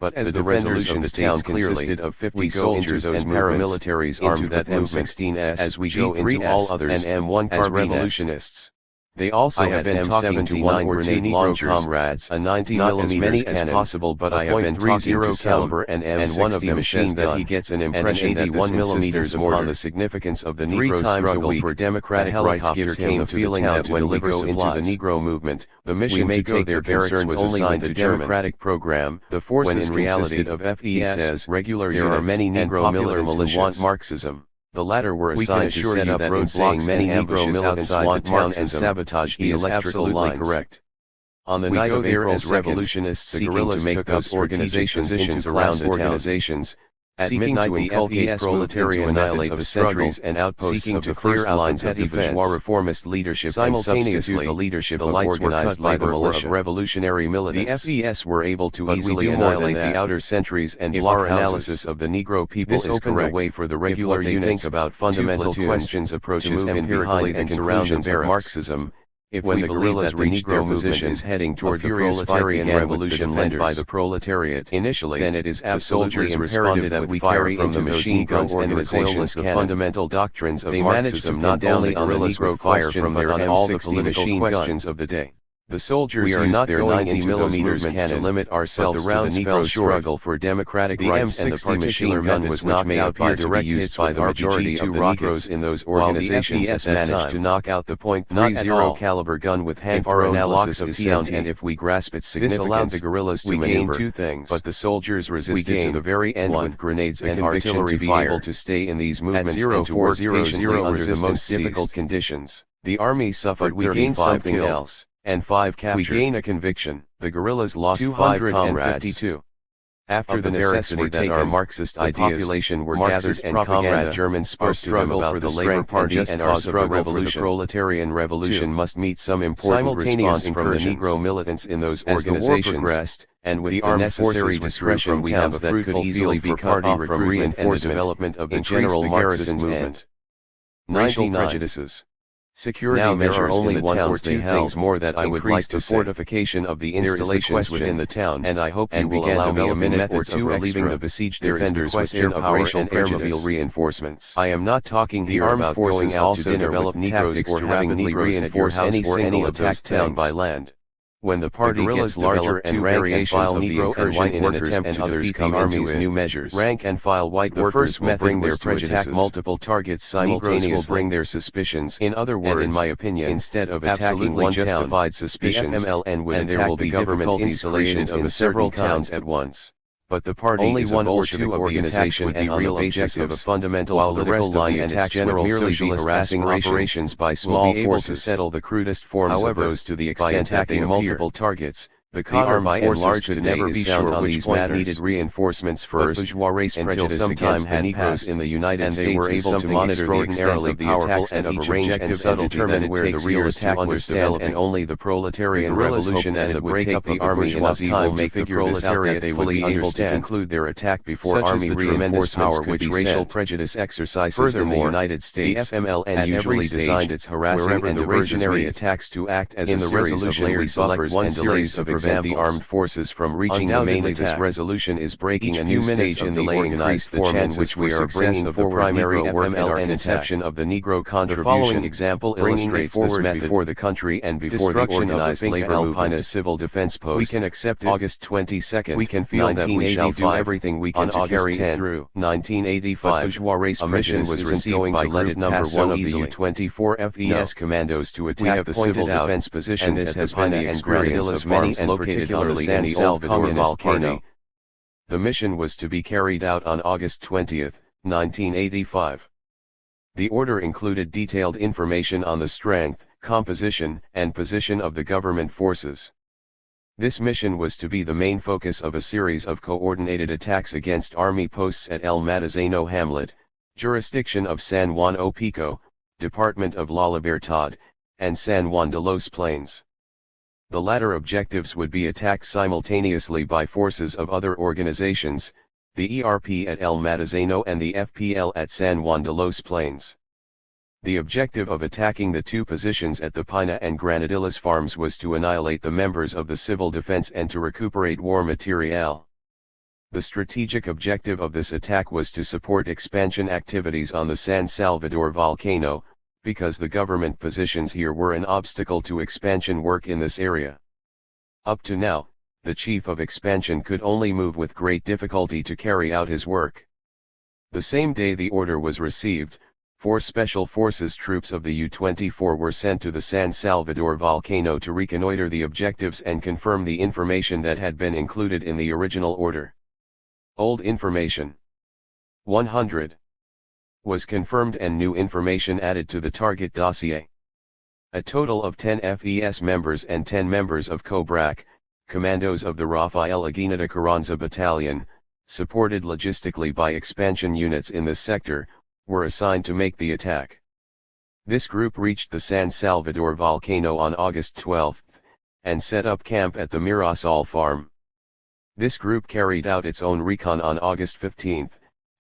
But as the resolution the town consisted of 50 soldiers and paramilitaries armed with M16s as we go into all others and M1 as revolutionists. They also have been M79 grenade launchers, comrades, a 90mm as possible, but I have been 30 caliber and one of them machine that he gets an impression that 81mm upon the significance of the Negro struggle for democratic rights gives him the feeling that when we go into the Negro movement, the mission to go there concern was assigned to democratic program. The forces consisted of FES, regular units, there are many Negro militants who want Marxism. The latter were assigned to set up road blocks many Negro militants want town and sabotage the electrical lines. Correct. On the night of April, as revolutionists, the guerrillas took those organizations into around organizations. At midnight, the FES proletarian annihilate the sentries and outposts of the first lines of the bourgeois reformist leadership. Simultaneously, the leadership of organized labor or of revolutionary militants. The FES were able to easily annihilate the outer sentries and block analysis of the Negro people is opened the way for the regular units think about fundamental questions approaches empirically and surroundings of Marxism. If when the guerrillas reach their position is heading toward the proletarian revolution led by the proletariat initially, then it is absolutely imperative that we carry from the machine guns and recoilless the fundamental doctrines of Marxism not only on the Negro fire from but on all the political questions of the day. The soldiers We are used not their going 90 into those millimeters movements cannon to limit ourselves but the rounds to the fell Negro short. struggle for democratic The rights, and the M60 particular machine gun methods which which may appear appear to to be be used used by by the the majority majority of of the the Negroes Negroes in those while the organizations FES at that managed time to knock out the .30 caliber gun with if our hand-thrown analysis blocks of of sound, TNT. and if we grasp its This significance, allowed the guerrillas to we gained maneuver, two things. but the soldiers We resisted to gained the very end one, with grenades the and conviction artillery to be fire. able to stay in these At movements and to work 0400 patiently under the most resistance difficult ceased. conditions. The army suffered, But we 35 gained something killed, else, and 5 captured. we gain a conviction. The guerrillas lost 5 comrades. 252. After Of the the necessity barracks that were our taken, Marxist the ideas, population were Marxist gathered and propaganda, Comrade German spoke our to them struggle about for the the Labor strength Party and and our our struggle struggle for for the revolution. proletarian revolution 2. must meet some important Simultaneous response from the incursions. Negro militants in those As the war organizations, progressed, and with the the armed necessary forces discretion withdrew we from have towns that could could easily easily be be cut cut off off from from recruitment and the reinforcement, development of the increased general the Marxist garrisons movement. and racial 99. prejudices. Security Now there measures are only in the one or towns two they things held more that I would like increased to the say. fortification of the There is the installations question within the town, and I hope and you will began allow me a developing minute or methods two of relieving extra. the besieged There is the defenders with question air of power racial and prejudice. airmobile reinforcements. I am not talking The here armed about forces going out also to dinner develop with Negroes tactics or to having rapidly Negroes reinforce at your house any or single any of those attacked town things. by land. When the The party guerrillas gets larger developed and two rank and variations file of the Negro and incursion white in in an an attempt attempt to and others defeat the come army into with it. New measures. Rank and file white The workers first will method bring was their to attack prejudices. Multiple targets simultaneously. Negroes will bring their suspicions. In other words, and in my opinion, instead of attacking absolutely one justified town, suspicions, the FMLN would and attack there will be the government difficult installations installations in of several certain towns kinds. at once. But the party Only is one a or Bolshevik two of the attacks organization would be and on real the basis of a objectives, fundamental while the political rest of the line and its attacks would general merely be socialist harassing operations by will small be able to forces. settle the crudest forms However, of those to the by extent that they attacking appear. multiple targets, the armed armed forces forces could could never never be be sure sure on which these point matters. needed reinforcements But first, bourgeois race until prejudice some time against the had Negroes passed in the United and they States were is able to something monitor the extraordinarily extent of the powerful attacks and of of each range objective and subtlety and that determine it where the takes real years attack to was developing. understand. Only the proletarian guerrillas revolution hoped that and it the would take breakup the of the army enough bourgeoisie time will to make the figure this out that proletariat they would fully be able able to to conclude their attack before Such is army the tremendous reinforcements power could which be racial sent. prejudice exercises Furthermore, in the United States. The FMLN at every usually stage, designed its harassing wherever and the races diversionary meet. attacks to act as In a the series resolution of we layered select buffers one and series delays to of prevent the examples. armed forces from reaching the Undoubtedly main this attack. resolution is breaking Each a few new minutes stage of in the delay organized increased the form chances we we are are bringing bringing forward forward primary Negro work and our FMLN conception attack. of the Negro The contribution. following example Bringing it illustrates forward this method. before the country and before the Destruction of the organized Finca labor Alpina movement. Civil Defense Post. We can accept it. August 22nd. We can feel that we shall do 1985. everything we can On to August carry it 10th, through. 1985. But bourgeois race A mission prejudice was isn't received going by to let Group it Number pass so 1 of the easily. U-24 FES No. commandos to We attack have the pointed civil out, defense and positions this at the has been Pina the and experience Granadillas of many farms and located on the particularly San in the old Salvador Communist volcano. Party. The mission was to be carried out on August 20, 1985. The order included detailed information on the strength, composition, and position of the government forces. This mission was to be the main focus of a series of coordinated attacks against army posts at El Matazeno Hamlet, jurisdiction of San Juan o Pico, Department of La Libertad, and San Juan de los Plains. The latter objectives would be attacked simultaneously by forces of other organizations, the ERP at El Matazeno and the FPL at San Juan de los Plains. The objective of attacking the two positions at the Pina and Granadillas farms was to annihilate the members of the civil defense and to recuperate war material. The strategic objective of this attack was to support expansion activities on the San Salvador volcano, because the government positions here were an obstacle to expansion work in this area. Up to now, the chief of expansion could only move with great difficulty to carry out his work. The same day the order was received, 4 Special Forces troops of the U-24 were sent to the San Salvador volcano to reconnoiter the objectives and confirm the information that had been included in the original order. Old information 100 was confirmed and new information added to the target dossier. A total of 10 FES members and 10 members of COBRAC, commandos of the Rafael Aguinaldo Carranza Battalion, supported logistically by expansion units in this sector, were assigned to make the attack. This group reached the San Salvador volcano on August 12, and set up camp at the Mirasol farm. This group carried out its own recon on August 15,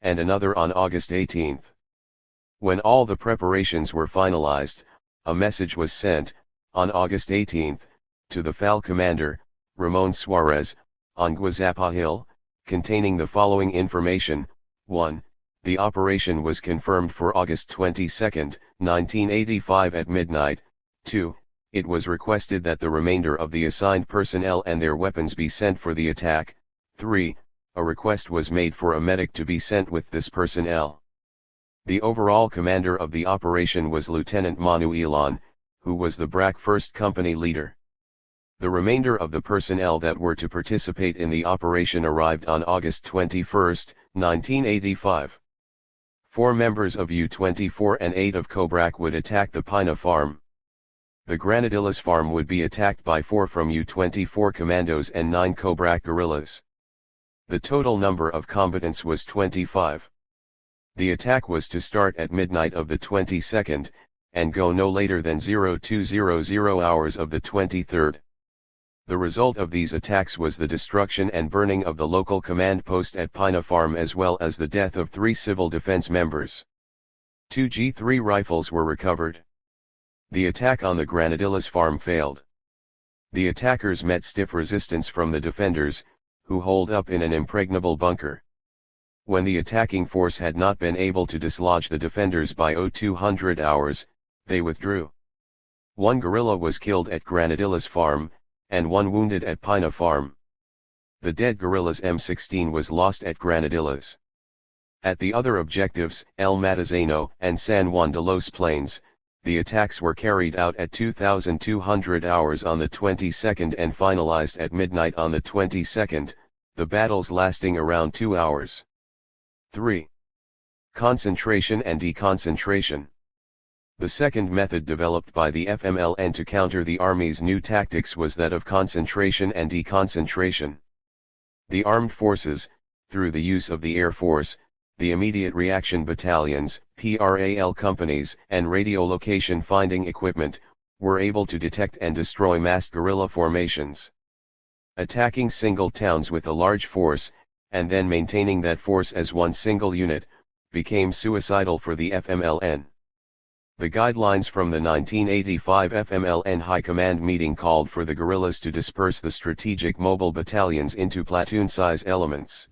and another on August 18. When all the preparations were finalized, a message was sent, on August 18, to the FAL commander, Ramon Suarez, on Guazapa Hill, containing the following information: 1. The operation was confirmed for August 22, 1985 at midnight. 2. it was requested that the remainder of the assigned personnel and their weapons be sent for the attack. 3. A request was made for a medic to be sent with this personnel. The overall commander of the operation was Lieutenant Manu Elon, who was the BRAC 1st Company leader. The remainder of the personnel that were to participate in the operation arrived on August 21, 1985. 4 members of U-24 and 8 of COBRAC would attack the Pina farm. The Granadillas farm would be attacked by 4 from U-24 commandos and 9 COBRAC guerrillas. The total number of combatants was 25. The attack was to start at midnight of the 22nd, and go no later than 0200 hours of the 23rd. The result of these attacks was the destruction and burning of the local command post at Pina Farm as well as the death of 3 civil defense members. 2 G3 rifles were recovered. The attack on the Granadillas farm failed. The attackers met stiff resistance from the defenders, who holed up in an impregnable bunker. When the attacking force had not been able to dislodge the defenders by 0200 hours, they withdrew. 1 guerrilla was killed at Granadillas farm, and 1 wounded at Pina farm. The dead guerrilla's M16 was lost at Granadillas. At the other objectives, El Matazeno and San Juan de los Plains, the attacks were carried out at 2200 hours on the 22nd and finalized at midnight on the 22nd, the battles lasting around 2 hours. 3. Concentration and deconcentration. The second method developed by the FMLN to counter the Army's new tactics was that of concentration and deconcentration. The armed forces, through the use of the Air Force, the immediate reaction battalions, PRAL companies, and radiolocation finding equipment, were able to detect and destroy massed guerrilla formations. Attacking single towns with a large force, and then maintaining that force as one single unit, became suicidal for the FMLN. The guidelines from the 1985 FMLN High Command meeting called for the guerrillas to disperse the strategic mobile battalions into platoon-size elements.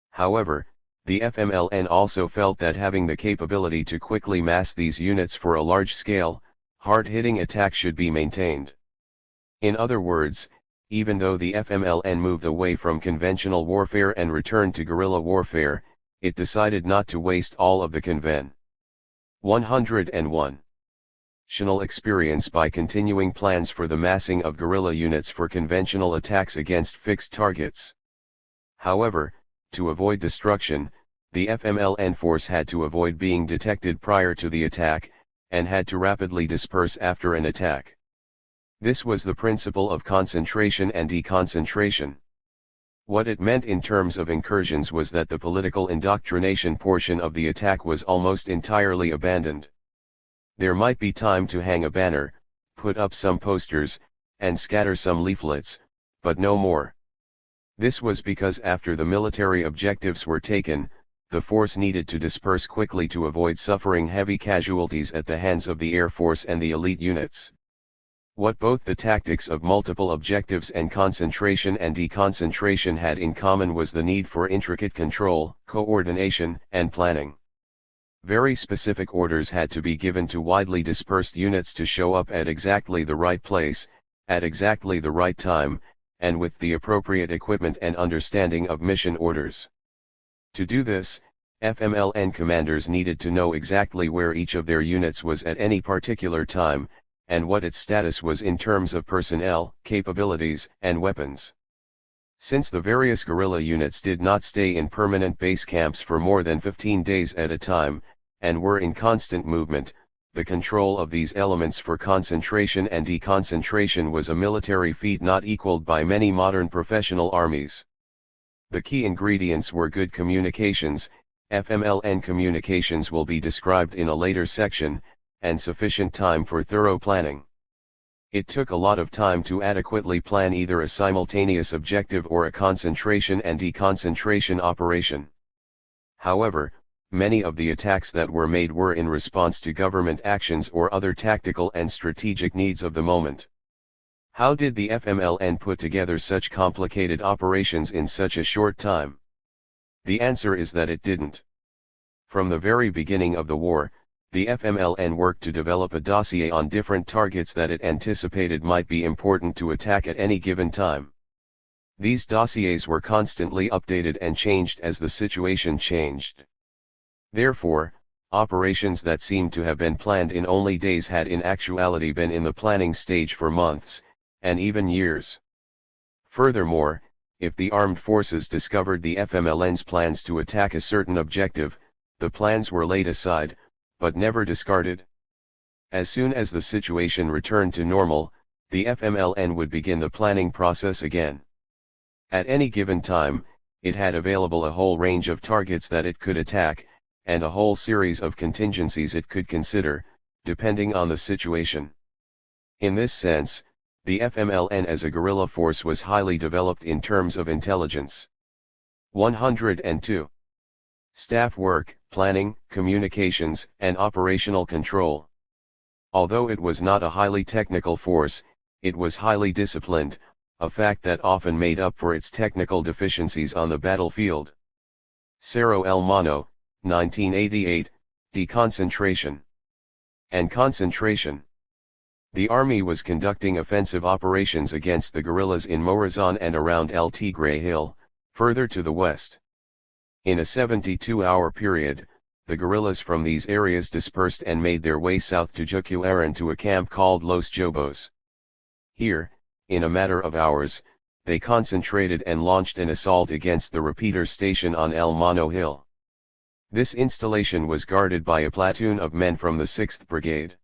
However, the FMLN also felt that having the capability to quickly mass these units for a large-scale, hard-hitting attack should be maintained. In other words, even though the FMLN moved away from conventional warfare and returned to guerrilla warfare, it decided not to waste all of the conventional experience by continuing plans for the massing of guerrilla units for conventional attacks against fixed targets. However, to avoid destruction, the FMLN force had to avoid being detected prior to the attack, and had to rapidly disperse after an attack. This was the principle of concentration and deconcentration. What it meant in terms of incursions was that the political indoctrination portion of the attack was almost entirely abandoned. There might be time to hang a banner, put up some posters, and scatter some leaflets, but no more. This was because after the military objectives were taken, the force needed to disperse quickly to avoid suffering heavy casualties at the hands of the Air Force and the elite units. What both the tactics of multiple objectives and concentration and deconcentration had in common was the need for intricate control, coordination, and planning. Very specific orders had to be given to widely dispersed units to show up at exactly the right place, at exactly the right time, and with the appropriate equipment and understanding of mission orders. To do this, FMLN commanders needed to know exactly where each of their units was at any particular time, and what its status was in terms of personnel, capabilities, and weapons. Since the various guerrilla units did not stay in permanent base camps for more than 15 days at a time, and were in constant movement, the control of these elements for concentration and deconcentration was a military feat not equaled by many modern professional armies. The key ingredients were good communications. FMLN communications will be described in a later section, and sufficient time for thorough planning. It took a lot of time to adequately plan either a simultaneous objective or a concentration and deconcentration operation. However, many of the attacks that were made were in response to government actions or other tactical and strategic needs of the moment. How did the FMLN put together such complicated operations in such a short time? The answer is that it didn't. From the very beginning of the war, The FMLN worked to develop a dossier on different targets that it anticipated might be important to attack at any given time. These dossiers were constantly updated and changed as the situation changed. Therefore, operations that seemed to have been planned in only days had in actuality been in the planning stage for months, and even years. Furthermore, if the armed forces discovered the FMLN's plans to attack a certain objective, the plans were laid aside, but never discarded. As soon as the situation returned to normal, the FMLN would begin the planning process again. At any given time, it had available a whole range of targets that it could attack, and a whole series of contingencies it could consider, depending on the situation. In this sense, the FMLN as a guerrilla force was highly developed in terms of intelligence. 102. Staff work, planning, communications, and operational control. Although it was not a highly technical force, it was highly disciplined, a fact that often made up for its technical deficiencies on the battlefield. Cerro El Mono, 1988, Deconcentration and Concentration. The army was conducting offensive operations against the guerrillas in Morazan and around El Tigre Hill, further to the west. In a 72-hour period, the guerrillas from these areas dispersed and made their way south to Jucuaran to a camp called Los Jobos. Here, in a matter of hours, they concentrated and launched an assault against the repeater station on El Mono Hill. This installation was guarded by a platoon of men from the 6th Brigade.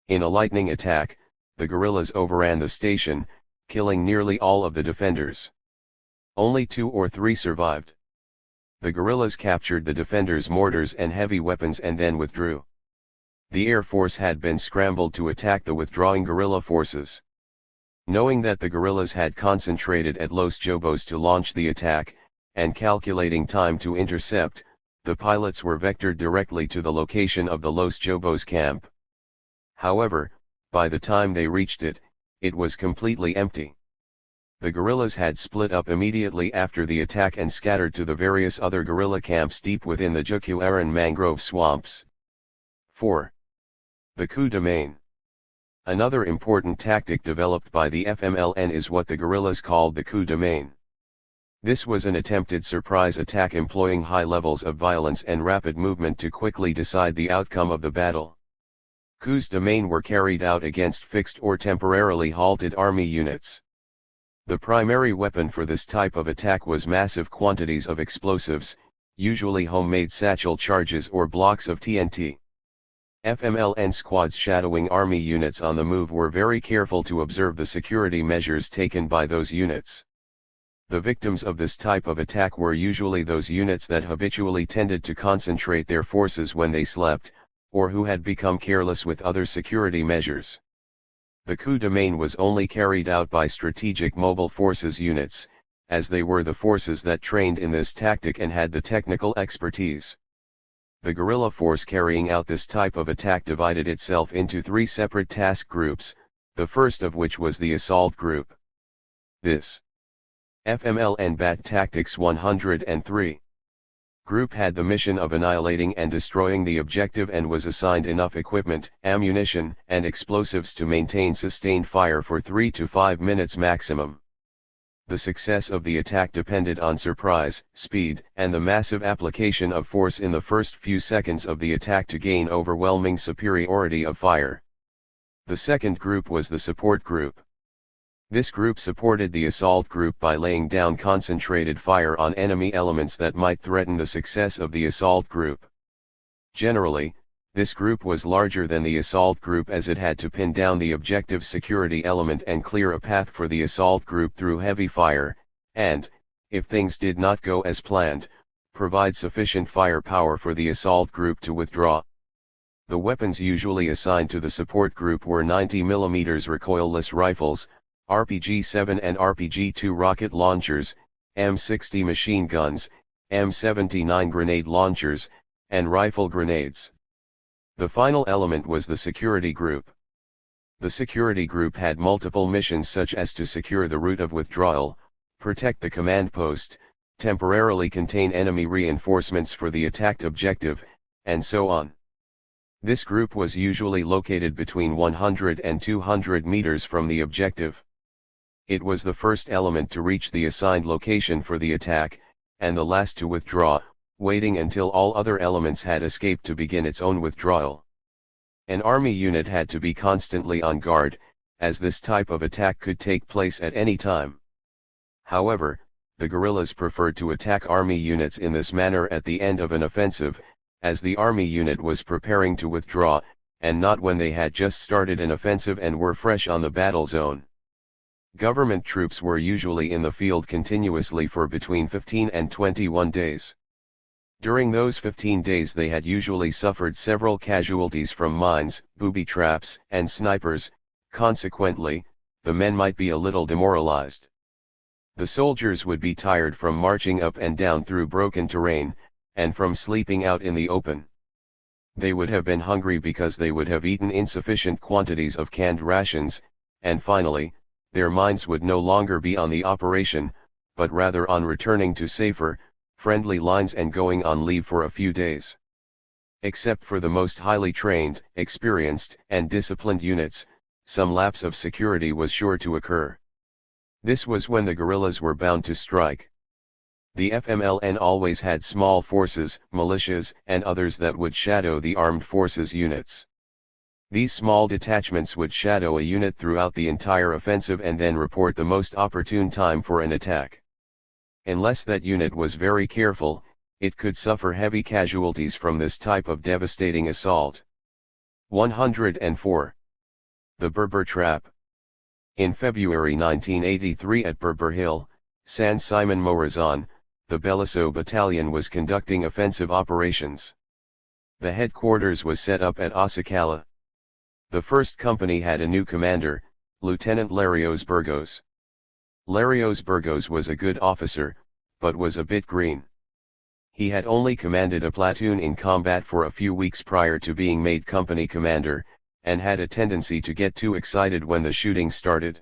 In a lightning attack, the guerrillas overran the station, killing nearly all of the defenders. Only 2 or 3 survived. The guerrillas captured the defenders' mortars and heavy weapons and then withdrew. The Air Force had been scrambled to attack the withdrawing guerrilla forces. Knowing that the guerrillas had concentrated at Los Jobos to launch the attack, and calculating time to intercept, the pilots were vectored directly to the location of the Los Jobos camp. However, by the time they reached it, it was completely empty. The guerrillas had split up immediately after the attack and scattered to the various other guerrilla camps deep within the Jucuaran mangrove swamps. 4. The coup de main. Another important tactic developed by the FMLN is what the guerrillas called the coup de main. This was an attempted surprise attack employing high levels of violence and rapid movement to quickly decide the outcome of the battle. Coups de main were carried out against fixed or temporarily halted army units. The primary weapon for this type of attack was massive quantities of explosives, usually homemade satchel charges or blocks of TNT. FMLN squads shadowing army units on the move were very careful to observe the security measures taken by those units. The victims of this type of attack were usually those units that habitually tended to concentrate their forces when they slept, or who had become careless with other security measures. The coup de main was only carried out by strategic mobile forces units, as they were the forces that trained in this tactic and had the technical expertise. The guerrilla force carrying out this type of attack divided itself into 3 separate task groups, the first of which was the assault group. This FMLN BAT Tactics 103 group had the mission of annihilating and destroying the objective and was assigned enough equipment, ammunition, and explosives to maintain sustained fire for 3 to 5 minutes maximum. The success of the attack depended on surprise, speed, and the massive application of force in the first few seconds of the attack to gain overwhelming superiority of fire. The second group was the support group. This group supported the assault group by laying down concentrated fire on enemy elements that might threaten the success of the assault group. Generally, this group was larger than the assault group as it had to pin down the objective security element and clear a path for the assault group through heavy fire, and, if things did not go as planned, provide sufficient firepower for the assault group to withdraw. The weapons usually assigned to the support group were 90mm recoilless rifles, RPG-7 and RPG-2 rocket launchers, M60 machine guns, M79 grenade launchers, and rifle grenades. The final element was the security group. The security group had multiple missions such as to secure the route of withdrawal, protect the command post, temporarily contain enemy reinforcements for the attacked objective, and so on. This group was usually located between 100 and 200 meters from the objective. It was the first element to reach the assigned location for the attack, and the last to withdraw, waiting until all other elements had escaped to begin its own withdrawal. An army unit had to be constantly on guard, as this type of attack could take place at any time. However, the guerrillas preferred to attack army units in this manner at the end of an offensive, as the army unit was preparing to withdraw, and not when they had just started an offensive and were fresh on the battle zone. Government troops were usually in the field continuously for between 15 and 21 days. During those 15 days they had usually suffered several casualties from mines, booby traps, and snipers. Consequently, the men might be a little demoralized. The soldiers would be tired from marching up and down through broken terrain, and from sleeping out in the open. They would have been hungry because they would have eaten insufficient quantities of canned rations, and finally, their minds would no longer be on the operation, but rather on returning to safer, friendly lines and going on leave for a few days. Except for the most highly trained, experienced, and disciplined units, some lapse of security was sure to occur. This was when the guerrillas were bound to strike. The FMLN always had small forces, militias, and others that would shadow the armed forces units. These small detachments would shadow a unit throughout the entire offensive and then report the most opportune time for an attack. Unless that unit was very careful, it could suffer heavy casualties from this type of devastating assault. 104. The Berber Trap. In February 1983 at Berber Hill, San Simon Morazan, the Belisario Battalion was conducting offensive operations. The headquarters was set up at Asakala. The 1st Company had a new commander, Lieutenant Larios Burgos. Larios Burgos was a good officer, but was a bit green. He had only commanded a platoon in combat for a few weeks prior to being made company commander, and had a tendency to get too excited when the shooting started.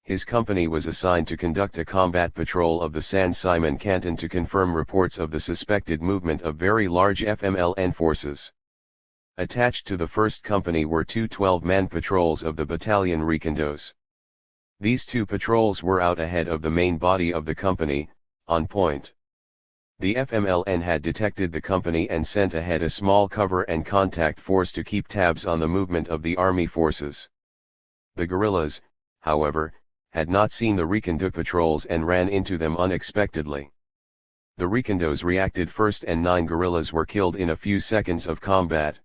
His company was assigned to conduct a combat patrol of the San Simon Canton to confirm reports of the suspected movement of very large FMLN forces. Attached to the 1st Company were 2 12-man patrols of the battalion Recondos. These 2 patrols were out ahead of the main body of the company, on point. The FMLN had detected the company and sent ahead a small cover and contact force to keep tabs on the movement of the army forces. The guerrillas, however, had not seen the Recondo patrols and ran into them unexpectedly. The Recondos reacted first and 9 guerrillas were killed in a few seconds of combat.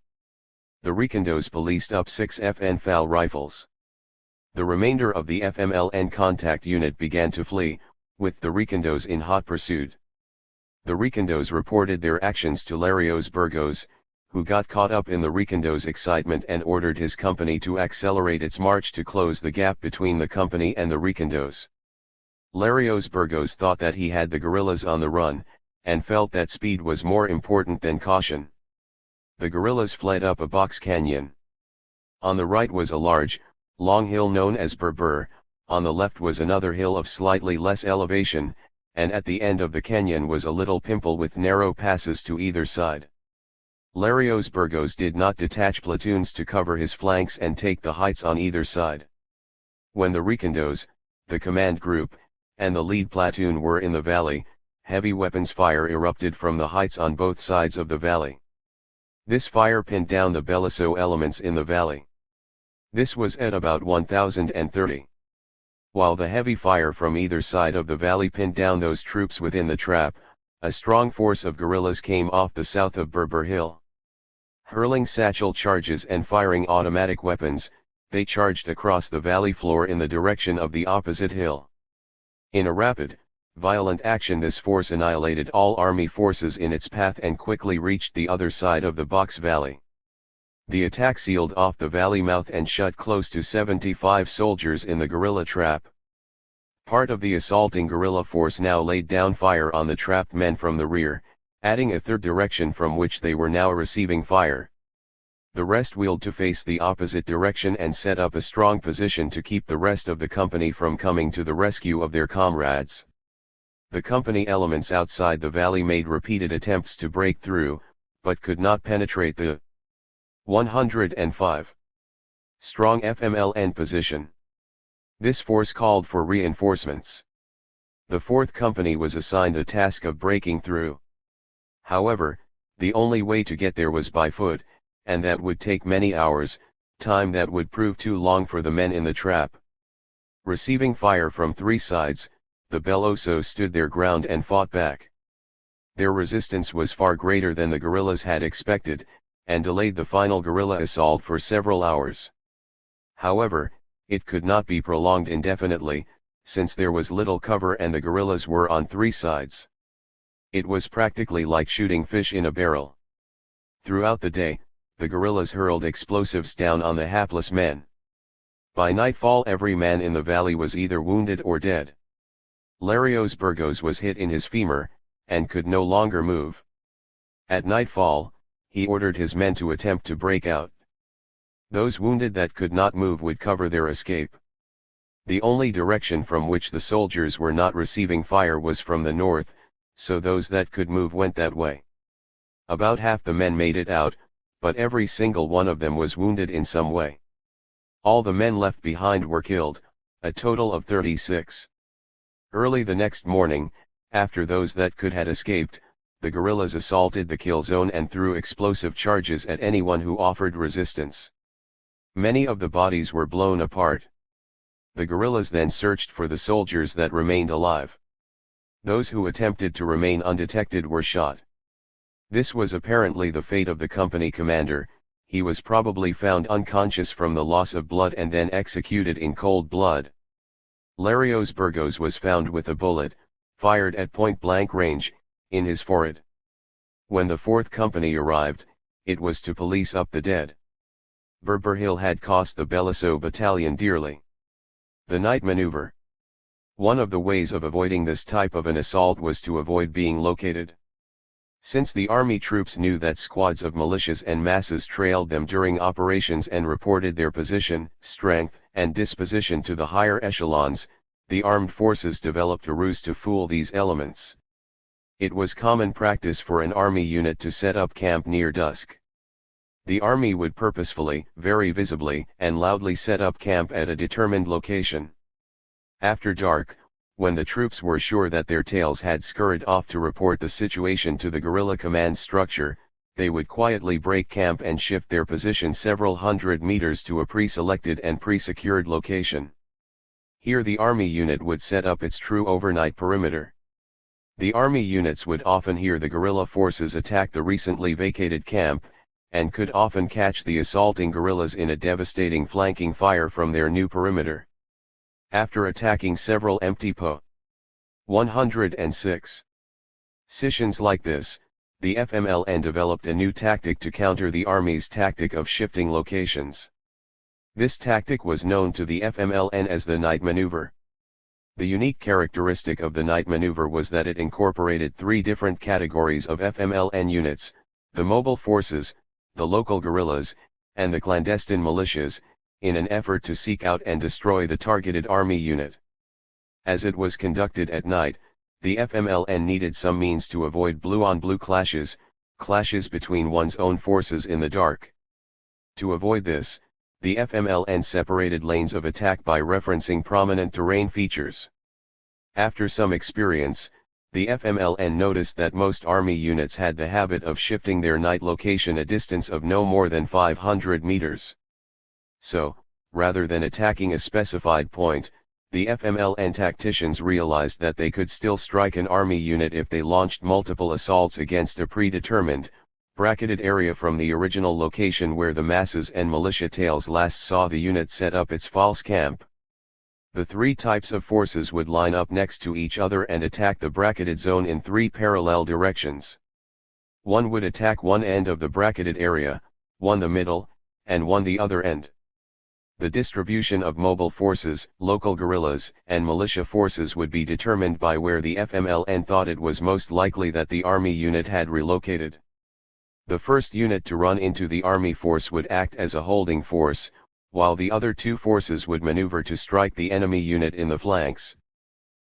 The Recondos policed up 6 FN FAL rifles. The remainder of the FMLN contact unit began to flee, with the Recondos in hot pursuit. The Recondos reported their actions to Larios Burgos, who got caught up in the Recondos' excitement and ordered his company to accelerate its march to close the gap between the company and the Recondos. Larios Burgos thought that he had the guerrillas on the run, and felt that speed was more important than caution. The guerrillas fled up a box canyon. On the right was a large, long hill known as Berber, on the left was another hill of slightly less elevation, and at the end of the canyon was a little pimple with narrow passes to either side. Larios Burgos did not detach platoons to cover his flanks and take the heights on either side. When the Recondos, the command group, and the lead platoon were in the valley, heavy weapons fire erupted from the heights on both sides of the valley. This fire pinned down the Belisario elements in the valley. This was at about 1030. While the heavy fire from either side of the valley pinned down those troops within the trap, a strong force of guerrillas came off the south of Berber Hill. Hurling satchel charges and firing automatic weapons, they charged across the valley floor in the direction of the opposite hill. In a rapid, violent action this force annihilated all army forces in its path and quickly reached the other side of the Box Valley. The attack sealed off the valley mouth and shut close to 75 soldiers in the guerrilla trap. Part of the assaulting guerrilla force now laid down fire on the trapped men from the rear, adding a third direction from which they were now receiving fire. The rest wheeled to face the opposite direction and set up a strong position to keep the rest of the company from coming to the rescue of their comrades. The company elements outside the valley made repeated attempts to break through, but could not penetrate the 105. Strong FMLN position. This force called for reinforcements. The 4th Company was assigned the task of breaking through. However, the only way to get there was by foot, and that would take many hours, time that would prove too long for the men in the trap. Receiving fire from 3 sides, the Bellosos stood their ground and fought back. Their resistance was far greater than the guerrillas had expected, and delayed the final guerrilla assault for several hours. However, it could not be prolonged indefinitely, since there was little cover and the guerrillas were on 3 sides. It was practically like shooting fish in a barrel. Throughout the day, the guerrillas hurled explosives down on the hapless men. By nightfall every man in the valley was either wounded or dead. Larios Burgos was hit in his femur, and could no longer move. At nightfall, he ordered his men to attempt to break out. Those wounded that could not move would cover their escape. The only direction from which the soldiers were not receiving fire was from the north, so those that could move went that way. About half the men made it out, but every single one of them was wounded in some way. All the men left behind were killed, a total of 36. Early the next morning, after those that could had escaped, the guerrillas assaulted the kill zone and threw explosive charges at anyone who offered resistance. Many of the bodies were blown apart. The guerrillas then searched for the soldiers that remained alive. Those who attempted to remain undetected were shot. This was apparently the fate of the company commander. He was probably found unconscious from the loss of blood and then executed in cold blood. Larios Burgos was found with a bullet, fired at point-blank range, in his forehead. When the 4th Company arrived, it was to police up the dead. Berberhill had cost the Belloso battalion dearly. The night maneuver. One of the ways of avoiding this type of an assault was to avoid being located. Since the army troops knew that squads of militias and masses trailed them during operations and reported their position, strength, and disposition to the higher echelons, the armed forces developed a ruse to fool these elements. It was common practice for an army unit to set up camp near dusk. The army would purposefully, very visibly, and loudly set up camp at a determined location. After dark, when the troops were sure that their tails had scurried off to report the situation to the guerrilla command structure, they would quietly break camp and shift their position several hundred meters to a pre-selected and pre-secured location. Here the army unit would set up its true overnight perimeter. The army units would often hear the guerrilla forces attack the recently vacated camp, and could often catch the assaulting guerrillas in a devastating flanking fire from their new perimeter. After attacking several empty 106 positions like this, the FMLN developed a new tactic to counter the Army's tactic of shifting locations. This tactic was known to the FMLN as the night maneuver. The unique characteristic of the night maneuver was that it incorporated 3 different categories of FMLN units: the mobile forces, the local guerrillas, and the clandestine militias, in an effort to seek out and destroy the targeted army unit. As it was conducted at night, the FMLN needed some means to avoid blue-on-blue clashes between one's own forces in the dark. To avoid this, the FMLN separated lanes of attack by referencing prominent terrain features. After some experience, the FMLN noticed that most army units had the habit of shifting their night location a distance of no more than 500 meters. So, rather than attacking a specified point, the FMLN tacticians realized that they could still strike an army unit if they launched multiple assaults against a predetermined, bracketed area from the original location where the masses and militia tails last saw the unit set up its false camp. The 3 types of forces would line up next to each other and attack the bracketed zone in 3 parallel directions. One would attack one end of the bracketed area, one the middle, and one the other end. The distribution of mobile forces, local guerrillas, and militia forces would be determined by where the FMLN thought it was most likely that the army unit had relocated. The first unit to run into the army force would act as a holding force, while the other 2 forces would maneuver to strike the enemy unit in the flanks.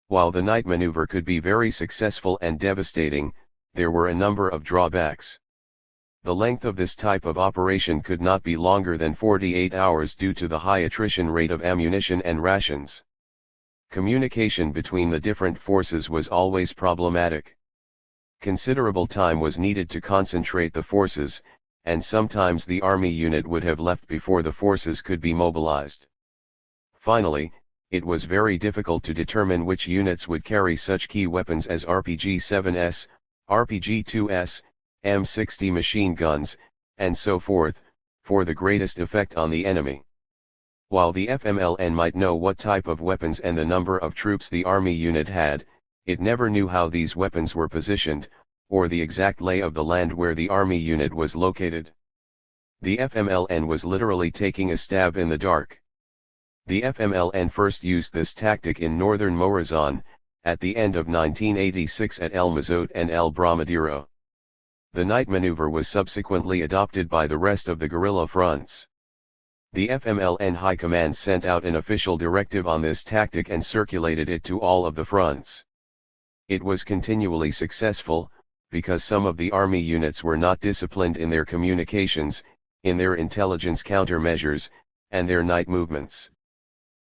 While the night maneuver could be very successful and devastating, there were a number of drawbacks. The length of this type of operation could not be longer than 48 hours due to the high attrition rate of ammunition and rations. Communication between the different forces was always problematic. Considerable time was needed to concentrate the forces, and sometimes the army unit would have left before the forces could be mobilized. Finally, it was very difficult to determine which units would carry such key weapons as RPG-7S, RPG-2S, M60 machine guns, and so forth, for the greatest effect on the enemy. While the FMLN might know what type of weapons and the number of troops the army unit had, it never knew how these weapons were positioned, or the exact lay of the land where the army unit was located. The FMLN was literally taking a stab in the dark. The FMLN first used this tactic in northern Morazan, at the end of 1986 at El Mazote and El Bramadero. The night maneuver was subsequently adopted by the rest of the guerrilla fronts. The FMLN High Command sent out an official directive on this tactic and circulated it to all of the fronts. It was continually successful, because some of the army units were not disciplined in their communications, in their intelligence countermeasures, and their night movements.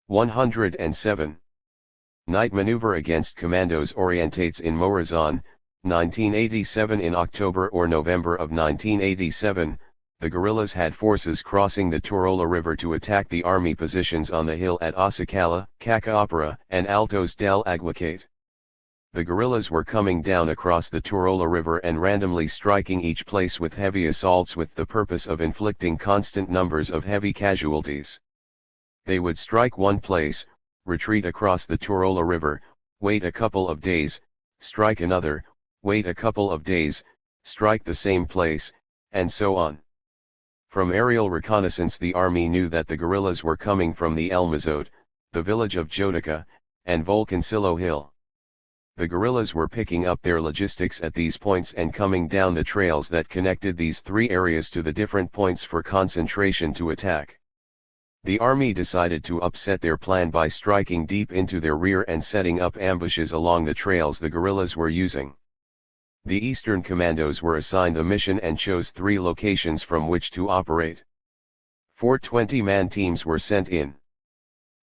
107. Night maneuver against commandos orientates in Morazan, 1987. In October or November of 1987, the guerrillas had forces crossing the Torola River to attack the army positions on the hill at Asacala, Cacaopera, and Altos del Aguacate. The guerrillas were coming down across the Torola River and randomly striking each place with heavy assaults with the purpose of inflicting constant numbers of heavy casualties. They would strike one place, retreat across the Torola River, wait a couple of days, strike another, wait a couple of days, strike the same place, and so on. From aerial reconnaissance the army knew that the guerrillas were coming from the El Mazote, the village of Jotica, and Volcancillo Hill. The guerrillas were picking up their logistics at these points and coming down the trails that connected these three areas to the different points for concentration to attack. The army decided to upset their plan by striking deep into their rear and setting up ambushes along the trails the guerrillas were using. The Eastern Commandos were assigned the mission and chose 3 locations from which to operate. 4 20-man teams were sent in.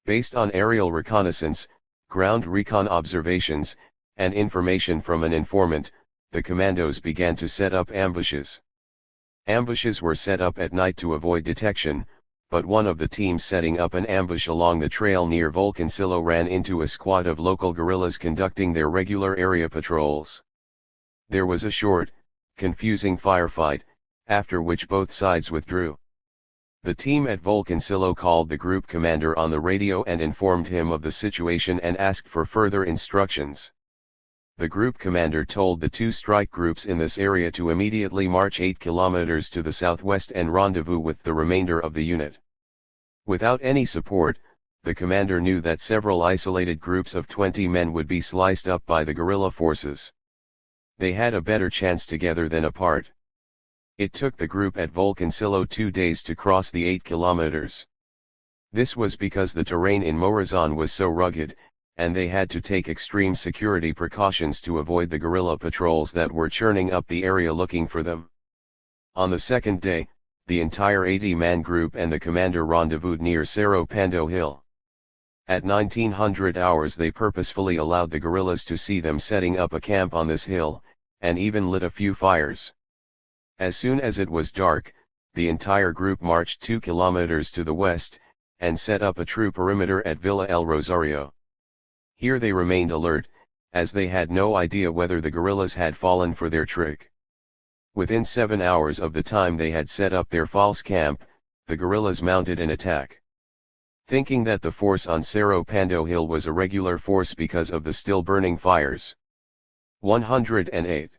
Based on aerial reconnaissance, ground recon observations, and information from an informant, the commandos began to set up ambushes. Ambushes were set up at night to avoid detection, but one of the teams setting up an ambush along the trail near Volcancillo ran into a squad of local guerrillas conducting their regular area patrols. There was a short, confusing firefight, after which both sides withdrew. The team at Volcancillo called the group commander on the radio and informed him of the situation and asked for further instructions. The group commander told the 2 strike groups in this area to immediately march 8 kilometers to the southwest and rendezvous with the remainder of the unit. Without any support, the commander knew that several isolated groups of 20 men would be sliced up by the guerrilla forces. They had a better chance together than apart. It took the group at Volcancillo 2 days to cross the 8 kilometers. This was because the terrain in Morazan was so rugged, and they had to take extreme security precautions to avoid the guerrilla patrols that were churning up the area looking for them. On the second day, the entire 80-man group and the commander rendezvoused near Cerro Pando Hill. At 1900 hours they purposefully allowed the guerrillas to see them setting up a camp on this hill, and even lit a few fires. As soon as it was dark, the entire group marched 2 kilometers to the west, and set up a true perimeter at Villa El Rosario. Here they remained alert, as they had no idea whether the guerrillas had fallen for their trick. Within 7 hours of the time they had set up their false camp, the guerrillas mounted an attack. Thinking that the force on Cerro Pando Hill was a regular force because of the still burning fires. 108.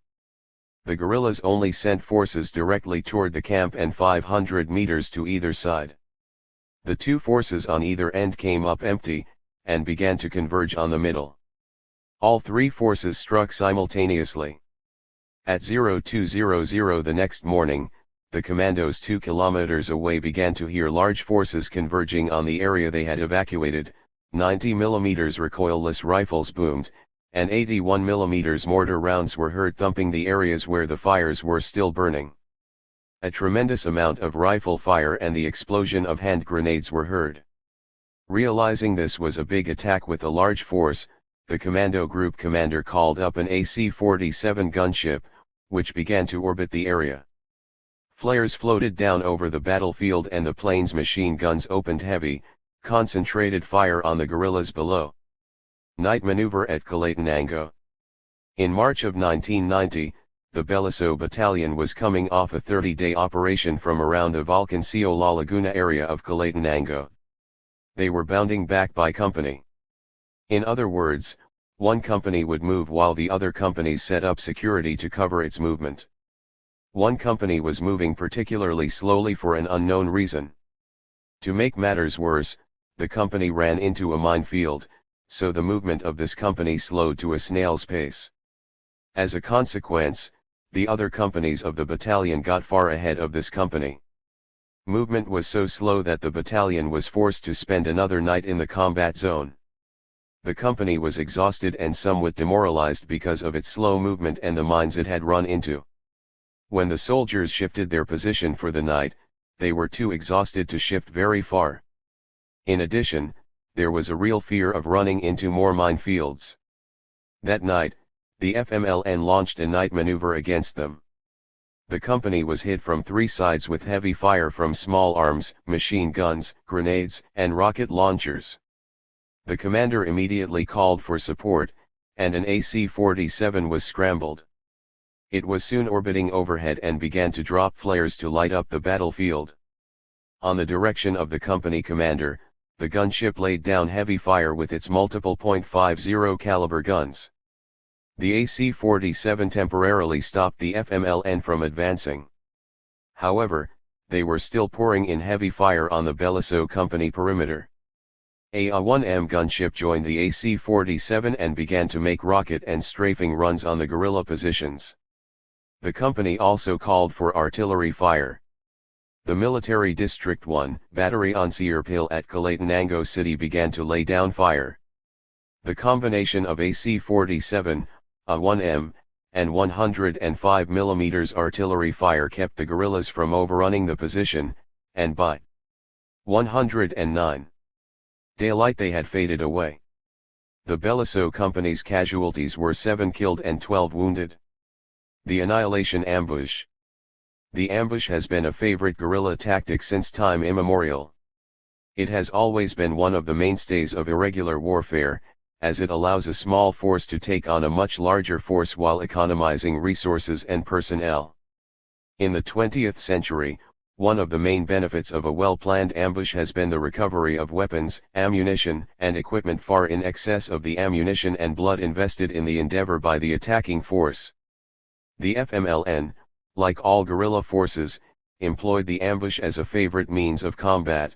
The guerrillas only sent forces directly toward the camp and 500 meters to either side. The 2 forces on either end came up empty, and began to converge on the middle. All 3 forces struck simultaneously. At 0200 the next morning, the commandos 2 kilometers away began to hear large forces converging on the area they had evacuated. 90 mm recoilless rifles boomed, and 81 mm mortar rounds were heard thumping the areas where the fires were still burning. A tremendous amount of rifle fire and the explosion of hand grenades were heard. Realizing this was a big attack with a large force, the commando group commander called up an AC-47 gunship, which began to orbit the area. Flares floated down over the battlefield and the plane's machine guns opened heavy, concentrated fire on the guerrillas below. Night maneuver at Calatenango. In March of 1990, the Beliso Battalion was coming off a 30-day operation from around the Valcancio La Laguna area of Calatenango. They were bounding back by company. In other words, one company would move while the other companies set up security to cover its movement. One company was moving particularly slowly for an unknown reason. To make matters worse, the company ran into a minefield, so the movement of this company slowed to a snail's pace. As a consequence, the other companies of the battalion got far ahead of this company. Movement was so slow that the battalion was forced to spend another night in the combat zone. The company was exhausted and somewhat demoralized because of its slow movement and the mines it had run into. When the soldiers shifted their position for the night, they were too exhausted to shift very far. In addition, there was a real fear of running into more minefields. That night, the FMLN launched a night maneuver against them. The company was hit from three sides with heavy fire from small arms, machine guns, grenades, and rocket launchers. The commander immediately called for support, and an AC-47 was scrambled. It was soon orbiting overhead and began to drop flares to light up the battlefield. On the direction of the company commander, the gunship laid down heavy fire with its multiple .50 caliber guns. The AC-47 temporarily stopped the FMLN from advancing. However, they were still pouring in heavy fire on the Beliso company perimeter. A A-1M gunship joined the AC-47 and began to make rocket and strafing runs on the guerrilla positions. The company also called for artillery fire. The Military District 1 battery on Sierpil at Calatenango City began to lay down fire. The combination of AC-47, A-1M, and 105 mm artillery fire kept the guerrillas from overrunning the position, and by 109 daylight they had faded away. The Beliso company's casualties were 7 killed and 12 wounded. The Annihilation Ambush. The ambush has been a favorite guerrilla tactic since time immemorial. It has always been one of the mainstays of irregular warfare, as it allows a small force to take on a much larger force while economizing resources and personnel. In the 20th century, one of the main benefits of a well-planned ambush has been the recovery of weapons, ammunition, and equipment far in excess of the ammunition and blood invested in the endeavor by the attacking force. The FMLN, like all guerrilla forces, employed the ambush as a favorite means of combat.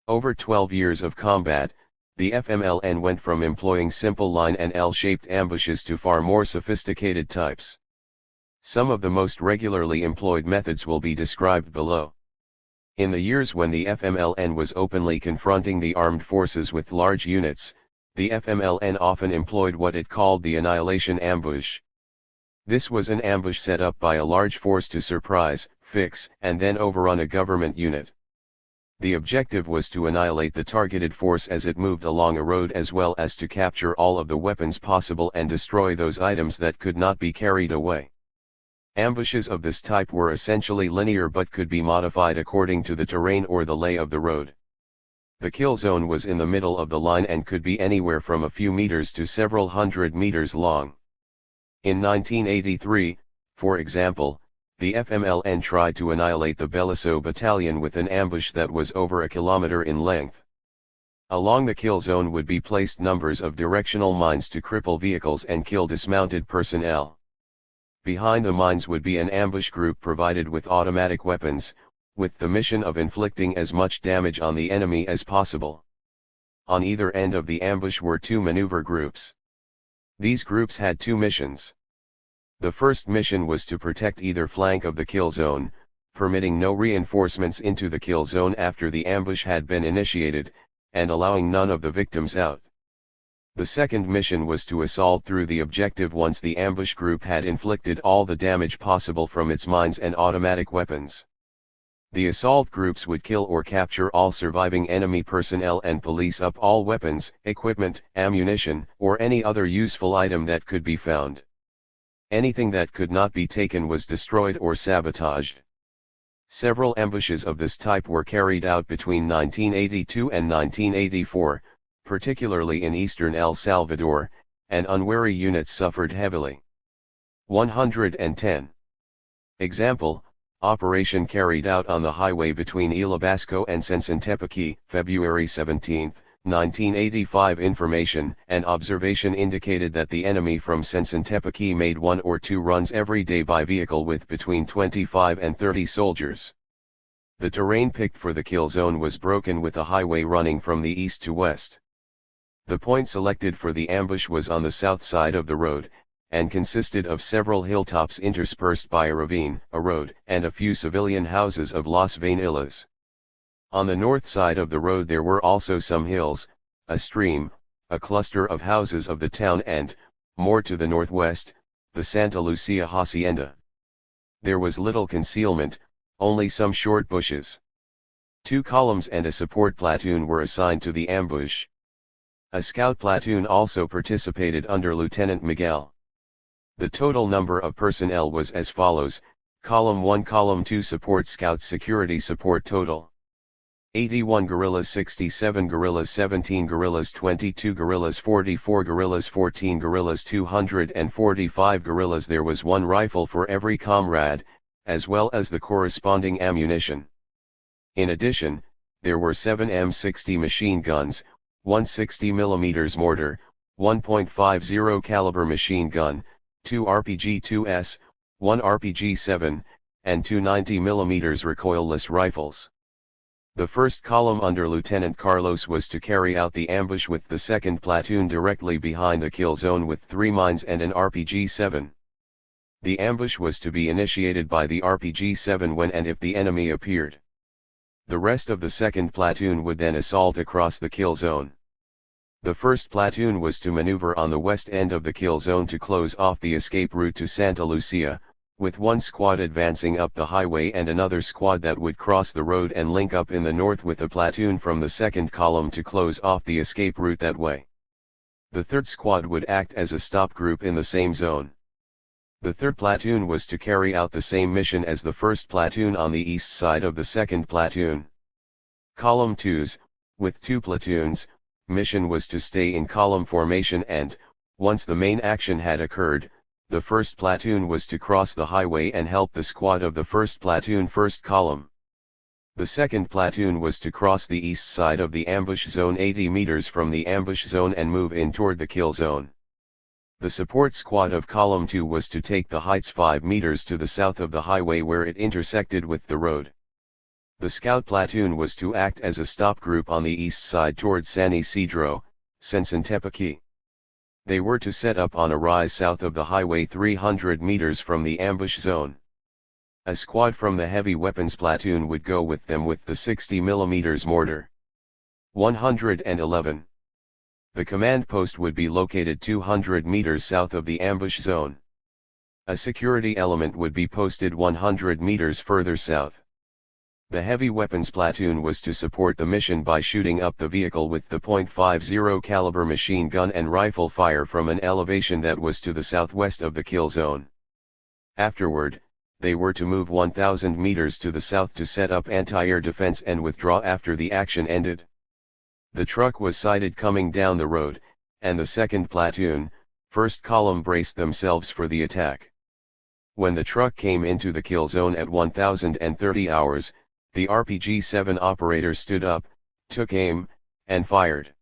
Over 12 years of combat, the FMLN went from employing simple line and L-shaped ambushes to far more sophisticated types. Some of the most regularly employed methods will be described below. In the years when the FMLN was openly confronting the armed forces with large units, the FMLN often employed what it called the Annihilation Ambush. This was an ambush set up by a large force to surprise, fix, and then overrun a government unit. The objective was to annihilate the targeted force as it moved along a road, as well as to capture all of the weapons possible and destroy those items that could not be carried away. Ambushes of this type were essentially linear but could be modified according to the terrain or the lay of the road. The kill zone was in the middle of the line and could be anywhere from a few meters to several hundred meters long. In 1983, for example, the FMLN tried to annihilate the Beliso Battalion with an ambush that was over a kilometer in length. Along the kill zone would be placed numbers of directional mines to cripple vehicles and kill dismounted personnel. Behind the mines would be an ambush group provided with automatic weapons, with the mission of inflicting as much damage on the enemy as possible. On either end of the ambush were two maneuver groups. These groups had two missions. The first mission was to protect either flank of the kill zone, permitting no reinforcements into the kill zone after the ambush had been initiated, and allowing none of the victims out. The second mission was to assault through the objective once the ambush group had inflicted all the damage possible from its mines and automatic weapons. The assault groups would kill or capture all surviving enemy personnel and police up all weapons, equipment, ammunition, or any other useful item that could be found. Anything that could not be taken was destroyed or sabotaged. Several ambushes of this type were carried out between 1982 and 1984, particularly in eastern El Salvador, and unwary units suffered heavily. 110. Example, operation carried out on the highway between Ilabasco and Sensentepeque, February 17, 1985. Information and observation indicated that the enemy from Sensentepeque made 1 or 2 runs every day by vehicle with between 25 and 30 soldiers. The terrain picked for the kill zone was broken with a highway running from the east to west. The point selected for the ambush was on the south side of the road, and consisted of several hilltops interspersed by a ravine, a road, and a few civilian houses of Las Vanillas. On the north side of the road there were also some hills, a stream, a cluster of houses of the town and, more to the northwest, the Santa Lucia hacienda. There was little concealment, only some short bushes. 2 columns and a support platoon were assigned to the ambush. A scout platoon also participated under Lieutenant Miguel. The total number of personnel was as follows: Column 1 Column 2 Support Scouts Security Support Total 81 guerrillas, 67 guerrillas, 17 guerrillas, 22 guerrillas, 44 guerrillas, 14 guerrillas, 245 guerrillas. There was 1 rifle for every comrade, as well as the corresponding ammunition. In addition, there were 7 M60 machine guns, 1 60mm mortar, 1.50 caliber machine gun, 2 RPG-2s, 1 RPG-7, and 2 90mm recoilless rifles. The first column under Lieutenant Carlos was to carry out the ambush with the second platoon directly behind the kill zone with 3 mines and an RPG-7. The ambush was to be initiated by the RPG-7 when and if the enemy appeared. The rest of the second platoon would then assault across the kill zone. The first platoon was to maneuver on the west end of the kill zone to close off the escape route to Santa Lucia, with 1 squad advancing up the highway and another squad that would cross the road and link up in the north with a platoon from the second column to close off the escape route that way. The third squad would act as a stop group in the same zone. The third platoon was to carry out the same mission as the first platoon on the east side of the second platoon. Column 2's, with 2 platoons, mission was to stay in column formation and, once the main action had occurred, the first platoon was to cross the highway and help the squad of the first platoon first column. The second platoon was to cross the east side of the ambush zone 80 meters from the ambush zone and move in toward the kill zone. The support squad of column 2 was to take the heights 5 meters to the south of the highway where it intersected with the road. The scout platoon was to act as a stop group on the east side towards San Isidro, Sensentepeque. They were to set up on a rise south of the highway 300 meters from the ambush zone. A squad from the heavy weapons platoon would go with them with the 60mm mortar. 111. The command post would be located 200 meters south of the ambush zone. A security element would be posted 100 meters further south. The heavy weapons platoon was to support the mission by shooting up the vehicle with the .50 caliber machine gun and rifle fire from an elevation that was to the southwest of the kill zone. Afterward, they were to move 1,000 meters to the south to set up anti-air defense and withdraw after the action ended. The truck was sighted coming down the road, and the second platoon, first column braced themselves for the attack. When the truck came into the kill zone at 1030 hours, the RPG-7 operator stood up, took aim, and fired.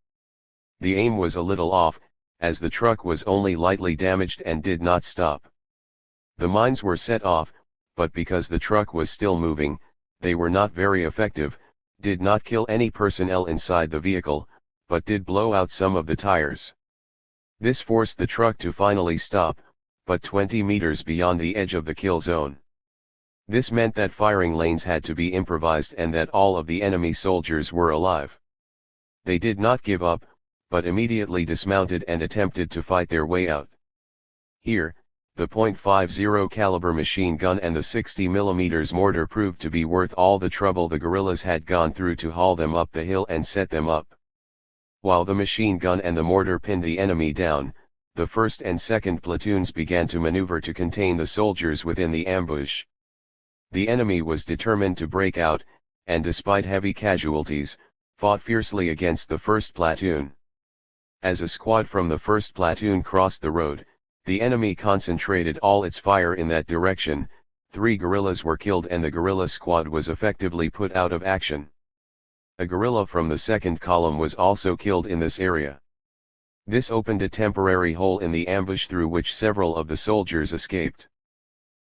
The aim was a little off, as the truck was only lightly damaged and did not stop. The mines were set off, but because the truck was still moving, they were not very effective, did not kill any personnel inside the vehicle, but did blow out some of the tires. This forced the truck to finally stop, but 20 meters beyond the edge of the kill zone. This meant that firing lanes had to be improvised and that all of the enemy soldiers were alive. They did not give up, but immediately dismounted and attempted to fight their way out. Here, the .50 caliber machine gun and the 60 mm mortar proved to be worth all the trouble the guerrillas had gone through to haul them up the hill and set them up. While the machine gun and the mortar pinned the enemy down, the 1st and 2nd platoons began to maneuver to contain the soldiers within the ambush. The enemy was determined to break out, and despite heavy casualties, fought fiercely against the 1st platoon. As a squad from the 1st platoon crossed the road, the enemy concentrated all its fire in that direction. 3 guerrillas were killed and the guerrilla squad was effectively put out of action. A guerrilla from the 2nd column was also killed in this area. This opened a temporary hole in the ambush through which several of the soldiers escaped.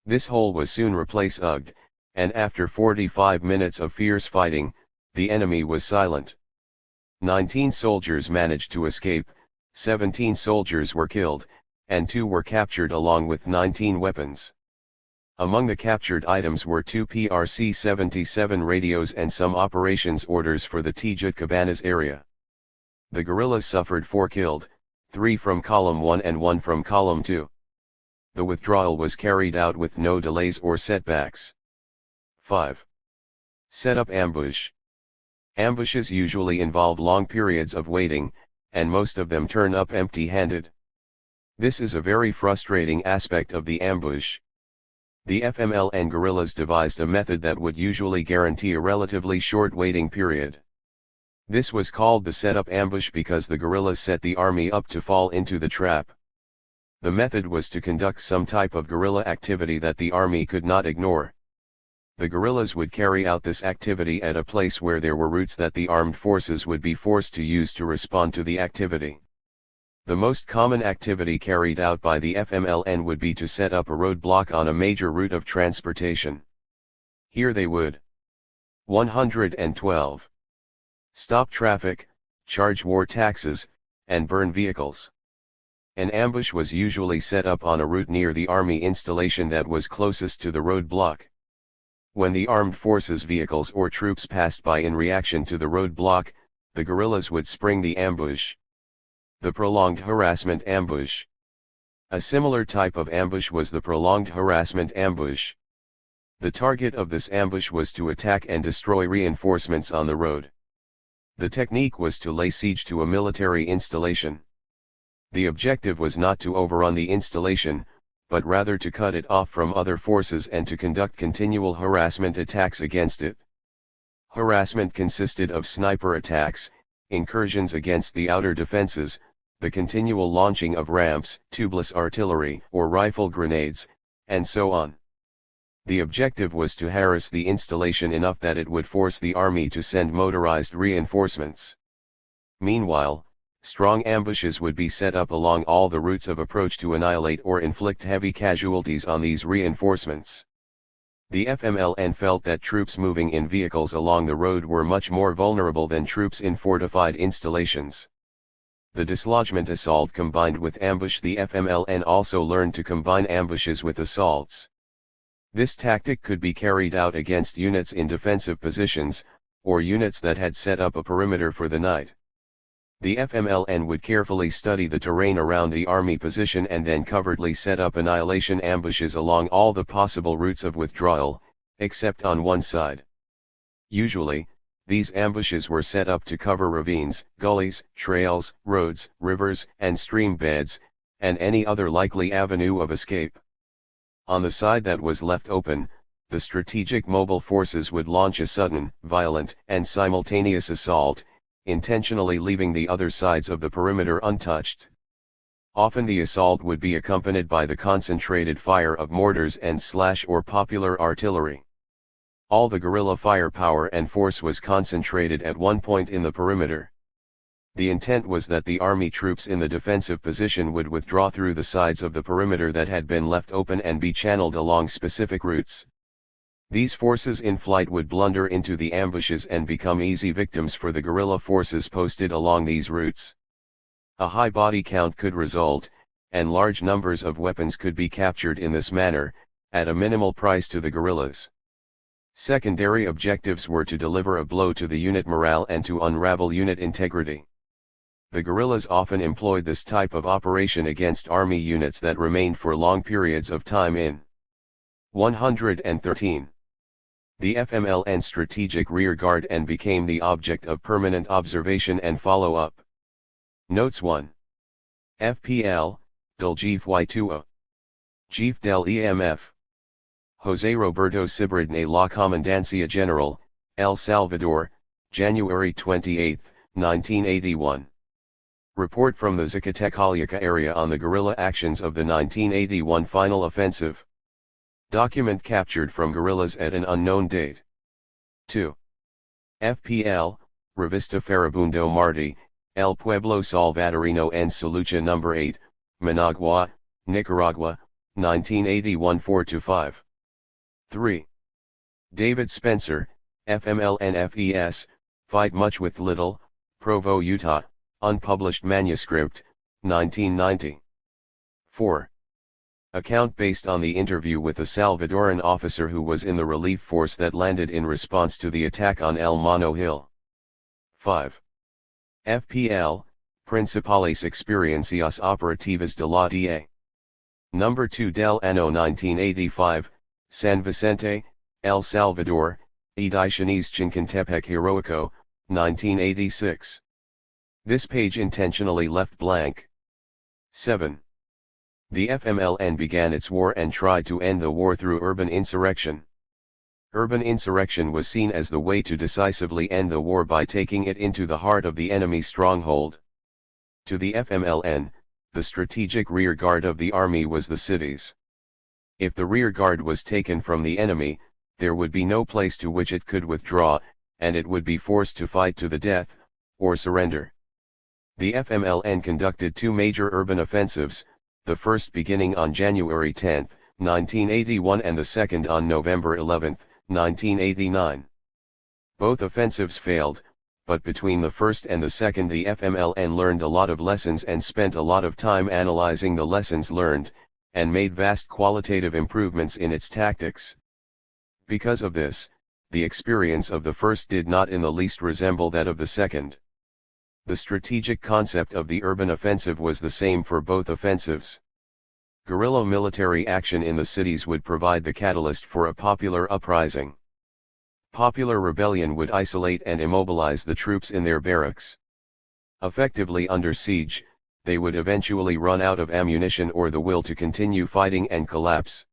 This hole was soon replaced, and after 45 minutes of fierce fighting, the enemy was silent. 19 soldiers managed to escape, 17 soldiers were killed, and 2 were captured along with 19 weapons. Among the captured items were 2 PRC-77 radios and some operations orders for the Tijut Cabanas area. The guerrillas suffered 4 killed, 3 from Column 1 and 1 from Column 2. The withdrawal was carried out with no delays or setbacks. 5. Set up ambush. Ambushes usually involve long periods of waiting, and most of them turn up empty-handed. This is a very frustrating aspect of the ambush. The FMLN guerrillas devised a method that would usually guarantee a relatively short waiting period. This was called the setup ambush because the guerrillas set the army up to fall into the trap. The method was to conduct some type of guerrilla activity that the army could not ignore. The guerrillas would carry out this activity at a place where there were routes that the armed forces would be forced to use to respond to the activity. The most common activity carried out by the FMLN would be to set up a roadblock on a major route of transportation. Here they would 112. Stop traffic, charge war taxes, and burn vehicles. An ambush was usually set up on a route near the army installation that was closest to the roadblock. When the armed forces vehicles or troops passed by in reaction to the roadblock, the guerrillas would spring the ambush. The prolonged harassment ambush. A similar type of ambush was the prolonged harassment ambush. The target of this ambush was to attack and destroy reinforcements on the road. The technique was to lay siege to a military installation. The objective was not to overrun the installation, but rather to cut it off from other forces and to conduct continual harassment attacks against it. Harassment consisted of sniper attacks, incursions against the outer defenses, the continual launching of ramps, tubeless artillery or rifle grenades, and so on. The objective was to harass the installation enough that it would force the army to send motorized reinforcements. Meanwhile, strong ambushes would be set up along all the routes of approach to annihilate or inflict heavy casualties on these reinforcements. The FMLN felt that troops moving in vehicles along the road were much more vulnerable than troops in fortified installations. The dislodgement assault combined with ambush. The FMLN also learned to combine ambushes with assaults. This tactic could be carried out against units in defensive positions, or units that had set up a perimeter for the night. The FMLN would carefully study the terrain around the army position and then covertly set up annihilation ambushes along all the possible routes of withdrawal, except on one side. Usually, these ambushes were set up to cover ravines, gullies, trails, roads, rivers, and stream beds, and any other likely avenue of escape. On the side that was left open, the strategic mobile forces would launch a sudden, violent, and simultaneous assault, intentionally leaving the other sides of the perimeter untouched. Often the assault would be accompanied by the concentrated fire of mortars and slash or popular artillery. All the guerrilla firepower and force was concentrated at one point in the perimeter. The intent was that the army troops in the defensive position would withdraw through the sides of the perimeter that had been left open and be channeled along specific routes. These forces in flight would blunder into the ambushes and become easy victims for the guerrilla forces posted along these routes. A high body count could result, and large numbers of weapons could be captured in this manner, at a minimal price to the guerrillas. Secondary objectives were to deliver a blow to the unit morale and to unravel unit integrity. The guerrillas often employed this type of operation against army units that remained for long periods of time in 113. The FMLN strategic rear guard and became the object of permanent observation and follow-up. Notes 1. FPL, del Jeef y2o. Jeef del EMF. José Roberto Cibradne La Comandancia General, El Salvador, January 28, 1981. Report from the Zacatecalica area on the guerrilla actions of the 1981 final offensive. Document captured from guerrillas at an unknown date. 2. FPL, Revista Farabundo Martí, El Pueblo Salvadorino en su lucha No. 8, Managua, Nicaragua, 1981 4-5. 3. David Spencer, FMLN-FES, Fight Much with Little, Provo, Utah, unpublished manuscript, 1990. 4. Account based on the interview with a Salvadoran officer who was in the relief force that landed in response to the attack on El Mono Hill. 5. FPL, Principales Experiencias Operativas de la DA. No. 2 del Ano 1985, San Vicente, El Salvador, Ediciones Chinkantepec Heroico, 1986. This page intentionally left blank. 7. The FMLN began its war and tried to end the war through urban insurrection. Urban insurrection was seen as the way to decisively end the war by taking it into the heart of the enemy stronghold. To the FMLN, the strategic rear guard of the army was the cities. If the rear guard was taken from the enemy, there would be no place to which it could withdraw, and it would be forced to fight to the death, or surrender. The FMLN conducted two major urban offensives, the first beginning on January 10, 1981 and the second on November 11, 1989. Both offensives failed, but between the first and the second the FMLN learned a lot of lessons and spent a lot of time analyzing the lessons learned, and made vast qualitative improvements in its tactics. Because of this, the experience of the first did not in the least resemble that of the second. The strategic concept of the urban offensive was the same for both offensives. Guerrilla military action in the cities would provide the catalyst for a popular uprising. Popular rebellion would isolate and immobilize the troops in their barracks. Effectively under siege, they would eventually run out of ammunition or the will to continue fighting and collapse.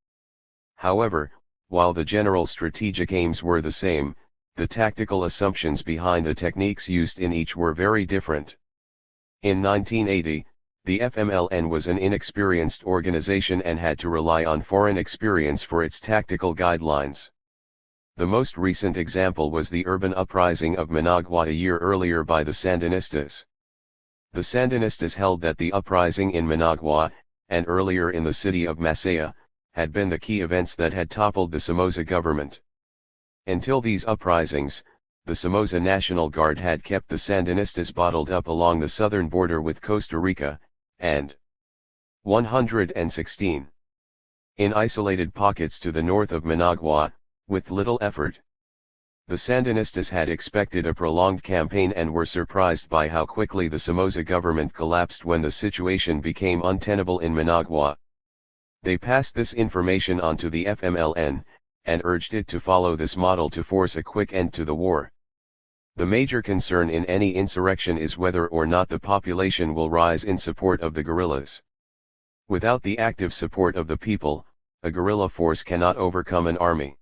However, while the general strategic aims were the same, the tactical assumptions behind the techniques used in each were very different. In 1980, the FMLN was an inexperienced organization and had to rely on foreign experience for its tactical guidelines. The most recent example was the urban uprising of Managua a year earlier by the Sandinistas. The Sandinistas held that the uprising in Managua, and earlier in the city of Masaya, had been the key events that had toppled the Somoza government. Until these uprisings, the Somoza National Guard had kept the Sandinistas bottled up along the southern border with Costa Rica, and 116. In isolated pockets to the north of Managua, with little effort. The Sandinistas had expected a prolonged campaign and were surprised by how quickly the Somoza government collapsed when the situation became untenable in Managua. They passed this information on to the FMLN, and urged it to follow this model to force a quick end to the war. The major concern in any insurrection is whether or not the population will rise in support of the guerrillas. Without the active support of the people, a guerrilla force cannot overcome an army.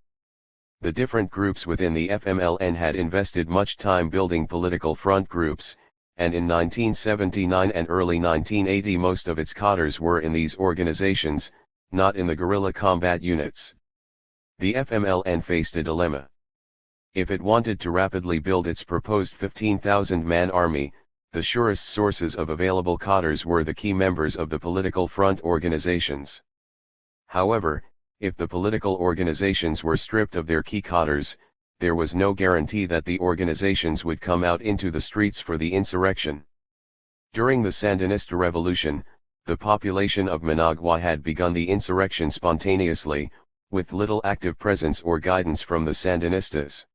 The different groups within the FMLN had invested much time building political front groups, and in 1979 and early 1980 most of its cadres were in these organizations, not in the guerrilla combat units. The FMLN faced a dilemma. If it wanted to rapidly build its proposed 15,000-man army, the surest sources of available cadres were the key members of the political front organizations. However, if the political organizations were stripped of their key cadres, there was no guarantee that the organizations would come out into the streets for the insurrection. During the Sandinista Revolution, the population of Managua had begun the insurrection spontaneously, with little active presence or guidance from the Sandinistas.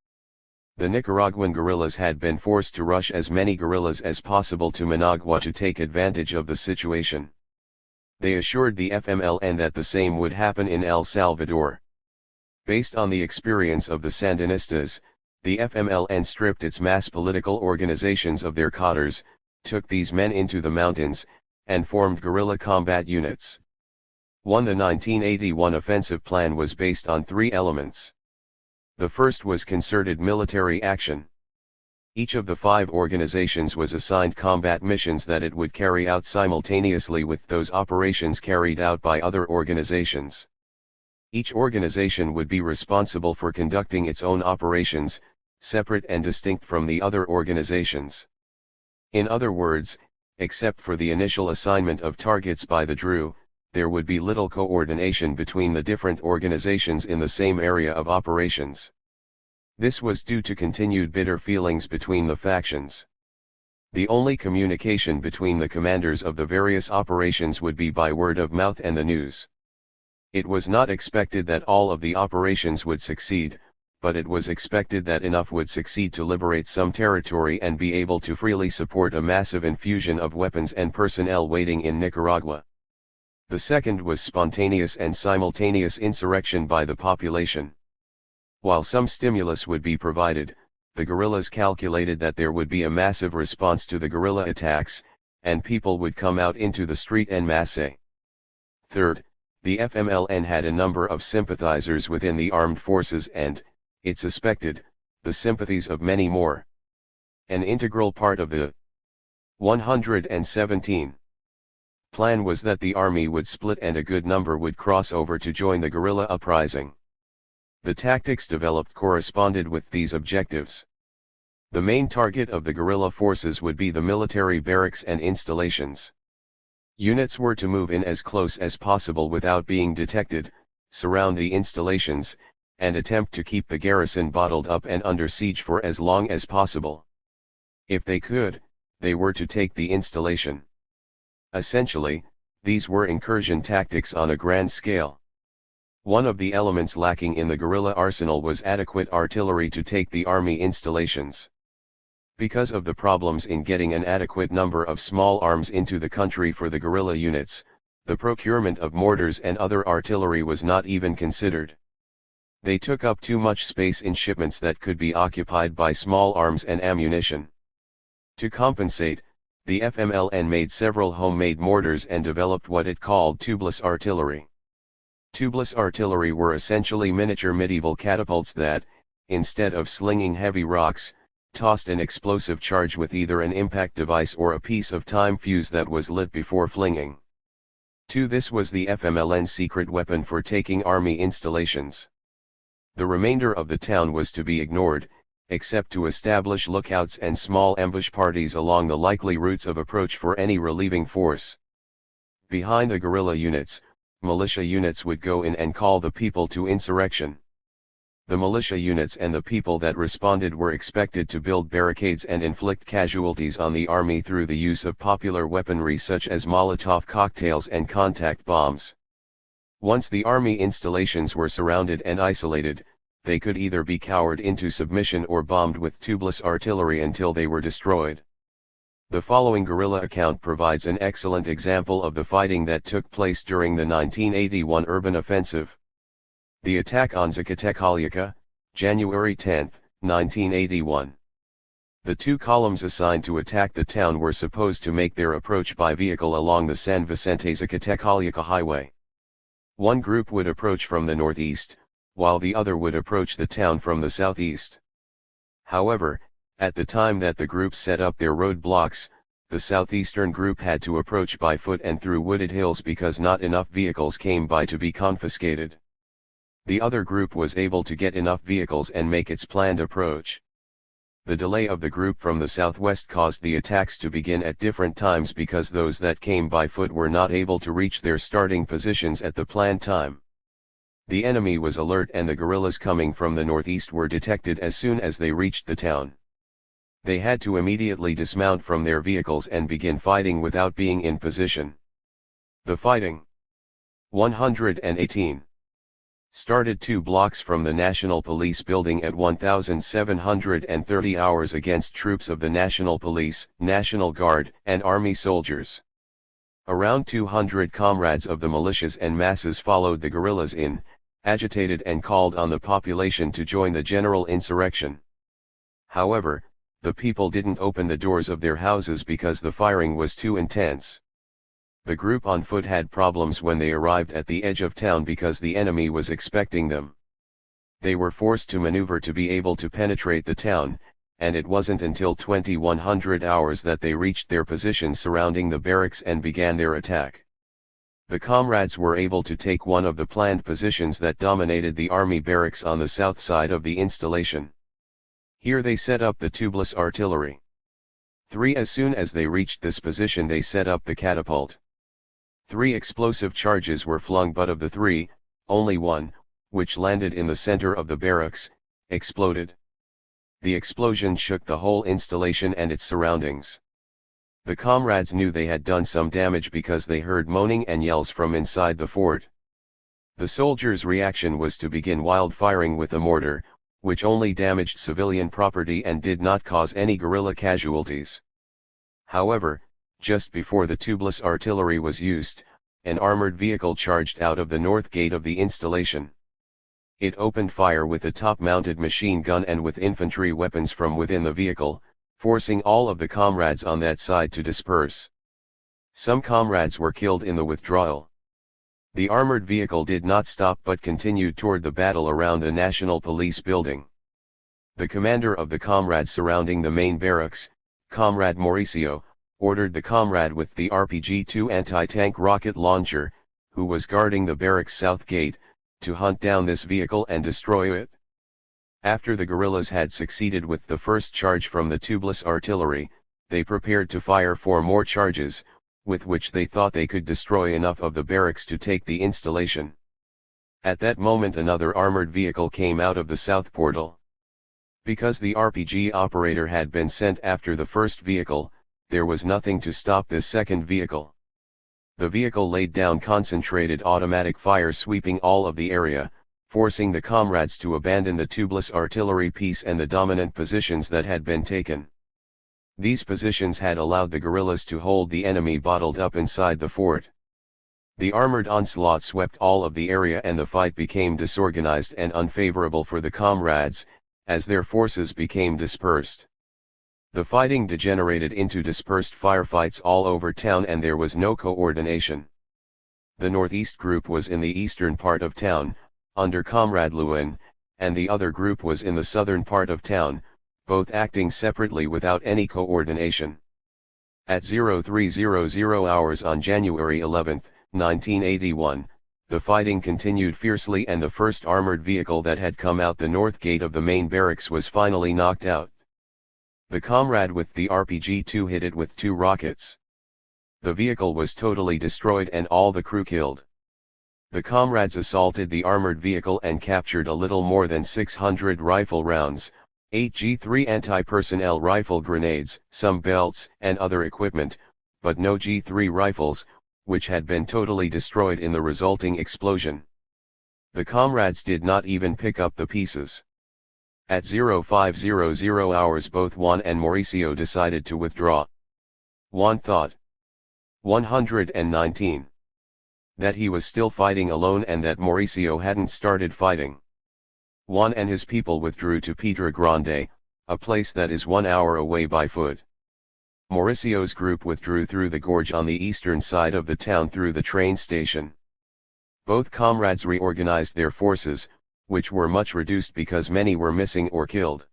The Nicaraguan guerrillas had been forced to rush as many guerrillas as possible to Managua to take advantage of the situation. They assured the FMLN that the same would happen in El Salvador. Based on the experience of the Sandinistas, the FMLN stripped its mass political organizations of their cadres, took these men into the mountains, and formed guerrilla combat units. The 1981 offensive plan was based on 3 elements. The first was concerted military action. Each of the 5 organizations was assigned combat missions that it would carry out simultaneously with those operations carried out by other organizations. Each organization would be responsible for conducting its own operations, separate and distinct from the other organizations. In other words, except for the initial assignment of targets by the DRU, there would be little coordination between the different organizations in the same area of operations. This was due to continued bitter feelings between the factions. The only communication between the commanders of the various operations would be by word of mouth and the news. It was not expected that all of the operations would succeed, but it was expected that enough would succeed to liberate some territory and be able to freely support a massive infusion of weapons and personnel waiting in Nicaragua. The second was spontaneous and simultaneous insurrection by the population. While some stimulus would be provided, the guerrillas calculated that there would be a massive response to the guerrilla attacks, and people would come out into the street en masse. Third, the FMLN had a number of sympathizers within the armed forces and, it suspected, the sympathies of many more. An integral part of the 117 plan was that the army would split and a good number would cross over to join the guerrilla uprising. The tactics developed corresponded with these objectives. The main target of the guerrilla forces would be the military barracks and installations. Units were to move in as close as possible without being detected, surround the installations, and attempt to keep the garrison bottled up and under siege for as long as possible. If they could, they were to take the installation. Essentially, these were incursion tactics on a grand scale. One of the elements lacking in the guerrilla arsenal was adequate artillery to take the army installations. Because of the problems in getting an adequate number of small arms into the country for the guerrilla units, the procurement of mortars and other artillery was not even considered. They took up too much space in shipments that could be occupied by small arms and ammunition. To compensate, the FMLN made several homemade mortars and developed what it called tubeless artillery. Tubeless artillery were essentially miniature medieval catapults that, instead of slinging heavy rocks, tossed an explosive charge with either an impact device or a piece of time fuse that was lit before flinging. This was the FMLN's secret weapon for taking army installations. The remainder of the town was to be ignored, except to establish lookouts and small ambush parties along the likely routes of approach for any relieving force. Behind the guerrilla units, militia units would go in and call the people to insurrection. The militia units and the people that responded were expected to build barricades and inflict casualties on the army through the use of popular weaponry such as Molotov cocktails and contact bombs. Once the army installations were surrounded and isolated, they could either be cowered into submission or bombed with tubeless artillery until they were destroyed. The following guerrilla account provides an excellent example of the fighting that took place during the 1981 urban offensive. The attack on Zacatecalica, January 10, 1981. The 2 columns assigned to attack the town were supposed to make their approach by vehicle along the San Vicente-Zacatecalica highway. One group would approach from the northeast, while the other would approach the town from the southeast. However, at the time that the groups set up their roadblocks, the southeastern group had to approach by foot and through wooded hills because not enough vehicles came by to be confiscated. The other group was able to get enough vehicles and make its planned approach. The delay of the group from the southwest caused the attacks to begin at different times because those that came by foot were not able to reach their starting positions at the planned time. The enemy was alert and the guerrillas coming from the northeast were detected as soon as they reached the town. They had to immediately dismount from their vehicles and begin fighting without being in position. The fighting. 118. Started 2 blocks from the National Police building at 1730 hours against troops of the National Police, National Guard, and Army soldiers. Around 200 comrades of the militias and masses followed the guerrillas in, agitated and called on the population to join the general insurrection. However, the people didn't open the doors of their houses because the firing was too intense. The group on foot had problems when they arrived at the edge of town because the enemy was expecting them. They were forced to maneuver to be able to penetrate the town, and it wasn't until 2100 hours that they reached their positions surrounding the barracks and began their attack. The comrades were able to take one of the planned positions that dominated the army barracks on the south side of the installation. Here they set up the tubeless artillery. 3. As soon as they reached this position they set up the catapult. 3 explosive charges were flung, but of the 3, only one, which landed in the center of the barracks, exploded. The explosion shook the whole installation and its surroundings. The comrades knew they had done some damage because they heard moaning and yells from inside the fort. The soldiers' reaction was to begin wild firing with a mortar, which only damaged civilian property and did not cause any guerrilla casualties. However, just before the tubeless artillery was used, an armored vehicle charged out of the north gate of the installation. It opened fire with a top-mounted machine gun and with infantry weapons from within the vehicle, forcing all of the comrades on that side to disperse. Some comrades were killed in the withdrawal. The armored vehicle did not stop but continued toward the battle around the National Police building. The commander of the comrades surrounding the main barracks, Comrade Mauricio, ordered the comrade with the RPG-2 anti-tank rocket launcher, who was guarding the barracks south gate, to hunt down this vehicle and destroy it. After the guerrillas had succeeded with the first charge from the tubeless artillery, they prepared to fire 4 more charges, with which they thought they could destroy enough of the barracks to take the installation. At that moment another armored vehicle came out of the south portal. Because the RPG operator had been sent after the first vehicle, there was nothing to stop this second vehicle. The vehicle laid down concentrated automatic fire, sweeping all of the area, forcing the comrades to abandon the tubeless artillery piece and the dominant positions that had been taken. These positions had allowed the guerrillas to hold the enemy bottled up inside the fort. The armored onslaught swept all of the area and the fight became disorganized and unfavorable for the comrades, as their forces became dispersed. The fighting degenerated into dispersed firefights all over town and there was no coordination. The northeast group was in the eastern part of town, under Comrade Lewin, and the other group was in the southern part of town, both acting separately without any coordination. At 0300 hours on January 11, 1981, the fighting continued fiercely and the first armored vehicle that had come out the north gate of the main barracks was finally knocked out. The comrade with the RPG-2 hit it with 2 rockets. The vehicle was totally destroyed and all the crew killed. The comrades assaulted the armored vehicle and captured a little more than 600 rifle rounds, 8 G3 anti-personnel rifle grenades, some belts and other equipment, but no G3 rifles, which had been totally destroyed in the resulting explosion. The comrades did not even pick up the pieces. At 0500 hours both Juan and Mauricio decided to withdraw. Juan thought 119. That he was still fighting alone and that Mauricio hadn't started fighting. Juan and his people withdrew to Pedra Grande, a place that is 1 hour away by foot. Mauricio's group withdrew through the gorge on the eastern side of the town through the train station. Both comrades reorganized their forces, which were much reduced because many were missing or killed.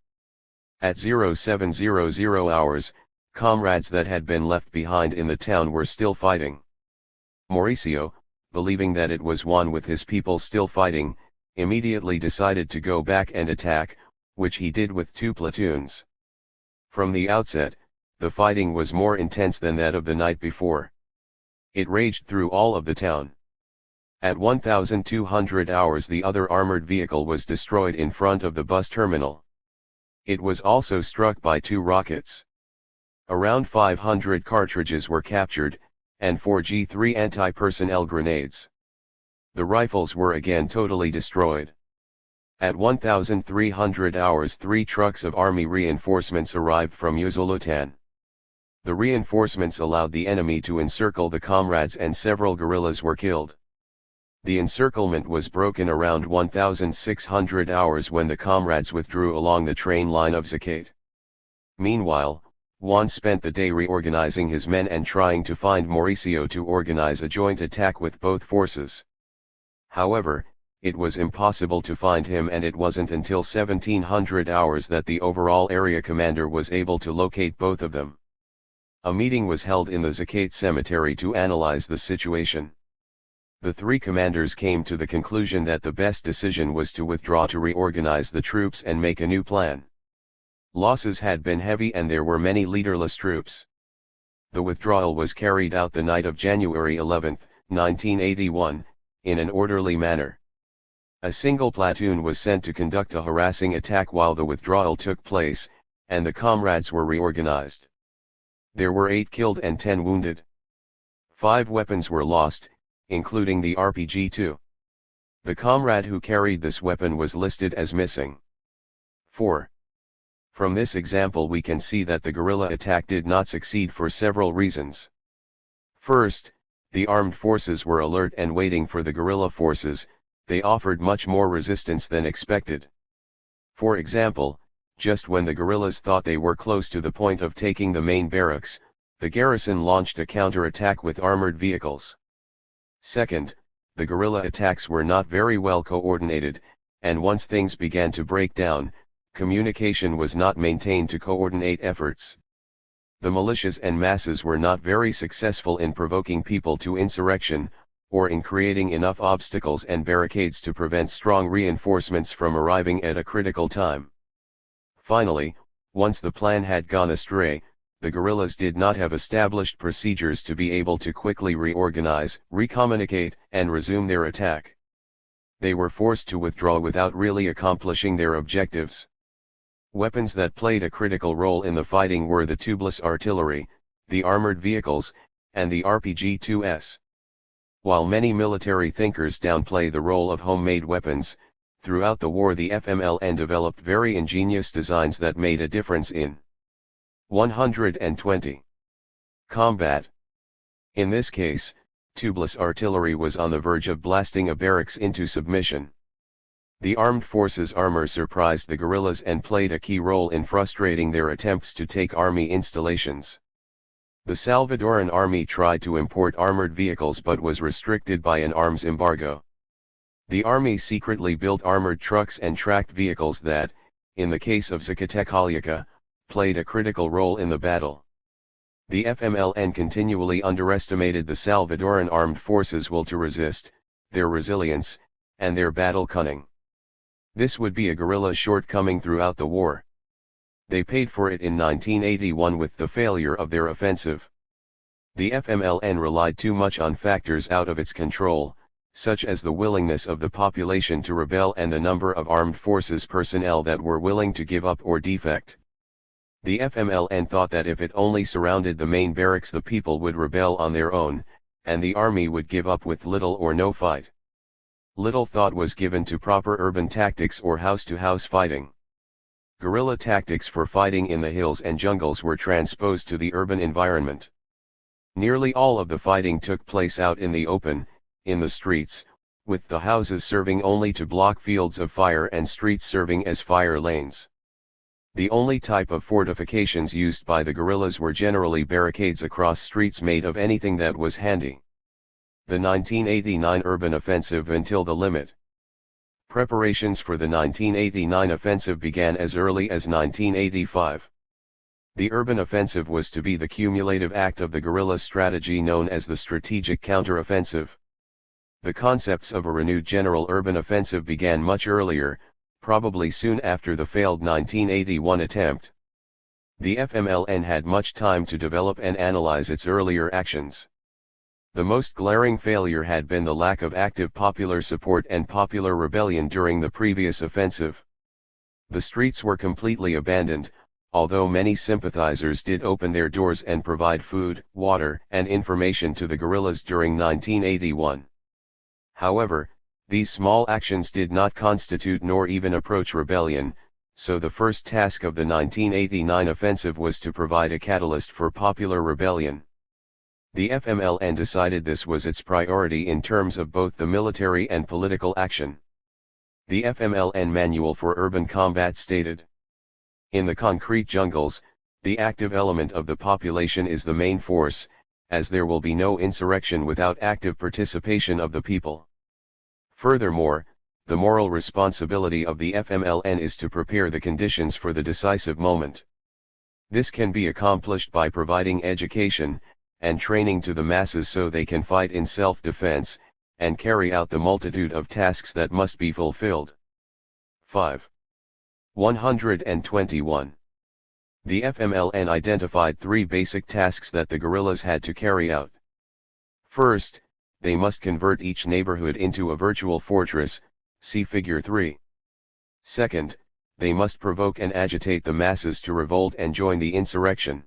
At 0700 hours, comrades that had been left behind in the town were still fighting. Mauricio, believing that it was Juan with his people still fighting, immediately decided to go back and attack, which he did with 2 platoons. From the outset, the fighting was more intense than that of the night before. It raged through all of the town. At 1200 hours the other armored vehicle was destroyed in front of the bus terminal. It was also struck by 2 rockets. Around 500 cartridges were captured, and 4 G3 anti-personnel grenades. The rifles were again totally destroyed. At 1,300 hours 3 trucks of army reinforcements arrived from Usulután. The reinforcements allowed the enemy to encircle the comrades and several guerrillas were killed. The encirclement was broken around 1,600 hours when the comrades withdrew along the train line of Zacate. Meanwhile, Juan spent the day reorganizing his men and trying to find Mauricio to organize a joint attack with both forces. However, it was impossible to find him, and it wasn't until 1700 hours that the overall area commander was able to locate both of them. A meeting was held in the Zacate cemetery to analyze the situation. The three commanders came to the conclusion that the best decision was to withdraw to reorganize the troops and make a new plan. Losses had been heavy and there were many leaderless troops. The withdrawal was carried out the night of January 11, 1981, in an orderly manner. A single platoon was sent to conduct a harassing attack while the withdrawal took place, and the comrades were reorganized. There were 8 killed and 10 wounded. 5 weapons were lost, including the RPG-2. The comrade who carried this weapon was listed as missing. 4. From this example we can see that the guerrilla attack did not succeed for several reasons. First, the armed forces were alert and waiting for the guerrilla forces. They offered much more resistance than expected. For example, just when the guerrillas thought they were close to the point of taking the main barracks, the garrison launched a counter-attack with armored vehicles. Second, the guerrilla attacks were not very well coordinated, and once things began to break down, communication was not maintained to coordinate efforts. The militias and masses were not very successful in provoking people to insurrection, or in creating enough obstacles and barricades to prevent strong reinforcements from arriving at a critical time. Finally, once the plan had gone astray, the guerrillas did not have established procedures to be able to quickly reorganize, recommunicate, and resume their attack. They were forced to withdraw without really accomplishing their objectives. Weapons that played a critical role in the fighting were the tubeless artillery, the armored vehicles, and the RPG-2s. While many military thinkers downplay the role of homemade weapons, throughout the war the FMLN developed very ingenious designs that made a difference in 120. Combat. In this case, tubeless artillery was on the verge of blasting a barracks into submission. The armed forces' armor surprised the guerrillas and played a key role in frustrating their attempts to take army installations. The Salvadoran army tried to import armored vehicles but was restricted by an arms embargo. The army secretly built armored trucks and tracked vehicles that, in the case of Zacatecalica, played a critical role in the battle. The FMLN continually underestimated the Salvadoran armed forces' will to resist, their resilience, and their battle cunning. This would be a guerrilla shortcoming throughout the war. They paid for it in 1981 with the failure of their offensive. The FMLN relied too much on factors out of its control, such as the willingness of the population to rebel and the number of armed forces personnel that were willing to give up or defect. The FMLN thought that if it only surrounded the main barracks the people would rebel on their own, and the army would give up with little or no fight. Little thought was given to proper urban tactics or house-to-house fighting. Guerrilla tactics for fighting in the hills and jungles were transposed to the urban environment. Nearly all of the fighting took place out in the open, in the streets, with the houses serving only to block fields of fire and streets serving as fire lanes. The only type of fortifications used by the guerrillas were generally barricades across streets made of anything that was handy. The 1989 urban offensive until the limit. Preparations for the 1989 offensive began as early as 1985. The urban offensive was to be the cumulative act of the guerrilla strategy known as the strategic counter-offensive. The concepts of a renewed general urban offensive began much earlier, probably soon after the failed 1981 attempt. The FMLN had much time to develop and analyze its earlier actions. The most glaring failure had been the lack of active popular support and popular rebellion during the previous offensive. The streets were completely abandoned, although many sympathizers did open their doors and provide food, water, and information to the guerrillas during 1981. However, these small actions did not constitute nor even approach rebellion, so the first task of the 1989 offensive was to provide a catalyst for popular rebellion. The FMLN decided this was its priority in terms of both the military and political action. The FMLN Manual for Urban Combat stated, "In the concrete jungles, the active element of the population is the main force, as there will be no insurrection without active participation of the people. Furthermore, the moral responsibility of the FMLN is to prepare the conditions for the decisive moment. This can be accomplished by providing education and training to the masses so they can fight in self-defense, and carry out the multitude of tasks that must be fulfilled." 5. 121. The FMLN identified three basic tasks that the guerrillas had to carry out. First, they must convert each neighborhood into a virtual fortress, see Figure 3. Second, they must provoke and agitate the masses to revolt and join the insurrection.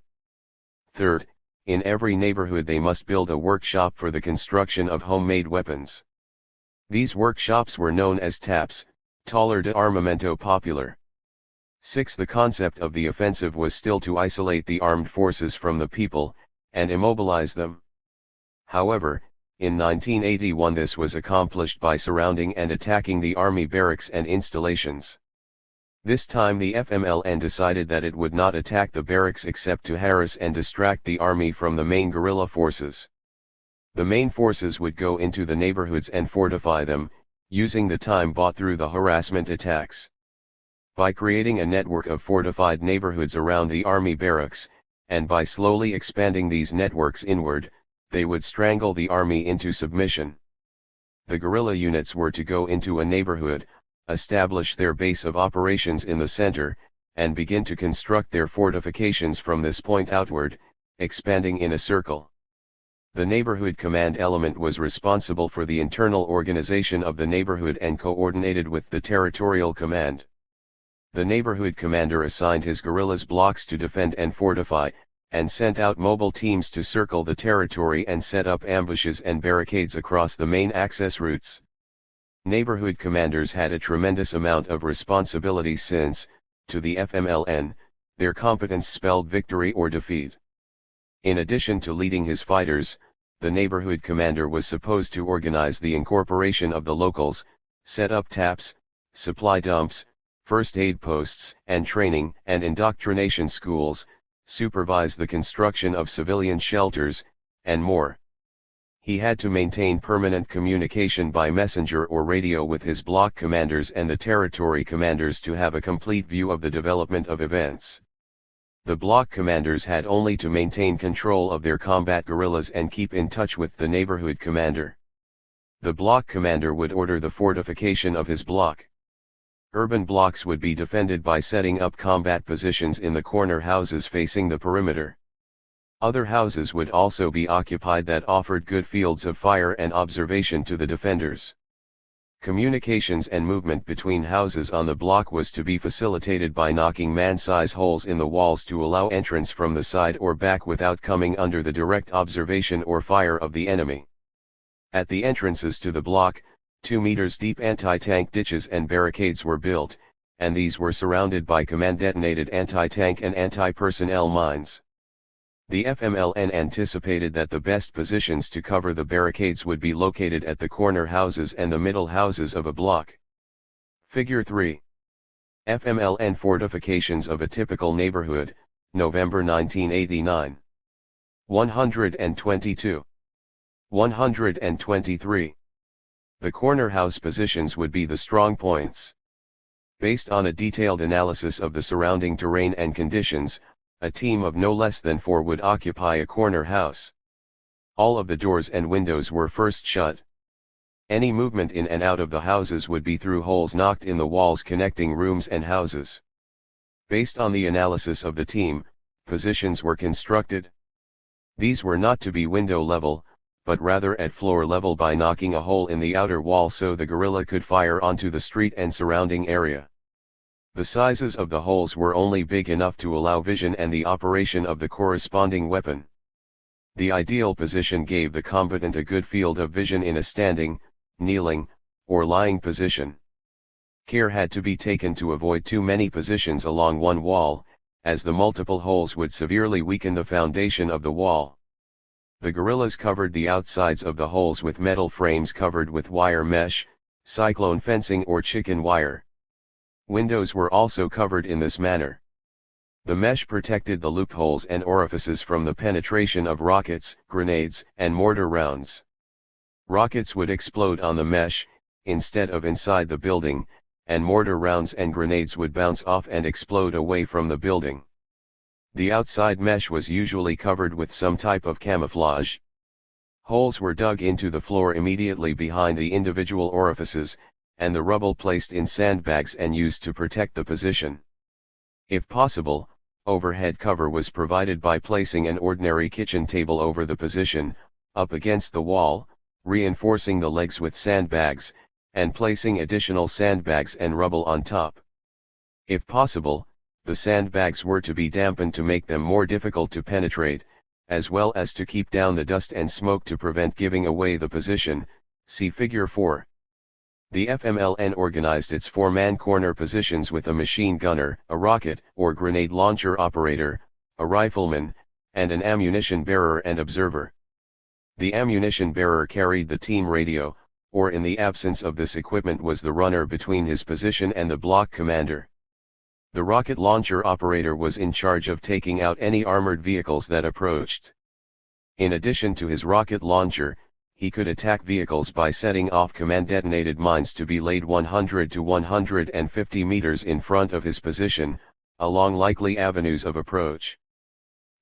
Third, in every neighborhood they must build a workshop for the construction of homemade weapons. These workshops were known as TAPs, Taller de Armamento Popular. 6. The concept of the offensive was still to isolate the armed forces from the people, and immobilize them. However, in 1981 this was accomplished by surrounding and attacking the army barracks and installations. This time the FMLN decided that it would not attack the barracks except to harass and distract the army from the main guerrilla forces. The main forces would go into the neighborhoods and fortify them, using the time bought through the harassment attacks. By creating a network of fortified neighborhoods around the army barracks, and by slowly expanding these networks inward, they would strangle the army into submission. The guerrilla units were to go into a neighborhood, establish their base of operations in the center, and begin to construct their fortifications from this point outward, expanding in a circle. The neighborhood command element was responsible for the internal organization of the neighborhood and coordinated with the territorial command. The neighborhood commander assigned his guerrillas blocks to defend and fortify, and sent out mobile teams to circle the territory and set up ambushes and barricades across the main access routes. Neighborhood commanders had a tremendous amount of responsibility since, to the FMLN, their competence spelled victory or defeat. In addition to leading his fighters, the neighborhood commander was supposed to organize the incorporation of the locals, set up TAPs, supply dumps, first aid posts and training and indoctrination schools, supervise the construction of civilian shelters, and more. He had to maintain permanent communication by messenger or radio with his block commanders and the territory commanders to have a complete view of the development of events. The block commanders had only to maintain control of their combat guerrillas and keep in touch with the neighborhood commander. The block commander would order the fortification of his block. Urban blocks would be defended by setting up combat positions in the corner houses facing the perimeter. Other houses would also be occupied that offered good fields of fire and observation to the defenders. Communications and movement between houses on the block was to be facilitated by knocking man-size holes in the walls to allow entrance from the side or back without coming under the direct observation or fire of the enemy. At the entrances to the block, 2 meters deep anti-tank ditches and barricades were built, and these were surrounded by command-detonated anti-tank and anti-personnel mines. The FMLN anticipated that the best positions to cover the barricades would be located at the corner houses and the middle houses of a block. Figure 3. FMLN fortifications of a typical neighborhood, November 1989. 122. 123. The corner house positions would be the strong points. Based on a detailed analysis of the surrounding terrain and conditions, a team of no less than 4 would occupy a corner house. All of the doors and windows were first shut. Any movement in and out of the houses would be through holes knocked in the walls connecting rooms and houses. Based on the analysis of the team, positions were constructed. These were not to be window level, but rather at floor level by knocking a hole in the outer wall so the guerrilla could fire onto the street and surrounding area. The sizes of the holes were only big enough to allow vision and the operation of the corresponding weapon. The ideal position gave the combatant a good field of vision in a standing, kneeling, or lying position. Care had to be taken to avoid too many positions along one wall, as the multiple holes would severely weaken the foundation of the wall. The guerrillas covered the outsides of the holes with metal frames covered with wire mesh, cyclone fencing or chicken wire. Windows were also covered in this manner. The mesh protected the loopholes and orifices from the penetration of rockets, grenades, and mortar rounds. Rockets would explode on the mesh, instead of inside the building, and mortar rounds and grenades would bounce off and explode away from the building. The outside mesh was usually covered with some type of camouflage. Holes were dug into the floor immediately behind the individual orifices, and the rubble placed in sandbags and used to protect the position. If possible, overhead cover was provided by placing an ordinary kitchen table over the position, up against the wall, reinforcing the legs with sandbags, and placing additional sandbags and rubble on top. If possible, the sandbags were to be dampened to make them more difficult to penetrate, as well as to keep down the dust and smoke to prevent giving away the position, see Figure 4. The FMLN organized its four-man corner positions with a machine gunner, a rocket or grenade launcher operator, a rifleman, and an ammunition bearer and observer. The ammunition bearer carried the team radio, or in the absence of this equipment was the runner between his position and the block commander. The rocket launcher operator was in charge of taking out any armored vehicles that approached. In addition to his rocket launcher, he could attack vehicles by setting off command-detonated mines to be laid 100 to 150 meters in front of his position, along likely avenues of approach.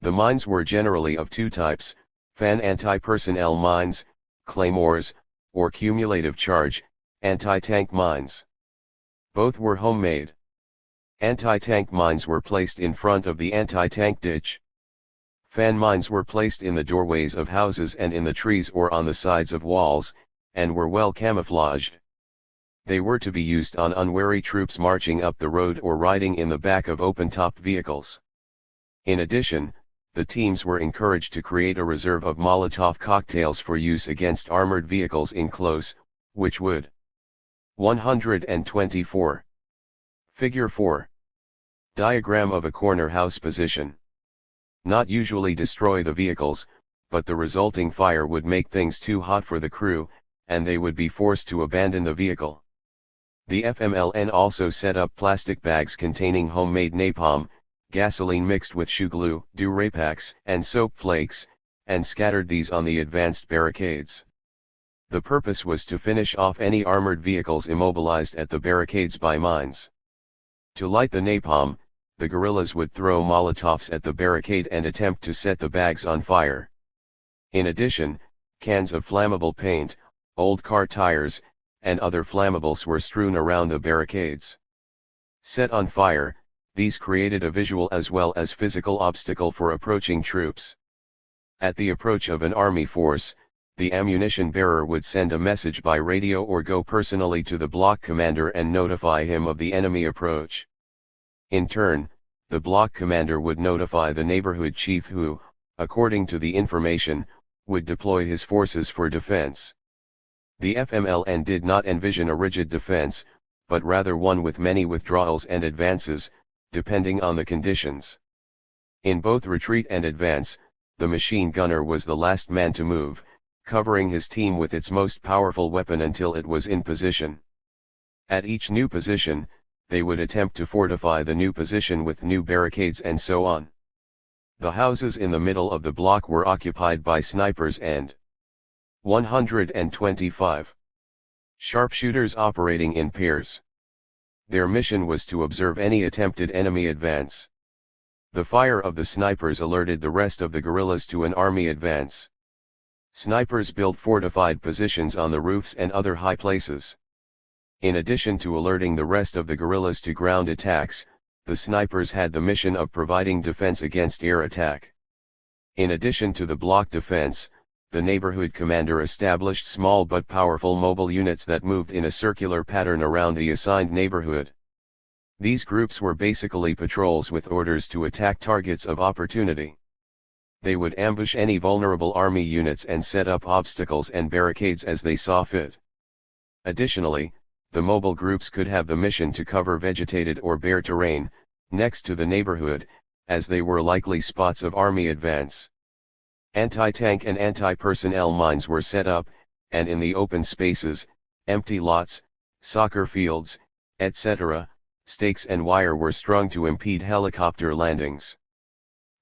The mines were generally of two types: fan anti-personnel mines, claymores, or cumulative charge, anti-tank mines. Both were homemade. Anti-tank mines were placed in front of the anti-tank ditch. Fan mines were placed in the doorways of houses and in the trees or on the sides of walls, and were well camouflaged. They were to be used on unwary troops marching up the road or riding in the back of open-topped vehicles. In addition, the teams were encouraged to create a reserve of Molotov cocktails for use against armored vehicles in close, which would 124. Figure 4. Diagram of a corner house position. Not usually destroy the vehicles, but the resulting fire would make things too hot for the crew, and they would be forced to abandon the vehicle. The FMLN also set up plastic bags containing homemade napalm, gasoline mixed with shoe glue, Durapax, and soap flakes, and scattered these on the advanced barricades. The purpose was to finish off any armored vehicles immobilized at the barricades by mines. To light the napalm, the guerrillas would throw Molotovs at the barricade and attempt to set the bags on fire. In addition, cans of flammable paint, old car tires, and other flammables were strewn around the barricades. Set on fire, these created a visual as well as physical obstacle for approaching troops. At the approach of an army force, the ammunition bearer would send a message by radio or go personally to the block commander and notify him of the enemy approach. In turn, the block commander would notify the neighborhood chief who, according to the information, would deploy his forces for defense. The FMLN did not envision a rigid defense, but rather one with many withdrawals and advances, depending on the conditions. In both retreat and advance, the machine gunner was the last man to move, covering his team with its most powerful weapon until it was in position. At each new position, they would attempt to fortify the new position with new barricades and so on. The houses in the middle of the block were occupied by snipers and 125 sharpshooters operating in pairs. Their mission was to observe any attempted enemy advance. The fire of the snipers alerted the rest of the guerrillas to an army advance. Snipers built fortified positions on the roofs and other high places. In addition to alerting the rest of the guerrillas to ground attacks, the snipers had the mission of providing defense against air attack. In addition to the block defense, the neighborhood commander established small but powerful mobile units that moved in a circular pattern around the assigned neighborhood. These groups were basically patrols with orders to attack targets of opportunity. They would ambush any vulnerable army units and set up obstacles and barricades as they saw fit. Additionally, the mobile groups could have the mission to cover vegetated or bare terrain, next to the neighborhood, as they were likely spots of army advance. Anti-tank and anti-personnel mines were set up, and in the open spaces, empty lots, soccer fields, etc., stakes and wire were strung to impede helicopter landings.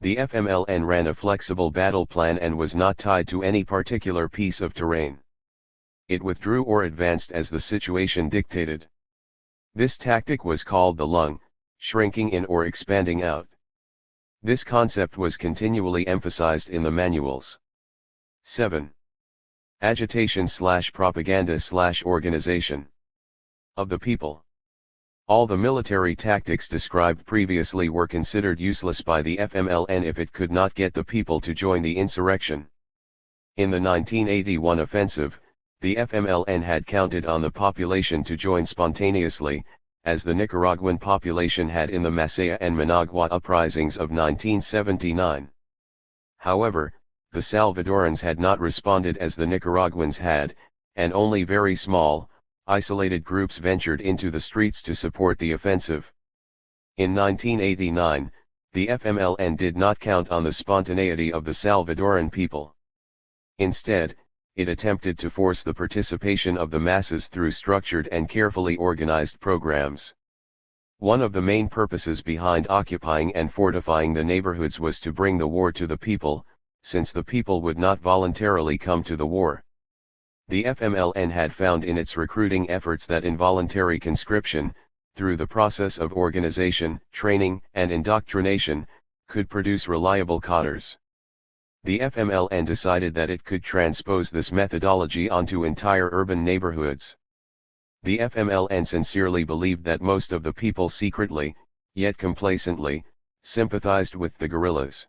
The FMLN ran a flexible battle plan and was not tied to any particular piece of terrain. It withdrew or advanced as the situation dictated. This tactic was called the lung, shrinking in or expanding out. This concept was continually emphasized in the manuals. 7. Agitation/propaganda/organization of the people. All the military tactics described previously were considered useless by the FMLN if it could not get the people to join the insurrection. In the 1981 offensive, the FMLN had counted on the population to join spontaneously, as the Nicaraguan population had in the Masaya and Managua uprisings of 1979. However, the Salvadorans had not responded as the Nicaraguans had, and only very small, isolated groups ventured into the streets to support the offensive. In 1989, the FMLN did not count on the spontaneity of the Salvadoran people. Instead, it attempted to force the participation of the masses through structured and carefully organized programs. One of the main purposes behind occupying and fortifying the neighborhoods was to bring the war to the people, since the people would not voluntarily come to the war. The FMLN had found in its recruiting efforts that involuntary conscription, through the process of organization, training, and indoctrination, could produce reliable cadres. The FMLN decided that it could transpose this methodology onto entire urban neighborhoods. The FMLN sincerely believed that most of the people secretly, yet complacently, sympathized with the guerrillas.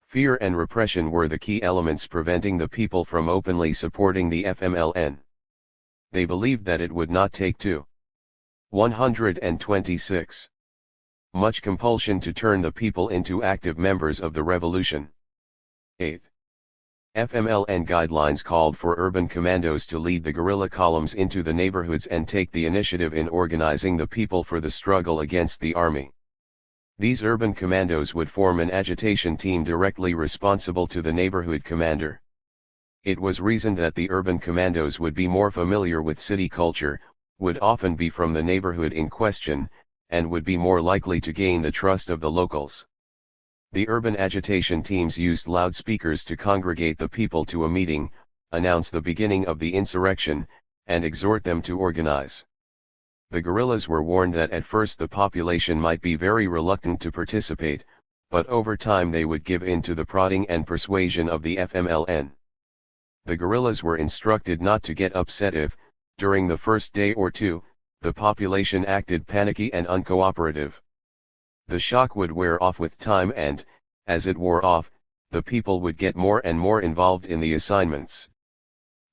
Fear and repression were the key elements preventing the people from openly supporting the FMLN. They believed that it would not take 126 much compulsion to turn the people into active members of the revolution. 8. FMLN guidelines called for urban commandos to lead the guerrilla columns into the neighborhoods and take the initiative in organizing the people for the struggle against the army. These urban commandos would form an agitation team directly responsible to the neighborhood commander. It was reasoned that the urban commandos would be more familiar with city culture, would often be from the neighborhood in question, and would be more likely to gain the trust of the locals. The urban agitation teams used loudspeakers to congregate the people to a meeting, announce the beginning of the insurrection, and exhort them to organize. The guerrillas were warned that at first the population might be very reluctant to participate, but over time they would give in to the prodding and persuasion of the FMLN. The guerrillas were instructed not to get upset if, during the first day or two, the population acted panicky and uncooperative. The shock would wear off with time and, as it wore off, the people would get more and more involved in the assignments.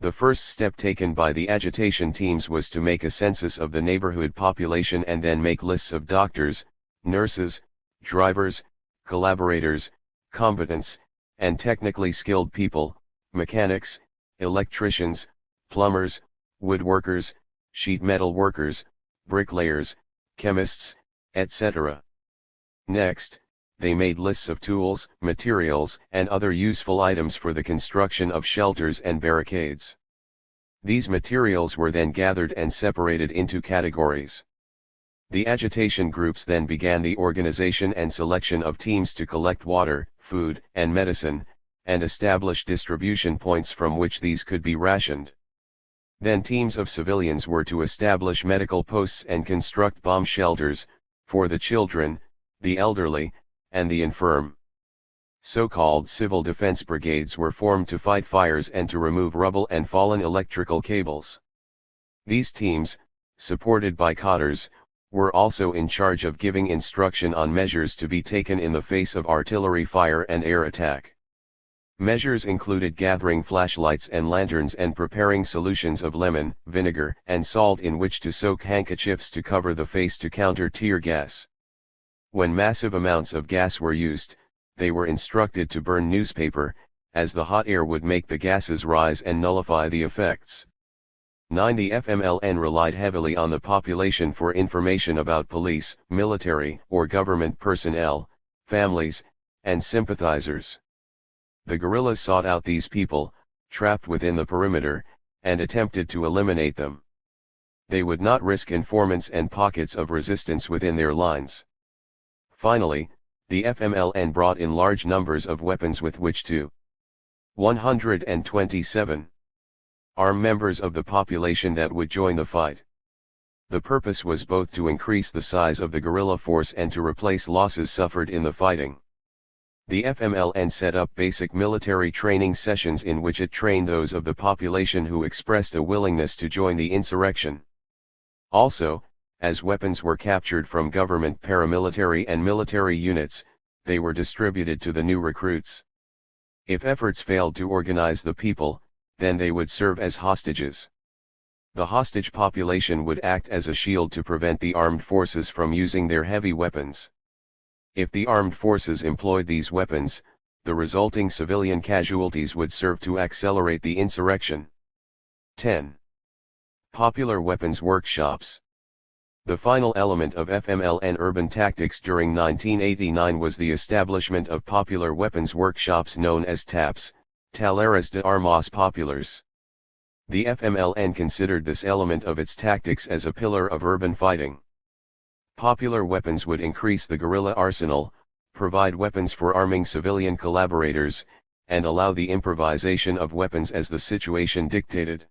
The first step taken by the agitation teams was to make a census of the neighborhood population and then make lists of doctors, nurses, drivers, collaborators, combatants, and technically skilled people, mechanics, electricians, plumbers, woodworkers, sheet metal workers, bricklayers, chemists, etc. Next, they made lists of tools, materials, and other useful items for the construction of shelters and barricades. These materials were then gathered and separated into categories. The agitation groups then began the organization and selection of teams to collect water, food, and medicine, and establish distribution points from which these could be rationed. Then teams of civilians were to establish medical posts and construct bomb shelters, for the children, the elderly, and the infirm. So-called civil defense brigades were formed to fight fires and to remove rubble and fallen electrical cables. These teams, supported by cadres, were also in charge of giving instruction on measures to be taken in the face of artillery fire and air attack. Measures included gathering flashlights and lanterns and preparing solutions of lemon, vinegar, and salt in which to soak handkerchiefs to cover the face to counter tear gas. When massive amounts of gas were used, they were instructed to burn newspaper, as the hot air would make the gases rise and nullify the effects. 9. The FMLN relied heavily on the population for information about police, military, or government personnel, families, and sympathizers. The guerrillas sought out these people, trapped within the perimeter, and attempted to eliminate them. They would not risk informants and pockets of resistance within their lines. Finally, the FMLN brought in large numbers of weapons with which to 127. Arm members of the population that would join the fight. The purpose was both to increase the size of the guerrilla force and to replace losses suffered in the fighting. The FMLN set up basic military training sessions in which it trained those of the population who expressed a willingness to join the insurrection. Also, as weapons were captured from government paramilitary and military units, they were distributed to the new recruits. If efforts failed to organize the people, then they would serve as hostages. The hostage population would act as a shield to prevent the armed forces from using their heavy weapons. If the armed forces employed these weapons, the resulting civilian casualties would serve to accelerate the insurrection. 10. Popular weapons workshops. The final element of FMLN urban tactics during 1989 was the establishment of popular weapons workshops known as TAPs, Talleres de Armas Populares. The FMLN considered this element of its tactics as a pillar of urban fighting. Popular weapons would increase the guerrilla arsenal, provide weapons for arming civilian collaborators, and allow the improvisation of weapons as the situation dictated.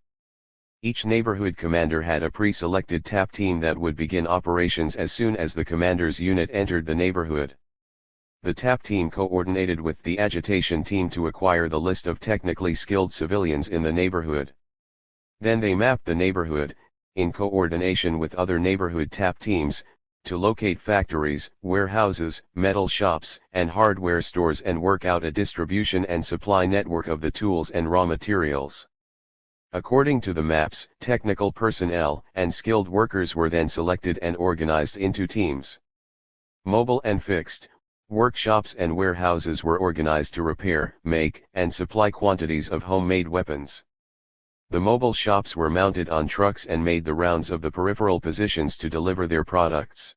Each neighborhood commander had a pre-selected TAP team that would begin operations as soon as the commander's unit entered the neighborhood. The TAP team coordinated with the agitation team to acquire the list of technically skilled civilians in the neighborhood. Then they mapped the neighborhood, in coordination with other neighborhood TAP teams, to locate factories, warehouses, metal shops, and hardware stores and work out a distribution and supply network of the tools and raw materials. According to the maps, technical personnel and skilled workers were then selected and organized into teams. Mobile and fixed workshops and warehouses were organized to repair, make, and supply quantities of homemade weapons. The mobile shops were mounted on trucks and made the rounds of the peripheral positions to deliver their products.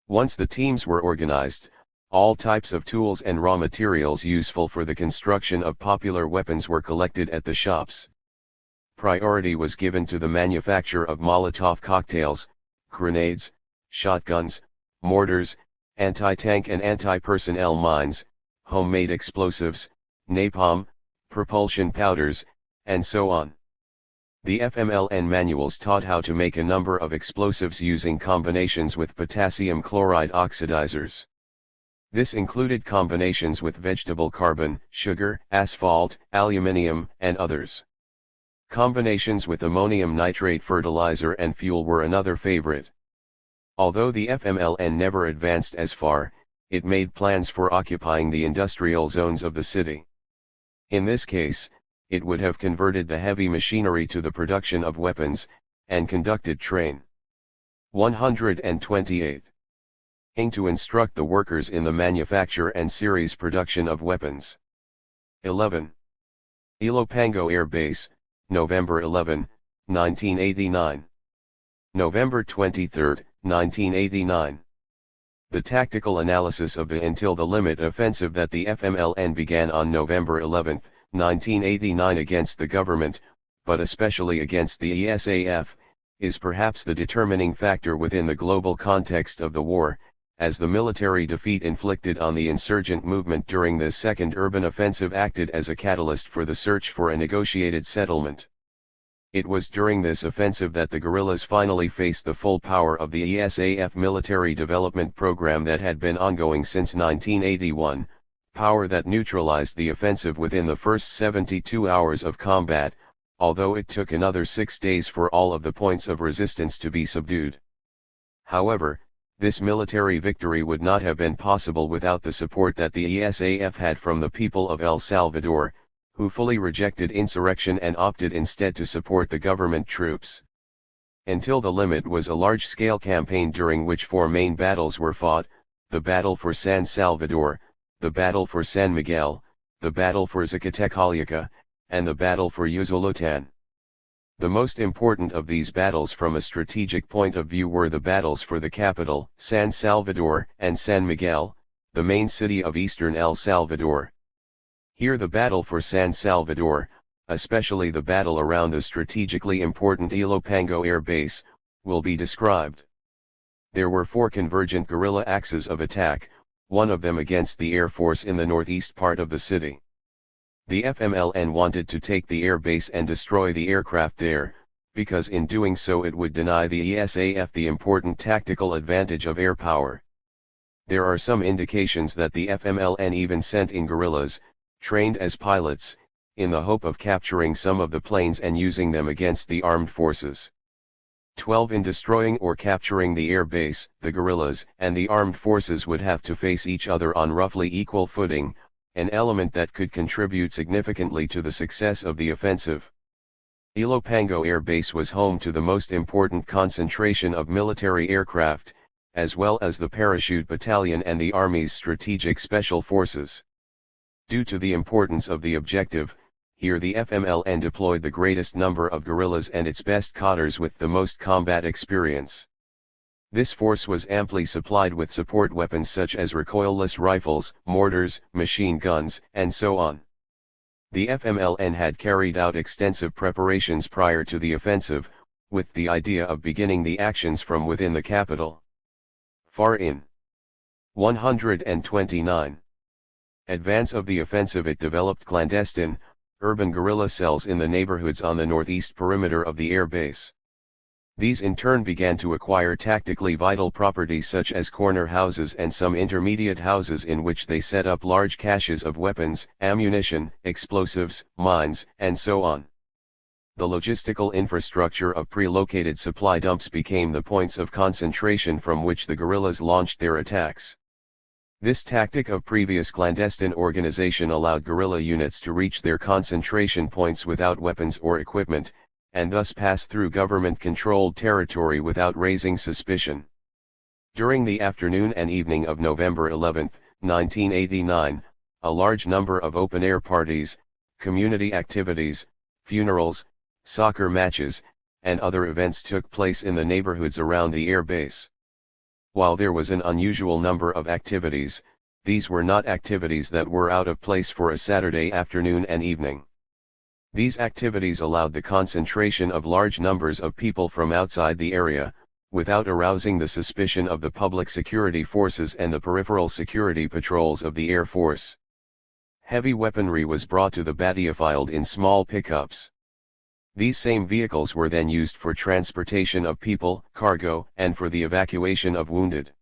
Once the teams were organized, all types of tools and raw materials useful for the construction of popular weapons were collected at the shops. Priority was given to the manufacture of Molotov cocktails, grenades, shotguns, mortars, anti-tank and anti-personnel mines, homemade explosives, napalm, propulsion powders, and so on. The FMLN manuals taught how to make a number of explosives using combinations with potassium chloride oxidizers. This included combinations with vegetable carbon, sugar, asphalt, aluminium, and others. Combinations with ammonium nitrate fertilizer and fuel were another favorite. Although the FMLN never advanced as far, it made plans for occupying the industrial zones of the city. In this case, it would have converted the heavy machinery to the production of weapons, and conducted train. 128. To instruct the workers in the manufacture and series production of weapons. 11. Ilopango Air Base, November 11, 1989. November 23, 1989. The tactical analysis of the Until the Limit offensive that the FMLN began on November 11, 1989 against the government, but especially against the ESAF, is perhaps the determining factor within the global context of the war, as the military defeat inflicted on the insurgent movement during this second urban offensive acted as a catalyst for the search for a negotiated settlement. It was during this offensive that the guerrillas finally faced the full power of the ESAF military development program that had been ongoing since 1981, power that neutralized the offensive within the first 72 hours of combat, although it took another 6 days for all of the points of resistance to be subdued. However, this military victory would not have been possible without the support that the ESAF had from the people of El Salvador, who fully rejected insurrection and opted instead to support the government troops. Until the Limit was a large-scale campaign during which 4 main battles were fought: the Battle for San Salvador, the Battle for San Miguel, the Battle for Zacatecalica, and the Battle for Usulután. The most important of these battles from a strategic point of view were the battles for the capital, San Salvador, and San Miguel, the main city of eastern El Salvador. Here the battle for San Salvador, especially the battle around the strategically important Ilopango Air Base, will be described. There were 4 convergent guerrilla axes of attack, one of them against the Air Force in the northeast part of the city. The FMLN wanted to take the air base and destroy the aircraft there, because in doing so it would deny the ESAF the important tactical advantage of air power. There are some indications that the FMLN even sent in guerrillas, trained as pilots, in the hope of capturing some of the planes and using them against the armed forces. 12 In destroying or capturing the air base, the guerrillas and the armed forces would have to face each other on roughly equal footing, an element that could contribute significantly to the success of the offensive. Ilopango Air Base was home to the most important concentration of military aircraft, as well as the Parachute Battalion and the Army's Strategic Special Forces. Due to the importance of the objective, here the FMLN deployed the greatest number of guerrillas and its best cotters with the most combat experience. This force was amply supplied with support weapons such as recoilless rifles, mortars, machine guns, and so on. The FMLN had carried out extensive preparations prior to the offensive, with the idea of beginning the actions from within the capital. Far in 129. Advance of the offensive. It developed clandestine, urban guerrilla cells in the neighborhoods on the northeast perimeter of the air base. These in turn began to acquire tactically vital properties such as corner houses and some intermediate houses in which they set up large caches of weapons, ammunition, explosives, mines, and so on. The logistical infrastructure of pre-located supply dumps became the points of concentration from which the guerrillas launched their attacks. This tactic of previous clandestine organization allowed guerrilla units to reach their concentration points without weapons or equipment, and thus pass through government-controlled territory without raising suspicion. During the afternoon and evening of November 11, 1989, a large number of open-air parties, community activities, funerals, soccer matches, and other events took place in the neighborhoods around the air base. While there was an unusual number of activities, these were not activities that were out of place for a Saturday afternoon and evening. These activities allowed the concentration of large numbers of people from outside the area, without arousing the suspicion of the public security forces and the peripheral security patrols of the Air Force. Heavy weaponry was brought to the battlefield in small pickups. These same vehicles were then used for transportation of people, cargo, and for the evacuation of wounded.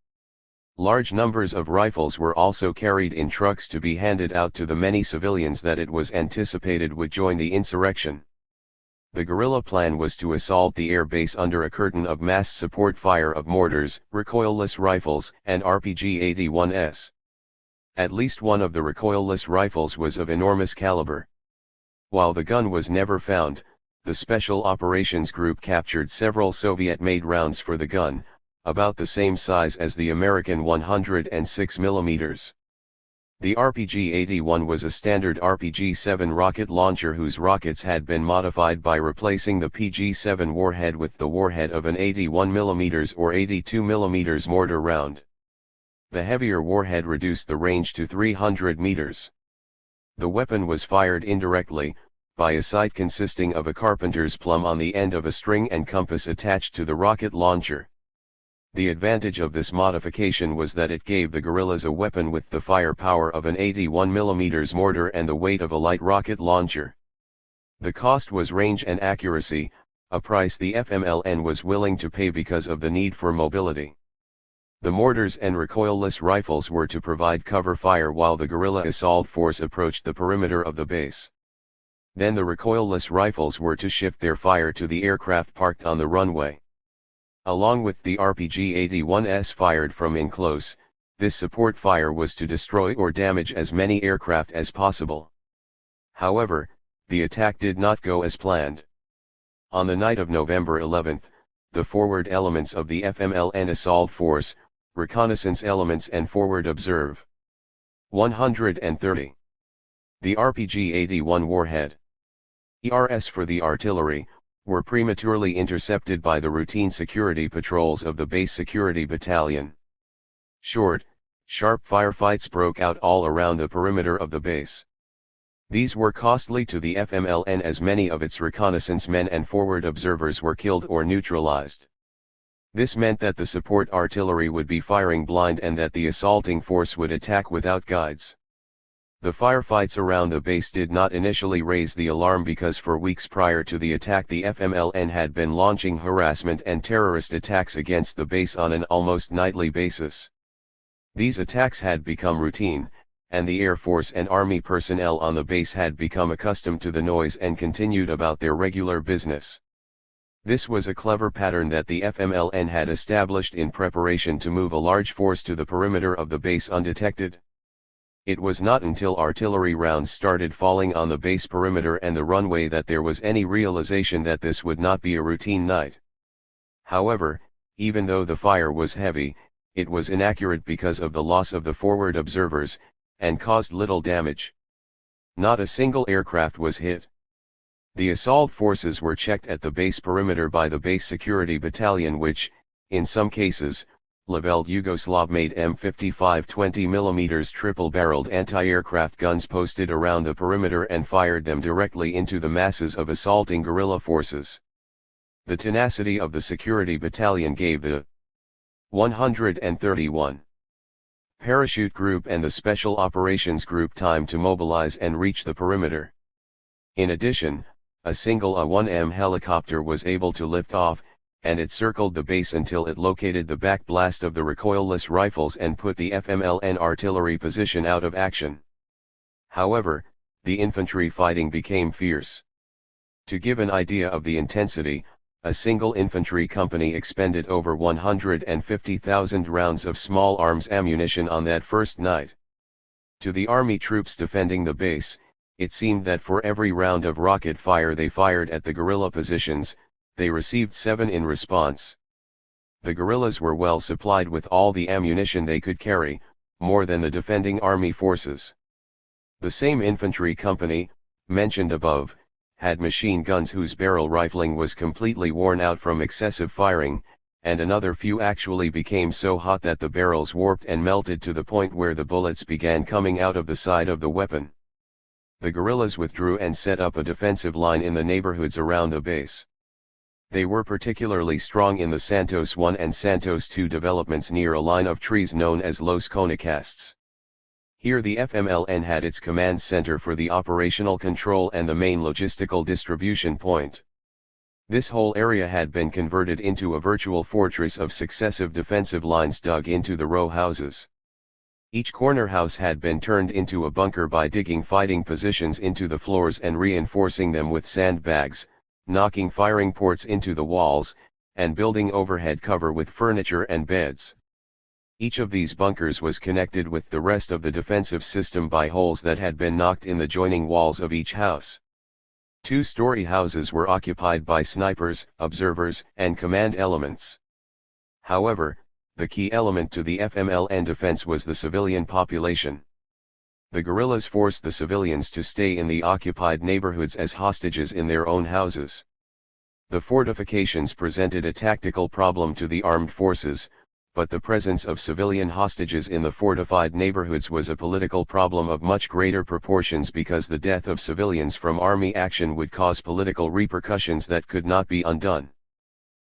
Large numbers of rifles were also carried in trucks to be handed out to the many civilians that it was anticipated would join the insurrection. The guerrilla plan was to assault the air base under a curtain of mass support fire of mortars, recoilless rifles, and RPG-81s. At least one of the recoilless rifles was of enormous caliber. While the gun was never found, the Special Operations Group captured several Soviet-made rounds for the gun, about the same size as the American 106 mm. The RPG-81 was a standard RPG-7 rocket launcher whose rockets had been modified by replacing the PG-7 warhead with the warhead of an 81 mm or 82 mm mortar round. The heavier warhead reduced the range to 300 meters. The weapon was fired indirectly, by a sight consisting of a carpenter's plumb on the end of a string and compass attached to the rocket launcher. The advantage of this modification was that it gave the guerrillas a weapon with the firepower of an 81 mm mortar and the weight of a light rocket launcher. The cost was range and accuracy, a price the FMLN was willing to pay because of the need for mobility. The mortars and recoilless rifles were to provide cover fire while the guerrilla assault force approached the perimeter of the base. Then the recoilless rifles were to shift their fire to the aircraft parked on the runway. Along with the RPG-81s fired from in close, this support fire was to destroy or damage as many aircraft as possible. However, the attack did not go as planned. On the night of November 11, the forward elements of the FMLN assault force, reconnaissance elements and forward observe 130. The RPG-81 warhead. ERS for the artillery, were prematurely intercepted by the routine security patrols of the base security battalion. Short, sharp firefights broke out all around the perimeter of the base. These were costly to the FMLN as many of its reconnaissance men and forward observers were killed or neutralized. This meant that the support artillery would be firing blind and that the assaulting force would attack without guides. The firefights around the base did not initially raise the alarm because for weeks prior to the attack the FMLN had been launching harassment and terrorist attacks against the base on an almost nightly basis. These attacks had become routine, and the Air Force and Army personnel on the base had become accustomed to the noise and continued about their regular business. This was a clever pattern that the FMLN had established in preparation to move a large force to the perimeter of the base undetected. It was not until artillery rounds started falling on the base perimeter and the runway that there was any realization that this would not be a routine night. However, even though the fire was heavy, it was inaccurate because of the loss of the forward observers, and caused little damage. Not a single aircraft was hit. The assault forces were checked at the base perimeter by the base security battalion which, in some cases, leveled Yugoslav-made M55 20mm triple-barreled anti-aircraft guns posted around the perimeter and fired them directly into the masses of assaulting guerrilla forces. The tenacity of the security battalion gave the 131 Parachute Group and the Special Operations Group time to mobilize and reach the perimeter. In addition, a single A-1M helicopter was able to lift off, and it circled the base until it located the backblast of the recoilless rifles and put the FMLN artillery position out of action. However, the infantry fighting became fierce. To give an idea of the intensity, a single infantry company expended over 150,000 rounds of small arms ammunition on that first night. To the army troops defending the base, it seemed that for every round of rocket fire they fired at the guerrilla positions, they received 7 in response. The guerrillas were well supplied with all the ammunition they could carry, more than the defending army forces. The same infantry company, mentioned above, had machine guns whose barrel rifling was completely worn out from excessive firing, and another few actually became so hot that the barrels warped and melted to the point where the bullets began coming out of the side of the weapon. The guerrillas withdrew and set up a defensive line in the neighborhoods around the base. They were particularly strong in the Santos I and Santos II developments near a line of trees known as Los Conacasts. Here the FMLN had its command center for the operational control and the main logistical distribution point. This whole area had been converted into a virtual fortress of successive defensive lines dug into the row houses. Each corner house had been turned into a bunker by digging fighting positions into the floors and reinforcing them with sandbags, knocking firing ports into the walls, and building overhead cover with furniture and beds. Each of these bunkers was connected with the rest of the defensive system by holes that had been knocked in the joining walls of each house. 2-story houses were occupied by snipers, observers, and command elements. However, the key element to the FMLN defense was the civilian population. The guerrillas forced the civilians to stay in the occupied neighborhoods as hostages in their own houses. The fortifications presented a tactical problem to the armed forces, but the presence of civilian hostages in the fortified neighborhoods was a political problem of much greater proportions because the death of civilians from army action would cause political repercussions that could not be undone.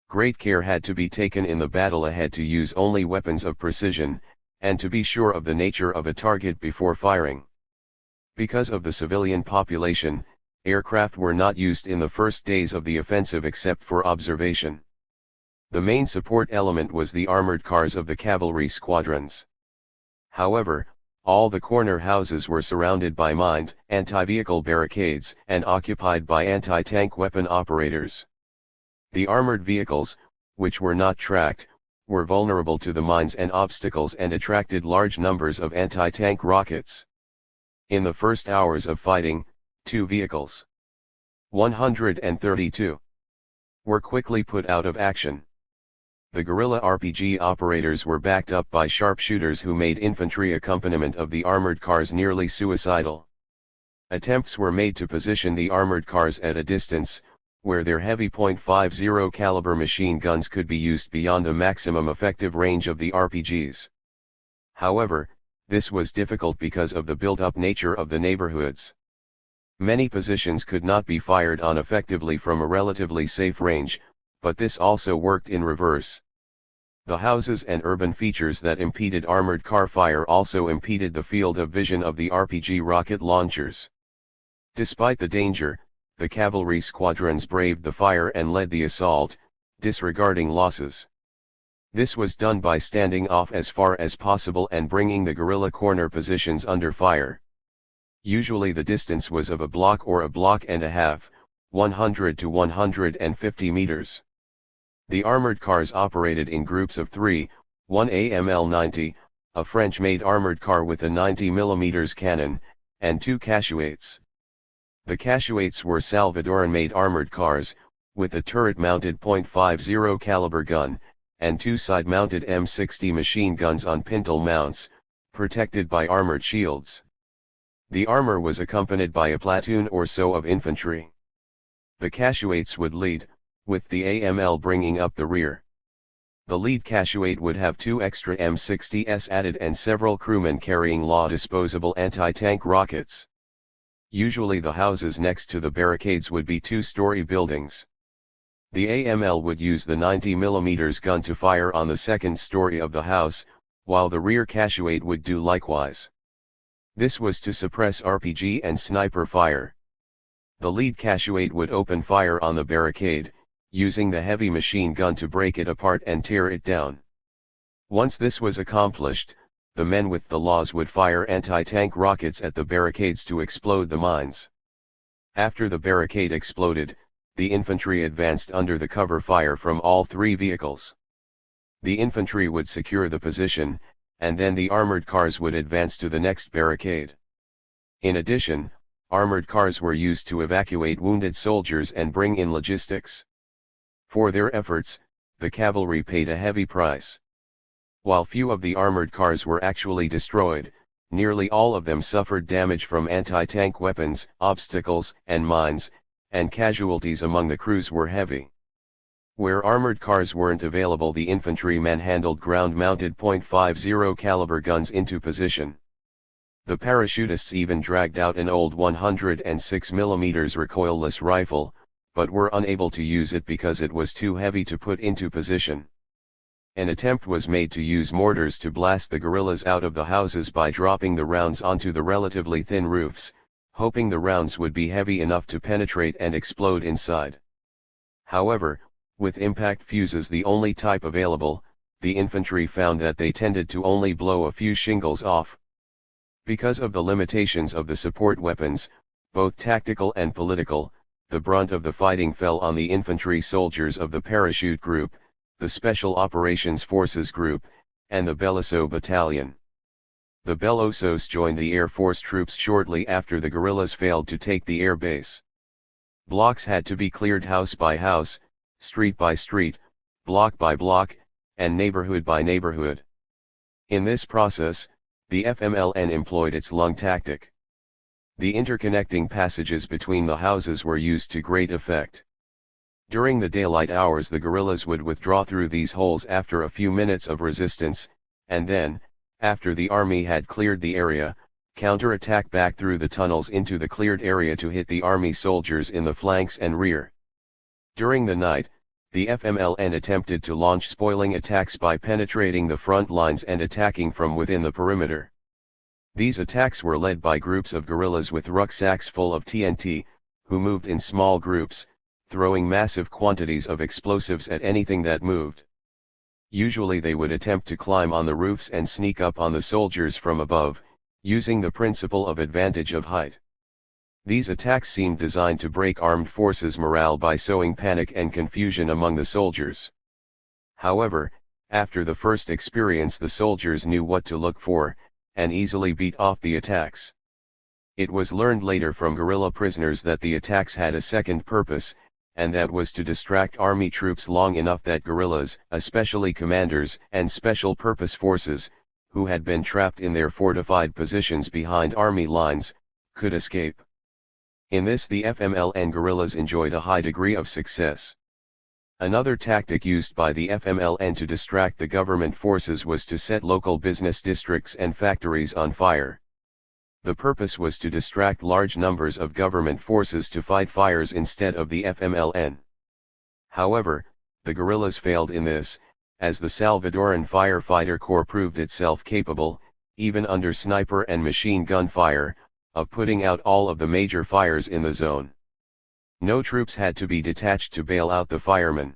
Great care had to be taken in the battle ahead to use only weapons of precision, and to be sure of the nature of a target before firing. Because of the civilian population, aircraft were not used in the first days of the offensive except for observation. The main support element was the armored cars of the cavalry squadrons. However, all the corner houses were surrounded by mined, anti-vehicle barricades and occupied by anti-tank weapon operators. The armored vehicles, which were not tracked, were vulnerable to the mines and obstacles and attracted large numbers of anti-tank rockets. In the first hours of fighting, 2 vehicles, 132, were quickly put out of action. The guerrilla RPG operators were backed up by sharpshooters who made infantry accompaniment of the armored cars nearly suicidal. Attempts were made to position the armored cars at a distance, where their heavy .50 caliber machine guns could be used beyond the maximum effective range of the RPGs. However, this was difficult because of the built-up nature of the neighborhoods. Many positions could not be fired on effectively from a relatively safe range, but this also worked in reverse. The houses and urban features that impeded armored car fire also impeded the field of vision of the RPG rocket launchers. Despite the danger, the cavalry squadrons braved the fire and led the assault, disregarding losses. This was done by standing off as far as possible and bringing the guerrilla corner positions under fire. Usually the distance was of a block or a block and a half, 100 to 150 meters. The armored cars operated in groups of 3, one AML-90, a French-made armored car with a 90 mm cannon, and 2 Cashuetes. The Cashuetes were Salvadoran-made armored cars, with a turret-mounted .50 caliber gun, and 2 side-mounted M60 machine guns on pintle mounts, protected by armored shields. The armor was accompanied by a platoon or so of infantry. The Cashuetes would lead, with the AML bringing up the rear. The lead Cashuete would have 2 extra M60s added and several crewmen carrying disposable anti-tank rockets. Usually the houses next to the barricades would be 2-story buildings. The AML would use the 90 mm gun to fire on the second story of the house, while the rear Cashuete would do likewise. This was to suppress RPG and sniper fire. The lead Cashuete would open fire on the barricade, using the heavy machine gun to break it apart and tear it down. Once this was accomplished, the men with the laws would fire anti-tank rockets at the barricades to explode the mines. After the barricade exploded, the infantry advanced under the cover fire from all 3 vehicles. The infantry would secure the position, and then the armored cars would advance to the next barricade. In addition, armored cars were used to evacuate wounded soldiers and bring in logistics. For their efforts, the cavalry paid a heavy price. While few of the armored cars were actually destroyed, nearly all of them suffered damage from anti-tank weapons, obstacles, and mines, and casualties among the crews were heavy. Where armored cars weren't available, the infantry manhandled ground-mounted .50 caliber guns into position. The parachutists even dragged out an old 106 mm recoilless rifle, but were unable to use it because it was too heavy to put into position. An attempt was made to use mortars to blast the guerrillas out of the houses by dropping the rounds onto the relatively thin roofs, hoping the rounds would be heavy enough to penetrate and explode inside. However, with impact fuses the only type available, the infantry found that they tended to only blow a few shingles off. Because of the limitations of the support weapons, both tactical and political, the brunt of the fighting fell on the infantry soldiers of the Parachute Group, the Special Operations Forces Group, and the Beloso Battalion. The Belosos joined the Air Force troops shortly after the guerrillas failed to take the air base. Blocks had to be cleared house by house, street by street, block by block, and neighborhood by neighborhood. In this process, the FMLN employed its lung tactic. The interconnecting passages between the houses were used to great effect. During the daylight hours the guerrillas would withdraw through these holes after a few minutes of resistance, and then, after the army had cleared the area, counterattack back through the tunnels into the cleared area to hit the army soldiers in the flanks and rear. During the night, the FMLN attempted to launch spoiling attacks by penetrating the front lines and attacking from within the perimeter. These attacks were led by groups of guerrillas with rucksacks full of TNT, who moved in small groups, throwing massive quantities of explosives at anything that moved. Usually they would attempt to climb on the roofs and sneak up on the soldiers from above, using the principle of advantage of height. These attacks seemed designed to break armed forces' morale by sowing panic and confusion among the soldiers. However, after the first experience the soldiers knew what to look for, and easily beat off the attacks. It was learned later from guerrilla prisoners that the attacks had a second purpose, and that was to distract army troops long enough that guerrillas, especially commanders and special purpose forces, who had been trapped in their fortified positions behind army lines, could escape. In this the FMLN guerrillas enjoyed a high degree of success. Another tactic used by the FMLN to distract the government forces was to set local business districts and factories on fire. The purpose was to distract large numbers of government forces to fight fires instead of the FMLN. However, the guerrillas failed in this, as the Salvadoran Firefighter Corps proved itself capable, even under sniper and machine gun fire, of putting out all of the major fires in the zone. No troops had to be detached to bail out the firemen.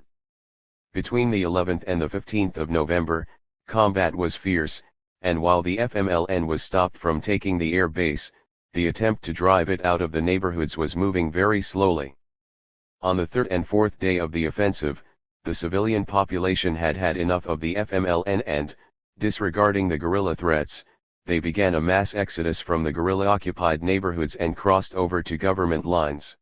Between the 11th and the 15th of November, combat was fierce, and while the FMLN was stopped from taking the air base, the attempt to drive it out of the neighborhoods was moving very slowly. On the third and fourth day of the offensive, the civilian population had had enough of the FMLN and, disregarding the guerrilla threats, they began a mass exodus from the guerrilla-occupied neighborhoods and crossed over to government lines.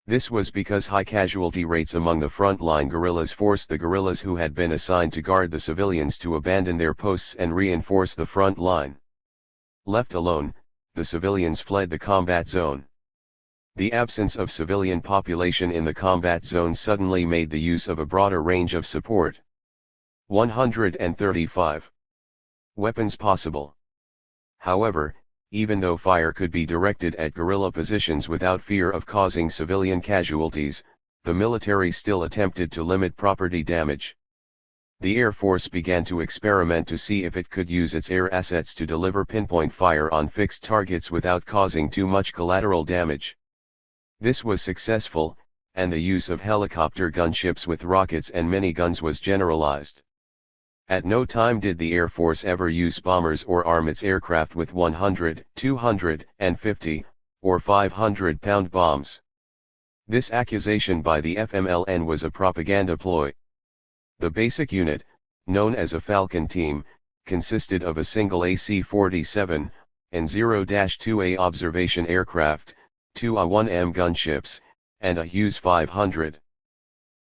This was because high casualty rates among the front-line guerrillas forced the guerrillas who had been assigned to guard the civilians to abandon their posts and reinforce the front line. Left alone, the civilians fled the combat zone. The absence of civilian population in the combat zone suddenly made the use of a broader range of support. 135 weapons possible. However, even though fire could be directed at guerrilla positions without fear of causing civilian casualties, the military still attempted to limit property damage. The Air Force began to experiment to see if it could use its air assets to deliver pinpoint fire on fixed targets without causing too much collateral damage. This was successful, and the use of helicopter gunships with rockets and miniguns was generalized. At no time did the Air Force ever use bombers or arm its aircraft with 100, 250, or 500-pound bombs. This accusation by the FMLN was a propaganda ploy. The basic unit, known as a Falcon team, consisted of a single AC-47, and 0-2A observation aircraft, 2 A-1M gunships, and a Hughes 500.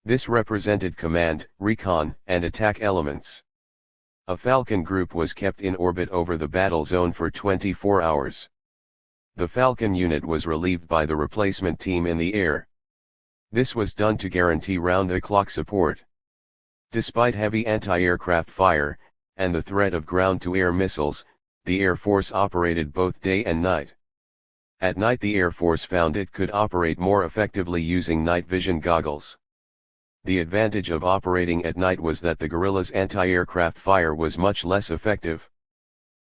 This represented command, recon, and attack elements. A Falcon group was kept in orbit over the battle zone for 24 hours. The Falcon unit was relieved by the replacement team in the air. This was done to guarantee round-the-clock support. Despite heavy anti-aircraft fire, and the threat of ground-to-air missiles, the Air Force operated both day and night. At night the Air Force found it could operate more effectively using night vision goggles. The advantage of operating at night was that the guerrillas' anti-aircraft fire was much less effective.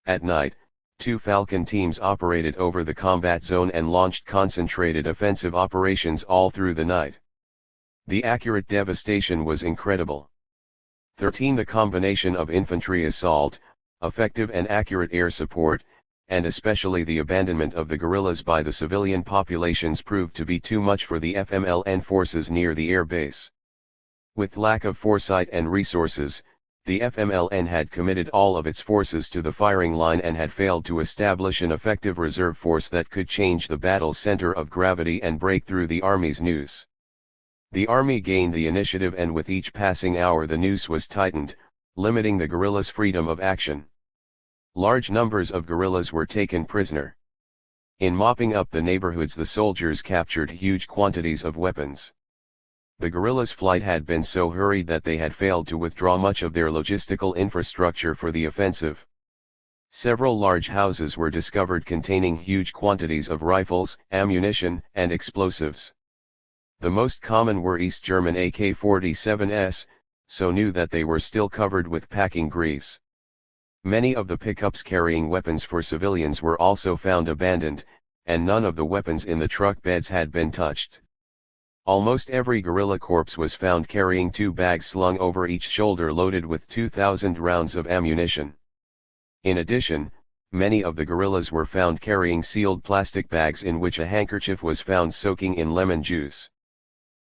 At night, 2 Falcon teams operated over the combat zone and launched concentrated offensive operations all through the night. The accurate devastation was incredible. 13 The combination of infantry assault, effective and accurate air support, and especially the abandonment of the guerrillas by the civilian populations proved to be too much for the FMLN forces near the air base. With lack of foresight and resources, the FMLN had committed all of its forces to the firing line and had failed to establish an effective reserve force that could change the battle's center of gravity and break through the Army's noose. The Army gained the initiative, and with each passing hour the noose was tightened, limiting the guerrillas' freedom of action. Large numbers of guerrillas were taken prisoner. In mopping up the neighborhoods, the soldiers captured huge quantities of weapons. The guerrillas' flight had been so hurried that they had failed to withdraw much of their logistical infrastructure for the offensive. Several large houses were discovered containing huge quantities of rifles, ammunition, and explosives. The most common were East German AK-47s, so new that they were still covered with packing grease. Many of the pickups carrying weapons for civilians were also found abandoned, and none of the weapons in the truck beds had been touched. Almost every guerrilla corpse was found carrying 2 bags slung over each shoulder loaded with 2,000 rounds of ammunition. In addition, many of the guerrillas were found carrying sealed plastic bags in which a handkerchief was found soaking in lemon juice.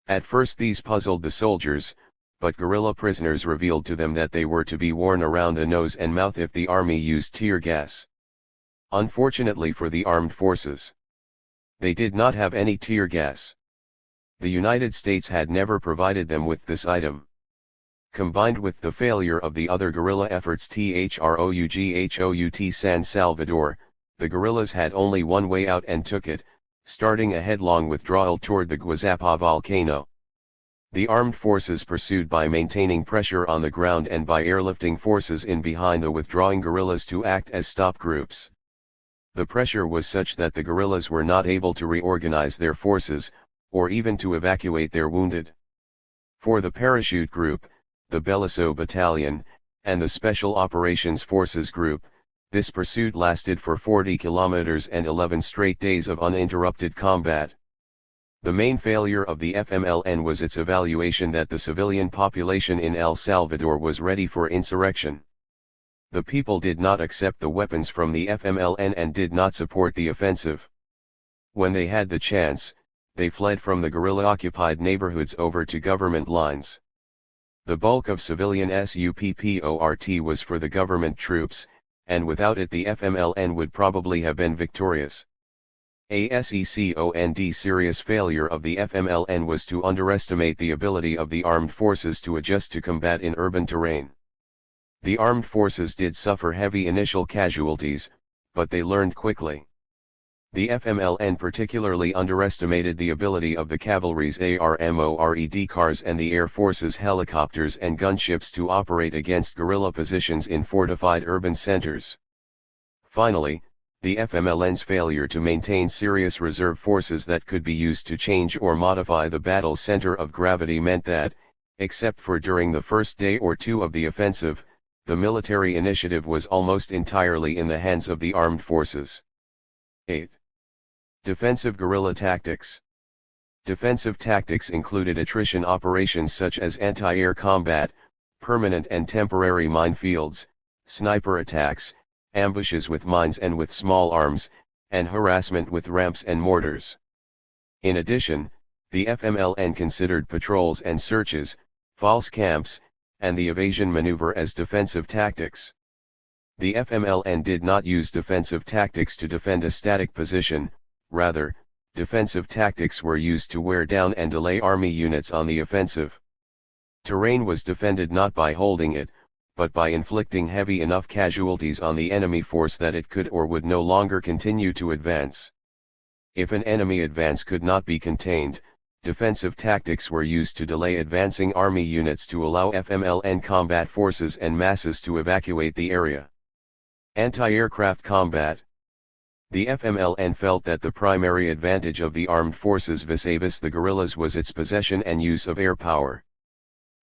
At first these puzzled the soldiers, but guerrilla prisoners revealed to them that they were to be worn around the nose and mouth if the army used tear gas. Unfortunately for the armed forces, they did not have any tear gas. The United States had never provided them with this item. Combined with the failure of the other guerrilla efforts THROUGHOUT San Salvador, the guerrillas had only one way out and took it: starting a headlong withdrawal toward the Guazapa volcano. The armed forces pursued by maintaining pressure on the ground and by airlifting forces in behind the withdrawing guerrillas to act as stop groups. The pressure was such that the guerrillas were not able to reorganize their forces, or even to evacuate their wounded. For the parachute group, the Beliso Battalion, and the Special Operations Forces Group, this pursuit lasted for 40 kilometers and 11 straight days of uninterrupted combat. The main failure of the FMLN was its evaluation that the civilian population in El Salvador was ready for insurrection. The people did not accept the weapons from the FMLN and did not support the offensive. When they had the chance, they fled from the guerrilla-occupied neighborhoods over to government lines. The bulk of civilian support was for the government troops, and without it the FMLN would probably have been victorious. A second serious failure of the FMLN was to underestimate the ability of the armed forces to adjust to combat in urban terrain. The armed forces did suffer heavy initial casualties, but they learned quickly. The FMLN particularly underestimated the ability of the cavalry's ARMORED cars and the Air Force's helicopters and gunships to operate against guerrilla positions in fortified urban centers. Finally, the FMLN's failure to maintain serious reserve forces that could be used to change or modify the battle's center of gravity meant that, except for during the first day or two of the offensive, the military initiative was almost entirely in the hands of the armed forces. 8. Defensive guerrilla tactics. Defensive tactics included attrition operations such as anti-air combat, permanent and temporary minefields, sniper attacks, ambushes with mines and with small arms, and harassment with ramps and mortars. In addition, the FMLN considered patrols and searches, false camps, and the evasion maneuver as defensive tactics. The FMLN did not use defensive tactics to defend a static position, rather, defensive tactics were used to wear down and delay army units on the offensive. Terrain was defended not by holding it, but by inflicting heavy enough casualties on the enemy force that it could or would no longer continue to advance. If an enemy advance could not be contained, defensive tactics were used to delay advancing army units to allow FMLN combat forces and masses to evacuate the area. Anti-aircraft combat. The FMLN felt that the primary advantage of the armed forces vis-a-vis the guerrillas was its possession and use of air power.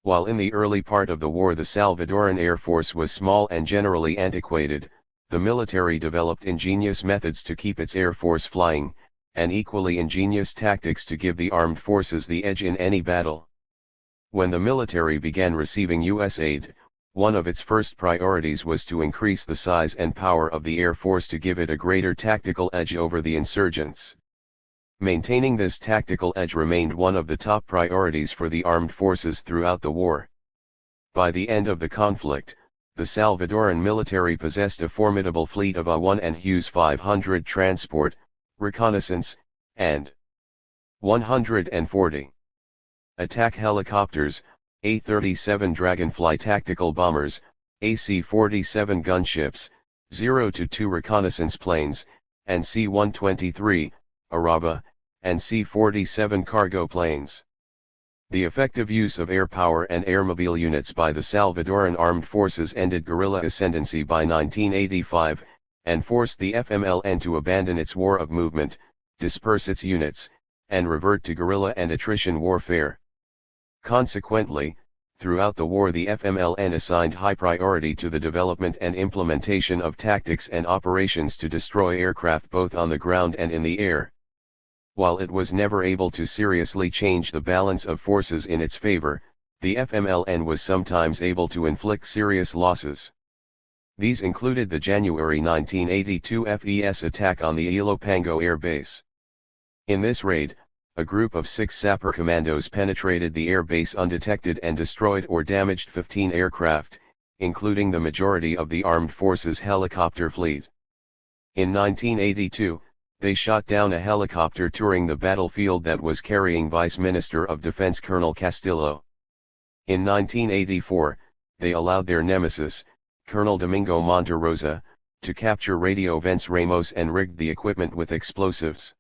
While in the early part of the war the Salvadoran Air Force was small and generally antiquated, the military developed ingenious methods to keep its air force flying, and equally ingenious tactics to give the armed forces the edge in any battle. When the military began receiving U.S. aid, one of its first priorities was to increase the size and power of the Air Force to give it a greater tactical edge over the insurgents. Maintaining this tactical edge remained one of the top priorities for the armed forces throughout the war. By the end of the conflict, the Salvadoran military possessed a formidable fleet of A-1 and Hughes 500 transport, reconnaissance, and 140 attack helicopters, A-37 Dragonfly tactical bombers, AC-47 gunships, 0-2 reconnaissance planes, and C-123, Arava, and C-47 cargo planes. The effective use of air power and airmobile units by the Salvadoran armed forces ended guerrilla ascendancy by 1985, and forced the FMLN to abandon its war of movement, disperse its units, and revert to guerrilla and attrition warfare. Consequently, throughout the war the FMLN assigned high priority to the development and implementation of tactics and operations to destroy aircraft both on the ground and in the air. While it was never able to seriously change the balance of forces in its favor, the FMLN was sometimes able to inflict serious losses. These included the January 1982 FES attack on the Ilopango Air Base. In this raid, a group of 6 sapper commandos penetrated the air base undetected and destroyed or damaged 15 aircraft, including the majority of the armed forces' helicopter fleet. In 1982, they shot down a helicopter touring the battlefield that was carrying Vice Minister of Defense Colonel Castillo. In 1984, they allowed their nemesis, Colonel Domingo Monterosa, to capture Radio Vence Ramos and rigged the equipment with explosives.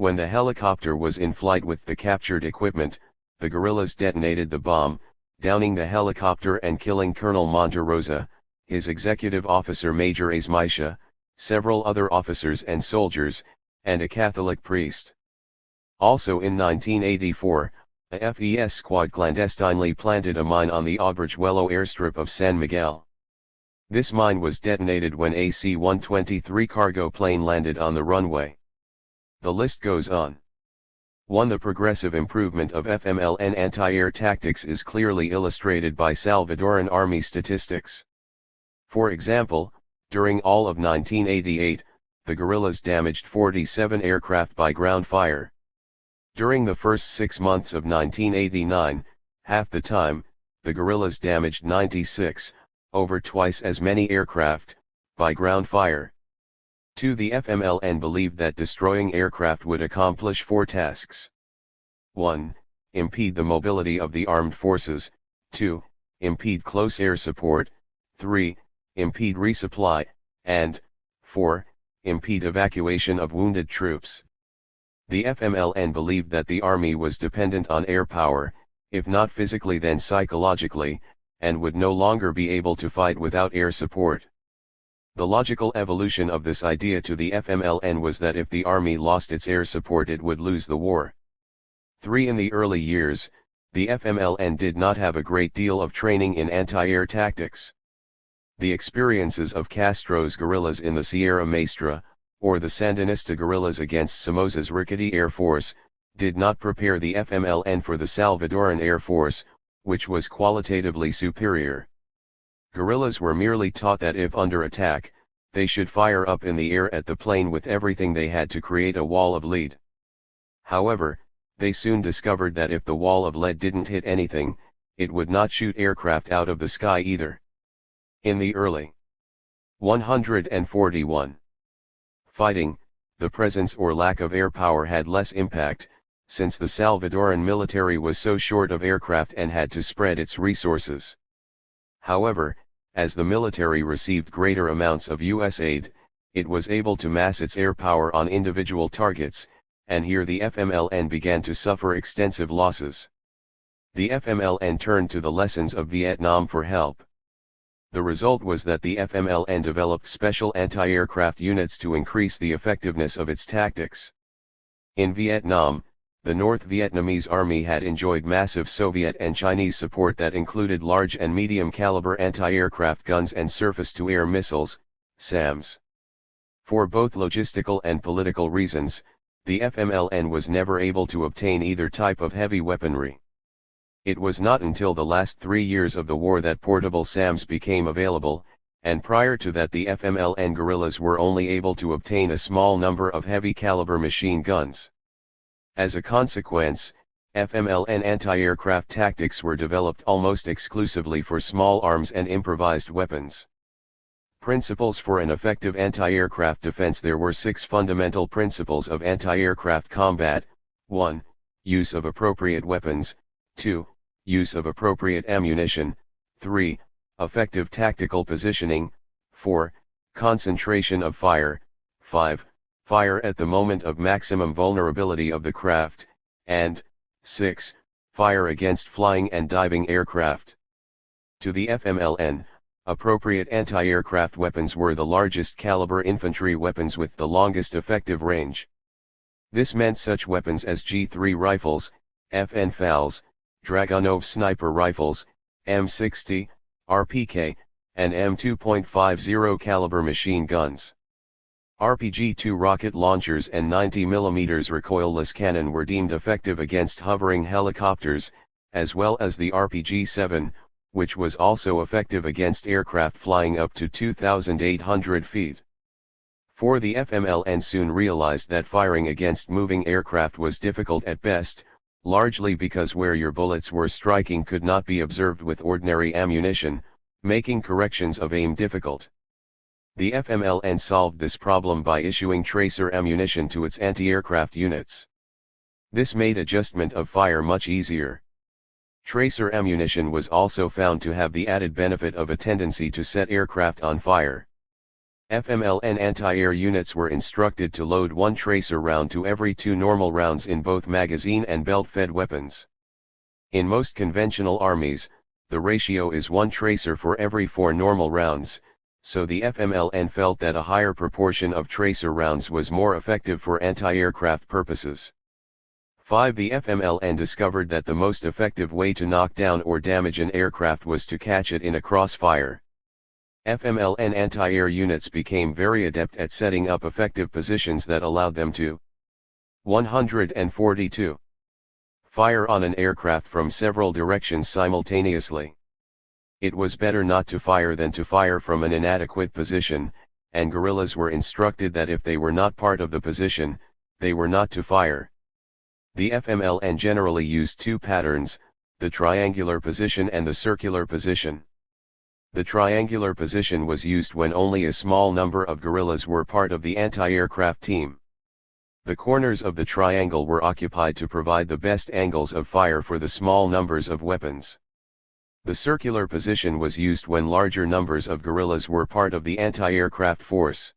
When the helicopter was in flight with the captured equipment, the guerrillas detonated the bomb, downing the helicopter and killing Colonel Monterosa, his executive officer Major Azmaisha, several other officers and soldiers, and a Catholic priest. Also in 1984, a FES squad clandestinely planted a mine on the Agrijuelo airstrip of San Miguel. This mine was detonated when a C-123 cargo plane landed on the runway. The list goes on. 1. The progressive improvement of FMLN anti-air tactics is clearly illustrated by Salvadoran Army statistics. For example, during all of 1988, the guerrillas damaged 47 aircraft by ground fire. During the first 6 months of 1989, half the time, the guerrillas damaged 96, over twice as many aircraft, by ground fire. 2. The FMLN believed that destroying aircraft would accomplish 4 tasks. 1. Impede the mobility of the armed forces. 2. Impede close air support. 3. Impede resupply, and 4. Impede evacuation of wounded troops. The FMLN believed that the army was dependent on air power, if not physically then psychologically, and would no longer be able to fight without air support. The logical evolution of this idea to the FMLN was that if the army lost its air support it would lose the war. 3. In the early years, the FMLN did not have a great deal of training in anti-air tactics. The experiences of Castro's guerrillas in the Sierra Maestra, or the Sandinista guerrillas against Somoza's rickety air force, did not prepare the FMLN for the Salvadoran Air Force, which was qualitatively superior. Guerrillas were merely taught that if under attack, they should fire up in the air at the plane with everything they had to create a wall of lead. However, they soon discovered that if the wall of lead didn't hit anything, it would not shoot aircraft out of the sky either. In the early 141 fighting, the presence or lack of air power had less impact, since the Salvadoran military was so short of aircraft and had to spread its resources. However, as the military received greater amounts of U.S. aid, it was able to mass its air power on individual targets, and here the FMLN began to suffer extensive losses. The FMLN turned to the lessons of Vietnam for help. The result was that the FMLN developed special anti-aircraft units to increase the effectiveness of its tactics. In Vietnam, the North Vietnamese Army had enjoyed massive Soviet and Chinese support that included large and medium-caliber anti-aircraft guns and surface-to-air missiles, SAMs. For both logistical and political reasons, the FMLN was never able to obtain either type of heavy weaponry. It was not until the last 3 years of the war that portable SAMs became available, and prior to that the FMLN guerrillas were only able to obtain a small number of heavy-caliber machine guns. As a consequence, FMLN anti-aircraft tactics were developed almost exclusively for small arms and improvised weapons. Principles for an effective anti-aircraft defense. There were 6 fundamental principles of anti-aircraft combat. 1. Use of appropriate weapons. 2. Use of appropriate ammunition. 3. Effective tactical positioning. 4. Concentration of fire. 5. Fire at the moment of maximum vulnerability of the craft, and 6. Fire against flying and diving aircraft. To the FMLN, appropriate anti-aircraft weapons were the largest caliber infantry weapons with the longest effective range. This meant such weapons as G3 rifles, FN FALs, Dragunov sniper rifles, M60, RPK, and M2.50 caliber machine guns. RPG-2 rocket launchers and 90mm recoilless cannon were deemed effective against hovering helicopters, as well as the RPG-7, which was also effective against aircraft flying up to 2,800 feet. For the FMLN soon realized that firing against moving aircraft was difficult at best, largely because where your bullets were striking could not be observed with ordinary ammunition, making corrections of aim difficult. The FMLN solved this problem by issuing tracer ammunition to its anti-aircraft units. This made adjustment of fire much easier. Tracer ammunition was also found to have the added benefit of a tendency to set aircraft on fire. FMLN anti-air units were instructed to load 1 tracer round to every 2 normal rounds in both magazine and belt-fed weapons. In most conventional armies, the ratio is 1 tracer for every 4 normal rounds, so the FMLN felt that a higher proportion of tracer rounds was more effective for anti-aircraft purposes. 5. The FMLN discovered that the most effective way to knock down or damage an aircraft was to catch it in a crossfire. FMLN anti-air units became very adept at setting up effective positions that allowed them to 142. Fire on an aircraft from several directions simultaneously. It was better not to fire than to fire from an inadequate position, and guerrillas were instructed that if they were not part of the position, they were not to fire. The FMLN generally used 2 patterns, the triangular position and the circular position. The triangular position was used when only a small number of guerrillas were part of the anti-aircraft team. The corners of the triangle were occupied to provide the best angles of fire for the small numbers of weapons. The circular position was used when larger numbers of guerrillas were part of the anti-aircraft force.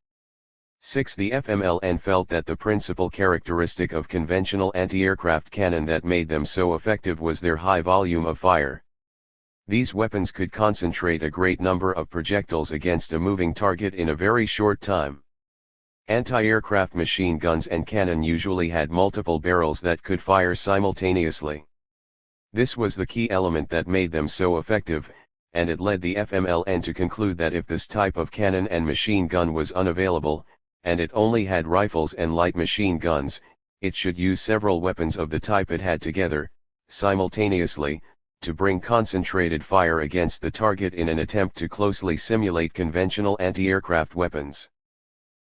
6. The FMLN felt that the principal characteristic of conventional anti-aircraft cannon that made them so effective was their high volume of fire. These weapons could concentrate a great number of projectiles against a moving target in a very short time. Anti-aircraft machine guns and cannon usually had multiple barrels that could fire simultaneously. This was the key element that made them so effective, and it led the FMLN to conclude that if this type of cannon and machine gun was unavailable, and it only had rifles and light machine guns, it should use several weapons of the type it had together, simultaneously, to bring concentrated fire against the target in an attempt to closely simulate conventional anti-aircraft weapons.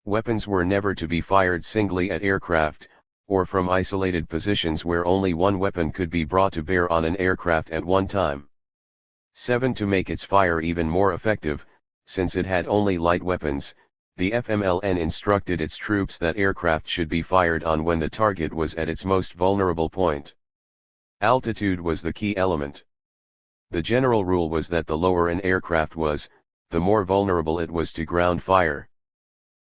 Weapons were never to be fired singly at aircraft, or from isolated positions where only one weapon could be brought to bear on an aircraft at one time. 7. To make its fire even more effective, since it had only light weapons, the FMLN instructed its troops that aircraft should be fired on when the target was at its most vulnerable point. Altitude was the key element. The general rule was that the lower an aircraft was, the more vulnerable it was to ground fire.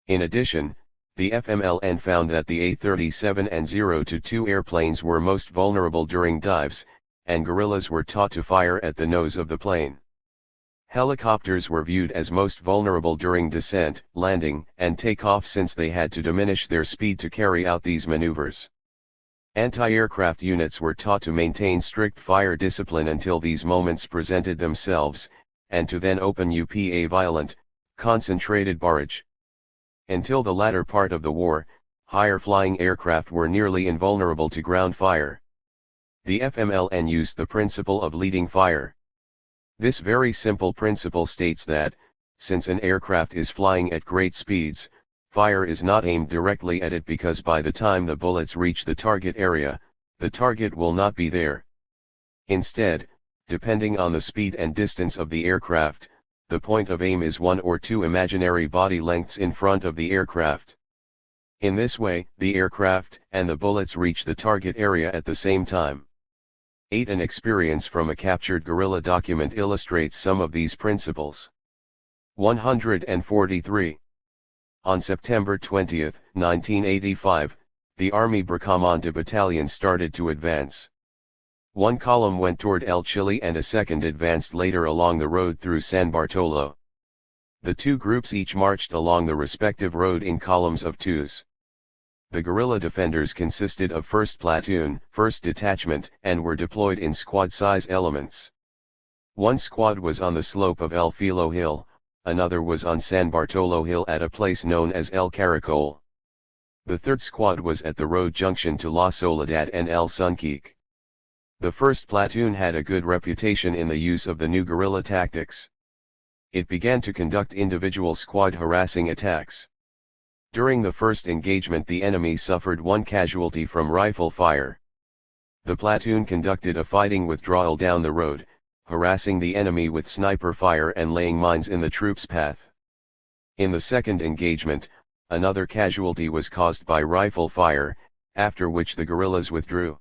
In addition, the FMLN found that the A-37 and 0-2 airplanes were most vulnerable during dives, and guerrillas were taught to fire at the nose of the plane. Helicopters were viewed as most vulnerable during descent, landing, and takeoff since they had to diminish their speed to carry out these maneuvers. Anti-aircraft units were taught to maintain strict fire discipline until these moments presented themselves, and to then open a violent, concentrated barrage. Until the latter part of the war, higher-flying aircraft were nearly invulnerable to ground fire. The FMLN used the principle of leading fire. This very simple principle states that, since an aircraft is flying at great speeds, fire is not aimed directly at it because by the time the bullets reach the target area, the target will not be there. Instead, depending on the speed and distance of the aircraft, the point of aim is 1 or 2 imaginary body lengths in front of the aircraft. In this way, the aircraft and the bullets reach the target area at the same time. 8. An experience from a captured guerrilla document illustrates some of these principles. 143. On September 20, 1985, the Army Bracamonte Battalion started to advance. One column went toward El Chile and a second advanced later along the road through San Bartolo. The 2 groups each marched along the respective road in columns of 2s. The guerrilla defenders consisted of 1st Platoon, 1st Detachment, and were deployed in squad-size elements. One squad was on the slope of El Filo Hill, another was on San Bartolo Hill at a place known as El Caracol. The 3rd squad was at the road junction to La Soledad and El Sunquique. The 1st Platoon had a good reputation in the use of the new guerrilla tactics. It began to conduct individual squad harassing attacks. During the first engagement the enemy suffered 1 casualty from rifle fire. The platoon conducted a fighting withdrawal down the road, harassing the enemy with sniper fire and laying mines in the troops' path. In the second engagement, another casualty was caused by rifle fire, after which the guerrillas withdrew.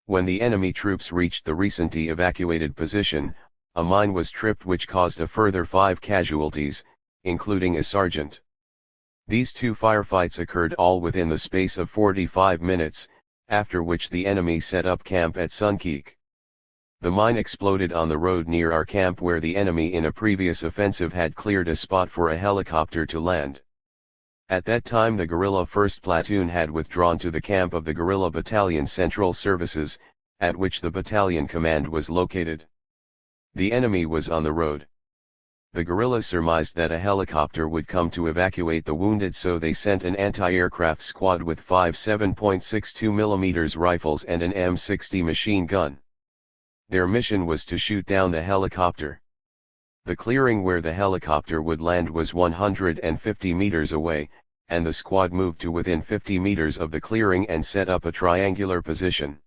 When the enemy troops reached the recently evacuated position, a mine was tripped which caused a further 5 casualties, including a sergeant. These two firefights occurred all within the space of 45 minutes, after which the enemy set up camp at Sunkeek. The mine exploded on the road near our camp where the enemy in a previous offensive had cleared a spot for a helicopter to land. At that time the guerrilla 1st Platoon had withdrawn to the camp of the Guerrilla Battalion Central Services, at which the battalion command was located. The enemy was on the road. The guerrillas surmised that a helicopter would come to evacuate the wounded, so they sent an anti-aircraft squad with 5 7.62mm rifles and an M60 machine gun. Their mission was to shoot down the helicopter. The clearing where the helicopter would land was 150 meters away, and the squad moved to within 50 meters of the clearing and set up a triangular position.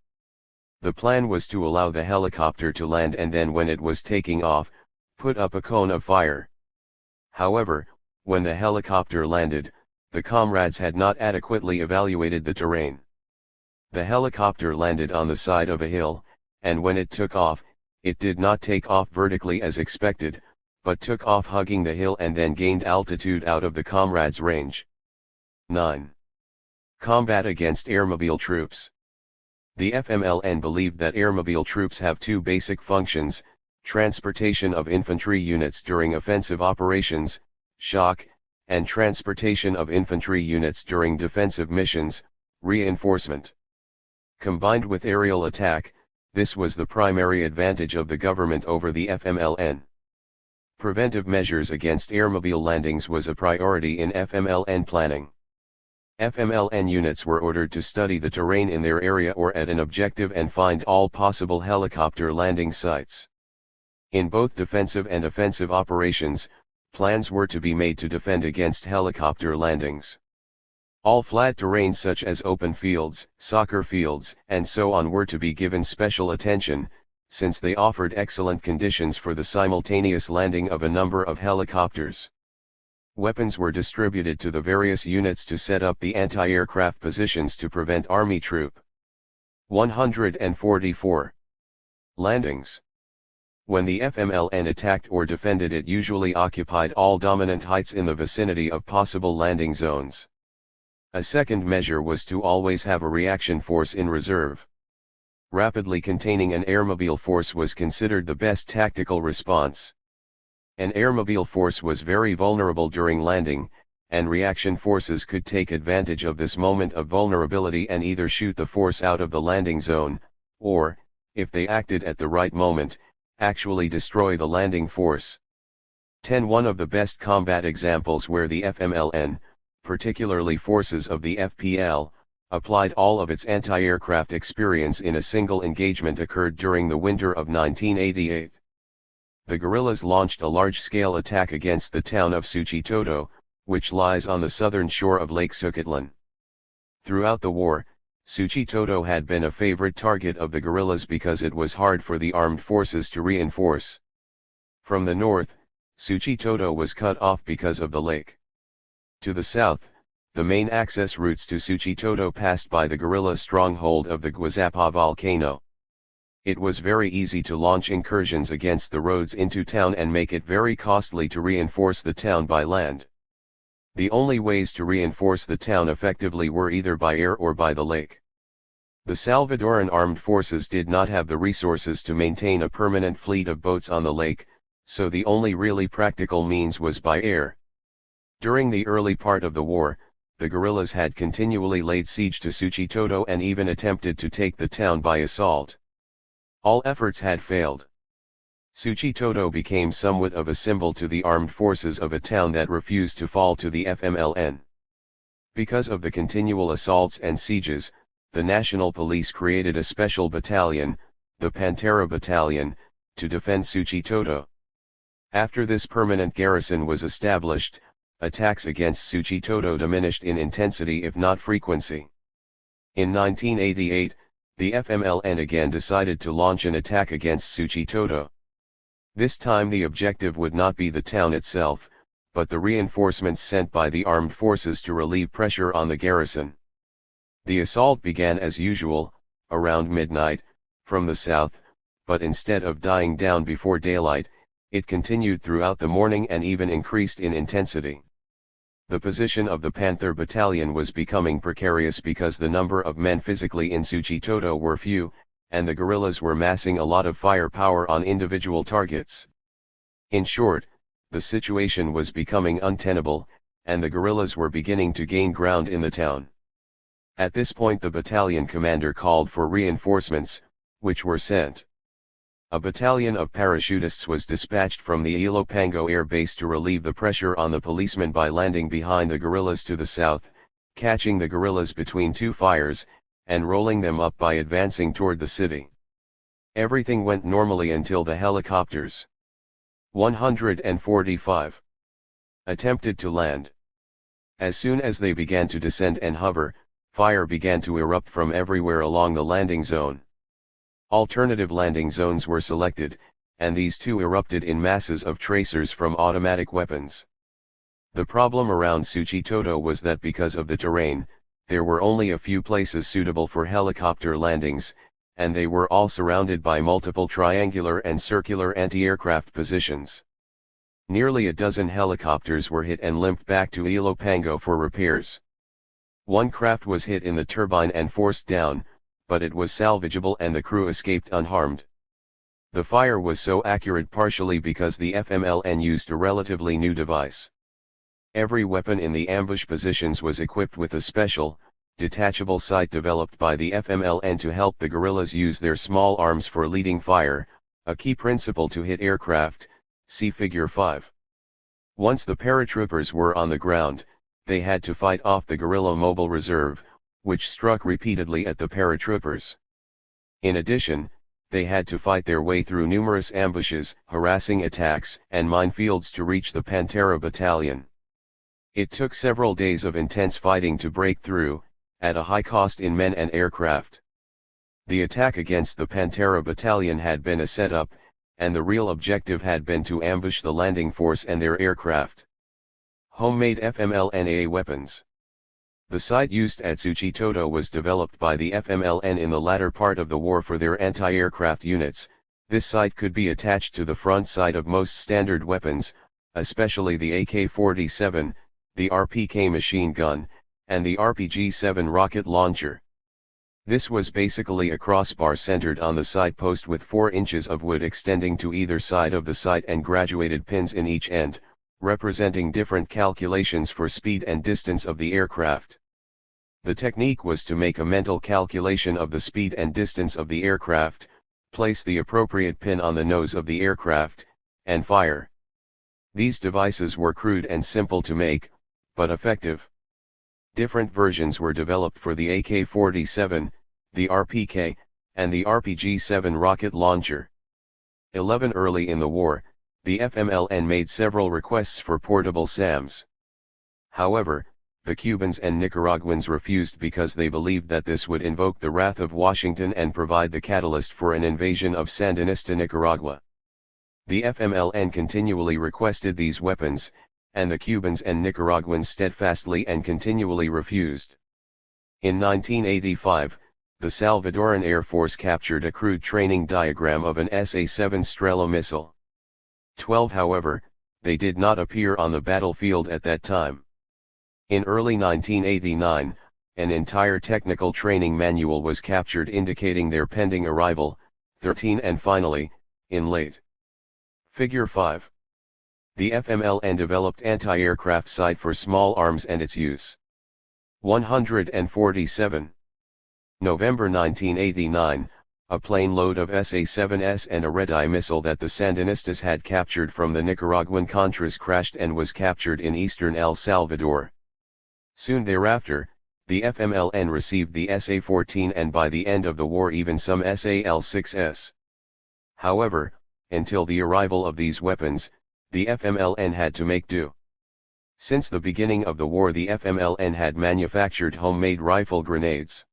The plan was to allow the helicopter to land and then when it was taking off, put up a cone of fire. However, when the helicopter landed, the comrades had not adequately evaluated the terrain. The helicopter landed on the side of a hill, and when it took off, it did not take off vertically as expected, but took off hugging the hill and then gained altitude out of the comrades' range. 9. Combat against airmobile troops. The FMLN believed that airmobile troops have two basic functions: transportation of infantry units during offensive operations, shock, and transportation of infantry units during defensive missions, reinforcement. Combined with aerial attack, this was the primary advantage of the government over the FMLN. Preventive measures against airmobile landings was a priority in FMLN planning. FMLN units were ordered to study the terrain in their area or at an objective and find all possible helicopter landing sites. In both defensive and offensive operations, plans were to be made to defend against helicopter landings. All flat terrains such as open fields, soccer fields, and so on were to be given special attention, since they offered excellent conditions for the simultaneous landing of a number of helicopters. Weapons were distributed to the various units to set up the anti-aircraft positions to prevent Army Troop 144 landings. When the FMLN attacked or defended, it usually occupied all dominant heights in the vicinity of possible landing zones. A second measure was to always have a reaction force in reserve. Rapidly containing an airmobile force was considered the best tactical response. An airmobile force was very vulnerable during landing, and reaction forces could take advantage of this moment of vulnerability and either shoot the force out of the landing zone, or, if they acted at the right moment, actually destroy the landing force. 10. One of the best combat examples where the FMLN, particularly forces of the FPL, applied all of its anti-aircraft experience in a single engagement occurred during the winter of 1988. The guerrillas launched a large-scale attack against the town of Suchitoto, which lies on the southern shore of Lake Sukatlan. Throughout the war, Suchitoto had been a favorite target of the guerrillas because it was hard for the armed forces to reinforce. From the north, Suchitoto was cut off because of the lake. To the south, the main access routes to Suchitoto passed by the guerrilla stronghold of the Guazapa volcano. It was very easy to launch incursions against the roads into town and make it very costly to reinforce the town by land. The only ways to reinforce the town effectively were either by air or by the lake. The Salvadoran armed forces did not have the resources to maintain a permanent fleet of boats on the lake, so the only really practical means was by air. During the early part of the war, the guerrillas had continually laid siege to Suchitoto and even attempted to take the town by assault. All efforts had failed. Suchitoto became somewhat of a symbol to the armed forces of a town that refused to fall to the FMLN. Because of the continual assaults and sieges, the National Police created a special battalion, the Pantera Battalion, to defend Suchitoto. After this permanent garrison was established, attacks against Suchitoto diminished in intensity if not frequency. In 1988, the FMLN again decided to launch an attack against Suchitoto. This time the objective would not be the town itself, but the reinforcements sent by the armed forces to relieve pressure on the garrison. The assault began as usual, around midnight, from the south, but instead of dying down before daylight, it continued throughout the morning and even increased in intensity. The position of the Panther Battalion was becoming precarious because the number of men physically in Suchitoto were few, and the guerrillas were massing a lot of firepower on individual targets. In short, the situation was becoming untenable, and the guerrillas were beginning to gain ground in the town. At this point the battalion commander called for reinforcements, which were sent. A battalion of parachutists was dispatched from the Ilopango air base to relieve the pressure on the policemen by landing behind the guerrillas to the south, catching the guerrillas between two fires, and rolling them up by advancing toward the city. Everything went normally until the helicopters 145 attempted to land. As soon as they began to descend and hover, fire began to erupt from everywhere along the landing zone. Alternative landing zones were selected, and these too erupted in masses of tracers from automatic weapons. The problem around Suchitoto was that because of the terrain, there were only a few places suitable for helicopter landings, and they were all surrounded by multiple triangular and circular anti-aircraft positions. Nearly a dozen helicopters were hit and limped back to Ilopango for repairs. One craft was hit in the turbine and forced down, but it was salvageable and the crew escaped unharmed. The fire was so accurate partially because the FMLN used a relatively new device. Every weapon in the ambush positions was equipped with a special, detachable sight developed by the FMLN to help the guerrillas use their small arms for leading fire, a key principle to hit aircraft, see Figure 5. Once the paratroopers were on the ground, they had to fight off the guerrilla mobile reserve, which struck repeatedly at the paratroopers. In addition, they had to fight their way through numerous ambushes, harassing attacks, and minefields to reach the Pantera Battalion. It took several days of intense fighting to break through, at a high cost in men and aircraft. The attack against the Pantera Battalion had been a setup, and the real objective had been to ambush the landing force and their aircraft. Homemade FMLNA weapons. The sight used at Suchitoto was developed by the FMLN in the latter part of the war for their anti-aircraft units. This sight could be attached to the front sight of most standard weapons, especially the AK-47, the RPK machine gun, and the RPG-7 rocket launcher. This was basically a crossbar centered on the sight post with 4 inches of wood extending to either side of the sight and graduated pins in each end, representing different calculations for speed and distance of the aircraft. The technique was to make a mental calculation of the speed and distance of the aircraft, place the appropriate pin on the nose of the aircraft, and fire. These devices were crude and simple to make, but effective. Different versions were developed for the AK-47, the RPK, and the RPG-7 rocket launcher. Early in the war, the FMLN made several requests for portable SAMs. However, the Cubans and Nicaraguans refused because they believed that this would invoke the wrath of Washington and provide the catalyst for an invasion of Sandinista Nicaragua. The FMLN continually requested these weapons, and the Cubans and Nicaraguans steadfastly and continually refused. In 1985, the Salvadoran Air Force captured a crude training diagram of an SA-7 Strela missile. 12 However, they did not appear on the battlefield at that time. In early 1989, an entire technical training manual was captured indicating their pending arrival. 13 And finally, in late Figure 5. The FMLN developed anti-aircraft sight for small arms and its use. 147. November 1989, a plane load of SA-7S and a red-eye missile that the Sandinistas had captured from the Nicaraguan Contras crashed and was captured in eastern El Salvador. Soon thereafter, the FMLN received the SA-14 and by the end of the war even some SAL-6S. However, until the arrival of these weapons, the FMLN had to make do. Since the beginning of the war the FMLN had manufactured homemade rifle grenades.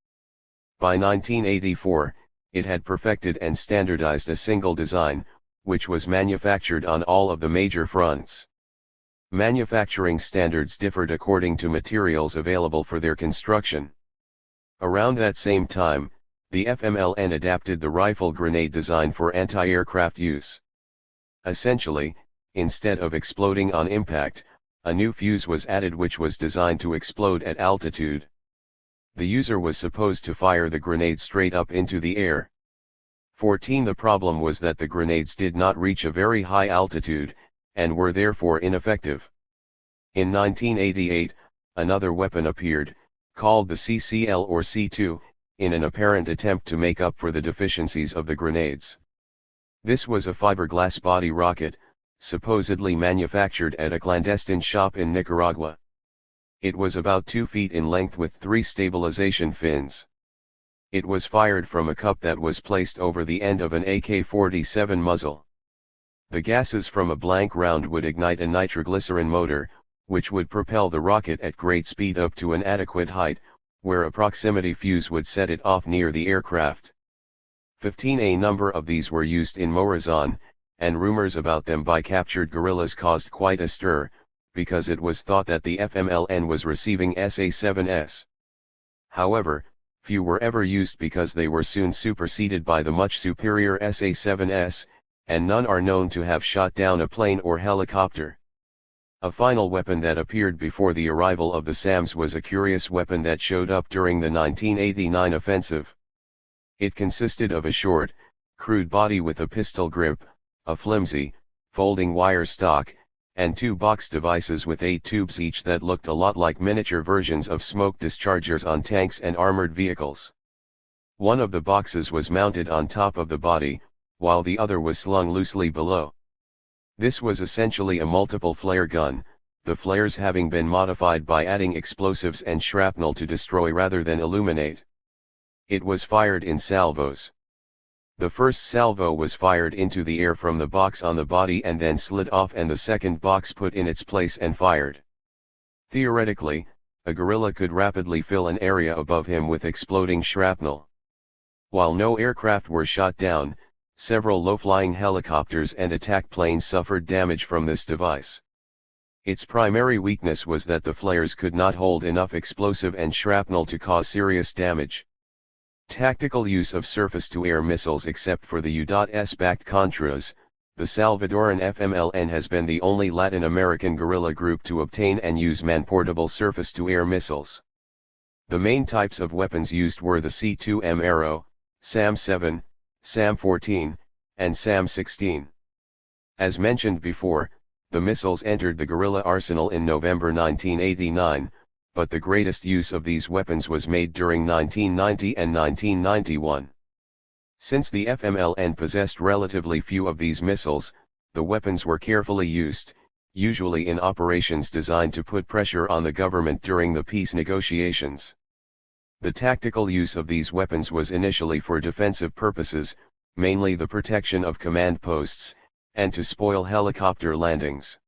By 1984, it had perfected and standardized a single design, which was manufactured on all of the major fronts. Manufacturing standards differed according to materials available for their construction. Around that same time, the FMLN adapted the rifle grenade design for anti-aircraft use. Essentially, instead of exploding on impact, A new fuse was added which was designed to explode at altitude. The user was supposed to fire the grenade straight up into the air. 14. The problem was that the grenades did not reach a very high altitude, and were therefore ineffective. In 1988, another weapon appeared, called the CCL or C2, in an apparent attempt to make up for the deficiencies of the grenades. This was a fiberglass body rocket, supposedly manufactured at a clandestine shop in Nicaragua. It was about 2 feet in length with 3 stabilization fins. It was fired from a cup that was placed over the end of an AK-47 muzzle. The gases from a blank round would ignite a nitroglycerin motor, which would propel the rocket at great speed up to an adequate height, where a proximity fuse would set it off near the aircraft. 15. A number of these were used in Morazan, and rumors about them by captured guerrillas caused quite a stir, because it was thought that the FMLN was receiving SA-7S. However, few were ever used because they were soon superseded by the much superior SA-7S, and none are known to have shot down a plane or helicopter. A final weapon that appeared before the arrival of the SAMs was a curious weapon that showed up during the 1989 offensive. It consisted of a short, crude body with a pistol grip, a flimsy, folding wire stock, and 2 box devices with 8 tubes each that looked a lot like miniature versions of smoke dischargers on tanks and armored vehicles. One of the boxes was mounted on top of the body, while the other was slung loosely below. This was essentially a multiple flare gun, the flares having been modified by adding explosives and shrapnel to destroy rather than illuminate. It was fired in salvos. The first salvo was fired into the air from the box on the body and then slid off, and the second box put in its place and fired. Theoretically, a guerrilla could rapidly fill an area above him with exploding shrapnel. While no aircraft were shot down, several low-flying helicopters and attack planes suffered damage from this device. Its primary weakness was that the flares could not hold enough explosive and shrapnel to cause serious damage. Tactical use of surface-to-air missiles. Except for the U.S.-backed Contras, the Salvadoran FMLN has been the only Latin American guerrilla group to obtain and use man-portable surface-to-air missiles. The main types of weapons used were the C2M Arrow, SAM-7, SAM-14, and SAM-16. As mentioned before, the missiles entered the guerrilla arsenal in November 1989, but the greatest use of these weapons was made during 1990 and 1991. Since the FMLN possessed relatively few of these missiles, the weapons were carefully used, usually in operations designed to put pressure on the government during the peace negotiations. The tactical use of these weapons was initially for defensive purposes, mainly the protection of command posts, and to spoil helicopter landings.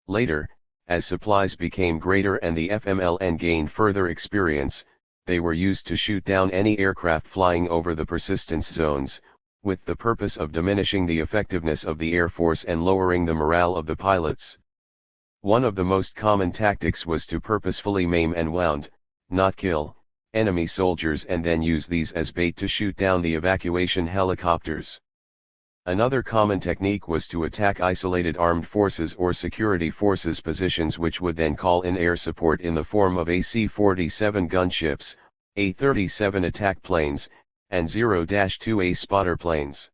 Later, as supplies became greater and the FMLN gained further experience, they were used to shoot down any aircraft flying over the persistence zones, with the purpose of diminishing the effectiveness of the Air Force and lowering the morale of the pilots. One of the most common tactics was to purposefully maim and wound, not kill, enemy soldiers and then use these as bait to shoot down the evacuation helicopters. Another common technique was to attack isolated armed forces or security forces positions, which would then call in air support in the form of AC-47 gunships, A-37 attack planes, and 0-2A spotter planes.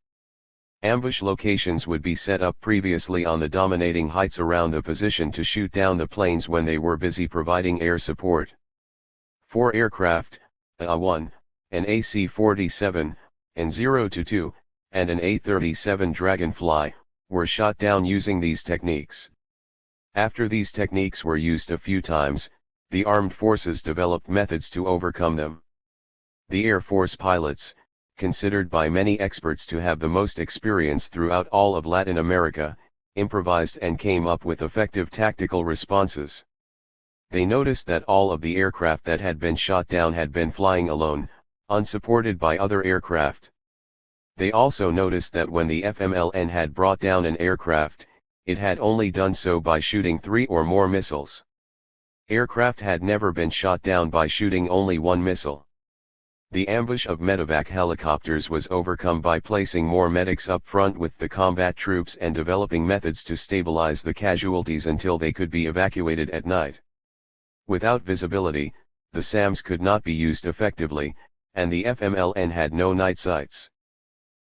Ambush locations would be set up previously on the dominating heights around the position to shoot down the planes when they were busy providing air support. 4 aircraft, A-1, an AC-47, and 0-2, and an A-37 Dragonfly, were shot down using these techniques. After these techniques were used a few times, the armed forces developed methods to overcome them. The Air Force pilots, considered by many experts to have the most experience throughout all of Latin America, improvised and came up with effective tactical responses. They noticed that all of the aircraft that had been shot down had been flying alone, unsupported by other aircraft. They also noticed that when the FMLN had brought down an aircraft, it had only done so by shooting 3 or more missiles. Aircraft had never been shot down by shooting only one missile. The ambush of medevac helicopters was overcome by placing more medics up front with the combat troops and developing methods to stabilize the casualties until they could be evacuated at night. Without visibility, the SAMs could not be used effectively, and the FMLN had no night sights.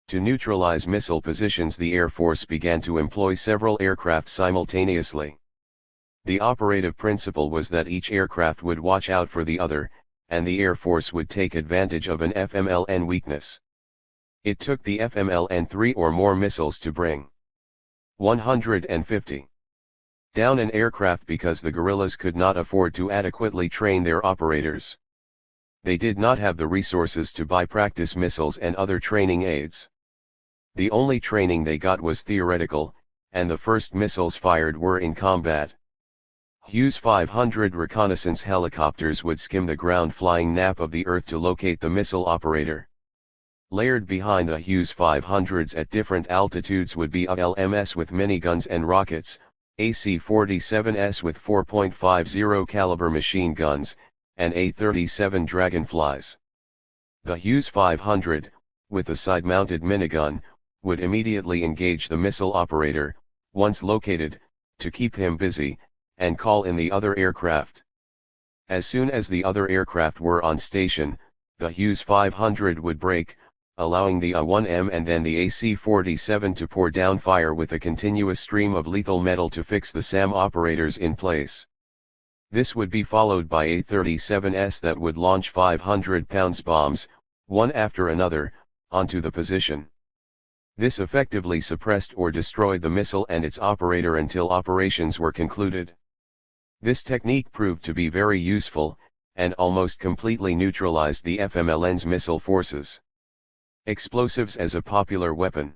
To neutralize missile positions, the Air Force began to employ several aircraft simultaneously. The operative principle was that each aircraft would watch out for the other, and the Air Force would take advantage of an FMLN weakness. It took the FMLN 3 or more missiles to bring 150 down an aircraft because the guerrillas could not afford to adequately train their operators. They did not have the resources to buy practice missiles and other training aids. The only training they got was theoretical, and the first missiles fired were in combat. Hughes 500 reconnaissance helicopters would skim the ground flying nap of the earth to locate the missile operator. Layered behind the Hughes 500s at different altitudes would be a LMS with miniguns and rockets, AC-47S with 4.50 caliber machine guns, and A-37 Dragonflies. The Hughes 500, with a side-mounted minigun, would immediately engage the missile operator, once located, to keep him busy, and call in the other aircraft. As soon as the other aircraft were on station, the Hughes 500 would break, allowing the A-1M and then the AC-47 to pour down fire with a continuous stream of lethal metal to fix the SAM operators in place. This would be followed by A-37S that would launch 500-pound bombs, one after another, onto the position. This effectively suppressed or destroyed the missile and its operator until operations were concluded. This technique proved to be very useful, and almost completely neutralized the FMLN's missile forces. Explosives as a popular weapon.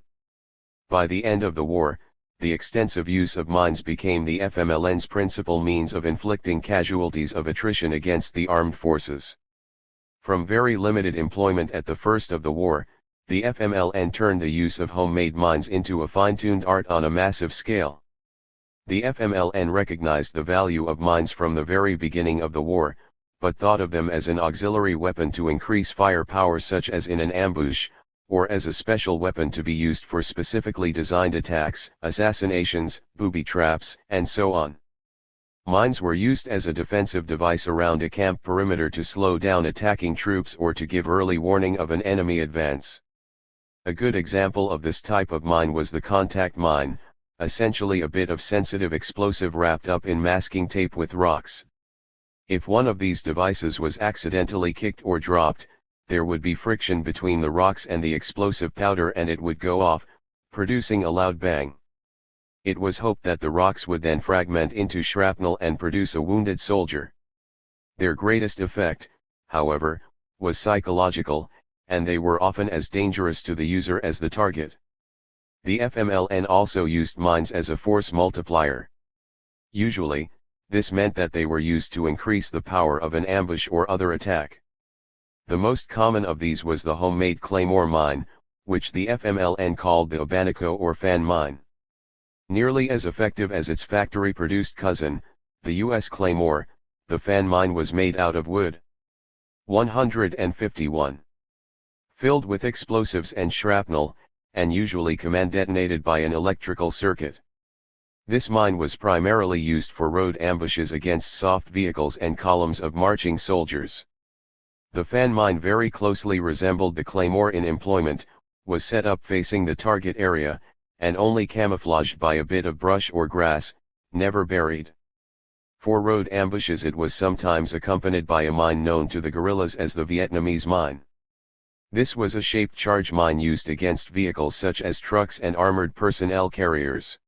By the end of the war, the extensive use of mines became the FMLN's principal means of inflicting casualties of attrition against the armed forces. From very limited employment at the first of the war, the FMLN turned the use of homemade mines into a fine-tuned art on a massive scale. The FMLN recognized the value of mines from the very beginning of the war, but thought of them as an auxiliary weapon to increase firepower, such as in an ambush, or as a special weapon to be used for specifically designed attacks, assassinations, booby traps, and so on. Mines were used as a defensive device around a camp perimeter to slow down attacking troops or to give early warning of an enemy advance. A good example of this type of mine was the contact mine, essentially a bit of sensitive explosive wrapped up in masking tape with rocks. If one of these devices was accidentally kicked or dropped, there would be friction between the rocks and the explosive powder and it would go off, producing a loud bang. It was hoped that the rocks would then fragment into shrapnel and produce a wounded soldier. Their greatest effect, however, was psychological, and they were often as dangerous to the user as the target. The FMLN also used mines as a force multiplier. Usually, this meant that they were used to increase the power of an ambush or other attack. The most common of these was the homemade claymore mine, which the FMLN called the Abanico or fan mine. Nearly as effective as its factory-produced cousin, the U.S. claymore, the fan mine was made out of wood. 151. Filled with explosives and shrapnel, and usually command detonated by an electrical circuit. This mine was primarily used for road ambushes against soft vehicles and columns of marching soldiers. The fan mine very closely resembled the claymore in employment, was set up facing the target area, and only camouflaged by a bit of brush or grass, never buried. For road ambushes it was sometimes accompanied by a mine known to the guerrillas as the Vietnamese mine. This was a shaped charge mine used against vehicles such as trucks and armored personnel carriers.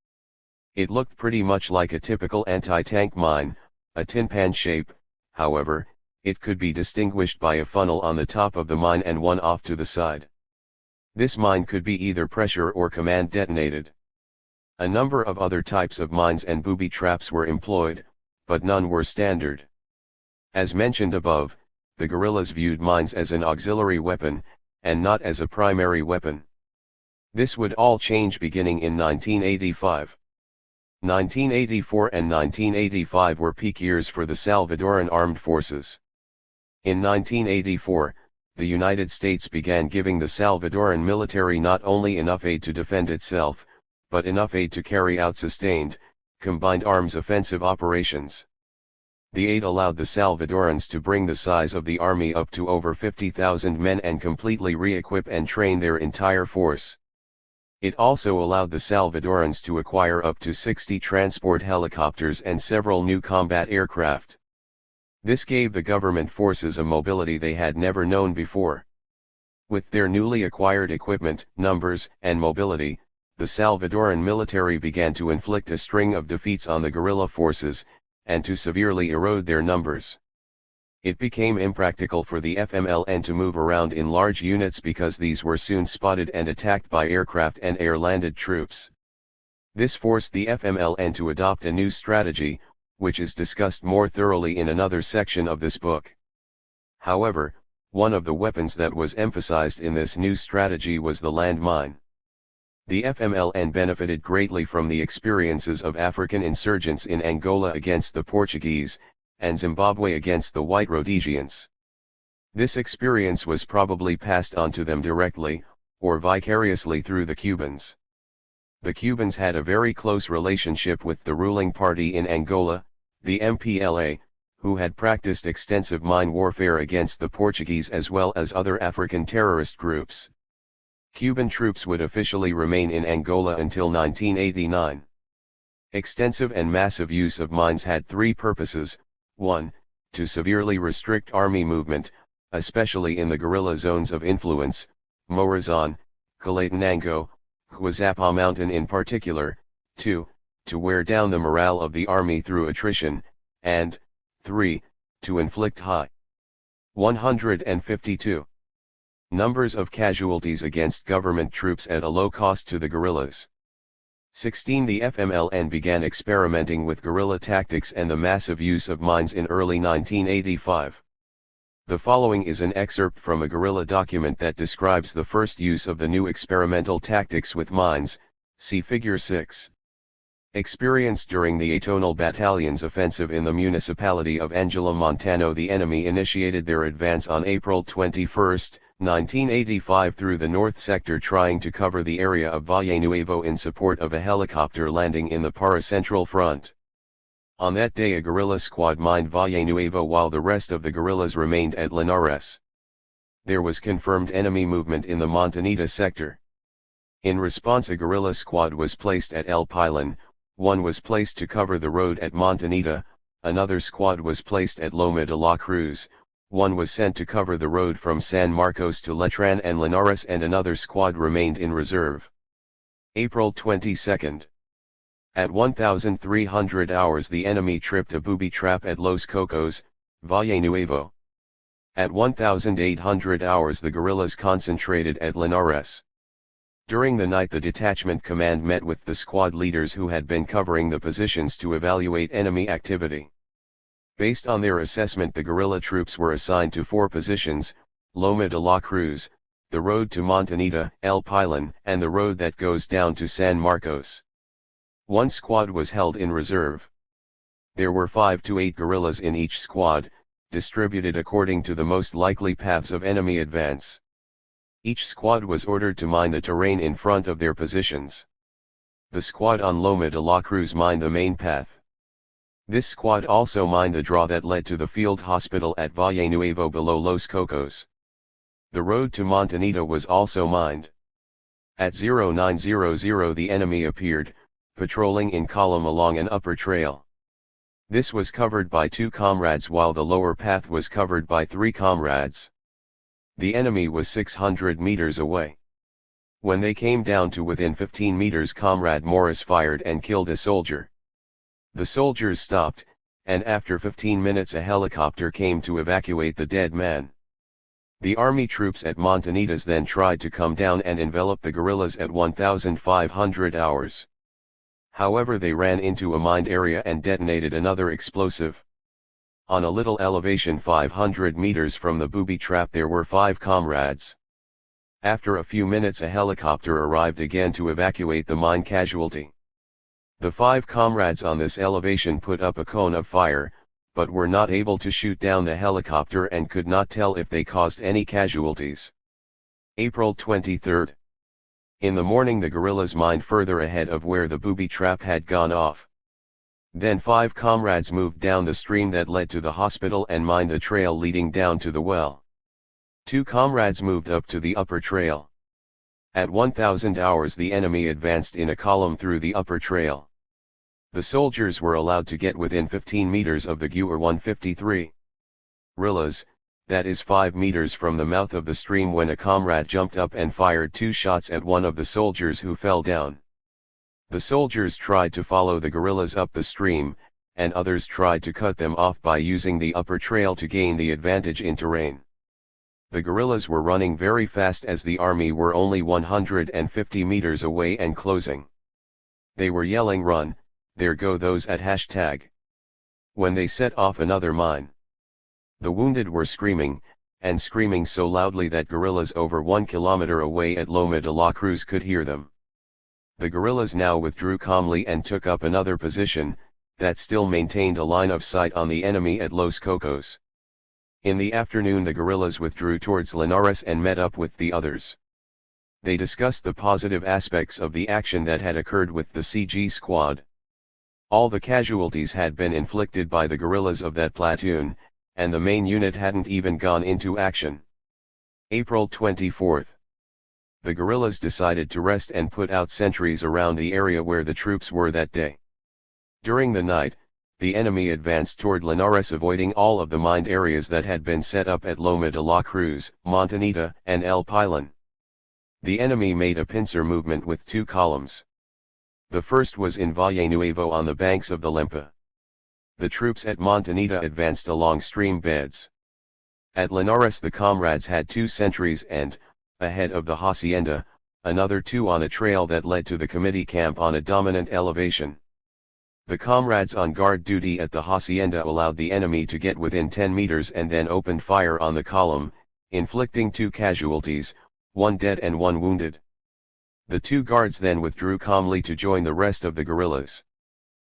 It looked pretty much like a typical anti-tank mine, a tin pan shape. However, it could be distinguished by a funnel on the top of the mine and one off to the side. This mine could be either pressure or command detonated. A number of other types of mines and booby traps were employed, but none were standard. As mentioned above, the guerrillas viewed mines as an auxiliary weapon, and not as a primary weapon. This would all change beginning in 1985. 1984 and 1985 were peak years for the Salvadoran armed forces. In 1984, the United States began giving the Salvadoran military not only enough aid to defend itself, but enough aid to carry out sustained, combined arms offensive operations. The aid allowed the Salvadorans to bring the size of the army up to over 50,000 men and completely re-equip and train their entire force. It also allowed the Salvadorans to acquire up to 60 transport helicopters and several new combat aircraft. This gave the government forces a mobility they had never known before. With their newly acquired equipment, numbers, and mobility, the Salvadoran military began to inflict a string of defeats on the guerrilla forces, and to severely erode their numbers. It became impractical for the FMLN to move around in large units because these were soon spotted and attacked by aircraft and air-landed troops. This forced the FMLN to adopt a new strategy, which is discussed more thoroughly in another section of this book. However, one of the weapons that was emphasized in this new strategy was the landmine. The FMLN benefited greatly from the experiences of African insurgents in Angola against the Portuguese, and Zimbabwe against the White Rhodesians. This experience was probably passed on to them directly, or vicariously through the Cubans. The Cubans had a very close relationship with the ruling party in Angola, the MPLA, who had practiced extensive mine warfare against the Portuguese as well as other African terrorist groups. Cuban troops would officially remain in Angola until 1989. Extensive and massive use of mines had three purposes: 1. To severely restrict army movement, especially in the guerrilla zones of influence, Morazan, Calatenango, Huazapa Mountain in particular; 2. To wear down the morale of the army through attrition, and 3. To inflict high 152 numbers of casualties against government troops at a low cost to the guerrillas. 16. The FMLN began experimenting with guerrilla tactics and the massive use of mines in early 1985. The following is an excerpt from a guerrilla document that describes the first use of the new experimental tactics with mines, see Figure 6. Experienced during the Atonal Battalion's offensive in the municipality of Angela, Montana. The enemy initiated their advance on April 21, 1985 through the north sector, trying to cover the area of Valle Nuevo in support of a helicopter landing in the Para Central Front. On that day a guerrilla squad mined Valle Nuevo while the rest of the guerrillas remained at Linares. There was confirmed enemy movement in the Montanita sector. In response, a guerrilla squad was placed at El Pilon, one was placed to cover the road at Montanita, another squad was placed at Loma de la Cruz, one was sent to cover the road from San Marcos to Letran and Linares, and another squad remained in reserve. April 22. At 1300 hours the enemy tripped a booby trap at Los Cocos, Valle Nuevo. At 1800 hours the guerrillas concentrated at Linares. During the night the detachment command met with the squad leaders who had been covering the positions to evaluate enemy activity. Based on their assessment, the guerrilla troops were assigned to four positions: Loma de la Cruz, the road to Montanita, El Pilon, and the road that goes down to San Marcos. One squad was held in reserve. There were 5 to 8 guerrillas in each squad, distributed according to the most likely paths of enemy advance. Each squad was ordered to mine the terrain in front of their positions. The squad on Loma de la Cruz mined the main path. This squad also mined the draw that led to the field hospital at Valle Nuevo below Los Cocos. The road to Montanita was also mined. At 0900 the enemy appeared, patrolling in column along an upper trail. This was covered by 2 comrades while the lower path was covered by 3 comrades. The enemy was 600 meters away. When they came down to within 15 meters, Comrade Morris fired and killed a soldier. The soldiers stopped, and after 15 minutes a helicopter came to evacuate the dead man. The army troops at Montanitas then tried to come down and envelop the guerrillas at 1500 hours. However, they ran into a mined area and detonated another explosive. On a little elevation 500 meters from the booby trap there were 5 comrades. After a few minutes a helicopter arrived again to evacuate the mine casualty. The 5 comrades on this elevation put up a cone of fire, but were not able to shoot down the helicopter and could not tell if they caused any casualties. April 23. In the morning the guerrillas mined further ahead of where the booby trap had gone off. Then 5 comrades moved down the stream that led to the hospital and mined the trail leading down to the well. 2 comrades moved up to the upper trail. At 1000 hours the enemy advanced in a column through the upper trail. The soldiers were allowed to get within 15 meters of the guerrilla 153. Rillas, that is 5 meters from the mouth of the stream, when a comrade jumped up and fired 2 shots at one of the soldiers who fell down. The soldiers tried to follow the guerrillas up the stream, and others tried to cut them off by using the upper trail to gain the advantage in terrain. The guerrillas were running very fast as the army were only 150 meters away and closing. They were yelling, "Run, there go those at #" when they set off another mine. The wounded were screaming, and screaming so loudly that guerrillas over 1 kilometer away at Loma de la Cruz could hear them. The guerrillas now withdrew calmly and took up another position, that still maintained a line of sight on the enemy at Los Cocos. In the afternoon the guerrillas withdrew towards Linares and met up with the others. They discussed the positive aspects of the action that had occurred with the CG squad. All the casualties had been inflicted by the guerrillas of that platoon, and the main unit hadn't even gone into action. April 24. The guerrillas decided to rest and put out sentries around the area where the troops were that day. During the night, the enemy advanced toward Linares, avoiding all of the mined areas that had been set up at Loma de la Cruz, Montanita, and El Pilon. The enemy made a pincer movement with 2 columns. The first was in Valle Nuevo on the banks of the Lempa. The troops at Montanita advanced along stream beds. At Linares the comrades had 2 sentries and, ahead of the hacienda, another 2 on a trail that led to the committee camp on a dominant elevation. The comrades on guard duty at the hacienda allowed the enemy to get within 10 meters and then opened fire on the column, inflicting 2 casualties, 1 dead and 1 wounded. The 2 guards then withdrew calmly to join the rest of the guerrillas.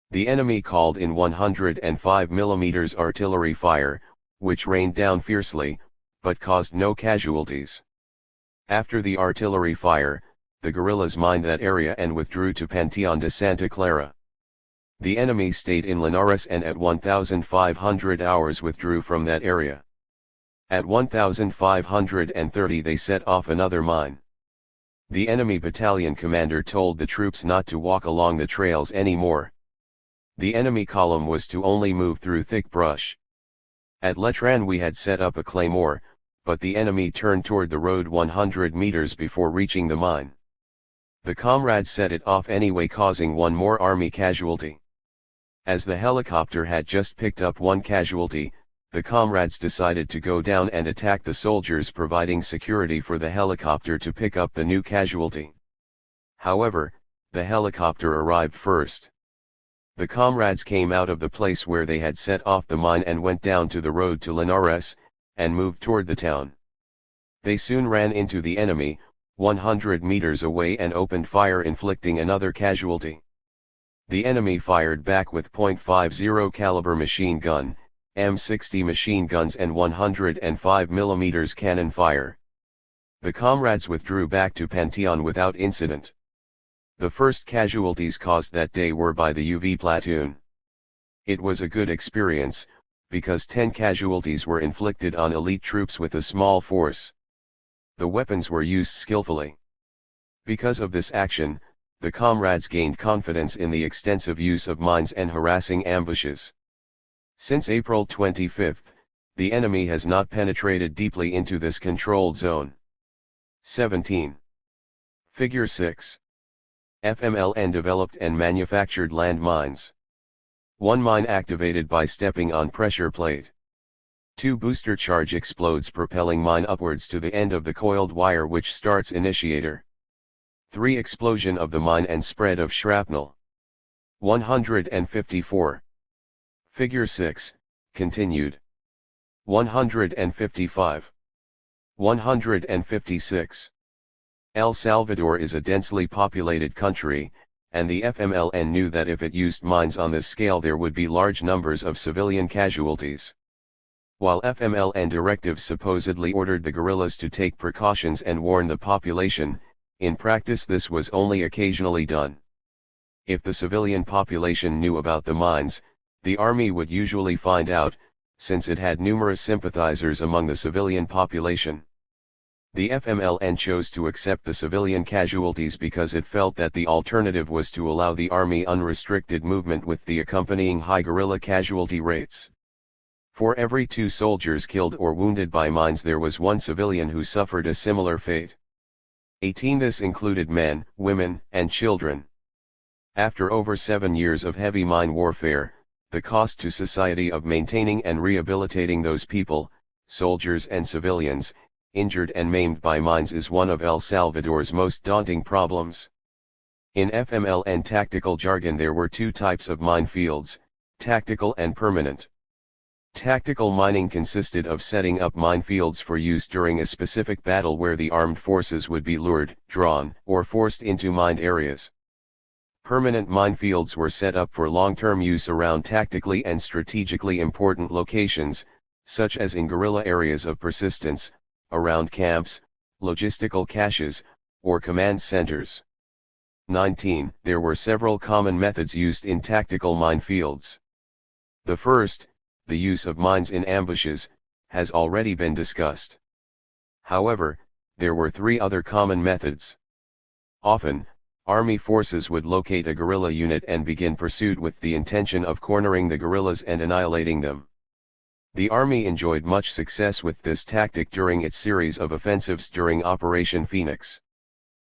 The enemy called in 105 mm artillery fire, which rained down fiercely, but caused no casualties. After the artillery fire, the guerrillas mined that area and withdrew to Panteon de Santa Clara. The enemy stayed in Linares and at 1500 hours withdrew from that area. At 1530 they set off another mine. The enemy battalion commander told the troops not to walk along the trails anymore. The enemy column was to only move through thick brush. At Letran we had set up a claymore, but the enemy turned toward the road 100 meters before reaching the mine. The comrades set it off anyway, causing 1 more army casualty. As the helicopter had just picked up 1 casualty, the comrades decided to go down and attack the soldiers, providing security for the helicopter to pick up the new casualty. However, the helicopter arrived first. The comrades came out of the place where they had set off the mine and went down to the road to Linares, and moved toward the town. They soon ran into the enemy, 100 meters away, and opened fire, inflicting another casualty. The enemy fired back with .50 caliber machine gun, M60 machine guns and 105 mm cannon fire. The comrades withdrew back to Panteon without incident. The first casualties caused that day were by the UV platoon. It was a good experience, because 10 casualties were inflicted on elite troops with a small force. The weapons were used skillfully. Because of this action, the comrades gained confidence in the extensive use of mines and harassing ambushes. Since April 25, the enemy has not penetrated deeply into this controlled zone. 17. Figure 6. FMLN developed and manufactured land mines. 1 mine activated by stepping on pressure plate. 2 booster charge explodes, propelling mine upwards to the end of the coiled wire which starts initiator. 3 explosion of the mine and spread of shrapnel. 154. Figure 6, continued. 155. 156. El Salvador is a densely populated country, and the FMLN knew that if it used mines on this scale there would be large numbers of civilian casualties. While FMLN directives supposedly ordered the guerrillas to take precautions and warn the population, in practice this was only occasionally done. If the civilian population knew about the mines, the army would usually find out, since it had numerous sympathizers among the civilian population. The FMLN chose to accept the civilian casualties because it felt that the alternative was to allow the army unrestricted movement with the accompanying high guerrilla casualty rates. For every 2 soldiers killed or wounded by mines there was 1 civilian who suffered a similar fate. 18. This included men, women, and children. After over 7 years of heavy mine warfare, the cost to society of maintaining and rehabilitating those people, soldiers and civilians, injured and maimed by mines is one of El Salvador's most daunting problems. In FMLN tactical jargon there were 2 types of minefields, tactical and permanent. Tactical mining consisted of setting up minefields for use during a specific battle where the armed forces would be lured, drawn, or forced into mined areas. Permanent minefields were set up for long-term use around tactically and strategically important locations, such as in guerrilla areas of persistence, around camps, logistical caches, or command centers. 19. There were several common methods used in tactical minefields. The first, the use of mines in ambushes, has already been discussed. However, there were 3 other common methods. Often, army forces would locate a guerrilla unit and begin pursuit with the intention of cornering the guerrillas and annihilating them. The army enjoyed much success with this tactic during its series of offensives during Operation Phoenix.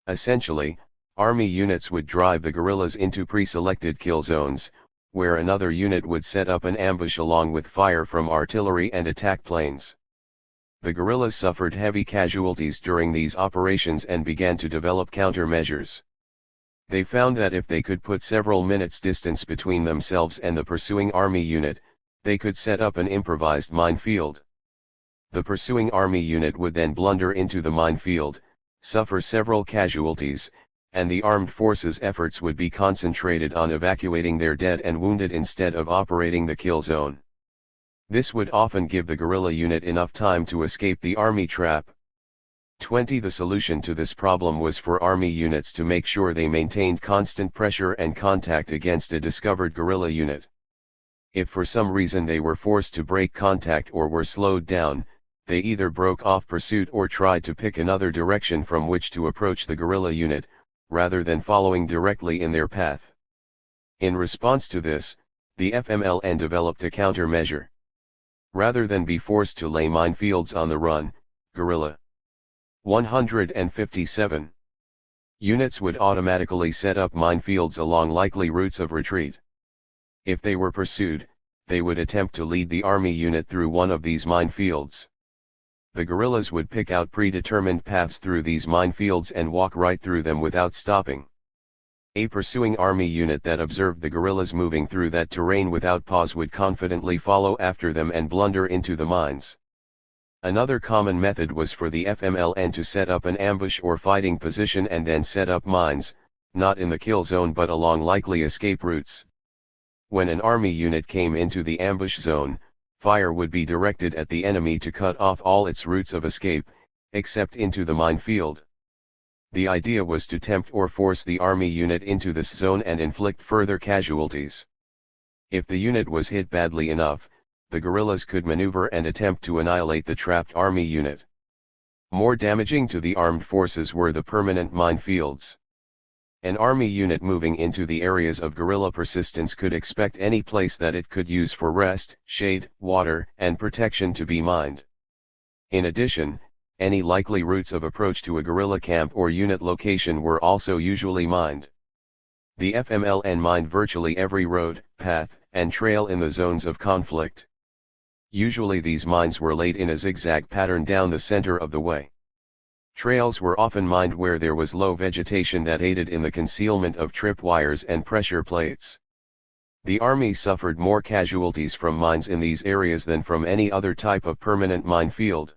Essentially, army units would drive the guerrillas into pre-selected kill zones, where another unit would set up an ambush along with fire from artillery and attack planes. The guerrillas suffered heavy casualties during these operations and began to develop countermeasures. They found that if they could put several minutes distance between themselves and the pursuing army unit, they could set up an improvised minefield. The pursuing army unit would then blunder into the minefield, suffer several casualties, and the armed forces' efforts would be concentrated on evacuating their dead and wounded instead of operating the kill zone. This would often give the guerrilla unit enough time to escape the army trap. 20. The solution to this problem was for army units to make sure they maintained constant pressure and contact against a discovered guerrilla unit. If for some reason they were forced to break contact or were slowed down, they either broke off pursuit or tried to pick another direction from which to approach the guerrilla unit, rather than following directly in their path. In response to this, the FMLN developed a countermeasure. Rather than be forced to lay minefields on the run, guerrilla 157 units would automatically set up minefields along likely routes of retreat. If they were pursued, they would attempt to lead the army unit through one of these minefields. The guerrillas would pick out predetermined paths through these minefields and walk right through them without stopping. A pursuing army unit that observed the guerrillas moving through that terrain without pause would confidently follow after them and blunder into the mines. Another common method was for the FMLN to set up an ambush or fighting position and then set up mines, not in the kill zone but along likely escape routes. When an army unit came into the ambush zone, fire would be directed at the enemy to cut off all its routes of escape, except into the minefield. The idea was to tempt or force the army unit into this zone and inflict further casualties. If the unit was hit badly enough, the guerrillas could maneuver and attempt to annihilate the trapped army unit. More damaging to the armed forces were the permanent minefields. An army unit moving into the areas of guerrilla persistence could expect any place that it could use for rest, shade, water, and protection to be mined. In addition, any likely routes of approach to a guerrilla camp or unit location were also usually mined. The FMLN mined virtually every road, path, and trail in the zones of conflict. Usually these mines were laid in a zigzag pattern down the center of the way. Trails were often mined where there was low vegetation that aided in the concealment of tripwires and pressure plates. The army suffered more casualties from mines in these areas than from any other type of permanent minefield.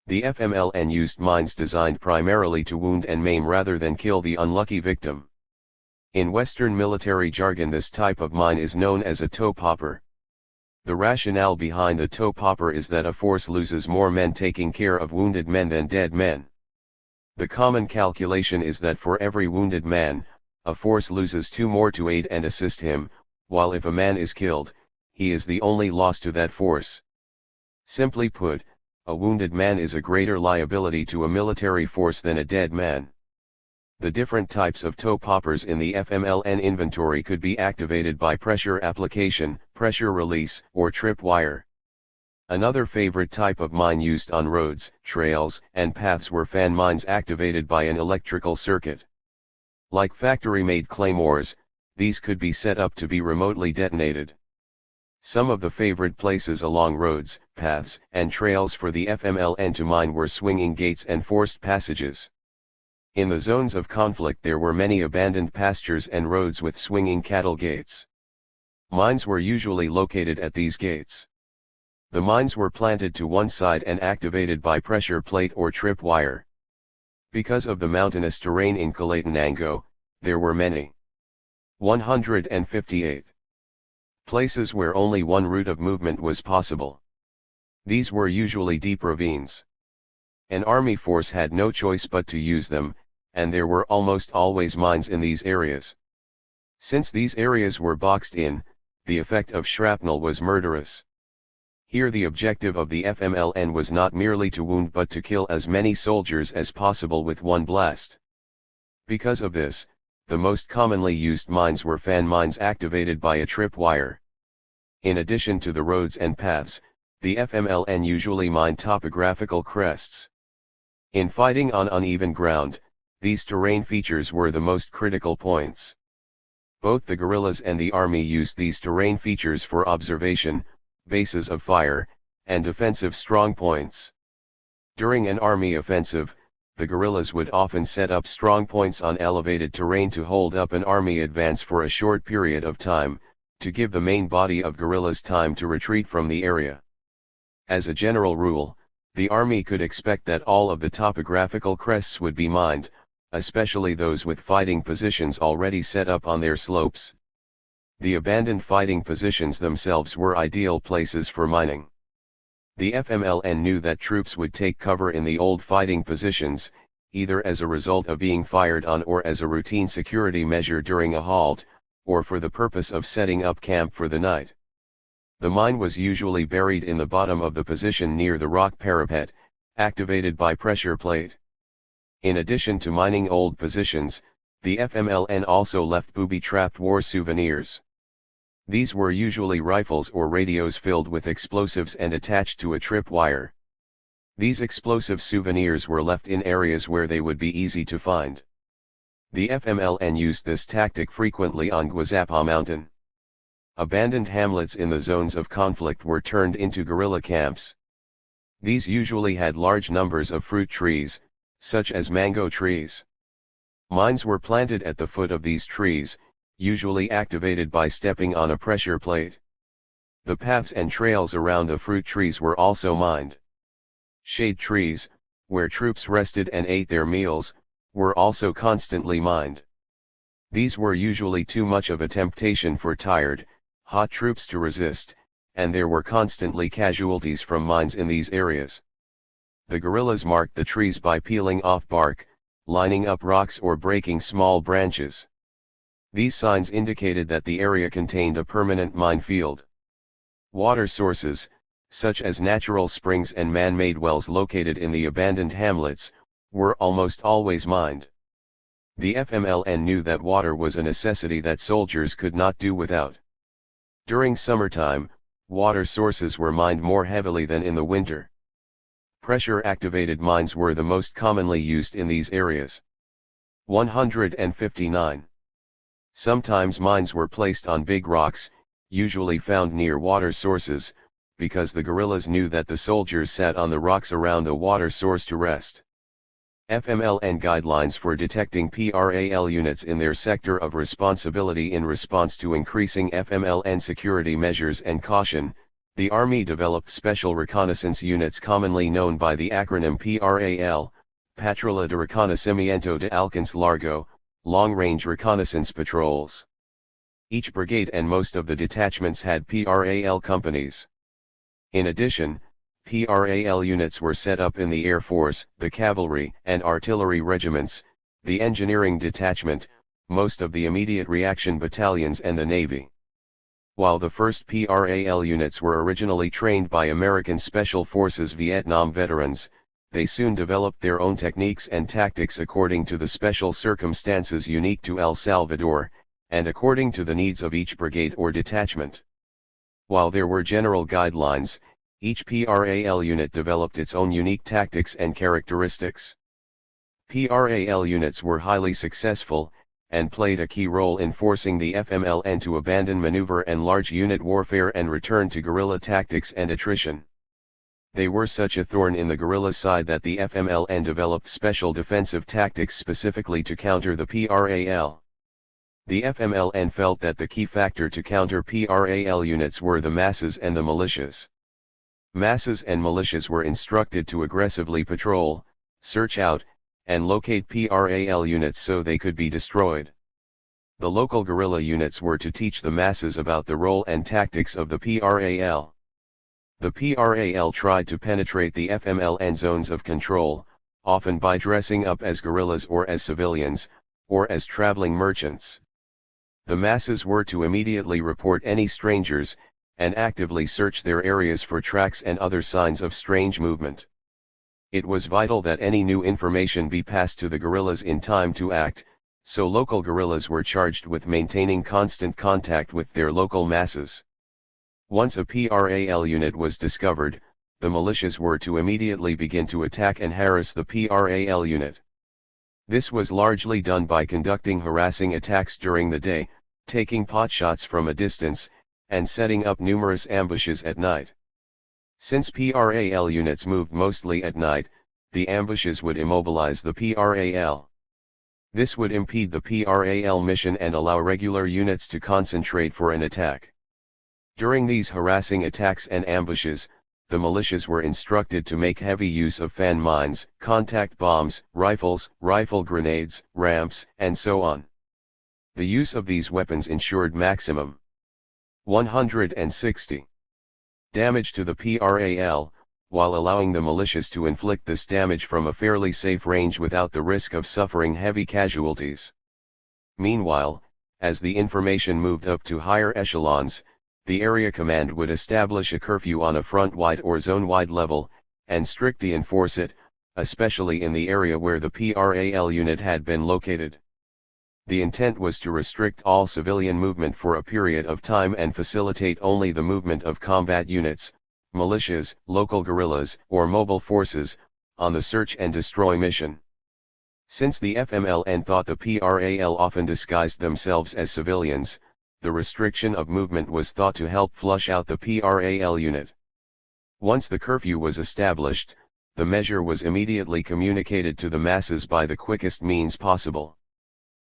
The FMLN used mines designed primarily to wound and maim rather than kill the unlucky victim. In Western military jargon, this type of mine is known as a toe popper. The rationale behind the toe popper is that a force loses more men taking care of wounded men than dead men. The common calculation is that for every wounded man, a force loses 2 more to aid and assist him, while if a man is killed, he is the only loss to that force. Simply put, a wounded man is a greater liability to a military force than a dead man. The different types of toe poppers in the FMLN inventory could be activated by pressure application, pressure release, or trip wire. Another favorite type of mine used on roads, trails, and paths were fan mines activated by an electrical circuit. Like factory-made claymores, these could be set up to be remotely detonated. Some of the favorite places along roads, paths, and trails for the FMLN to mine were swinging gates and forced passages. In the zones of conflict there were many abandoned pastures and roads with swinging cattle gates. Mines were usually located at these gates. The mines were planted to one side and activated by pressure plate or trip wire. Because of the mountainous terrain in Kalatenango, there were many. 158 places where only one route of movement was possible. These were usually deep ravines. An army force had no choice but to use them, and there were almost always mines in these areas. Since these areas were boxed in, the effect of shrapnel was murderous. Here the objective of the FMLN was not merely to wound but to kill as many soldiers as possible with one blast. Because of this, the most commonly used mines were fan mines activated by a trip wire. In addition to the roads and paths, the FMLN usually mined topographical crests. In fighting on uneven ground, these terrain features were the most critical points. Both the guerrillas and the army used these terrain features for observation, bases of fire, and defensive strongpoints. During an army offensive, the guerrillas would often set up strongpoints on elevated terrain to hold up an army advance for a short period of time, to give the main body of guerrillas time to retreat from the area. As a general rule, the army could expect that all of the topographical crests would be mined, especially those with fighting positions already set up on their slopes. The abandoned fighting positions themselves were ideal places for mining. The FMLN knew that troops would take cover in the old fighting positions, either as a result of being fired on or as a routine security measure during a halt, or for the purpose of setting up camp for the night. The mine was usually buried in the bottom of the position near the rock parapet, activated by pressure plate. In addition to mining old positions, the FMLN also left booby-trapped war souvenirs. These were usually rifles or radios filled with explosives and attached to a trip wire. These explosive souvenirs were left in areas where they would be easy to find. The FMLN used this tactic frequently on Guazapa Mountain. Abandoned hamlets in the zones of conflict were turned into guerrilla camps. These usually had large numbers of fruit trees, such as mango trees. Mines were planted at the foot of these trees, usually activated by stepping on a pressure plate. The paths and trails around the fruit trees were also mined. Shade trees, where troops rested and ate their meals, were also constantly mined. These were usually too much of a temptation for tired, hot troops to resist, and there were constantly casualties from mines in these areas. The guerrillas marked the trees by peeling off bark, lining up rocks or breaking small branches. These signs indicated that the area contained a permanent minefield. Water sources, such as natural springs and man-made wells located in the abandoned hamlets, were almost always mined. The FMLN knew that water was a necessity that soldiers could not do without. During summertime, water sources were mined more heavily than in the winter. Pressure-activated mines were the most commonly used in these areas. 159. Sometimes mines were placed on big rocks, usually found near water sources, because the guerrillas knew that the soldiers sat on the rocks around the water source to rest. FMLN guidelines for detecting PRAL units in their sector of responsibility. In response to increasing FMLN security measures and caution, the Army developed special reconnaissance units commonly known by the acronym PRAL, Patrulla de Reconocimiento de Alcance Largo, long-range reconnaissance patrols. Each brigade and most of the detachments had PRAL companies. In addition, PRAL units were set up in the Air Force, the cavalry and artillery regiments, the engineering detachment, most of the immediate reaction battalions and the Navy. While the first PRAL units were originally trained by American Special Forces Vietnam veterans, they soon developed their own techniques and tactics according to the special circumstances unique to El Salvador, and according to the needs of each brigade or detachment. While there were general guidelines, each PRAL unit developed its own unique tactics and characteristics. PRAL units were highly successful, and played a key role in forcing the FMLN to abandon maneuver and large unit warfare and return to guerrilla tactics and attrition. They were such a thorn in the guerrilla side that the FMLN developed special defensive tactics specifically to counter the PRAL. The FMLN felt that the key factor to counter PRAL units were the masses and the militias. Masses and militias were instructed to aggressively patrol, search out, and locate PRAL units so they could be destroyed. The local guerrilla units were to teach the masses about the role and tactics of the PRAL. The PRAL tried to penetrate the FMLN zones of control, often by dressing up as guerrillas or as civilians, or as traveling merchants. The masses were to immediately report any strangers, and actively search their areas for tracks and other signs of strange movement. It was vital that any new information be passed to the guerrillas in time to act, so local guerrillas were charged with maintaining constant contact with their local masses. Once a PRAL unit was discovered, the militias were to immediately begin to attack and harass the PRAL unit. This was largely done by conducting harassing attacks during the day, taking potshots from a distance, and setting up numerous ambushes at night. Since PRAL units moved mostly at night, the ambushes would immobilize the PRAL. This would impede the PRAL mission and allow regular units to concentrate for an attack. During these harassing attacks and ambushes, the militias were instructed to make heavy use of fan mines, contact bombs, rifles, rifle grenades, ramps, and so on. The use of these weapons ensured maximum 160 damage to the PRAL, while allowing the militias to inflict this damage from a fairly safe range without the risk of suffering heavy casualties. Meanwhile, as the information moved up to higher echelons, the area command would establish a curfew on a front-wide or zone-wide level, and strictly enforce it, especially in the area where the PRAL unit had been located. The intent was to restrict all civilian movement for a period of time and facilitate only the movement of combat units, militias, local guerrillas, or mobile forces, on the search and destroy mission. Since the FMLN thought the PRAL often disguised themselves as civilians, the restriction of movement was thought to help flush out the PRAL unit. Once the curfew was established, the measure was immediately communicated to the masses by the quickest means possible.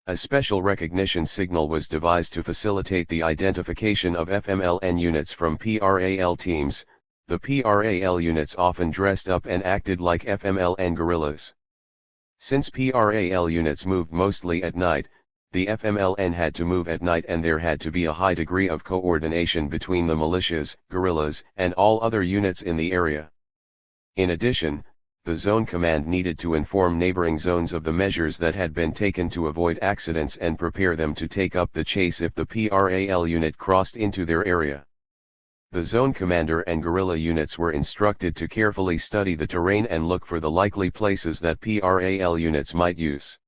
A special recognition signal was devised to facilitate the identification of FMLN units from PRAL teams. The PRAL units often dressed up and acted like FMLN guerrillas. Since PRAL units moved mostly at night, the FMLN had to move at night and there had to be a high degree of coordination between the militias, guerrillas, and all other units in the area. In addition, the zone command needed to inform neighboring zones of the measures that had been taken to avoid accidents and prepare them to take up the chase if the PRAL unit crossed into their area. The zone commander and guerrilla units were instructed to carefully study the terrain and look for the likely places that PRAL units might use.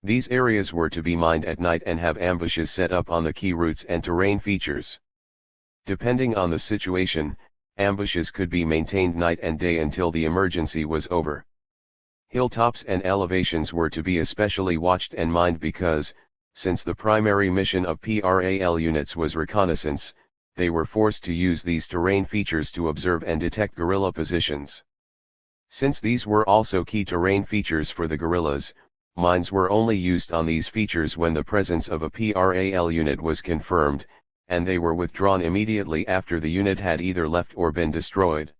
These areas were to be mined at night and have ambushes set up on the key routes and terrain features. Depending on the situation, ambushes could be maintained night and day until the emergency was over. Hilltops and elevations were to be especially watched and mined because, since the primary mission of PRAL units was reconnaissance, they were forced to use these terrain features to observe and detect guerrilla positions. Since these were also key terrain features for the guerrillas, mines were only used on these features when the presence of a PRAL unit was confirmed, and they were withdrawn immediately after the unit had either left or been destroyed.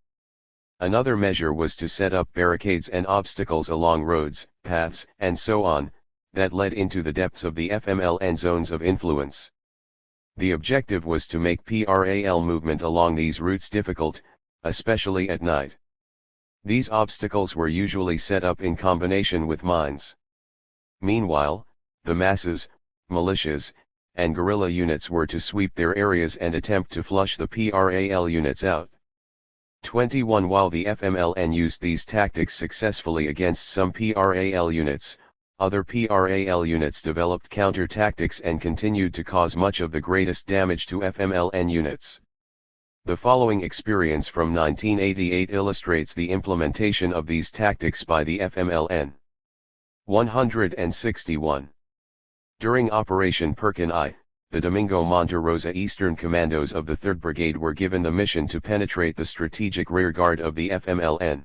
Another measure was to set up barricades and obstacles along roads, paths, and so on, that led into the depths of the FMLN zones of influence. The objective was to make PRAL movement along these routes difficult, especially at night. These obstacles were usually set up in combination with mines. Meanwhile, the masses, militias, and guerrilla units were to sweep their areas and attempt to flush the PRAL units out. 21 While the FMLN used these tactics successfully against some PRAL units, other PRAL units developed counter-tactics and continued to cause much of the greatest damage to FMLN units. The following experience from 1988 illustrates the implementation of these tactics by the FMLN. 161. During Operation Perkin I, the Domingo Monte Rosa Eastern Commandos of the 3rd Brigade were given the mission to penetrate the strategic rearguard of the FMLN.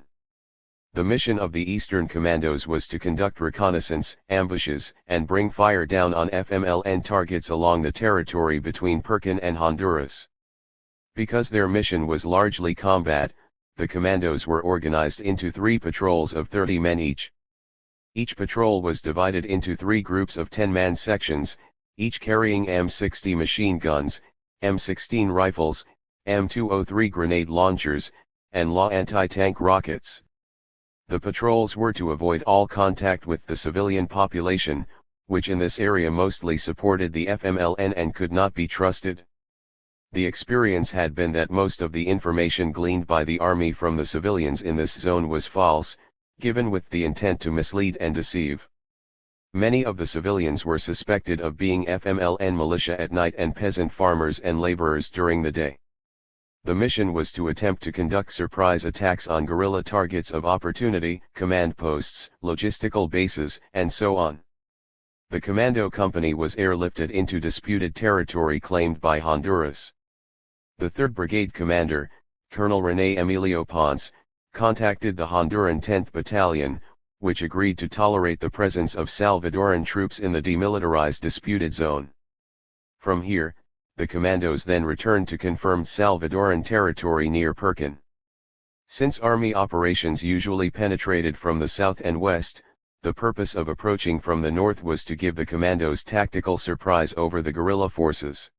The mission of the Eastern Commandos was to conduct reconnaissance, ambushes, and bring fire down on FMLN targets along the territory between Perkin and Honduras. Because their mission was largely combat, the commandos were organized into 3 patrols of 30 men each. Each patrol was divided into 3 groups of 10-man sections, each carrying M60 machine guns, M16 rifles, M203 grenade launchers, and LA anti-tank rockets. The patrols were to avoid all contact with the civilian population, which in this area mostly supported the FMLN and could not be trusted. The experience had been that most of the information gleaned by the army from the civilians in this zone was false, given with the intent to mislead and deceive. Many of the civilians were suspected of being FMLN militia at night and peasant farmers and laborers during the day. The mission was to attempt to conduct surprise attacks on guerrilla targets of opportunity, command posts, logistical bases, and so on. The commando company was airlifted into disputed territory claimed by Honduras. The 3rd Brigade commander, Colonel René Emilio Ponce, contacted the Honduran 10th Battalion, which agreed to tolerate the presence of Salvadoran troops in the demilitarized disputed zone. From here, the commandos then returned to confirmed Salvadoran territory near Perkin. Since army operations usually penetrated from the south and west, the purpose of approaching from the north was to give the commandos tactical surprise over the guerrilla forces.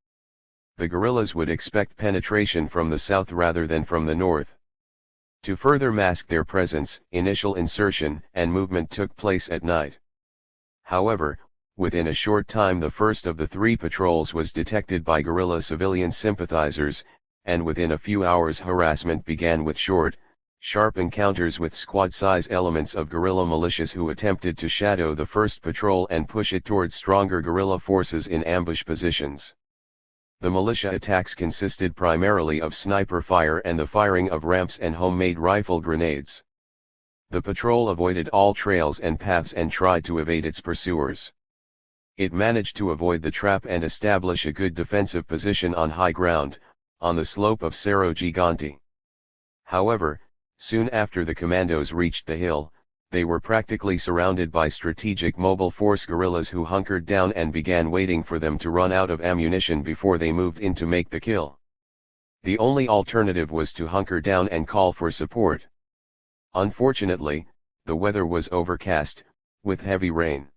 The guerrillas would expect penetration from the south rather than from the north. To further mask their presence, initial insertion and movement took place at night. However, within a short time the first of the 3 patrols was detected by guerrilla civilian sympathizers, and within a few hours harassment began with short, sharp encounters with squad-size elements of guerrilla militias who attempted to shadow the first patrol and push it towards stronger guerrilla forces in ambush positions. The militia attacks consisted primarily of sniper fire and the firing of ramps and homemade rifle grenades. The patrol avoided all trails and paths and tried to evade its pursuers. It managed to avoid the trap and establish a good defensive position on high ground, on the slope of Cerro Gigante. However, soon after the commandos reached the hill, they were practically surrounded by strategic mobile force guerrillas who hunkered down and began waiting for them to run out of ammunition before they moved in to make the kill. The only alternative was to hunker down and call for support. Unfortunately, the weather was overcast, with heavy rain.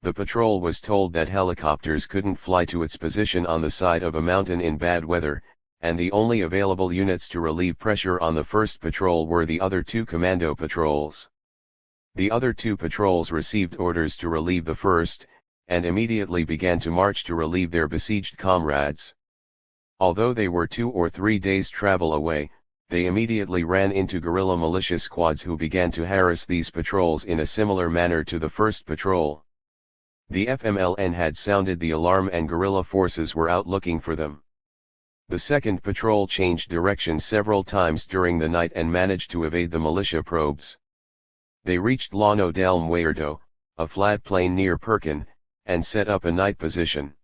The patrol was told that helicopters couldn't fly to its position on the side of a mountain in bad weather, and the only available units to relieve pressure on the first patrol were the other 2 commando patrols. The other 2 patrols received orders to relieve the first, and immediately began to march to relieve their besieged comrades. Although they were 2 or 3 days' travel away, they immediately ran into guerrilla militia squads who began to harass these patrols in a similar manner to the first patrol. The FMLN had sounded the alarm and guerrilla forces were out looking for them. The second patrol changed direction several times during the night and managed to evade the militia probes. They reached Llano del Muerto, a flat plain near Perkin, and set up a night position.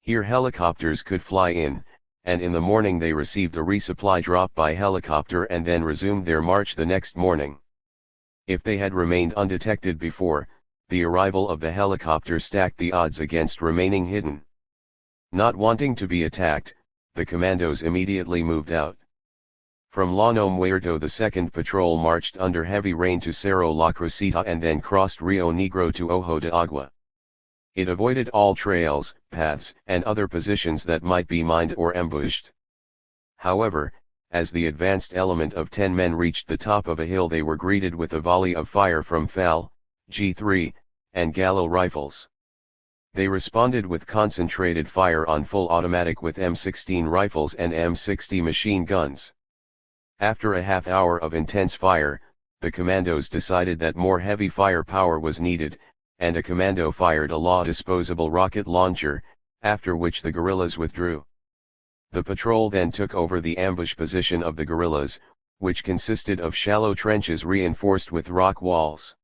Here helicopters could fly in, and in the morning they received a resupply drop by helicopter and then resumed their march the next morning. If they had remained undetected before, the arrival of the helicopter stacked the odds against remaining hidden. Not wanting to be attacked, the commandos immediately moved out. From Llano Muerto the 2nd Patrol marched under heavy rain to Cerro La Crucita and then crossed Rio Negro to Ojo de Agua. It avoided all trails, paths, and other positions that might be mined or ambushed. However, as the advanced element of 10 men reached the top of a hill, they were greeted with a volley of fire from FAL, G3, and Gallo rifles. They responded with concentrated fire on full automatic with M16 rifles and M60 machine guns. After a half hour of intense fire, the commandos decided that more heavy firepower was needed, and a commando fired a law disposable rocket launcher, after which the guerrillas withdrew. The patrol then took over the ambush position of the guerrillas, which consisted of shallow trenches reinforced with rock walls.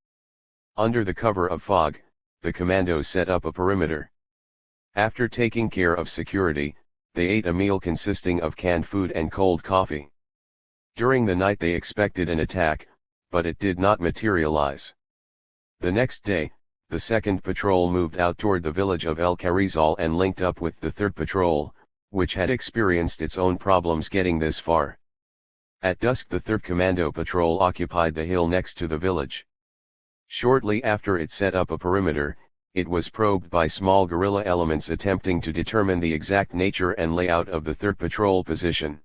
Under the cover of fog, the commandos set up a perimeter. After taking care of security, they ate a meal consisting of canned food and cold coffee. During the night they expected an attack, but it did not materialize. The next day, the 2nd Patrol moved out toward the village of El Carrizal and linked up with the 3rd Patrol, which had experienced its own problems getting this far. At dusk the 3rd Commando Patrol occupied the hill next to the village. Shortly after it set up a perimeter, it was probed by small guerrilla elements attempting to determine the exact nature and layout of the 3rd Patrol position.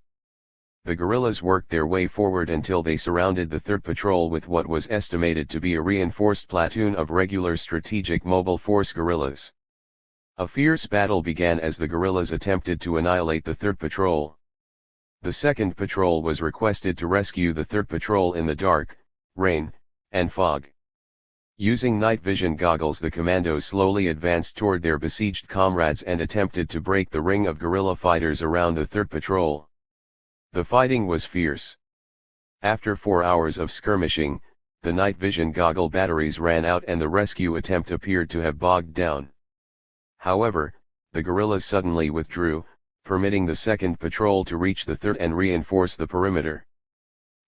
The guerrillas worked their way forward until they surrounded the 3rd Patrol with what was estimated to be a reinforced platoon of regular Strategic Mobile Force guerrillas. A fierce battle began as the guerrillas attempted to annihilate the 3rd Patrol. The 2nd Patrol was requested to rescue the 3rd Patrol in the dark, rain, and fog. Using night vision goggles, the commandos slowly advanced toward their besieged comrades and attempted to break the ring of guerrilla fighters around the 3rd Patrol. The fighting was fierce. After 4 hours of skirmishing, the night vision goggle batteries ran out and the rescue attempt appeared to have bogged down. However, the guerrillas suddenly withdrew, permitting the 2nd Patrol to reach the 3rd and reinforce the perimeter.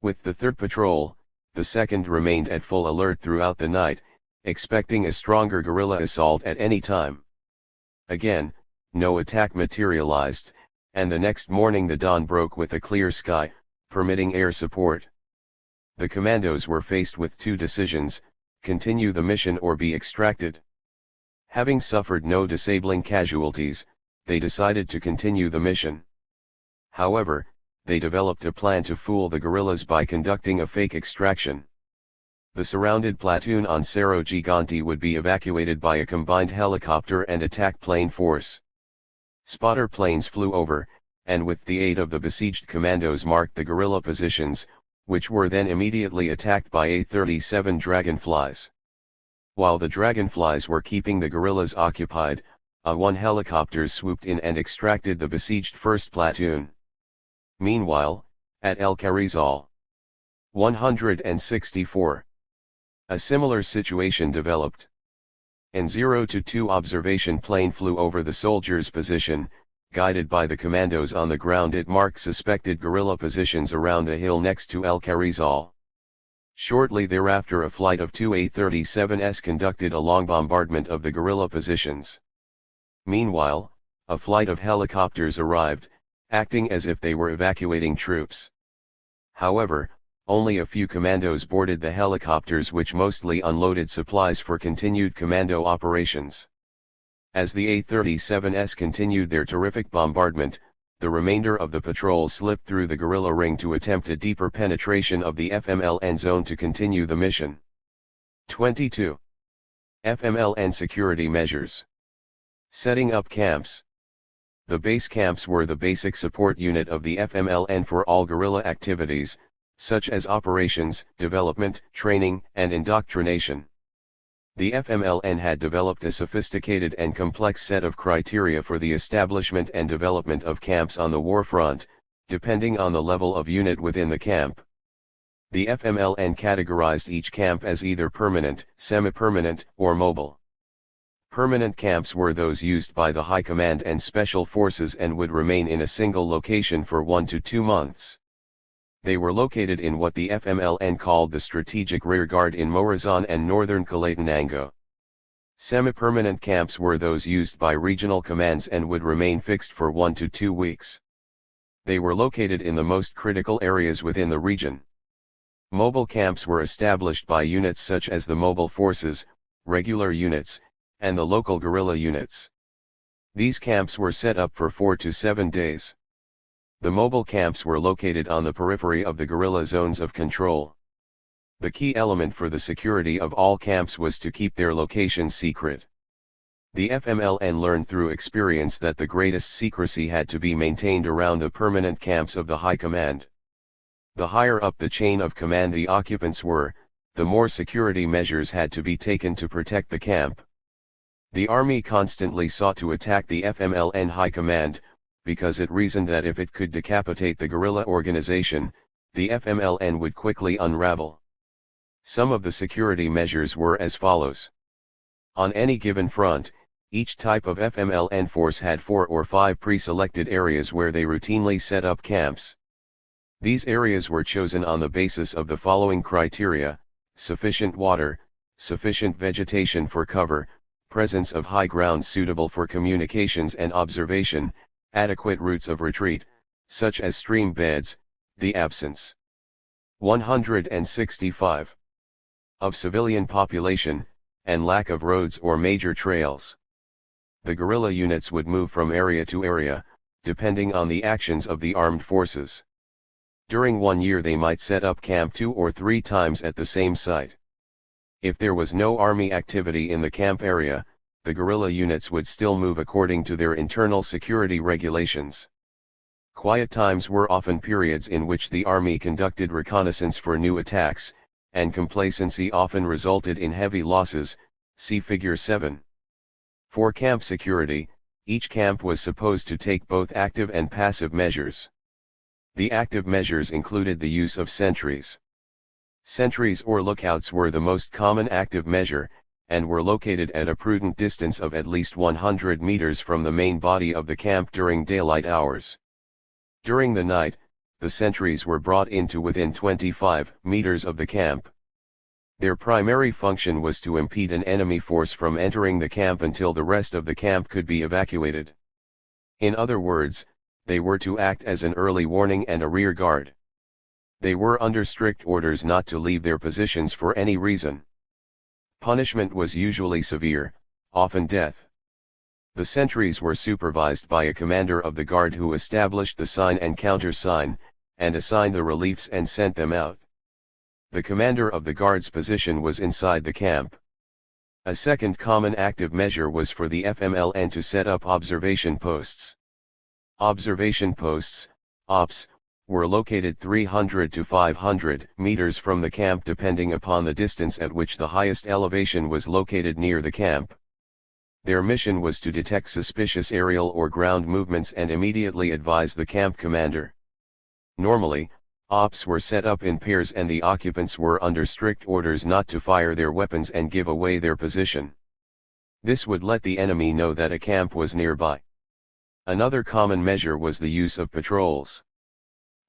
With the 3rd Patrol, the 2nd remained at full alert throughout the night, expecting a stronger guerrilla assault at any time. Again, no attack materialized, and the next morning the dawn broke with a clear sky, permitting air support. The commandos were faced with two decisions: continue the mission or be extracted. Having suffered no disabling casualties, they decided to continue the mission. However, they developed a plan to fool the guerrillas by conducting a fake extraction. The surrounded platoon on Cerro Gigante would be evacuated by a combined helicopter and attack plane force. Spotter planes flew over, and with the aid of the besieged commandos marked the guerrilla positions, which were then immediately attacked by A-37 Dragonflies. While the Dragonflies were keeping the guerrillas occupied, A-1 helicopters swooped in and extracted the besieged 1st Platoon. Meanwhile, at El Carrizal 164, a similar situation developed. An 0-2 observation plane flew over the soldiers' position. Guided by the commandos on the ground, it marked suspected guerrilla positions around the hill next to El Carrizal. Shortly thereafter, a flight of two A-37s conducted a long bombardment of the guerrilla positions. Meanwhile, a flight of helicopters arrived, acting as if they were evacuating troops. However, only a few commandos boarded the helicopters, which mostly unloaded supplies for continued commando operations. As the A-37s continued their terrific bombardment, the remainder of the patrol slipped through the guerrilla ring to attempt a deeper penetration of the FMLN zone to continue the mission. 22. FMLN security measures. Setting up camps. The base camps were the basic support unit of the FMLN for all guerrilla activities, such as operations, development, training, and indoctrination. The FMLN had developed a sophisticated and complex set of criteria for the establishment and development of camps on the war front, depending on the level of unit within the camp. The FMLN categorized each camp as either permanent, semi-permanent, or mobile. Permanent camps were those used by the High Command and Special Forces and would remain in a single location for 1 to 2 months. They were located in what the FMLN called the Strategic Rearguard in Morazan and northern Quelatenango. Semi-permanent camps were those used by regional commands and would remain fixed for 1 to 2 weeks. They were located in the most critical areas within the region. Mobile camps were established by units such as the mobile forces, regular units, and the local guerrilla units. These camps were set up for 4 to 7 days. The mobile camps were located on the periphery of the guerrilla zones of control. The key element for the security of all camps was to keep their locations secret. The FMLN learned through experience that the greatest secrecy had to be maintained around the permanent camps of the High Command. The higher up the chain of command the occupants were, the more security measures had to be taken to protect the camp. The army constantly sought to attack the FMLN High Command, because it reasoned that if it could decapitate the guerrilla organization, the FMLN would quickly unravel. Some of the security measures were as follows. On any given front, each type of FMLN force had 4 or 5 pre-selected areas where they routinely set up camps. These areas were chosen on the basis of the following criteria: sufficient water, sufficient vegetation for cover, presence of high ground suitable for communications and observation, adequate routes of retreat, such as stream beds, the absence 165 of civilian population, and lack of roads or major trails. The guerrilla units would move from area to area, depending on the actions of the armed forces. During 1 year they might set up camp 2 or 3 times at the same site. If there was no army activity in the camp area, the guerrilla units would still move according to their internal security regulations. Quiet times were often periods in which the army conducted reconnaissance for new attacks, and complacency often resulted in heavy losses, see Figure 7. For camp security, each camp was supposed to take both active and passive measures. The active measures included the use of sentries. Sentries or lookouts were the most common active measure, and were located at a prudent distance of at least 100 meters from the main body of the camp during daylight hours. During the night, the sentries were brought in to within 25 meters of the camp. Their primary function was to impede an enemy force from entering the camp until the rest of the camp could be evacuated. In other words, they were to act as an early warning and a rear guard. They were under strict orders not to leave their positions for any reason. Punishment was usually severe, often death. The sentries were supervised by a commander of the guard who established the sign and countersign, and assigned the reliefs and sent them out. The commander of the guard's position was inside the camp. A second common active measure was for the FMLN to set up observation posts. Observation posts, OPS, were located 300 to 500 meters from the camp depending upon the distance at which the highest elevation was located near the camp. Their mission was to detect suspicious aerial or ground movements and immediately advise the camp commander. Normally, OPS were set up in pairs and the occupants were under strict orders not to fire their weapons and give away their position. This would let the enemy know that a camp was nearby. Another common measure was the use of patrols.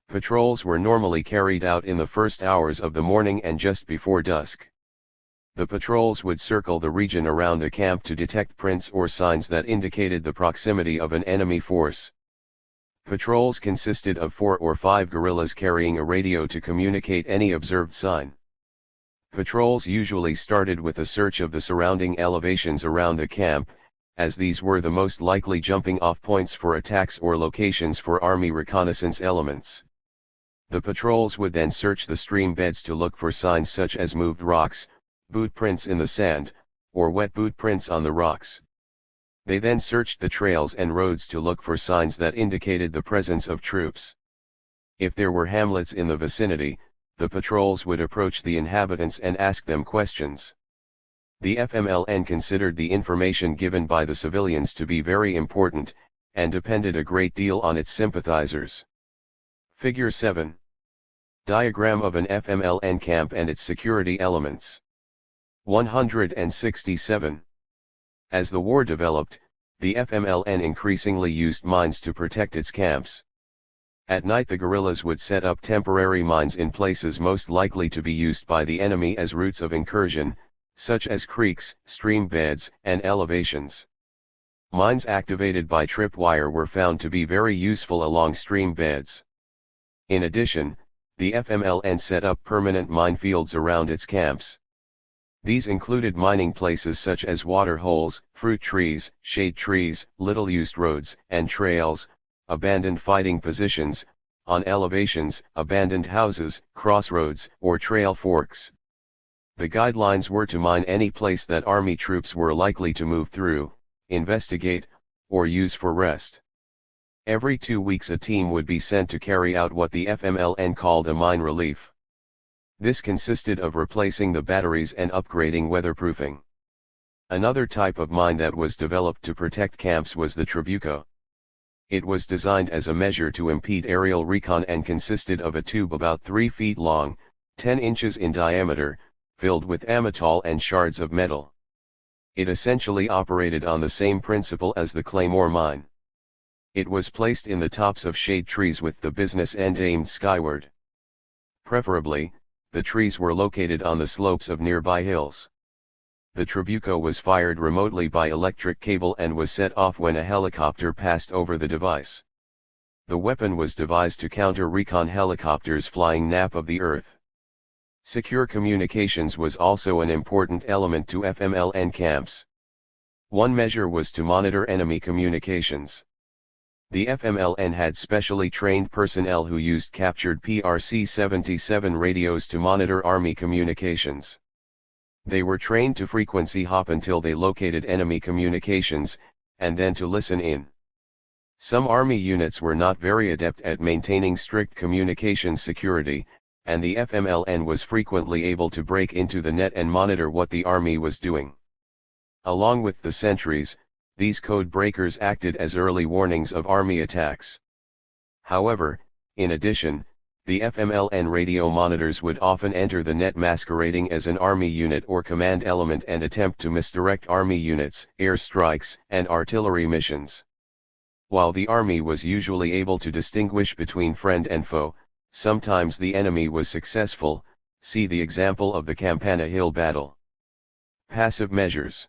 Patrols were normally carried out in the first hours of the morning and just before dusk. The patrols would circle the region around the camp to detect prints or signs that indicated the proximity of an enemy force. Patrols consisted of 4 or 5 guerrillas carrying a radio to communicate any observed sign. Patrols usually started with a search of the surrounding elevations around the camp, as these were the most likely jumping-off points for attacks or locations for army reconnaissance elements. The patrols would then search the stream beds to look for signs such as moved rocks, boot prints in the sand, or wet boot prints on the rocks. They then searched the trails and roads to look for signs that indicated the presence of troops. If there were hamlets in the vicinity, the patrols would approach the inhabitants and ask them questions. The FMLN considered the information given by the civilians to be very important, and depended a great deal on its sympathizers. Figure 7. Diagram of an FMLN camp and its security elements. 167. As the war developed, the FMLN increasingly used mines to protect its camps. At night the guerrillas would set up temporary mines in places most likely to be used by the enemy as routes of incursion, such as creeks, stream beds, and elevations. Mines activated by tripwire were found to be very useful along stream beds. In addition, the FMLN set up permanent minefields around its camps. These included mining places such as water holes, fruit trees, shade trees, little-used roads and trails, abandoned fighting positions, on elevations, abandoned houses, crossroads, or trail forks. The guidelines were to mine any place that army troops were likely to move through, investigate, or use for rest. Every 2 weeks a team would be sent to carry out what the FMLN called a mine relief. This consisted of replacing the batteries and upgrading weatherproofing. Another type of mine that was developed to protect camps was the trabuco. It was designed as a measure to impede aerial recon and consisted of a tube about 3 feet long, 10 inches in diameter, filled with amatol and shards of metal. It essentially operated on the same principle as the claymore mine. It was placed in the tops of shade trees with the business end aimed skyward. Preferably, the trees were located on the slopes of nearby hills. The trabuco was fired remotely by electric cable and was set off when a helicopter passed over the device. The weapon was devised to counter recon helicopters flying nap of the earth. Secure communications was also an important element to FMLN camps. One measure was to monitor enemy communications. The FMLN had specially trained personnel who used captured PRC-77 radios to monitor Army communications. They were trained to frequency hop until they located enemy communications, and then to listen in. Some Army units were not very adept at maintaining strict communications security, and the FMLN was frequently able to break into the net and monitor what the Army was doing. Along with the sentries, these code breakers acted as early warnings of Army attacks. However, in addition, the FMLN radio monitors would often enter the net masquerading as an Army unit or command element and attempt to misdirect Army units, airstrikes, and artillery missions. While the Army was usually able to distinguish between friend and foe, sometimes the enemy was successful. See the example of the Campana Hill battle. Passive measures.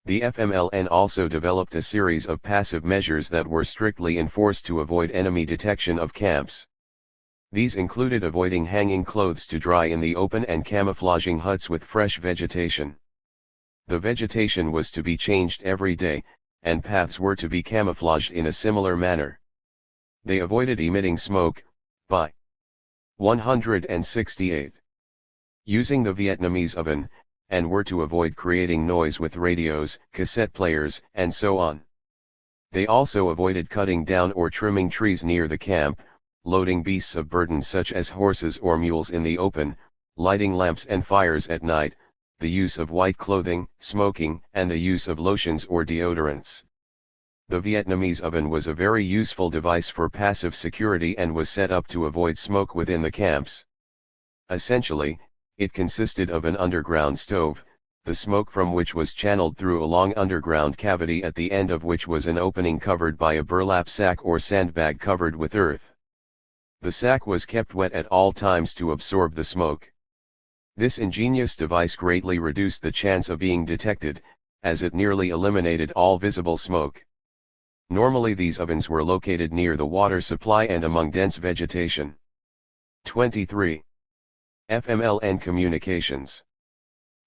The FMLN also developed a series of passive measures that were strictly enforced to avoid enemy detection of camps. These included avoiding hanging clothes to dry in the open and camouflaging huts with fresh vegetation. The vegetation was to be changed every day, and paths were to be camouflaged in a similar manner. They avoided emitting smoke, by 168. Using the Vietnamese oven, and were to avoid creating noise with radios, cassette players, and so on. They also avoided cutting down or trimming trees near the camp, loading beasts of burden such as horses or mules in the open, lighting lamps and fires at night, the use of white clothing, smoking, and the use of lotions or deodorants. The Vietnamese oven was a very useful device for passive security and was set up to avoid smoke within the camps. Essentially, it consisted of an underground stove, the smoke from which was channeled through a long underground cavity at the end of which was an opening covered by a burlap sack or sandbag covered with earth. The sack was kept wet at all times to absorb the smoke. This ingenious device greatly reduced the chance of being detected, as it nearly eliminated all visible smoke. Normally these ovens were located near the water supply and among dense vegetation. 23. FMLN communications.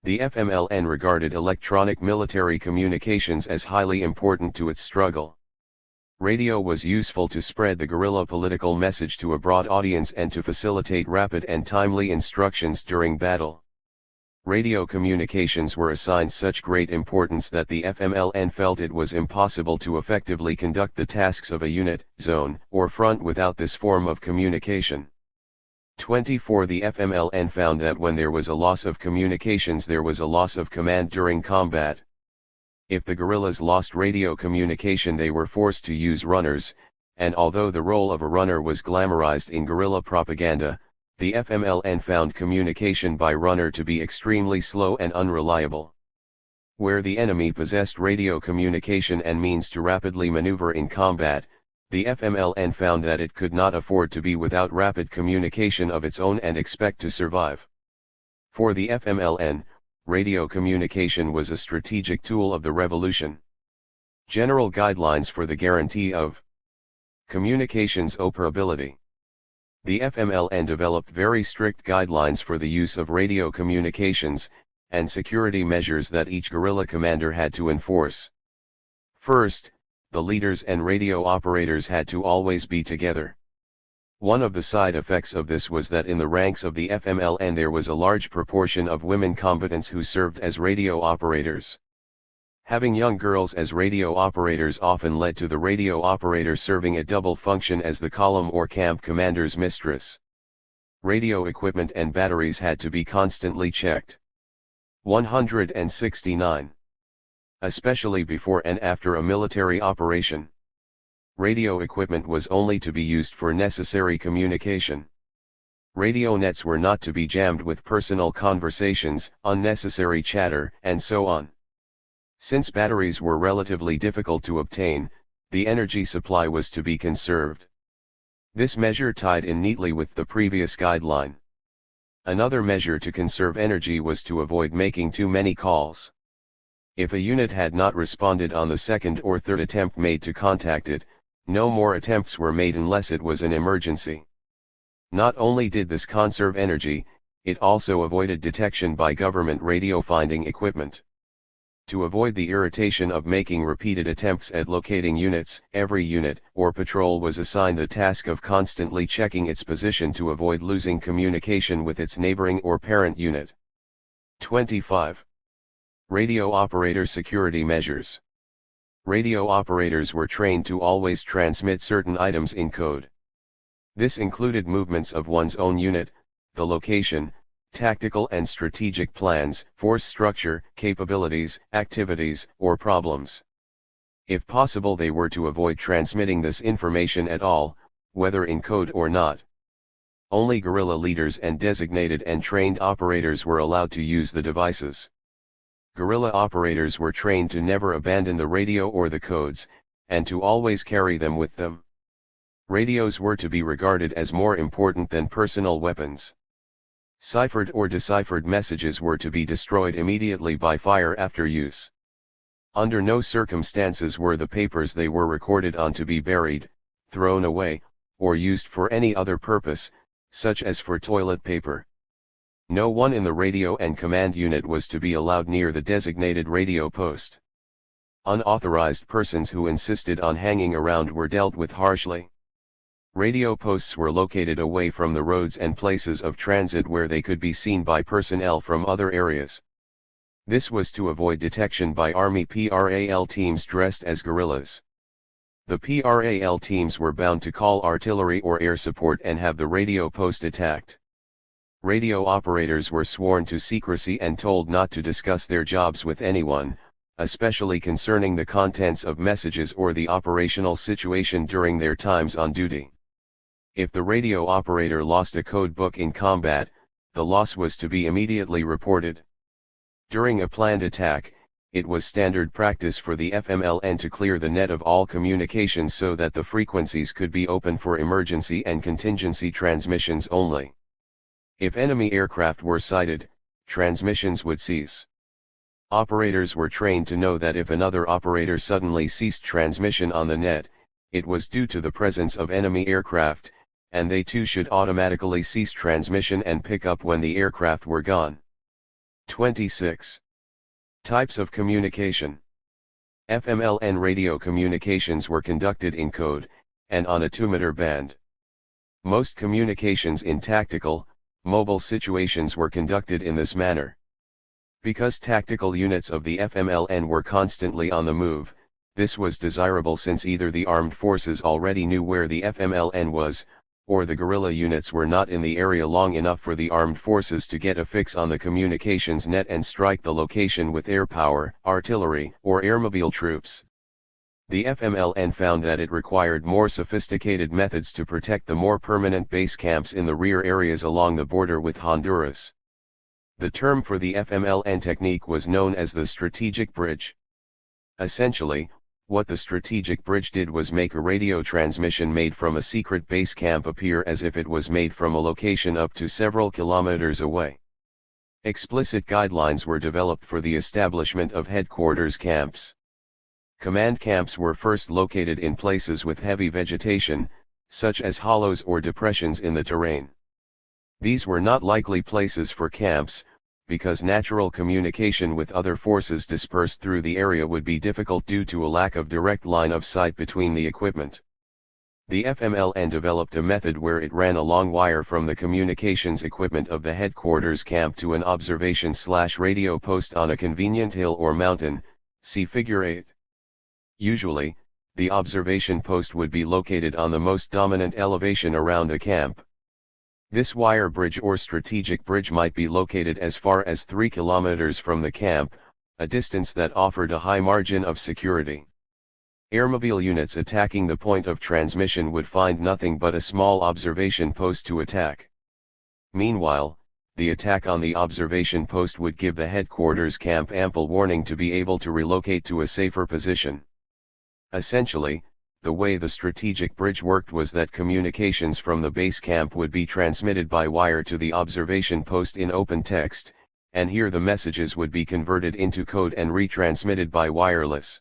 The FMLN regarded electronic military communications as highly important to its struggle. Radio was useful to spread the guerrilla political message to a broad audience and to facilitate rapid and timely instructions during battle. Radio communications were assigned such great importance that the FMLN felt it was impossible to effectively conduct the tasks of a unit, zone, or front without this form of communication. 24. The FMLN found that when there was a loss of communications there was a loss of command during combat. If the guerrillas lost radio communication they were forced to use runners, and although the role of a runner was glamorized in guerrilla propaganda, the FMLN found communication by runner to be extremely slow and unreliable. Where the enemy possessed radio communication and means to rapidly maneuver in combat, the FMLN found that it could not afford to be without rapid communication of its own and expect to survive. For the FMLN, radio communication was a strategic tool of the revolution. General guidelines for the guarantee of communications operability. The FMLN developed very strict guidelines for the use of radio communications, and security measures that each guerrilla commander had to enforce. First, the leaders and radio operators had to always be together. One of the side effects of this was that in the ranks of the FMLN there was a large proportion of women combatants who served as radio operators. Having young girls as radio operators often led to the radio operator serving a double function as the column or camp commander's mistress. Radio equipment and batteries had to be constantly checked. 169. Especially before and after a military operation. Radio equipment was only to be used for necessary communication. Radio nets were not to be jammed with personal conversations, unnecessary chatter, and so on. Since batteries were relatively difficult to obtain, the energy supply was to be conserved. This measure tied in neatly with the previous guideline. Another measure to conserve energy was to avoid making too many calls. If a unit had not responded on the second or third attempt made to contact it, no more attempts were made unless it was an emergency. Not only did this conserve energy, it also avoided detection by government radio finding equipment. To avoid the irritation of making repeated attempts at locating units, every unit or patrol was assigned the task of constantly checking its position to avoid losing communication with its neighboring or parent unit. 25. Radio operator security measures. Radio operators were trained to always transmit certain items in code. This included movements of one's own unit, the location, tactical and strategic plans, force structure, capabilities, activities, or problems. If possible, they were to avoid transmitting this information at all, whether in code or not. Only guerrilla leaders and designated and trained operators were allowed to use the devices. Guerrilla operators were trained to never abandon the radio or the codes, and to always carry them with them. Radios were to be regarded as more important than personal weapons. Ciphered or deciphered messages were to be destroyed immediately by fire after use. Under no circumstances were the papers they were recorded on to be buried, thrown away, or used for any other purpose, such as for toilet paper. No one in the radio and command unit was to be allowed near the designated radio post. Unauthorized persons who insisted on hanging around were dealt with harshly. Radio posts were located away from the roads and places of transit where they could be seen by personnel from other areas. This was to avoid detection by Army PRAL teams dressed as guerrillas. The PRAL teams were bound to call artillery or air support and have the radio post attacked. Radio operators were sworn to secrecy and told not to discuss their jobs with anyone, especially concerning the contents of messages or the operational situation during their times on duty. If the radio operator lost a code book in combat, the loss was to be immediately reported. During a planned attack, it was standard practice for the FMLN to clear the net of all communications so that the frequencies could be open for emergency and contingency transmissions only. If enemy aircraft were sighted, transmissions would cease. Operators were trained to know that if another operator suddenly ceased transmission on the net, it was due to the presence of enemy aircraft, and they too should automatically cease transmission and pick up when the aircraft were gone. 26. Types of communication. FMLN radio communications were conducted in code, and on a 2-meter band. Most communications in tactical, mobile situations were conducted in this manner. Because tactical units of the FMLN were constantly on the move, this was desirable since either the armed forces already knew where the FMLN was, or the guerrilla units were not in the area long enough for the armed forces to get a fix on the communications net and strike the location with air power, artillery, or airmobile troops. The FMLN found that it required more sophisticated methods to protect the more permanent base camps in the rear areas along the border with Honduras. The term for the FMLN technique was known as the strategic bridge. Essentially, what the strategic bridge did was make a radio transmission made from a secret base camp appear as if it was made from a location up to several kilometers away. Explicit guidelines were developed for the establishment of headquarters camps. Command camps were first located in places with heavy vegetation, such as hollows or depressions in the terrain. These were not likely places for camps, because natural communication with other forces dispersed through the area would be difficult due to a lack of direct line of sight between the equipment. The FMLN developed a method where it ran a long wire from the communications equipment of the headquarters camp to an observation/radio post on a convenient hill or mountain, see Figure 8. Usually, the observation post would be located on the most dominant elevation around the camp. This wire bridge or strategic bridge might be located as far as 3 kilometers from the camp, a distance that offered a high margin of security. Airmobile units attacking the point of transmission would find nothing but a small observation post to attack. Meanwhile, the attack on the observation post would give the headquarters camp ample warning to be able to relocate to a safer position. Essentially, the way the strategic bridge worked was that communications from the base camp would be transmitted by wire to the observation post in open text, and here the messages would be converted into code and retransmitted by wireless.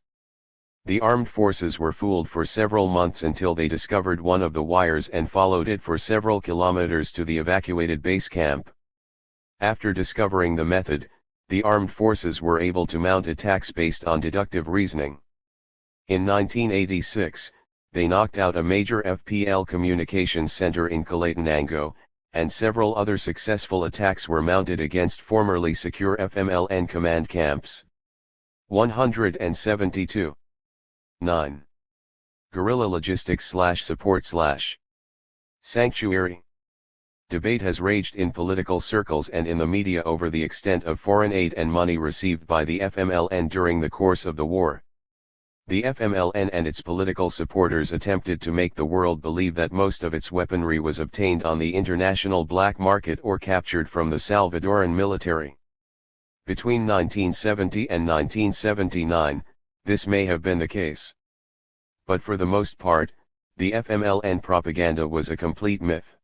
The armed forces were fooled for several months until they discovered one of the wires and followed it for several kilometers to the evacuated base camp. After discovering the method, the armed forces were able to mount attacks based on deductive reasoning. In 1986, they knocked out a major FPL communications center in Kalatenango, and several other successful attacks were mounted against formerly secure FMLN command camps. 172. 9. Guerrilla logistics/support/ sanctuary. Debate has raged in political circles and in the media over the extent of foreign aid and money received by the FMLN during the course of the war. The FMLN and its political supporters attempted to make the world believe that most of its weaponry was obtained on the international black market or captured from the Salvadoran military. Between 1970 and 1979, this may have been the case. But for the most part, the FMLN propaganda was a complete myth.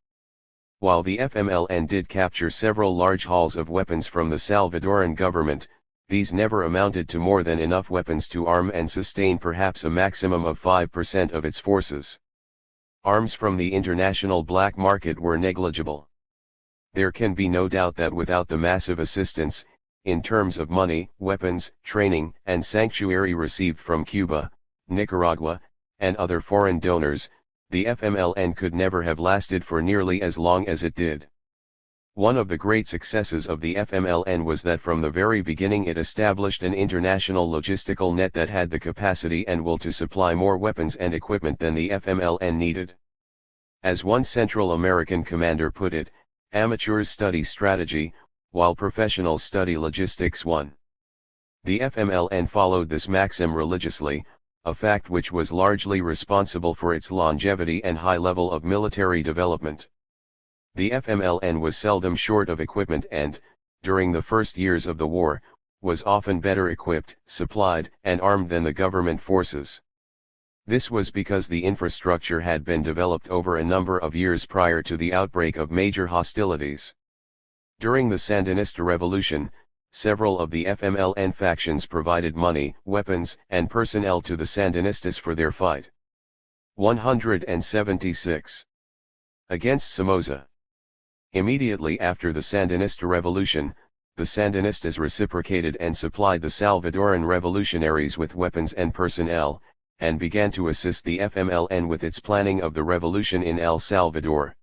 While the FMLN did capture several large hauls of weapons from the Salvadoran government, these never amounted to more than enough weapons to arm and sustain perhaps a maximum of 5% of its forces. Arms from the international black market were negligible. There can be no doubt that without the massive assistance, in terms of money, weapons, training, and sanctuary received from Cuba, Nicaragua, and other foreign donors, the FMLN could never have lasted for nearly as long as it did. One of the great successes of the FMLN was that from the very beginning it established an international logistical net that had the capacity and will to supply more weapons and equipment than the FMLN needed. As one Central American commander put it, amateurs study strategy, while professionals study logistics. 1. The FMLN followed this maxim religiously, a fact which was largely responsible for its longevity and high level of military development. The FMLN was seldom short of equipment and, during the first years of the war, was often better equipped, supplied, and armed than the government forces. This was because the infrastructure had been developed over a number of years prior to the outbreak of major hostilities. During the Sandinista Revolution, several of the FMLN factions provided money, weapons, and personnel to the Sandinistas for their fight. 176. Against Somoza. Immediately after the Sandinista Revolution, the Sandinistas reciprocated and supplied the Salvadoran revolutionaries with weapons and personnel, and began to assist the FMLN with its planning of the revolution in El Salvador.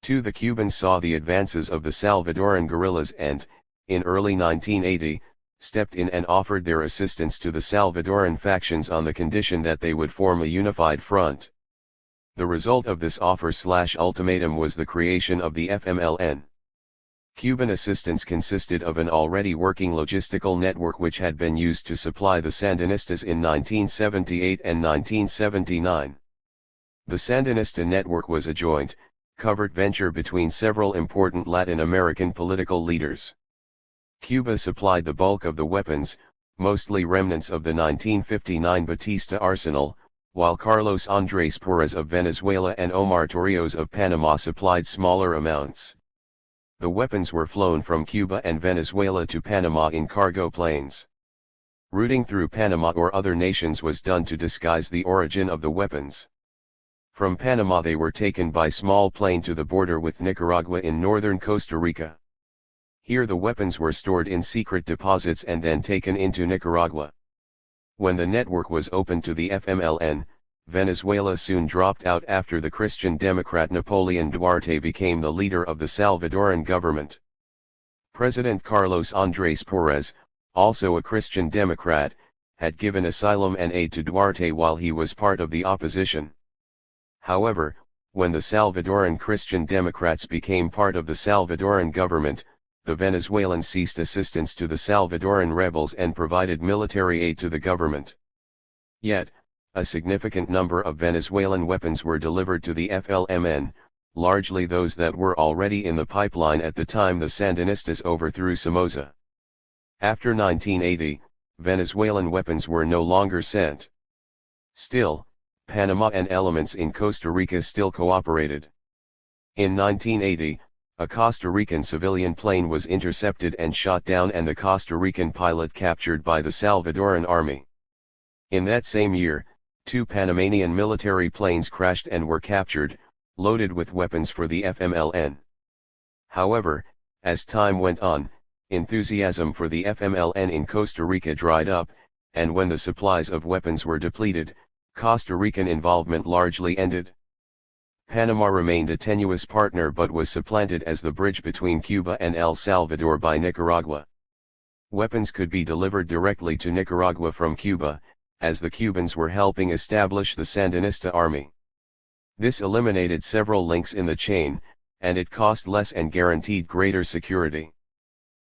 2. The Cubans saw the advances of the Salvadoran guerrillas and, in early 1980, stepped in and offered their assistance to the Salvadoran factions on the condition that they would form a unified front. The result of this offer/ultimatum was the creation of the FMLN. Cuban assistance consisted of an already working logistical network which had been used to supply the Sandinistas in 1978 and 1979. The Sandinista network was a joint, covert venture between several important Latin American political leaders. Cuba supplied the bulk of the weapons, mostly remnants of the 1959 Batista arsenal, while Carlos Andrés Pérez of Venezuela and Omar Torrijos of Panama supplied smaller amounts. The weapons were flown from Cuba and Venezuela to Panama in cargo planes. Routing through Panama or other nations was done to disguise the origin of the weapons. From Panama they were taken by small plane to the border with Nicaragua in northern Costa Rica. Here the weapons were stored in secret deposits and then taken into Nicaragua. When the network was opened to the FMLN, Venezuela soon dropped out after the Christian Democrat Napoleon Duarte became the leader of the Salvadoran government. President Carlos Andrés Pérez, also a Christian Democrat, had given asylum and aid to Duarte while he was part of the opposition. However, when the Salvadoran Christian Democrats became part of the Salvadoran government, the Venezuelans ceased assistance to the Salvadoran rebels and provided military aid to the government. Yet, a significant number of Venezuelan weapons were delivered to the FLMN, largely those that were already in the pipeline at the time the Sandinistas overthrew Somoza. After 1980, Venezuelan weapons were no longer sent. Still, Panama and elements in Costa Rica still cooperated. In 1980, a Costa Rican civilian plane was intercepted and shot down and the Costa Rican pilot captured by the Salvadoran army. In that same year, 2 Panamanian military planes crashed and were captured, loaded with weapons for the FMLN. However, as time went on, enthusiasm for the FMLN in Costa Rica dried up, and when the supplies of weapons were depleted, Costa Rican involvement largely ended. Panama remained a tenuous partner but was supplanted as the bridge between Cuba and El Salvador by Nicaragua. Weapons could be delivered directly to Nicaragua from Cuba, as the Cubans were helping establish the Sandinista army. This eliminated several links in the chain, and it cost less and guaranteed greater security.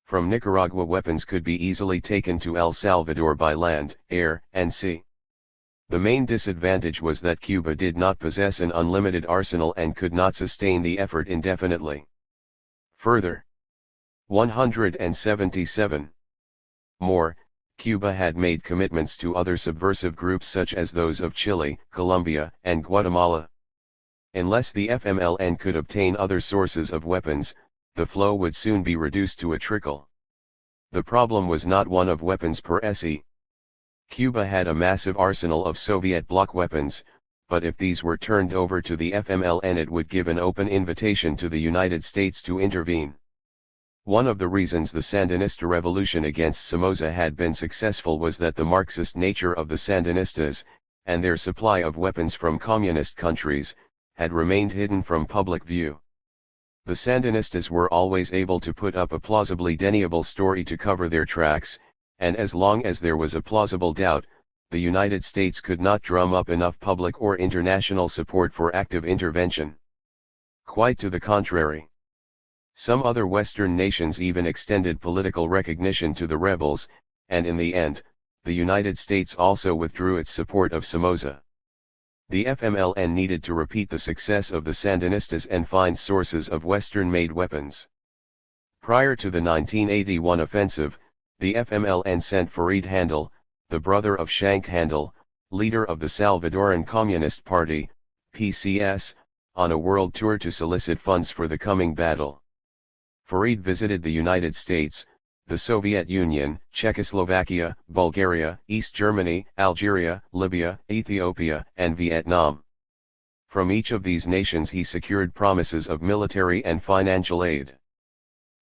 From Nicaragua weapons could be easily taken to El Salvador by land, air, and sea. The main disadvantage was that Cuba did not possess an unlimited arsenal and could not sustain the effort indefinitely. Further, 177. More, Cuba had made commitments to other subversive groups such as those of Chile, Colombia, and Guatemala. Unless the FMLN could obtain other sources of weapons, the flow would soon be reduced to a trickle. The problem was not one of weapons per se. Cuba had a massive arsenal of Soviet bloc weapons, but if these were turned over to the FMLN it would give an open invitation to the United States to intervene. One of the reasons the Sandinista revolution against Somoza had been successful was that the Marxist nature of the Sandinistas, and their supply of weapons from communist countries, had remained hidden from public view. The Sandinistas were always able to put up a plausibly deniable story to cover their tracks, and as long as there was a plausible doubt, the United States could not drum up enough public or international support for active intervention. Quite to the contrary. Some other Western nations even extended political recognition to the rebels, and in the end, the United States also withdrew its support of Somoza. The FMLN needed to repeat the success of the Sandinistas and find sources of Western-made weapons. Prior to the 1981 offensive, the FMLN sent Farid Handel, the brother of Shank Handel, leader of the Salvadoran Communist Party, PCS, on a world tour to solicit funds for the coming battle. Farid visited the United States, the Soviet Union, Czechoslovakia, Bulgaria, East Germany, Algeria, Libya, Ethiopia, and Vietnam. From each of these nations he secured promises of military and financial aid.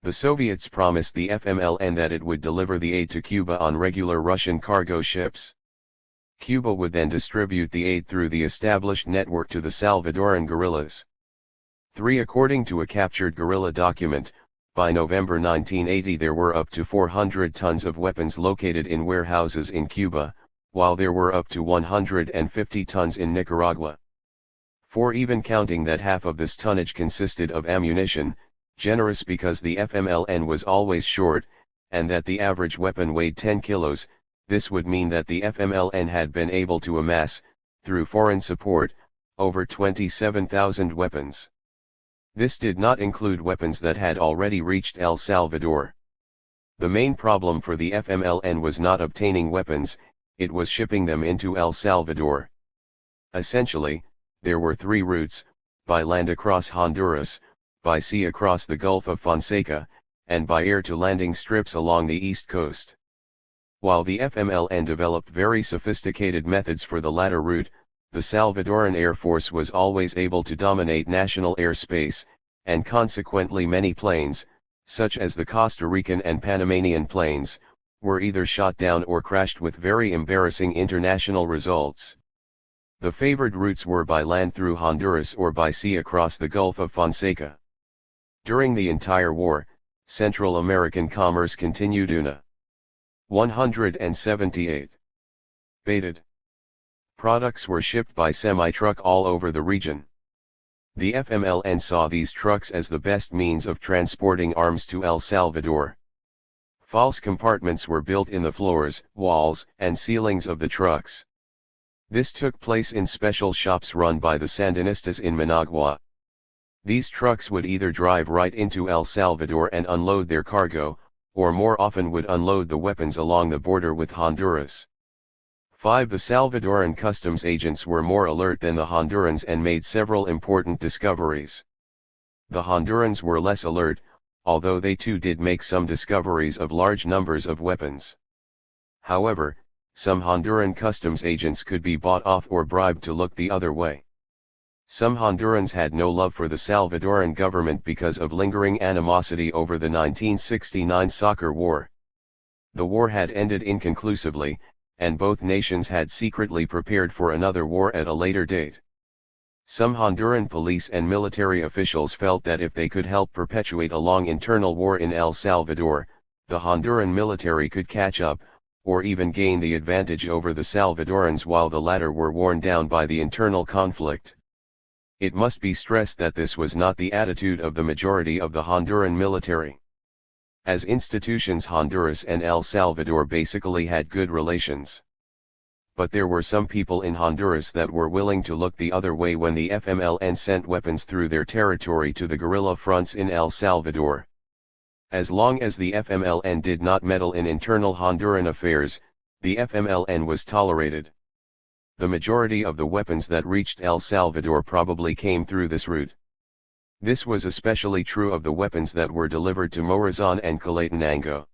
The Soviets promised the FMLN that it would deliver the aid to Cuba on regular Russian cargo ships. Cuba would then distribute the aid through the established network to the Salvadoran guerrillas. 3. According to a captured guerrilla document, by November 1980 there were up to 400 tons of weapons located in warehouses in Cuba, while there were up to 150 tons in Nicaragua. 4. Even counting that half of this tonnage consisted of ammunition, generous because the FMLN was always short, and that the average weapon weighed 10 kilos, this would mean that the FMLN had been able to amass, through foreign support, over 27,000 weapons. This did not include weapons that had already reached El Salvador. The main problem for the FMLN was not obtaining weapons, it was shipping them into El Salvador. Essentially, there were 3 routes: by land across Honduras, by sea across the Gulf of Fonseca, and by air to landing strips along the east coast. While the FMLN developed very sophisticated methods for the latter route, the Salvadoran Air Force was always able to dominate national airspace, and consequently many planes, such as the Costa Rican and Panamanian planes, were either shot down or crashed with very embarrassing international results. The favored routes were by land through Honduras or by sea across the Gulf of Fonseca. During the entire war, Central American commerce continued una. 178. Baited. Products were shipped by semi-truck all over the region. The FMLN saw these trucks as the best means of transporting arms to El Salvador. False compartments were built in the floors, walls, and ceilings of the trucks. This took place in special shops run by the Sandinistas in Managua. These trucks would either drive right into El Salvador and unload their cargo, or more often would unload the weapons along the border with Honduras. 5. The Salvadoran customs agents were more alert than the Hondurans and made several important discoveries. The Hondurans were less alert, although they too did make some discoveries of large numbers of weapons. However, some Honduran customs agents could be bought off or bribed to look the other way. Some Hondurans had no love for the Salvadoran government because of lingering animosity over the 1969 soccer war. The war had ended inconclusively, and both nations had secretly prepared for another war at a later date. Some Honduran police and military officials felt that if they could help perpetuate a long internal war in El Salvador, the Honduran military could catch up, or even gain the advantage over the Salvadorans while the latter were worn down by the internal conflict. It must be stressed that this was not the attitude of the majority of the Honduran military. As institutions, Honduras and El Salvador basically had good relations. But there were some people in Honduras that were willing to look the other way when the FMLN sent weapons through their territory to the guerrilla fronts in El Salvador. As long as the FMLN did not meddle in internal Honduran affairs, the FMLN was tolerated. The majority of the weapons that reached El Salvador probably came through this route. This was especially true of the weapons that were delivered to Morazan and Quetzaltenango.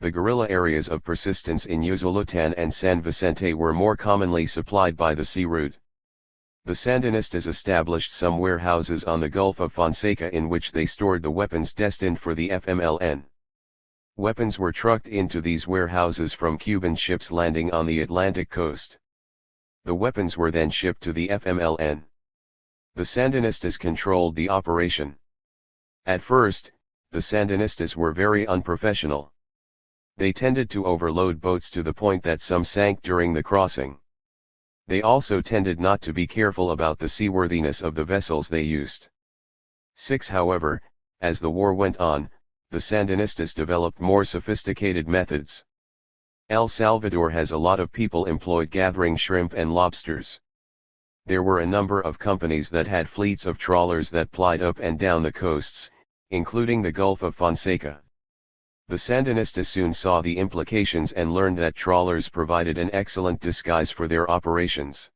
The guerrilla areas of persistence in Usulután and San Vicente were more commonly supplied by the sea route. The Sandinistas established some warehouses on the Gulf of Fonseca in which they stored the weapons destined for the FMLN. Weapons were trucked into these warehouses from Cuban ships landing on the Atlantic coast. The weapons were then shipped to the FMLN. The Sandinistas controlled the operation. At first, the Sandinistas were very unprofessional. They tended to overload boats to the point that some sank during the crossing. They also tended not to be careful about the seaworthiness of the vessels they used. 6. However, as the war went on, the Sandinistas developed more sophisticated methods. El Salvador has a lot of people employed gathering shrimp and lobsters. There were a number of companies that had fleets of trawlers that plied up and down the coasts, including the Gulf of Fonseca. The Sandinistas soon saw the implications and learned that trawlers provided an excellent disguise for their operations.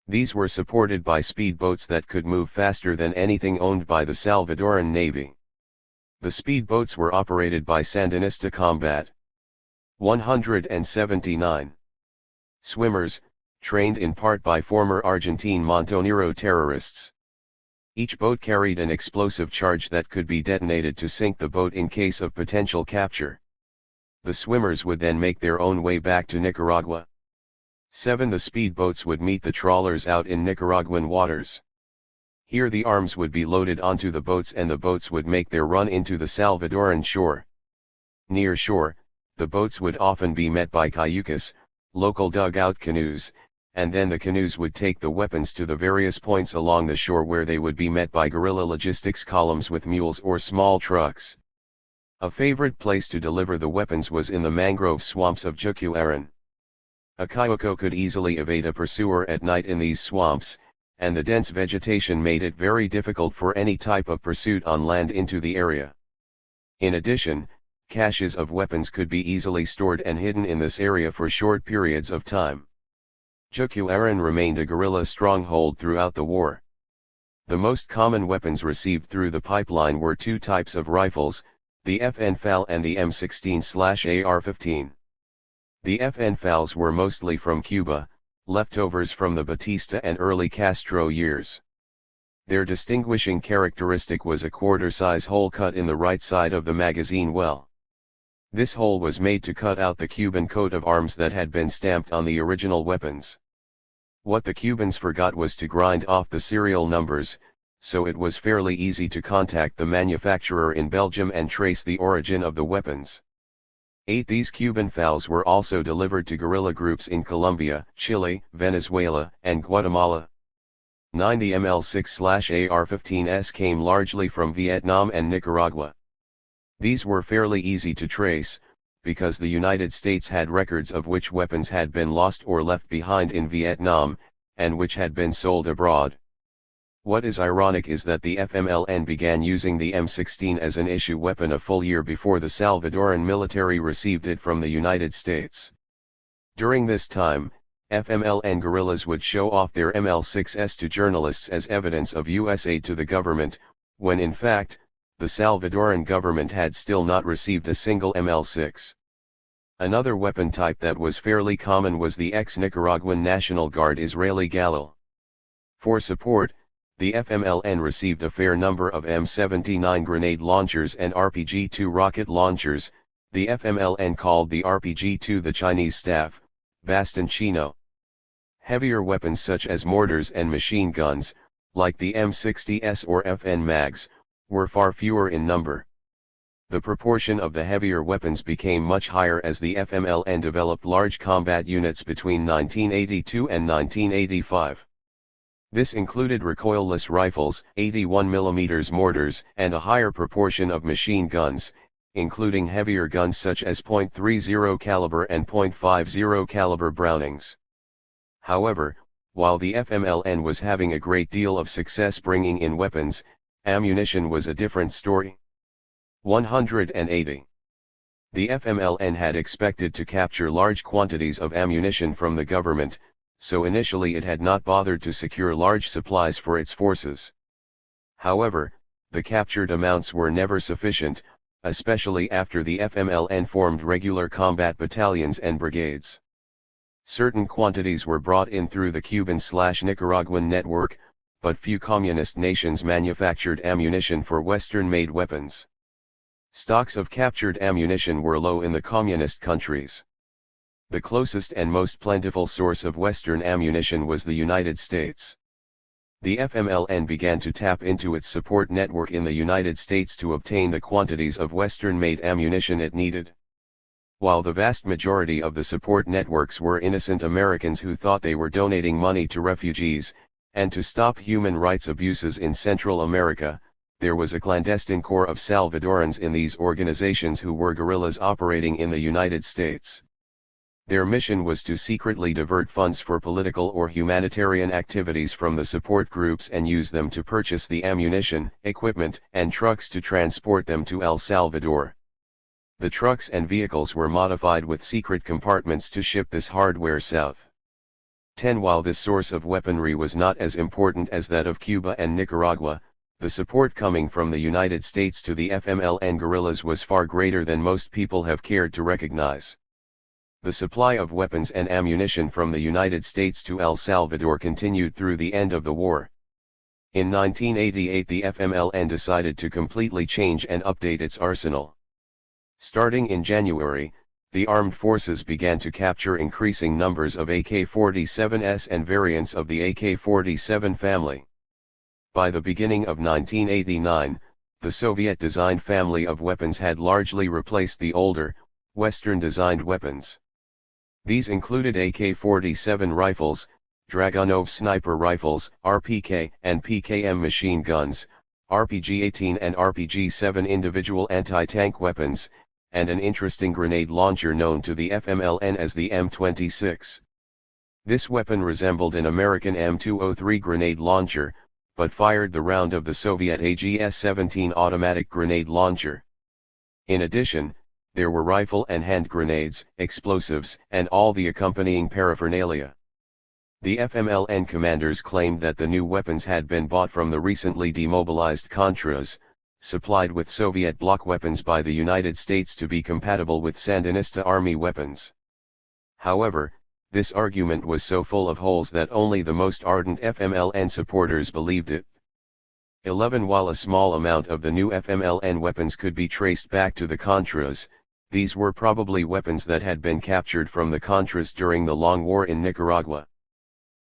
These were supported by speedboats that could move faster than anything owned by the Salvadoran Navy. The speedboats were operated by Sandinista Combat. 179. Swimmers, trained in part by former Argentine Montonero terrorists. Each boat carried an explosive charge that could be detonated to sink the boat in case of potential capture. The swimmers would then make their own way back to Nicaragua. 7. The speedboats would meet the trawlers out in Nicaraguan waters. Here the arms would be loaded onto the boats and the boats would make their run into the Salvadoran shore. Near shore, the boats would often be met by cayucas, local dugout canoes, and then the canoes would take the weapons to the various points along the shore where they would be met by guerrilla logistics columns with mules or small trucks. A favorite place to deliver the weapons was in the mangrove swamps of Jucuaran. A cayuco could easily evade a pursuer at night in these swamps, and the dense vegetation made it very difficult for any type of pursuit on land into the area. In addition, caches of weapons could be easily stored and hidden in this area for short periods of time. Jucuaran remained a guerrilla stronghold throughout the war. The most common weapons received through the pipeline were two types of rifles, the FN-FAL and the M16/AR-15. The FN FALs were mostly from Cuba, leftovers from the Batista and early Castro years. Their distinguishing characteristic was a quarter-size hole cut in the right side of the magazine well. This hole was made to cut out the Cuban coat of arms that had been stamped on the original weapons. What the Cubans forgot was to grind off the serial numbers, so it was fairly easy to contact the manufacturer in Belgium and trace the origin of the weapons. 8. These Cuban FALs were also delivered to guerrilla groups in Colombia, Chile, Venezuela, and Guatemala. 9. The ML6/AR-15s came largely from Vietnam and Nicaragua. These were fairly easy to trace, because the United States had records of which weapons had been lost or left behind in Vietnam, and which had been sold abroad. What is ironic is that the FMLN began using the M16 as an issue weapon a full year before the Salvadoran military received it from the United States. During this time, FMLN guerrillas would show off their ML6s to journalists as evidence of US aid to the government, when in fact, the Salvadoran government had still not received a single ML6. Another weapon type that was fairly common was the ex-Nicaraguan National Guard Israeli Galil. For support, the FMLN received a fair number of M79 grenade launchers and RPG-2 rocket launchers. The FMLN called the RPG-2 the Chinese staff, bastoncino. Heavier weapons such as mortars and machine guns, like the M60s or FN mags, were far fewer in number. The proportion of the heavier weapons became much higher as the FMLN developed large combat units between 1982 and 1985. This included recoilless rifles, 81mm mortars, and a higher proportion of machine guns, including heavier guns such as .30 caliber and .50 caliber Brownings. However, while the FMLN was having a great deal of success bringing in weapons, ammunition was a different story. 180. The FMLN had expected to capture large quantities of ammunition from the government, so initially it had not bothered to secure large supplies for its forces. However, the captured amounts were never sufficient, especially after the FMLN formed regular combat battalions and brigades. Certain quantities were brought in through the Cuban/Nicaraguan network, but few communist nations manufactured ammunition for Western-made weapons. Stocks of captured ammunition were low in the communist countries. The closest and most plentiful source of Western ammunition was the United States. The FMLN began to tap into its support network in the United States to obtain the quantities of Western-made ammunition it needed. While the vast majority of the support networks were innocent Americans who thought they were donating money to refugees, and to stop human rights abuses in Central America, there was a clandestine core of Salvadorans in these organizations who were guerrillas operating in the United States. Their mission was to secretly divert funds for political or humanitarian activities from the support groups and use them to purchase the ammunition, equipment, and trucks to transport them to El Salvador. The trucks and vehicles were modified with secret compartments to ship this hardware south. 10. While this source of weaponry was not as important as that of Cuba and Nicaragua, the support coming from the United States to the FMLN guerrillas was far greater than most people have cared to recognize. The supply of weapons and ammunition from the United States to El Salvador continued through the end of the war. In 1988 the FMLN decided to completely change and update its arsenal. Starting in January, the armed forces began to capture increasing numbers of AK-47s and variants of the AK-47 family. By the beginning of 1989, the Soviet-designed family of weapons had largely replaced the older, Western-designed weapons. These included AK-47 rifles, Dragunov sniper rifles, RPK and PKM machine guns, RPG-18 and RPG-7 individual anti-tank weapons, and an interesting grenade launcher known to the FMLN as the M26. This weapon resembled an American M203 grenade launcher, but fired the round of the Soviet AGS-17 automatic grenade launcher. In addition, there were rifle and hand grenades, explosives, and all the accompanying paraphernalia. The FMLN commanders claimed that the new weapons had been bought from the recently demobilized Contras, supplied with Soviet bloc weapons by the United States to be compatible with Sandinista army weapons. However, this argument was so full of holes that only the most ardent FMLN supporters believed it. 11. While a small amount of the new FMLN weapons could be traced back to the Contras, these were probably weapons that had been captured from the Contras during the long war in Nicaragua.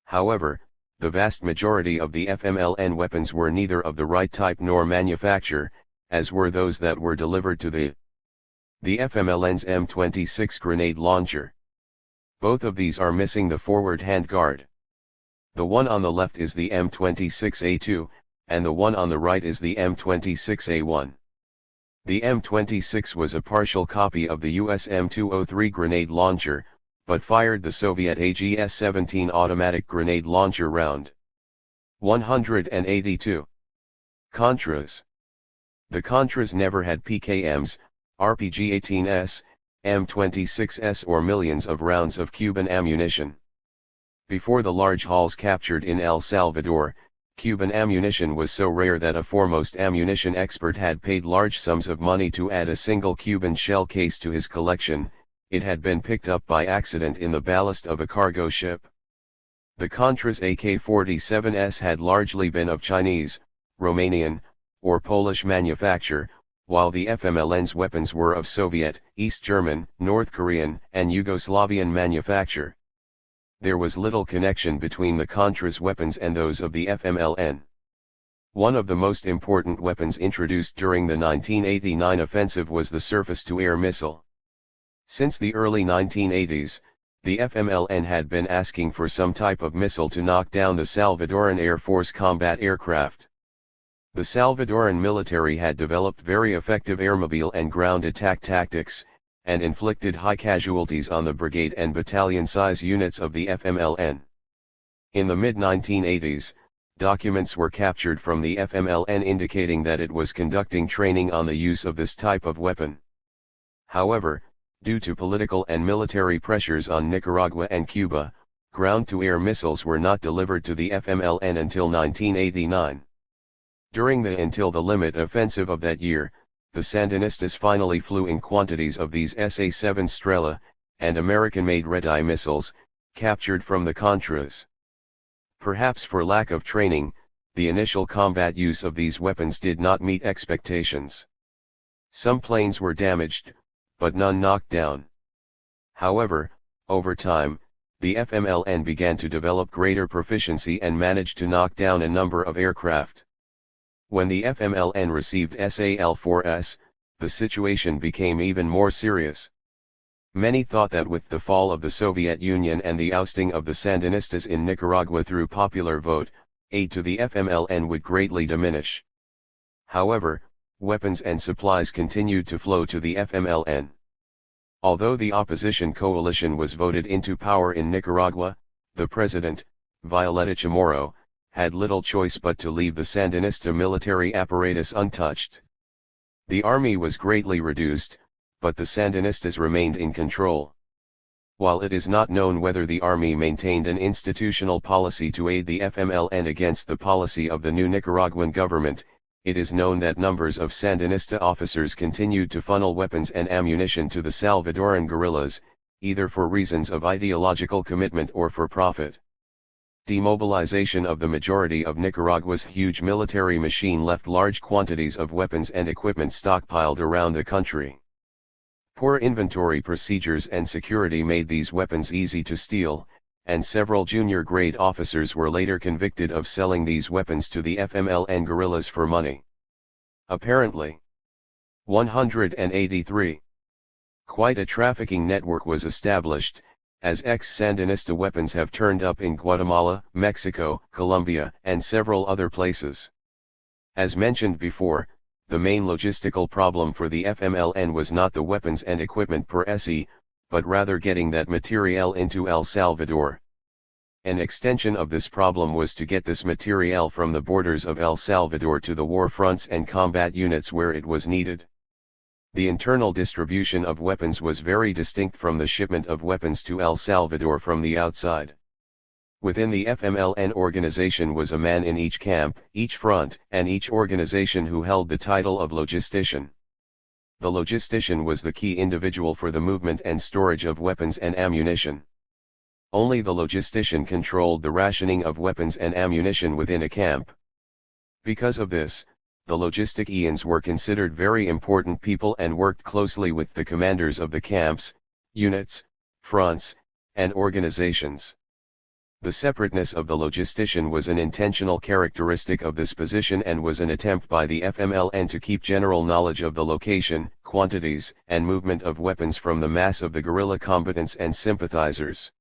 However, the vast majority of the FMLN weapons were neither of the right type nor manufacture, as were those that were delivered to the FMLN's M26 grenade launcher. Both of these are missing the forward handguard. The one on the left is the M26A2, and the one on the right is the M26A1. The M26 was a partial copy of the US M203 grenade launcher, but fired the Soviet AGS-17 automatic grenade launcher round. 182. Contras. The Contras never had PKMs, RPG-18s, M26s or millions of rounds of Cuban ammunition. Before the large hauls captured in El Salvador, Cuban ammunition was so rare that a foremost ammunition expert had paid large sums of money to add a single Cuban shell case to his collection. It had been picked up by accident in the ballast of a cargo ship. The Contras AK-47s had largely been of Chinese, Romanian, or Polish manufacture, while the FMLN's weapons were of Soviet, East German, North Korean, and Yugoslavian manufacture. There was little connection between the Contras' weapons and those of the FMLN. One of the most important weapons introduced during the 1989 offensive was the surface-to-air missile. Since the early 1980s, the FMLN had been asking for some type of missile to knock down the Salvadoran Air Force combat aircraft. The Salvadoran military had developed very effective airmobile and ground attack tactics, and inflicted high casualties on the brigade and battalion-size units of the FMLN. In the mid-1980s, documents were captured from the FMLN indicating that it was conducting training on the use of this type of weapon. However, due to political and military pressures on Nicaragua and Cuba, ground-to-air missiles were not delivered to the FMLN until 1989. During the Until the Limit offensive of that year, the Sandinistas finally flew in quantities of these SA-7 Strela, and American-made red-eye missiles, captured from the Contras. Perhaps for lack of training, the initial combat use of these weapons did not meet expectations. Some planes were damaged, but none knocked down. However, over time, the FMLN began to develop greater proficiency and managed to knock down a number of aircraft. When the FMLN received SAL-4S, the situation became even more serious. Many thought that with the fall of the Soviet Union and the ousting of the Sandinistas in Nicaragua through popular vote, aid to the FMLN would greatly diminish. However, weapons and supplies continued to flow to the FMLN. Although the opposition coalition was voted into power in Nicaragua, the president, Violeta Chamorro, had little choice but to leave the Sandinista military apparatus untouched. The army was greatly reduced, but the Sandinistas remained in control. While it is not known whether the army maintained an institutional policy to aid the FMLN against the policy of the new Nicaraguan government, it is known that numbers of Sandinista officers continued to funnel weapons and ammunition to the Salvadoran guerrillas, either for reasons of ideological commitment or for profit. Demobilization of the majority of Nicaragua's huge military machine left large quantities of weapons and equipment stockpiled around the country. Poor inventory procedures and security made these weapons easy to steal, and several junior-grade officers were later convicted of selling these weapons to the FMLN guerrillas for money. Apparently. 183. Quite a trafficking network was established, as ex-Sandinista weapons have turned up in Guatemala, Mexico, Colombia, and several other places. As mentioned before, the main logistical problem for the FMLN was not the weapons and equipment per se, but rather getting that materiel into El Salvador. An extension of this problem was to get this materiel from the borders of El Salvador to the war fronts and combat units where it was needed. The internal distribution of weapons was very distinct from the shipment of weapons to El Salvador from the outside. Within the FMLN organization was a man in each camp, each front, and each organization who held the title of logistician. The logistician was the key individual for the movement and storage of weapons and ammunition. Only the logistician controlled the rationing of weapons and ammunition within a camp. Because of this, the logisticians were considered very important people and worked closely with the commanders of the camps, units, fronts, and organizations. The separateness of the logistician was an intentional characteristic of this position and was an attempt by the FMLN to keep general knowledge of the location, quantities, and movement of weapons from the mass of the guerrilla combatants and sympathizers.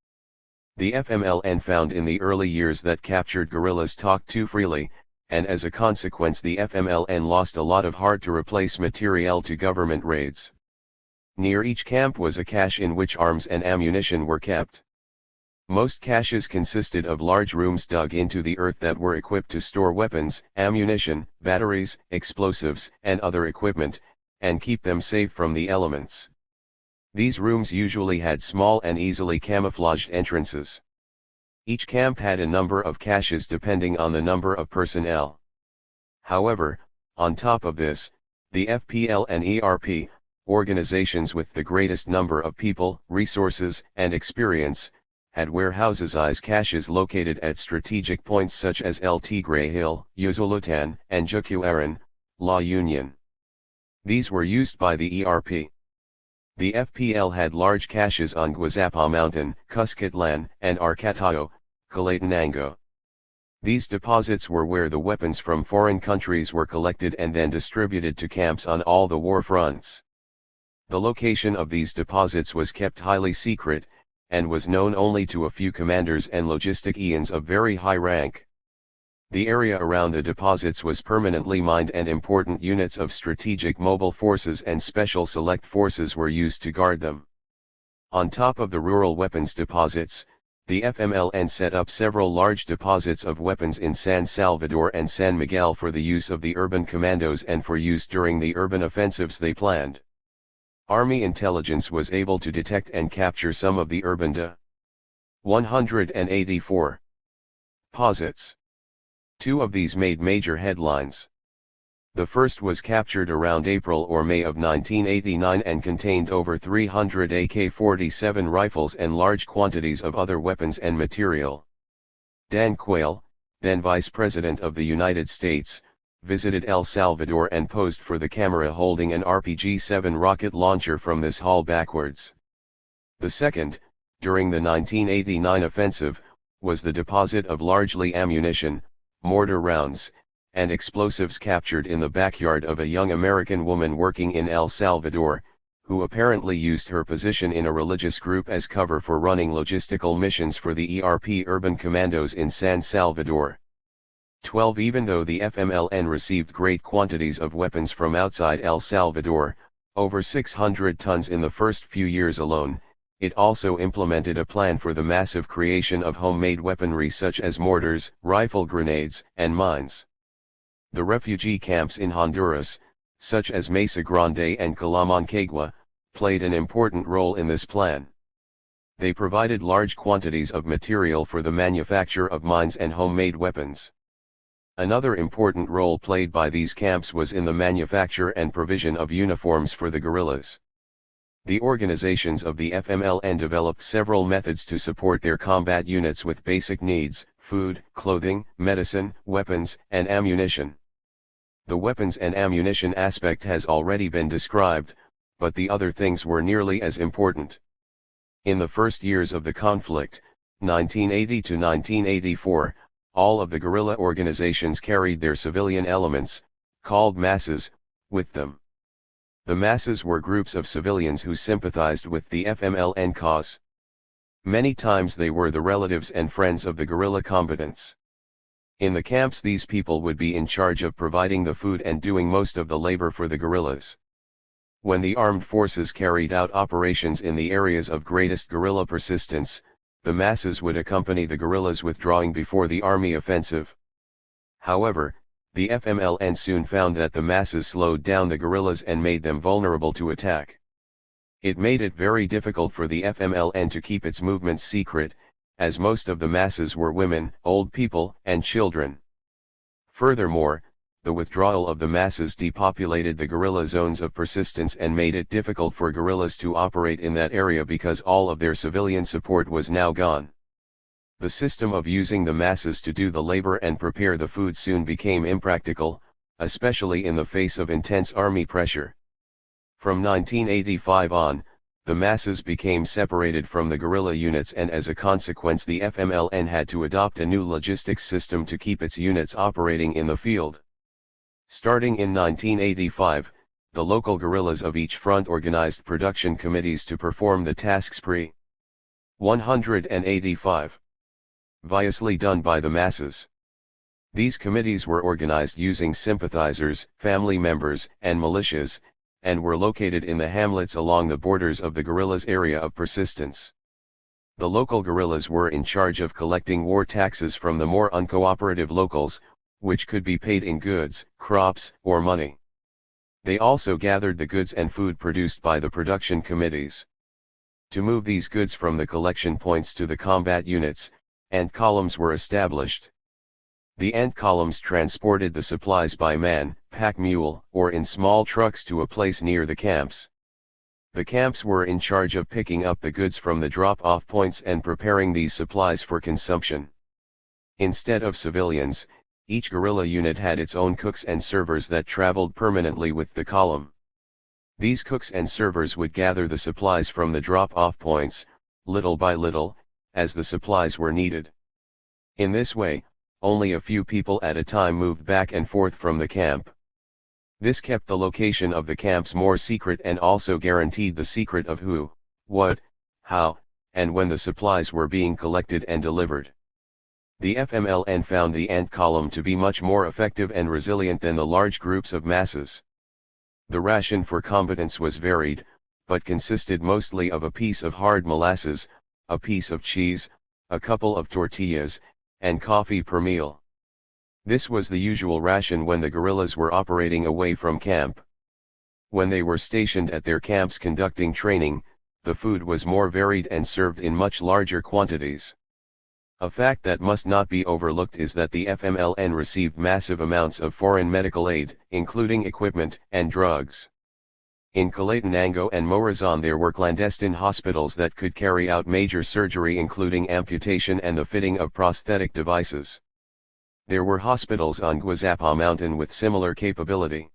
The FMLN found in the early years that captured guerrillas talked too freely, and as a consequence the FMLN lost a lot of hard-to-replace materiel to government raids. Near each camp was a cache in which arms and ammunition were kept. Most caches consisted of large rooms dug into the earth that were equipped to store weapons, ammunition, batteries, explosives, and other equipment, and keep them safe from the elements. These rooms usually had small and easily camouflaged entrances. Each camp had a number of caches depending on the number of personnel. However, on top of this, the FPL and ERP, organizations with the greatest number of people, resources, and experience, had warehouses caches located at strategic points such as El Tigre Hill, Yuzulutan, and Jucuaran, La Union. These were used by the ERP. The FPL had large caches on Guazapa Mountain, Cuscatlan, and Arcatao, Calatenango. These deposits were where the weapons from foreign countries were collected and then distributed to camps on all the war fronts. The location of these deposits was kept highly secret, and was known only to a few commanders and logisticians of very high rank. The area around the deposits was permanently mined and important units of strategic mobile forces and special select forces were used to guard them. On top of the rural weapons deposits, the FMLN set up several large deposits of weapons in San Salvador and San Miguel for the use of the urban commandos and for use during the urban offensives they planned. Army intelligence was able to detect and capture some of the urban 184 deposits. Two of these made major headlines. The first was captured around April or May of 1989 and contained over 300 AK-47 rifles and large quantities of other weapons and material. Dan Quayle, then Vice President of the United States, visited El Salvador and posed for the camera holding an RPG-7 rocket launcher from this haul backwards. The second, during the 1989 offensive, was the deposit of largely ammunition, mortar rounds, and explosives captured in the backyard of a young American woman working in El Salvador, who apparently used her position in a religious group as cover for running logistical missions for the ERP urban commandos in San Salvador. 12 Even though the FMLN received great quantities of weapons from outside El Salvador, over 600 tons in the first few years alone, it also implemented a plan for the massive creation of homemade weaponry such as mortars, rifle grenades, and mines. The refugee camps in Honduras, such as Mesa Grande and Calamancagua, played an important role in this plan. They provided large quantities of material for the manufacture of mines and homemade weapons. Another important role played by these camps was in the manufacture and provision of uniforms for the guerrillas. The organizations of the FMLN developed several methods to support their combat units with basic needs: food, clothing, medicine, weapons, and ammunition. The weapons and ammunition aspect has already been described, but the other things were nearly as important. In the first years of the conflict, 1980 to 1984, all of the guerrilla organizations carried their civilian elements, called masses, with them. The masses were groups of civilians who sympathized with the FMLN cause. Many times they were the relatives and friends of the guerrilla combatants. In the camps these people would be in charge of providing the food and doing most of the labor for the guerrillas. When the armed forces carried out operations in the areas of greatest guerrilla persistence, the masses would accompany the guerrillas withdrawing before the army offensive. However, the FMLN soon found that the masses slowed down the guerrillas and made them vulnerable to attack. It made it very difficult for the FMLN to keep its movements secret, as most of the masses were women, old people, and children. Furthermore, the withdrawal of the masses depopulated the guerrilla zones of persistence and made it difficult for guerrillas to operate in that area because all of their civilian support was now gone. The system of using the masses to do the labor and prepare the food soon became impractical, especially in the face of intense army pressure. From 1985 on, the masses became separated from the guerrilla units, and as a consequence the FMLN had to adopt a new logistics system to keep its units operating in the field. Starting in 1985, the local guerrillas of each front organized production committees to perform the tasks pre-185. Viciously done by the masses. These committees were organized using sympathizers, family members, and militias, and were located in the hamlets along the borders of the guerrillas' area of persistence. The local guerrillas were in charge of collecting war taxes from the more uncooperative locals, which could be paid in goods, crops, or money. They also gathered the goods and food produced by the production committees. To move these goods from the collection points to the combat units, ant columns were established. The ant columns transported the supplies by man, pack mule, or in small trucks to a place near the camps. The camps were in charge of picking up the goods from the drop-off points and preparing these supplies for consumption. Instead of civilians, each guerrilla unit had its own cooks and servers that traveled permanently with the column. These cooks and servers would gather the supplies from the drop-off points, little by little, as the supplies were needed. In this way, only a few people at a time moved back and forth from the camp. This kept the location of the camps more secret and also guaranteed the secret of who, what, how, and when the supplies were being collected and delivered. The FMLN found the ant column to be much more effective and resilient than the large groups of masses. The ration for combatants was varied, but consisted mostly of a piece of hard molasses, a piece of cheese, a couple of tortillas, and coffee per meal. This was the usual ration when the guerrillas were operating away from camp. When they were stationed at their camps conducting training, the food was more varied and served in much larger quantities. A fact that must not be overlooked is that the FMLN received massive amounts of foreign medical aid, including equipment and drugs. In Kalatenango and Morazan there were clandestine hospitals that could carry out major surgery including amputation and the fitting of prosthetic devices. There were hospitals on Guazapa Mountain with similar capability.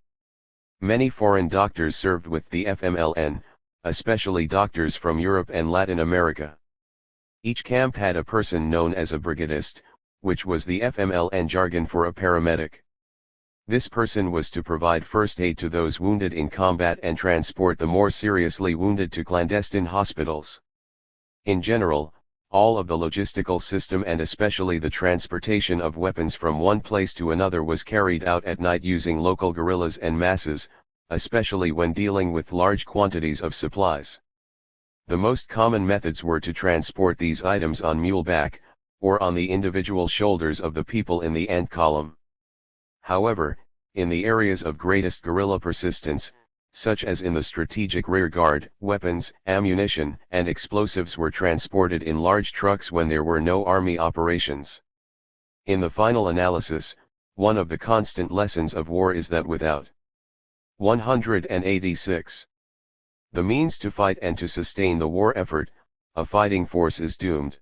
Many foreign doctors served with the FMLN, especially doctors from Europe and Latin America. Each camp had a person known as a brigadist, which was the FMLN jargon for a paramedic. This person was to provide first aid to those wounded in combat and transport the more seriously wounded to clandestine hospitals. In general, all of the logistical system and especially the transportation of weapons from one place to another was carried out at night using local guerrillas and masses, especially when dealing with large quantities of supplies. The most common methods were to transport these items on muleback, or on the individual shoulders of the people in the ant column. However, in the areas of greatest guerrilla persistence, such as in the strategic rearguard, weapons, ammunition, and explosives were transported in large trucks when there were no army operations. In the final analysis, one of the constant lessons of war is that without 186 the means to fight and to sustain the war effort, a fighting force is doomed.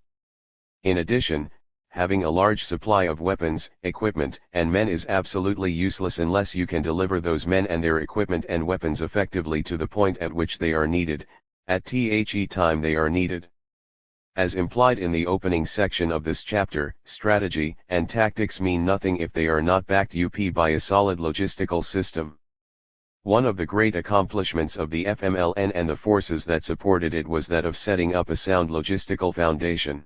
In addition, having a large supply of weapons, equipment, and men is absolutely useless unless you can deliver those men and their equipment and weapons effectively to the point at which they are needed, at the time they are needed. As implied in the opening section of this chapter, strategy and tactics mean nothing if they are not backed up by a solid logistical system. One of the great accomplishments of the FMLN and the forces that supported it was that of setting up a sound logistical foundation.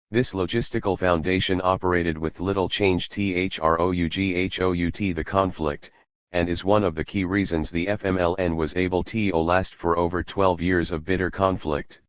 This logistical foundation operated with little change throughout the conflict, and is one of the key reasons the FMLN was able to last for over 12 years of bitter conflict.